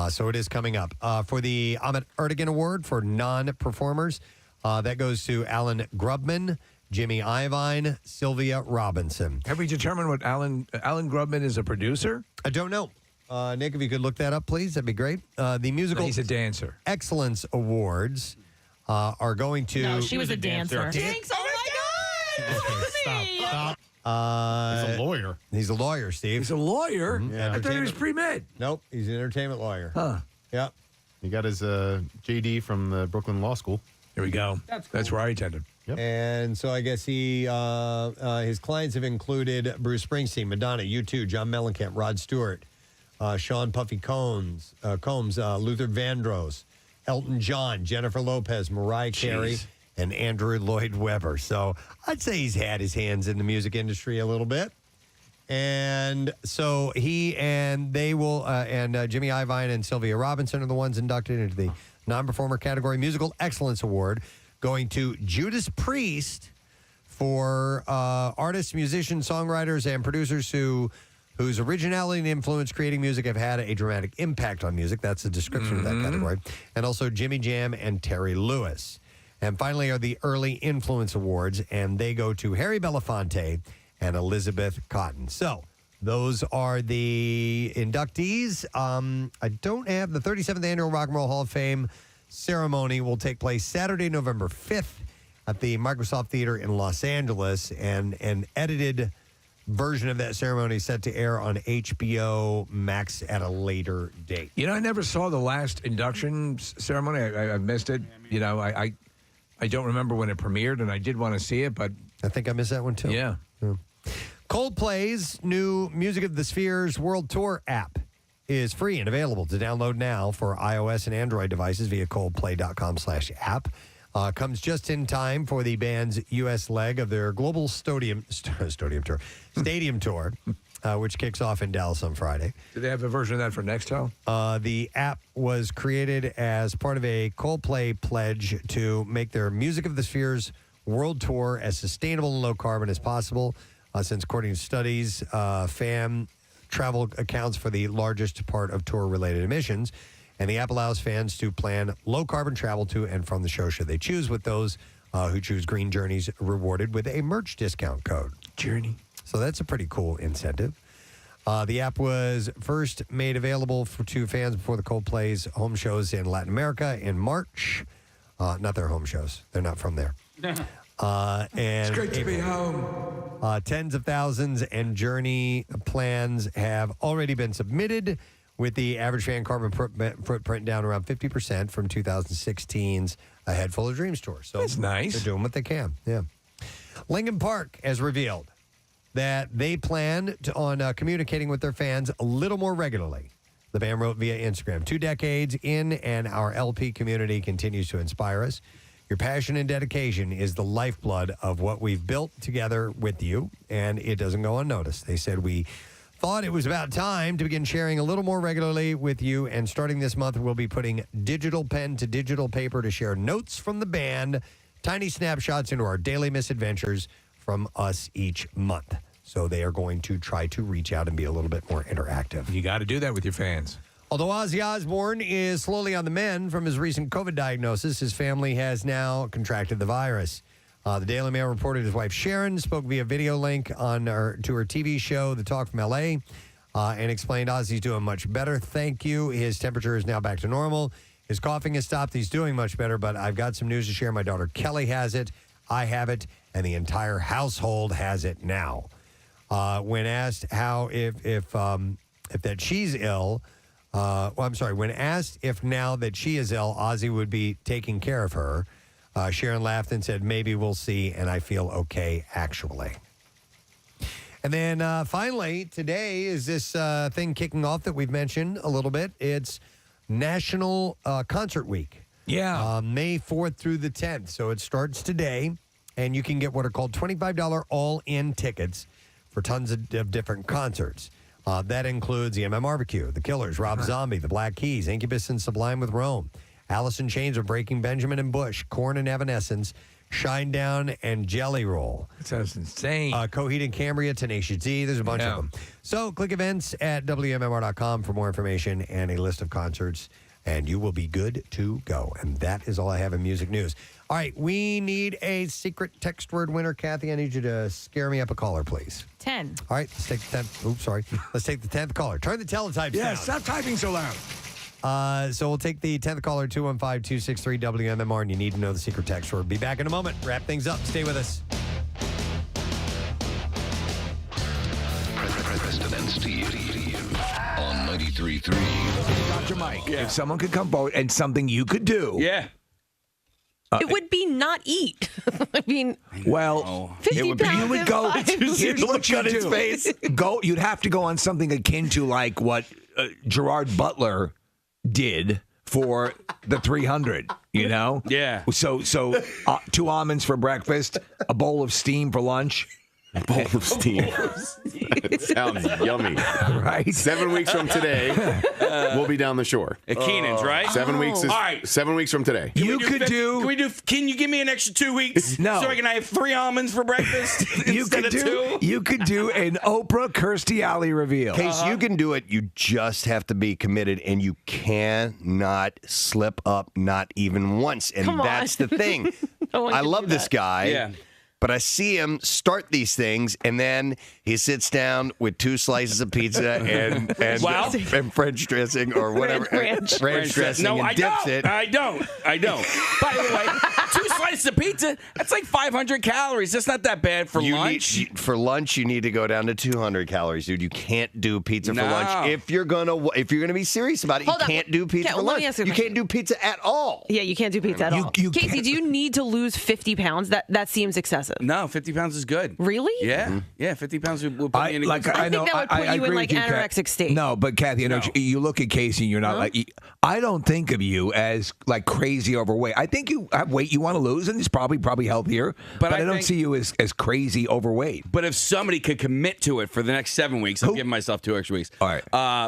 So it is coming up. For the Ahmet Ertegun Award for non-performers, that goes to Alan Grubman, Jimmy Iovine, Sylvia Robinson. Have we determined what Alan Grubman is a producer? I don't know. Nick, if you could look that up, please, that'd be great. The musical He's a dancer. Excellence Awards are going to. No, she was a dancer. Jinx, oh my God! Stop. He's a lawyer. He's a lawyer, Steve. He's a lawyer? Yeah, I thought he was pre-med. Nope, he's an entertainment lawyer. Huh. Yep. He got his JD from the Brooklyn Law School. Here we go. That's where I attended. Yep. And so I guess his clients have included Bruce Springsteen, Madonna, U2, John Mellencamp, Rod Stewart, Sean Puffy Combs, Luther Vandross, Elton John, Jennifer Lopez, Mariah Carey, and Andrew Lloyd Webber. So I'd say he's had his hands in the music industry a little bit. And so he and they will, Jimmy Iovine and Sylvia Robinson are the ones inducted into the non-performer category Musical Excellence Award, going to Judas Priest for artists, musicians, songwriters, and producers whose originality and influence creating music have had a dramatic impact on music. That's the description of that category. And also Jimmy Jam and Terry Lewis. And finally are the Early Influence Awards, and they go to Harry Belafonte and Elizabeth Cotton. So those are the inductees. I don't have the 37th Annual Rock and Roll Hall of Fame ceremony will take place Saturday, November 5th at the Microsoft Theater in Los Angeles, and an edited version of that ceremony is set to air on HBO Max at a later date. You know, I never saw the last induction ceremony. I missed it. You know, I don't remember when it premiered, and I did want to see it, but I think I missed that one too. Yeah. Coldplay's new Music of the Spheres World Tour app is free and available to download now for iOS and Android devices via coldplay.com/app. Comes just in time for the band's U.S. leg of their global stadium tour, which kicks off in Dallas on Friday. Do they have a version of that for Nextel? The app was created as part of a Coldplay pledge to make their Music of the Spheres World Tour as sustainable and low carbon as possible, since according to studies, fan travel accounts for the largest part of tour-related emissions. And the app allows fans to plan low-carbon travel to and from the show should they choose, with those who choose Green Journeys rewarded with a merch discount code. Journey. So that's a pretty cool incentive. The app was first made available to fans before the Coldplay's home shows in Latin America in March. Not their home shows. They're not from there. And it's great to be home. Tens of thousands and journey plans have already been submitted, with the average fan carbon footprint down around 50% from 2016's A Head Full of Dreams tour. So that's nice. They're doing what they can. Yeah. Linkin Park has revealed that they plan on communicating with their fans a little more regularly. The band wrote via Instagram, 2 decades in, and our LP community continues to inspire us. Your passion and dedication is the lifeblood of what we've built together with you, and it doesn't go unnoticed. They said, we thought it was about time to begin sharing a little more regularly with you, and starting this month, we'll be putting digital pen to digital paper to share notes from the band, tiny snapshots into our daily misadventures from us each month. So they are going to try to reach out and be a little bit more interactive. You got to do that with your fans. Although Ozzy Osbourne is slowly on the mend from his recent COVID diagnosis, his family has now contracted the virus. The Daily Mail reported his wife Sharon spoke via video link to her TV show, The Talk from L.A., and explained Ozzy's doing much better. Thank you. His temperature is now back to normal. His coughing has stopped. He's doing much better, but I've got some news to share. My daughter Kelly has it. I have it, and the entire household has it now. When asked how if that she's ill, when asked if now that she is ill, Ozzy would be taking care of her, Sharon laughed and said, maybe we'll see, and I feel okay, actually. And then finally, today is this thing kicking off that we've mentioned a little bit. It's National Concert Week. Yeah. May 4th through the 10th. So it starts today, and you can get what are called $25 all-in tickets for tons of different concerts. That includes the Barbecue, The Killers, Rob Zombie, The Black Keys, Incubus and Sublime with Rome, Alice in Chains with Breaking Benjamin and Bush, Korn and Evanescence, Shinedown and Jelly Roll. That sounds insane. Coheed and Cambria, Tenacious D. There's a bunch of them. So click events at WMMR.com for more information and a list of concerts, and you will be good to go. And that is all I have in music news. All right, we need a secret text word winner. Kathy, I need you to scare me up a caller, please. 10. All right, let's take the 10th. Oops, sorry. Let's take the 10th caller. Turn the teletypes down. Yeah, stop typing so loud. So we'll take the 10th caller, 215-263-WMMR, and you need to know the secret text word. Be back in a moment. Wrap things up. Stay with us. Preston and Steve on 93.3. Dr. Mike, if someone could come forward and something you could do. Yeah. It would be not eat. I mean, Well, 50 it would be, you pounds would in go. 5 Here's years. what you do. Go. You'd have to go on something akin to like what Gerard Butler did for the 300. You know? Yeah. So 2 almonds for breakfast, a bowl of steam for lunch. A bowl of steam. It sounds yummy. Right? 7 weeks from today, we'll be down the shore. At Keenan's, right? 7 weeks is All right. 7 weeks from today. You could do. Can you give me an extra 2 weeks? No. So I can have 3 almonds for breakfast You instead could of do. 2? You could do an Oprah Kirstie Alley reveal. Case you can do it. You just have to be committed, and you cannot slip up, not even once. And Come on. that's the thing. No one I can love do this that. guy. Yeah. But I see him start these things, and then he sits down with 2 slices of pizza and Wow. and French dressing or whatever. Ranch. Ranch dressing No, and I dips don't. it. I don't. By the way, 2 slices of pizza, that's like 500 calories. That's not that bad for lunch. For lunch, you need to go down to 200 calories, dude. You can't do pizza for No. lunch. If you're gonna be serious about it, Hold you on. can't do pizza Yeah, for let me lunch. ask you a You question. can't do pizza at all. Yeah, you can't do pizza at all. you Casey, can't. do you need to lose 50 pounds? That seems excessive. No, 50 pounds is good. Really? Yeah. Yeah, 50 pounds will put me in a good spot. I think that would put you in, agree like, with Kat. anorexic state. No, but Kathy, you look at Casey and you're not like. I don't think of you as like crazy overweight. I think you have weight you want to lose, and it's probably healthier. But I don't think- see you as crazy overweight. But if somebody could commit to it for the next 7 weeks, I'm giving myself 2 extra weeks. All right.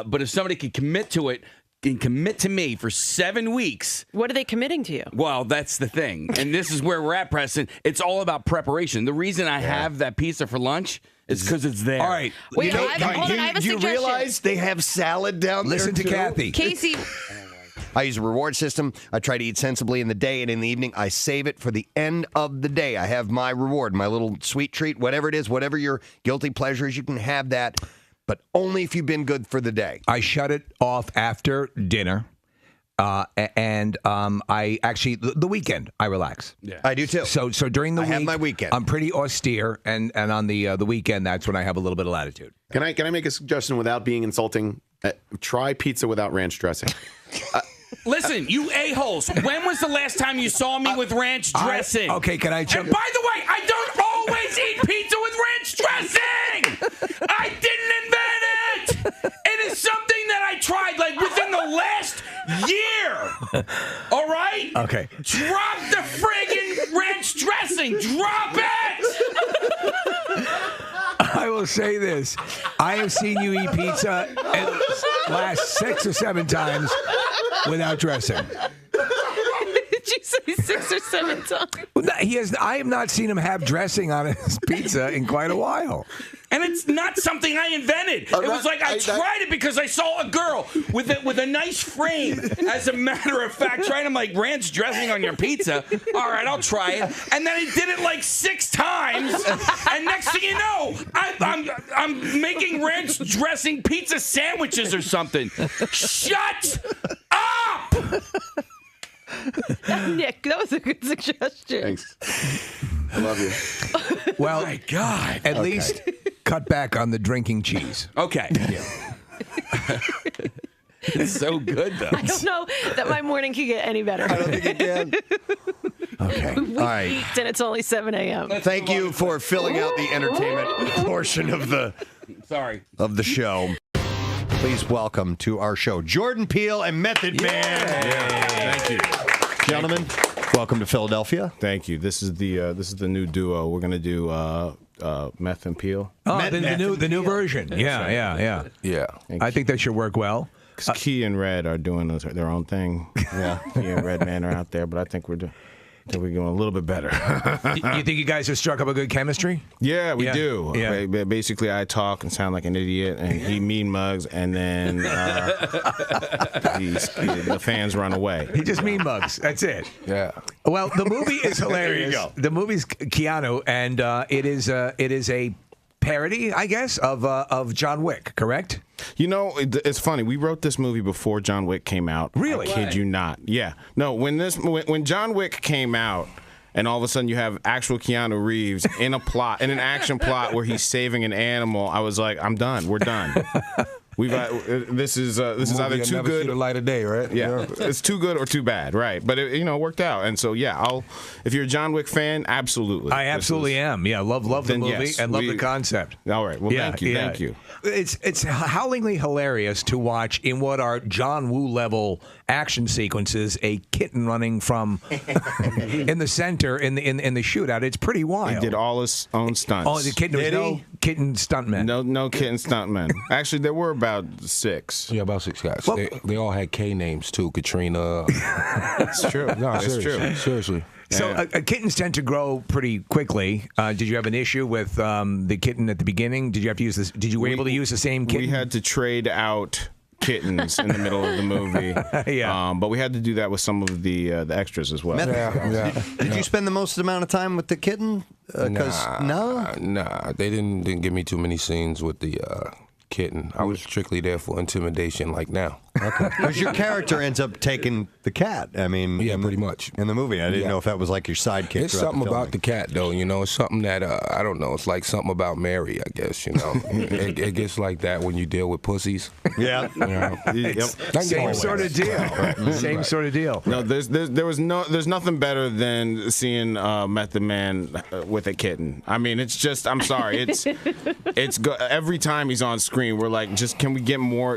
But if somebody could commit to it, can commit to me for 7 weeks. What are they committing to you? Well, that's the thing. And this is where we're at, Preston. It's all about preparation. The reason I have that pizza for lunch is because it's there. All right. Wait, hold on, I have a you suggestion. realize they have salad down there? Listen to too? Kathy. Casey, I use a reward system. I try to eat sensibly in the day, and in the evening, I save it for the end of the day. I have my reward, my little sweet treat, whatever it is, whatever your guilty pleasure is, you can have that, but only if you've been good for the day. I shut it off after dinner. And I actually the weekend I relax. Yeah. I do too. So during the I week, have my weekend. I'm pretty austere, and on the weekend, that's when I have a little bit of latitude. Can I make a suggestion without being insulting? Try pizza without ranch dressing. Listen, you a-holes. When was the last time you saw me with ranch dressing? Okay, can I jump? And by the way, I don't always eat pizza with ranch dressing. I didn't invent it. It is something that I tried like within the last year. All right? Okay. Drop the friggin' ranch dressing. Drop it. I will say this: I have seen you eat pizza at last 6 or 7 times without dressing. did you say 6 or 7 times? Well, I have not seen him have dressing on his pizza in quite a while. And it's not something I invented. It was like I tried it because I saw a girl with a nice frame. As a matter of fact, trying to like ranch dressing on your pizza. All right, I'll try it. And then I did it like 6 times. And next thing you know, I'm making ranch dressing pizza sandwiches or something. Shut up! Nick, that was a good suggestion. Thanks. I love you. Well, my God. At least cut back on the drinking cheese. Okay. It's so good, though. I don't know that my morning can get any better. I don't think it can. Okay. We All right. peaked and it's only 7 a.m. Thank you for filling out the entertainment portion of the show. Please welcome to our show Jordan Peele and Method Man. Thank you, gentlemen. Welcome to Philadelphia. Thank you. This is the new duo. We're gonna do Meth and Peele. Oh, the new version. Yeah. I think that should work well. Because Key and Red are doing their own thing. Yeah, Key and Red Man are out there, but I think we're doing a little bit better. You think you guys have struck up a good chemistry? Yeah, we do. Yeah. Basically, I talk and sound like an idiot, and he mean mugs, and then the fans run away. He just mean mugs. That's it. Yeah. Well, the movie is hilarious. There you go. The movie's Keanu, and it is a parody, I guess, of John Wick. Correct? You know, it's funny. We wrote this movie before John Wick came out. Really? I kid you not. Yeah. No, when John Wick came out, and all of a sudden you have actual Keanu Reeves in an action plot where he's saving an animal, I was like, I'm done. We're done. This is either too never good. See the light of day, right? Yeah, it's too good or too bad, right? But it worked out, and so yeah, if you're a John Wick fan, absolutely. I absolutely am. Yeah, love the movie yes, and love the concept. All right, well, thank you. It's howlingly hilarious to watch in what are John Woo level action sequences. A kitten running from in the center in the shootout. It's pretty wild. He did all his own stunts. Oh, the kitten. There was no kitten stuntmen. No kitten stuntmen. Actually, there were about 6. Yeah, about 6 guys. Well, they all had K names too. Katrina. It's true. No, it's true. Seriously. So kittens tend to grow pretty quickly. Did you have an issue with the kitten at the beginning? Did you have to use this? Did you were able to use the same kitten? We had to trade out kittens in the middle of the movie. Yeah. But we had to do that with some of the extras as well. Did you spend the most amount of time with the kitten? Nah, they didn't give me too many scenes with the kitten. I was strictly there for intimidation, like now. Okay. Because your character ends up taking the cat. I mean, yeah, pretty much in the movie. I didn't know if that was like your sidekick. It's something about the cat, though. You know, it's something that I don't know. It's like something about Mary, I guess. You know, it gets like that when you deal with pussies. Yeah. You know? Same sort of deal. Same sort of deal. No, there's nothing better than seeing Method Man with a kitten. I mean, it's just, I'm sorry, it's every time he's on screen, we're like, just can we get more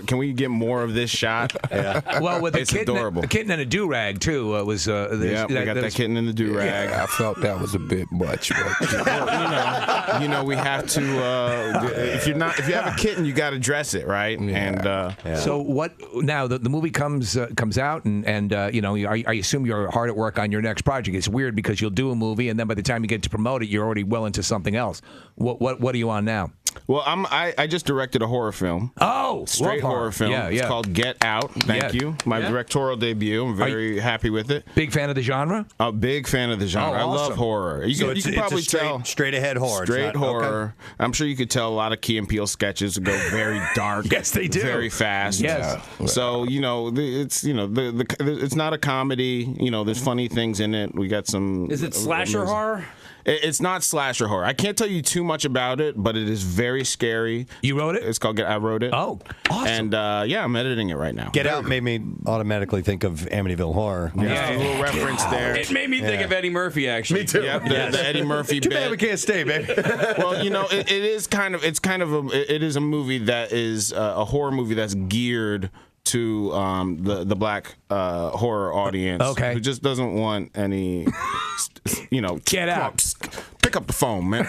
of this shot? Yeah. Well, with it's adorable. A kitten and a do rag too was. We got that kitten in the do rag. I felt that was a bit much. But, well, you know, we have to. If you have a kitten, you got to dress it, right? Yeah. And so what? Now the movie comes out, and you know, I assume you're hard at work on your next project. It's weird because you'll do a movie, and then by the time you get to promote it, you're already well into something else. What are you on now? Well, I just directed a horror film. Oh, straight horror film. Yeah. It's called Get Out. Thank you. My directorial debut. I'm very happy with it. Big fan of the genre? A big fan of the genre. Oh, awesome. I love horror. You can probably tell. Straight ahead horror. Straight horror. Okay. I'm sure you could tell a lot of Key and Peele sketches go very dark. Yes, they do. Very fast. Yes. So it's not a comedy. You know, there's funny things in it. We got some. Is it slasher horror? It's not slasher horror. I can't tell you too much about it, but it is very scary. You wrote it? It's called I wrote it. Oh, awesome. And I'm editing it right now. Get Out made me automatically think of Amityville Horror. Yeah, a little reference there. It made me think of Eddie Murphy, actually. Me too. Yep, the Eddie Murphy Too bit. bad we can't stay, baby. Well, you know, it is a movie that is a horror movie that's geared to the black horror audience, who just doesn't want any, Get out. Pick up the phone, man.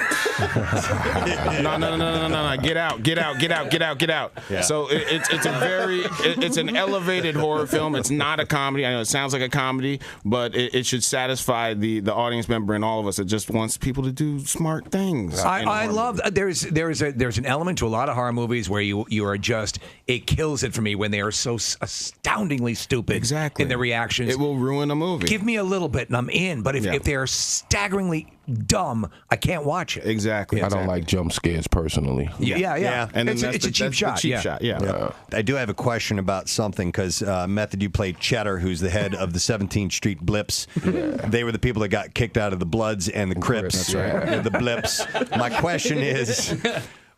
No. Get out. Yeah. So it's an elevated horror film. It's not a comedy. I know it sounds like a comedy, but it should satisfy the audience member and all of us that just wants people to do smart things. I love there's an element to a lot of horror movies where you are just, it kills it for me when they are so astoundingly stupid in their reactions. It will ruin a movie. Give me a little bit and I'm in, but if they are staggeringly dumb, I can't watch it. Exactly. I don't like jump scares personally. Yeah. And it's a cheap shot. Yeah. I do have a question about something because Method, you played Cheddar, who's the head of the 17th Street Blips. They were the people that got kicked out of the Bloods and the Crips. That's right. The Blips. My question is,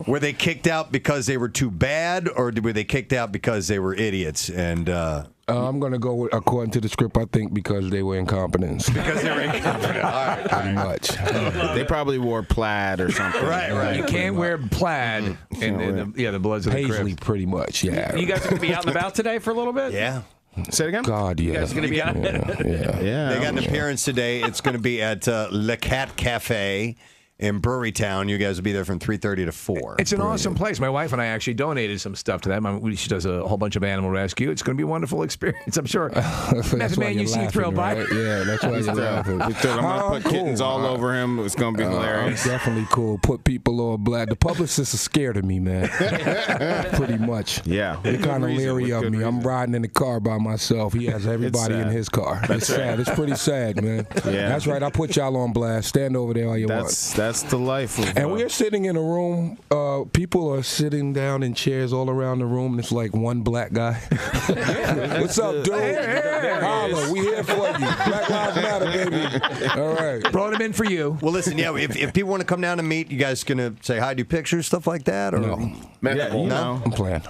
were they kicked out because they were too bad, or were they kicked out because they were idiots? And I'm going to go with, according to the script, I think because they were incompetent. Because they were incompetent. All right. Pretty much. They probably wore plaid or something. Right. You can't wear plaid in the Bloods of the Paisley, Crips. pretty much, yeah. You guys are going to be out and about today for a little bit? Yeah. Say it again? God, yeah. You guys going to be out? Yeah. They got an appearance today. It's going to be at Le Cat Cafe in Brewerytown. You guys will be there from 3:30 to 4. It's an awesome place. My wife and I actually donated some stuff to them. She does a whole bunch of animal rescue. It's going to be a wonderful experience, I'm sure. Method Man, you seem thrilled by it. Yeah, that's why you're laughing. I'm going to put kittens all over him. It's going to be hilarious. Definitely cool. Put people on blast. The publicists are scared of me, man. Pretty much. Yeah. They're kind of leery of me. I'm riding in the car by myself. He has everybody in his car. It's sad. It's pretty sad, man. Yeah. That's right. I put y'all on blast. Stand over there all you want. That's the life. And we are sitting in a room. People are sitting down in chairs all around the room. And it's like one black guy. What's up, dude? Holla, we here for you. Black Lives Matter, baby. All right. Brought him in for you. Well, listen, yeah, if people want to come down and meet, you guys gonna say hi, do pictures, stuff like that, or No. Yeah, you know. I'm playing.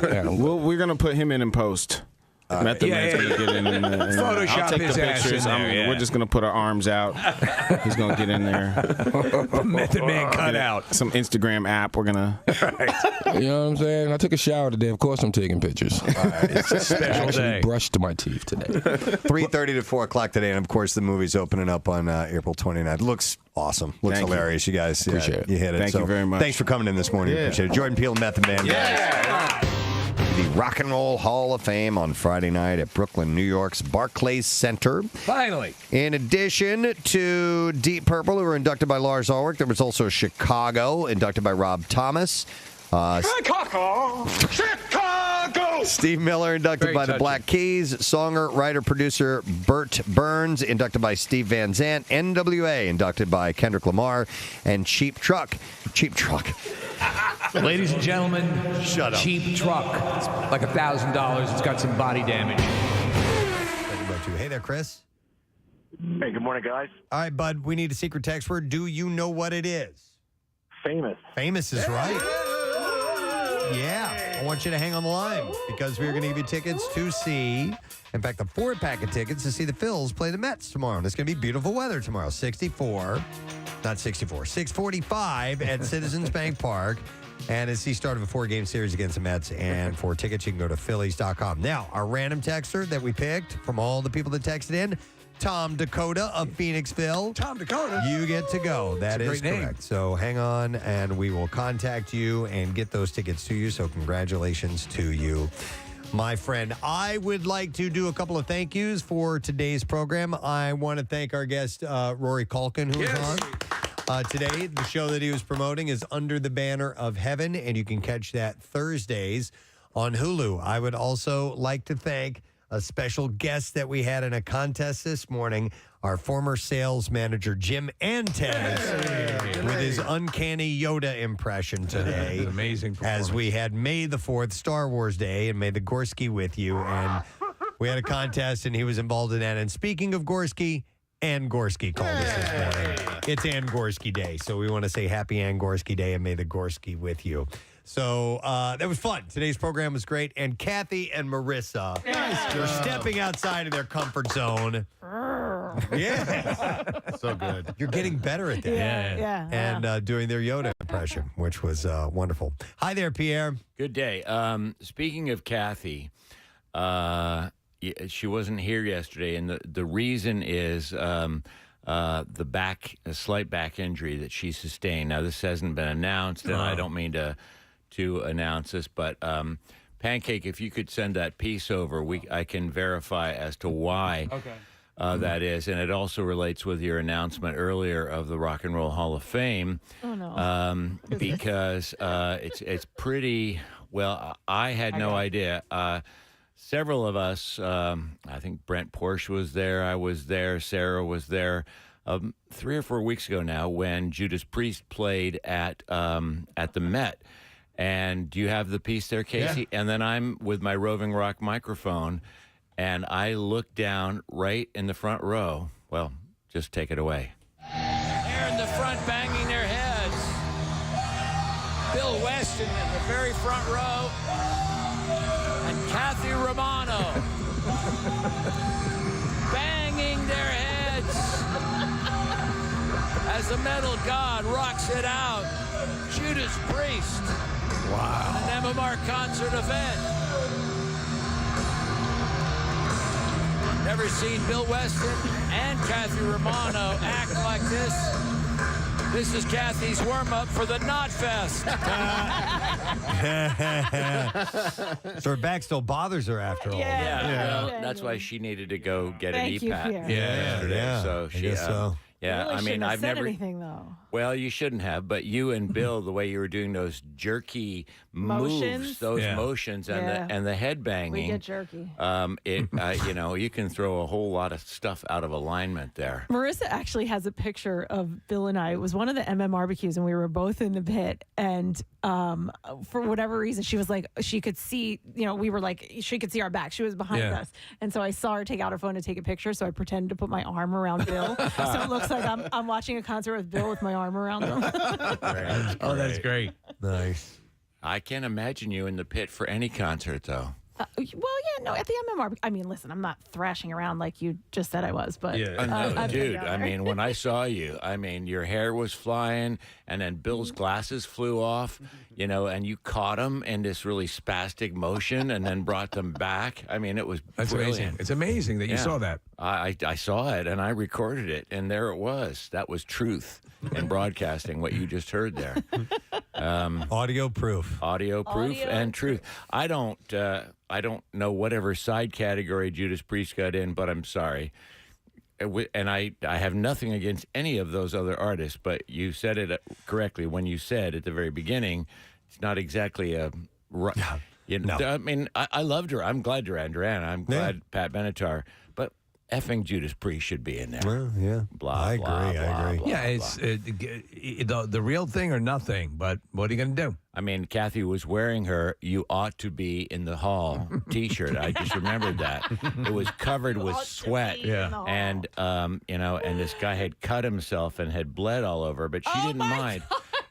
We're gonna put him in post. Method Man's gonna get in and Photoshop I'll take his the ass pictures. in there, We're just gonna put our arms out. He's gonna get in there. Method Man cut out. Some Instagram app. We're gonna. You know what I'm saying? I took a shower today. Of course, I'm taking pictures. It's a special day. Brushed my teeth today. 3:30 to 4 o'clock today, and of course, the movie's opening up on April 29th. Looks awesome. Looks Thank hilarious. You guys, Appreciate it. You hit it. Thank you very much. Thanks for coming in this morning. Yeah. Appreciate it. Jordan Peele and Method Man. Guys. The Rock and Roll Hall of Fame on Friday night at Brooklyn, New York's Barclays Center. Finally. In addition to Deep Purple, who were inducted by Lars Ulrich, there was also Chicago, inducted by Rob Thomas. Chicago! Steve Miller, inducted by the Black Keys. Songer, writer, producer Burt Burns, inducted by Steve Van Zandt. NWA, inducted by Kendrick Lamar. And Cheap Truck. Ladies and gentlemen, Shut up. Cheap Truck. It's like $1,000. It's got some body damage. Hey there, Chris. Hey, good morning, guys. All right, bud, we need a secret text word. Do you know what it is? Famous. Famous is right. Yeah, I want you to hang on the line because we're going to give you tickets to see, in fact, the 4-pack of tickets to see the Phils play the Mets tomorrow. And it's going to be beautiful weather tomorrow. 645 at Citizens Bank Park. And it's the start of a 4-game series against the Mets. And for tickets, you can go to Phillies.com. Now, our random texter that we picked from all the people that texted in, Tom Dakota of Phoenixville. Tom Dakota. You get to go. That That's a is great correct. name. So hang on, and we will contact you and get those tickets to you. So congratulations to you, my friend. I would like to do a couple of thank yous for today's program. I want to thank our guest, Rory Culkin, who is on. Today, the show that he was promoting is Under the Banner of Heaven, and you can catch that Thursdays on Hulu. I would also like to thank a special guest that we had in a contest this morning, our former sales manager, Jim Antez, with his uncanny Yoda impression today. Amazing As we had May the 4th, Star Wars Day, and May the Gorsky with you. And we had a contest, and he was involved in that. And speaking of Gorsky, Ann Gorsky called us this morning. It's Ann Gorsky Day, so we want to say happy Ann Gorsky Day and may the Gorsky with you. So that was fun. Today's program was great. And Kathy and Marissa are stepping outside of their comfort zone. Yeah. So good. You're getting better at that. Yeah. And doing their Yoda impression, which was wonderful. Hi there, Pierre. Good day. Speaking of Kathy, she wasn't here yesterday, and the reason is a slight back injury that she sustained. Now, this hasn't been announced, and I don't mean to announce this, but Pancake, if you could send that piece over, I can verify as to why that is. And it also relates with your announcement earlier of the Rock and Roll Hall of Fame. Oh, no. Because it's pretty, well, I had no idea. Several of us, I think Brent Porsche was there, I was there, Sarah was there, 3 or 4 weeks ago now when Judas Priest played at the Met. And do you have the piece there, Casey? Yeah. And then I'm with my roving rock microphone, and I look down right in the front row. Well, just take it away. They're in the front banging their heads. Bill Weston in the very front row. And Kathy Romano banging their heads as the metal god rocks it out. Judas Priest. Wow. An MMR concert event. Never seen Bill Weston and Kathy Romano act like this. This is Kathy's warm-up for the Knot Fest. So her back still bothers her after all. Yeah. Well, that's why she needed to go get Thank an you, EPAT Pierre. yesterday. Yeah. So I she, guess so. yeah, Really I mean, shouldn't have I've said never. anything though. Well, you shouldn't have, but you and Bill, the way you were doing those jerky moves, Motions? those Yeah. motions, Yeah. and the head banging. We get jerky. You can throw a whole lot of stuff out of alignment there. Marissa actually has a picture of Bill and I. It was one of the barbecues, and we were both in the pit. And for whatever reason, she was like, she could see, we were like, she could see our back. She was behind us. And so I saw her take out her phone to take a picture. So I pretended to put my arm around Bill. So it looks like I'm watching a concert with Bill with my arm around him. That's great. Nice. I can't imagine you in the pit for any concert, though. At the MMR. I mean, listen, I'm not thrashing around like you just said I was, but No, dude, I mean, when I saw you, your hair was flying, and then Bill's glasses flew off, and you caught them in this really spastic motion and then brought them back. I mean, it was brilliant. Amazing. It's amazing that you saw that. I saw it, and I recorded it, and there it was. That was truth in broadcasting, what you just heard there. Audio proof. Audio proof and truth. I don't know whatever side category Judas Priest got in, but I'm sorry. And I have nothing against any of those other artists, but you said it correctly when you said at the very beginning, it's not exactly a... I mean, I loved her. I'm glad Duran Duran. I'm glad Pat Benatar. But effing Judas Priest should be in there. Well, yeah. I agree. Yeah, it's the real thing or nothing, but what are you going to do? I mean, Kathy was wearing her "You Ought to Be in the Hall" T-shirt. I just remembered that. It was covered with sweat. And, and this guy had cut himself and had bled all over, but she didn't mind.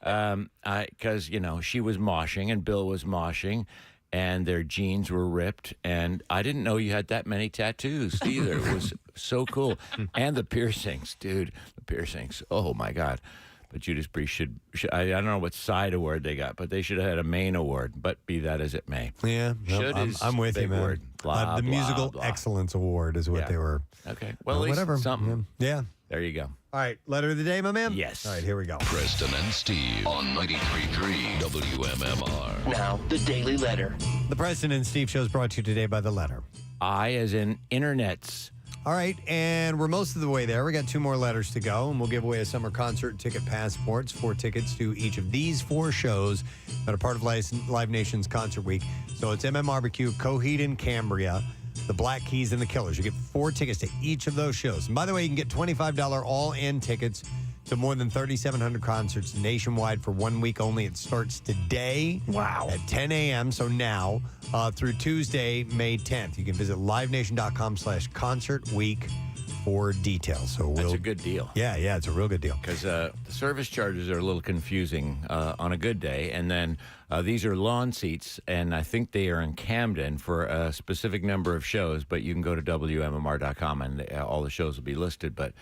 Because, she was moshing and Bill was moshing. And their jeans were ripped, and I didn't know you had that many tattoos either. It was so cool. And the piercings, dude, oh my God. But Judas Priest should I don't know what side award they got, but they should have had a main award, but be that as it may. Yeah, I'm with you, man. Word. Blah, the blah, Musical blah. Excellence Award is what they were. Okay, well, at least whatever. something. Yeah. There you go. All right, letter of the day, my man? Yes. All right, here we go. Preston and Steve on 93.3 WMMR. Now, the Daily Letter. The Preston and Steve show is brought to you today by The Letter. I as in internets. All right, and we're most of the way there. We got 2 more letters to go, and we'll give away a summer concert ticket passports, 4 tickets to each of these 4 shows that are part of Live Nation's Concert Week. So it's Barbecue, Coheed and Cambria, the Black Keys, and the Killers. You get 4 tickets to each of those shows. And by the way, you can get $25 all-in tickets to more than 3,700 concerts nationwide for 1 week only. It starts today. Wow. At 10 a.m., so now, through Tuesday, May 10th. You can visit livenation.com/concert week for details. So That's a good deal. Yeah, it's a real good deal. Because the service charges are a little confusing on a good day. And then these are lawn seats, and I think they are in Camden for a specific number of shows, but you can go to WMMR.com, and all the shows will be listed. But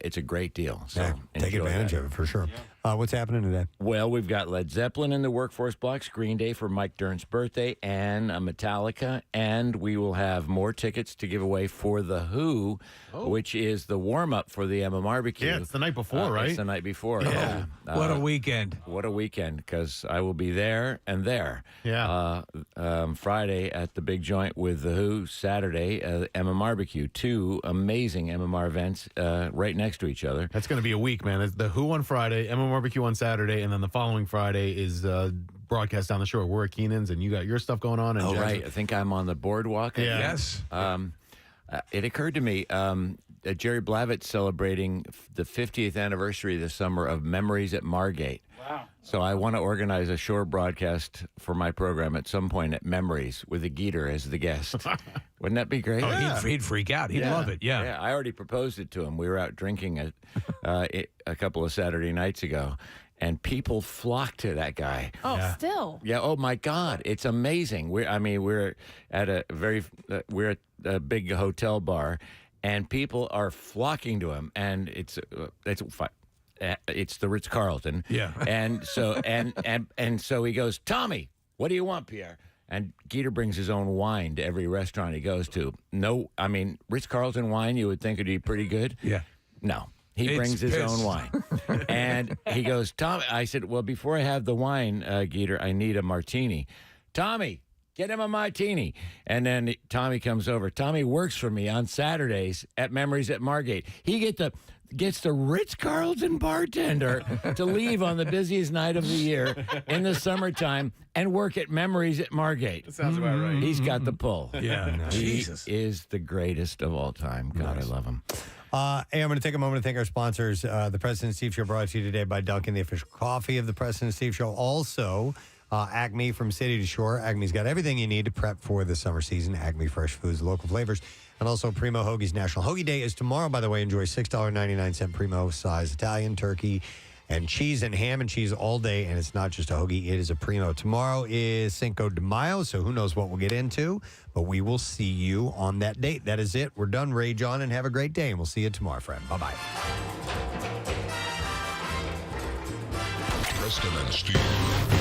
it's a great deal. So take enjoy advantage that. of it for sure. What's happening today? Well, we've got Led Zeppelin in the Workforce Blocks, Green Day for Mike Dern's birthday, and Metallica. And we will have more tickets to give away for The Who, which is the warm-up for the Barbecue. Yeah, it's the night before, right? It's the night before, Yeah. What a weekend. What a weekend, because I will be there and there. Yeah. Friday at the Big Joint with The Who, Saturday, Barbecue. 2 amazing MMR events right next to each other. That's going to be a week, man. It's the Who on Friday, Barbecue on Saturday, and then the following Friday is broadcast down the shore. We're at Keenan's, and you got your stuff going on. And Jackson. Right. I think I'm on the boardwalk. Yeah. Yes. It occurred to me, Jerry Blavitt's celebrating the 50th anniversary this summer of Memories at Margate. Wow. So I want to organize a shore broadcast for my program at some point at Memories with a Geeter as the guest. Wouldn't that be great? Oh, he'd freak out. He'd love it. Yeah. I already proposed it to him. We were out drinking a couple of Saturday nights ago, and people flocked to that guy. Oh, still. Yeah. Oh my God, it's amazing. We're at a big hotel bar, and people are flocking to him, and it's the Ritz-Carlton. Yeah. And so and so he goes, Tommy, what do you want, Pierre? And Geeter brings his own wine to every restaurant he goes to. No, Ritz-Carlton wine, you would think would be pretty good. Yeah. No. He It's brings his piss. own wine. And he goes, Tommy, I said, well, before I have the wine, Geeter, I need a martini. Tommy, get him a martini. And then Tommy comes over. Tommy works for me on Saturdays at Memories at Margate. He get gets the Ritz-Carlton bartender to leave on the busiest night of the year in the summertime and work at Memories at Margate. That sounds about right. He's got the pull. Yeah. He Jesus. is the greatest of all time. God, I love him. Hey, I'm going to take a moment to thank our sponsors. The Preston and Steve Show brought to you today by Dunkin', the official coffee of the Preston and Steve Show. Also, Acme from city to shore. Acme's got everything you need to prep for the summer season. Acme Fresh Foods, local flavors. And also Primo Hoagies. National Hoagie Day is tomorrow, by the way. Enjoy $6.99 Primo size Italian turkey and cheese and ham and cheese all day. And it's not just a hoagie, it is a Primo. Tomorrow is Cinco de Mayo, so who knows what we'll get into. But we will see you on that date. That is it. We're done. Rage on and have a great day. And we'll see you tomorrow, friend. Bye-bye. Preston and Steve.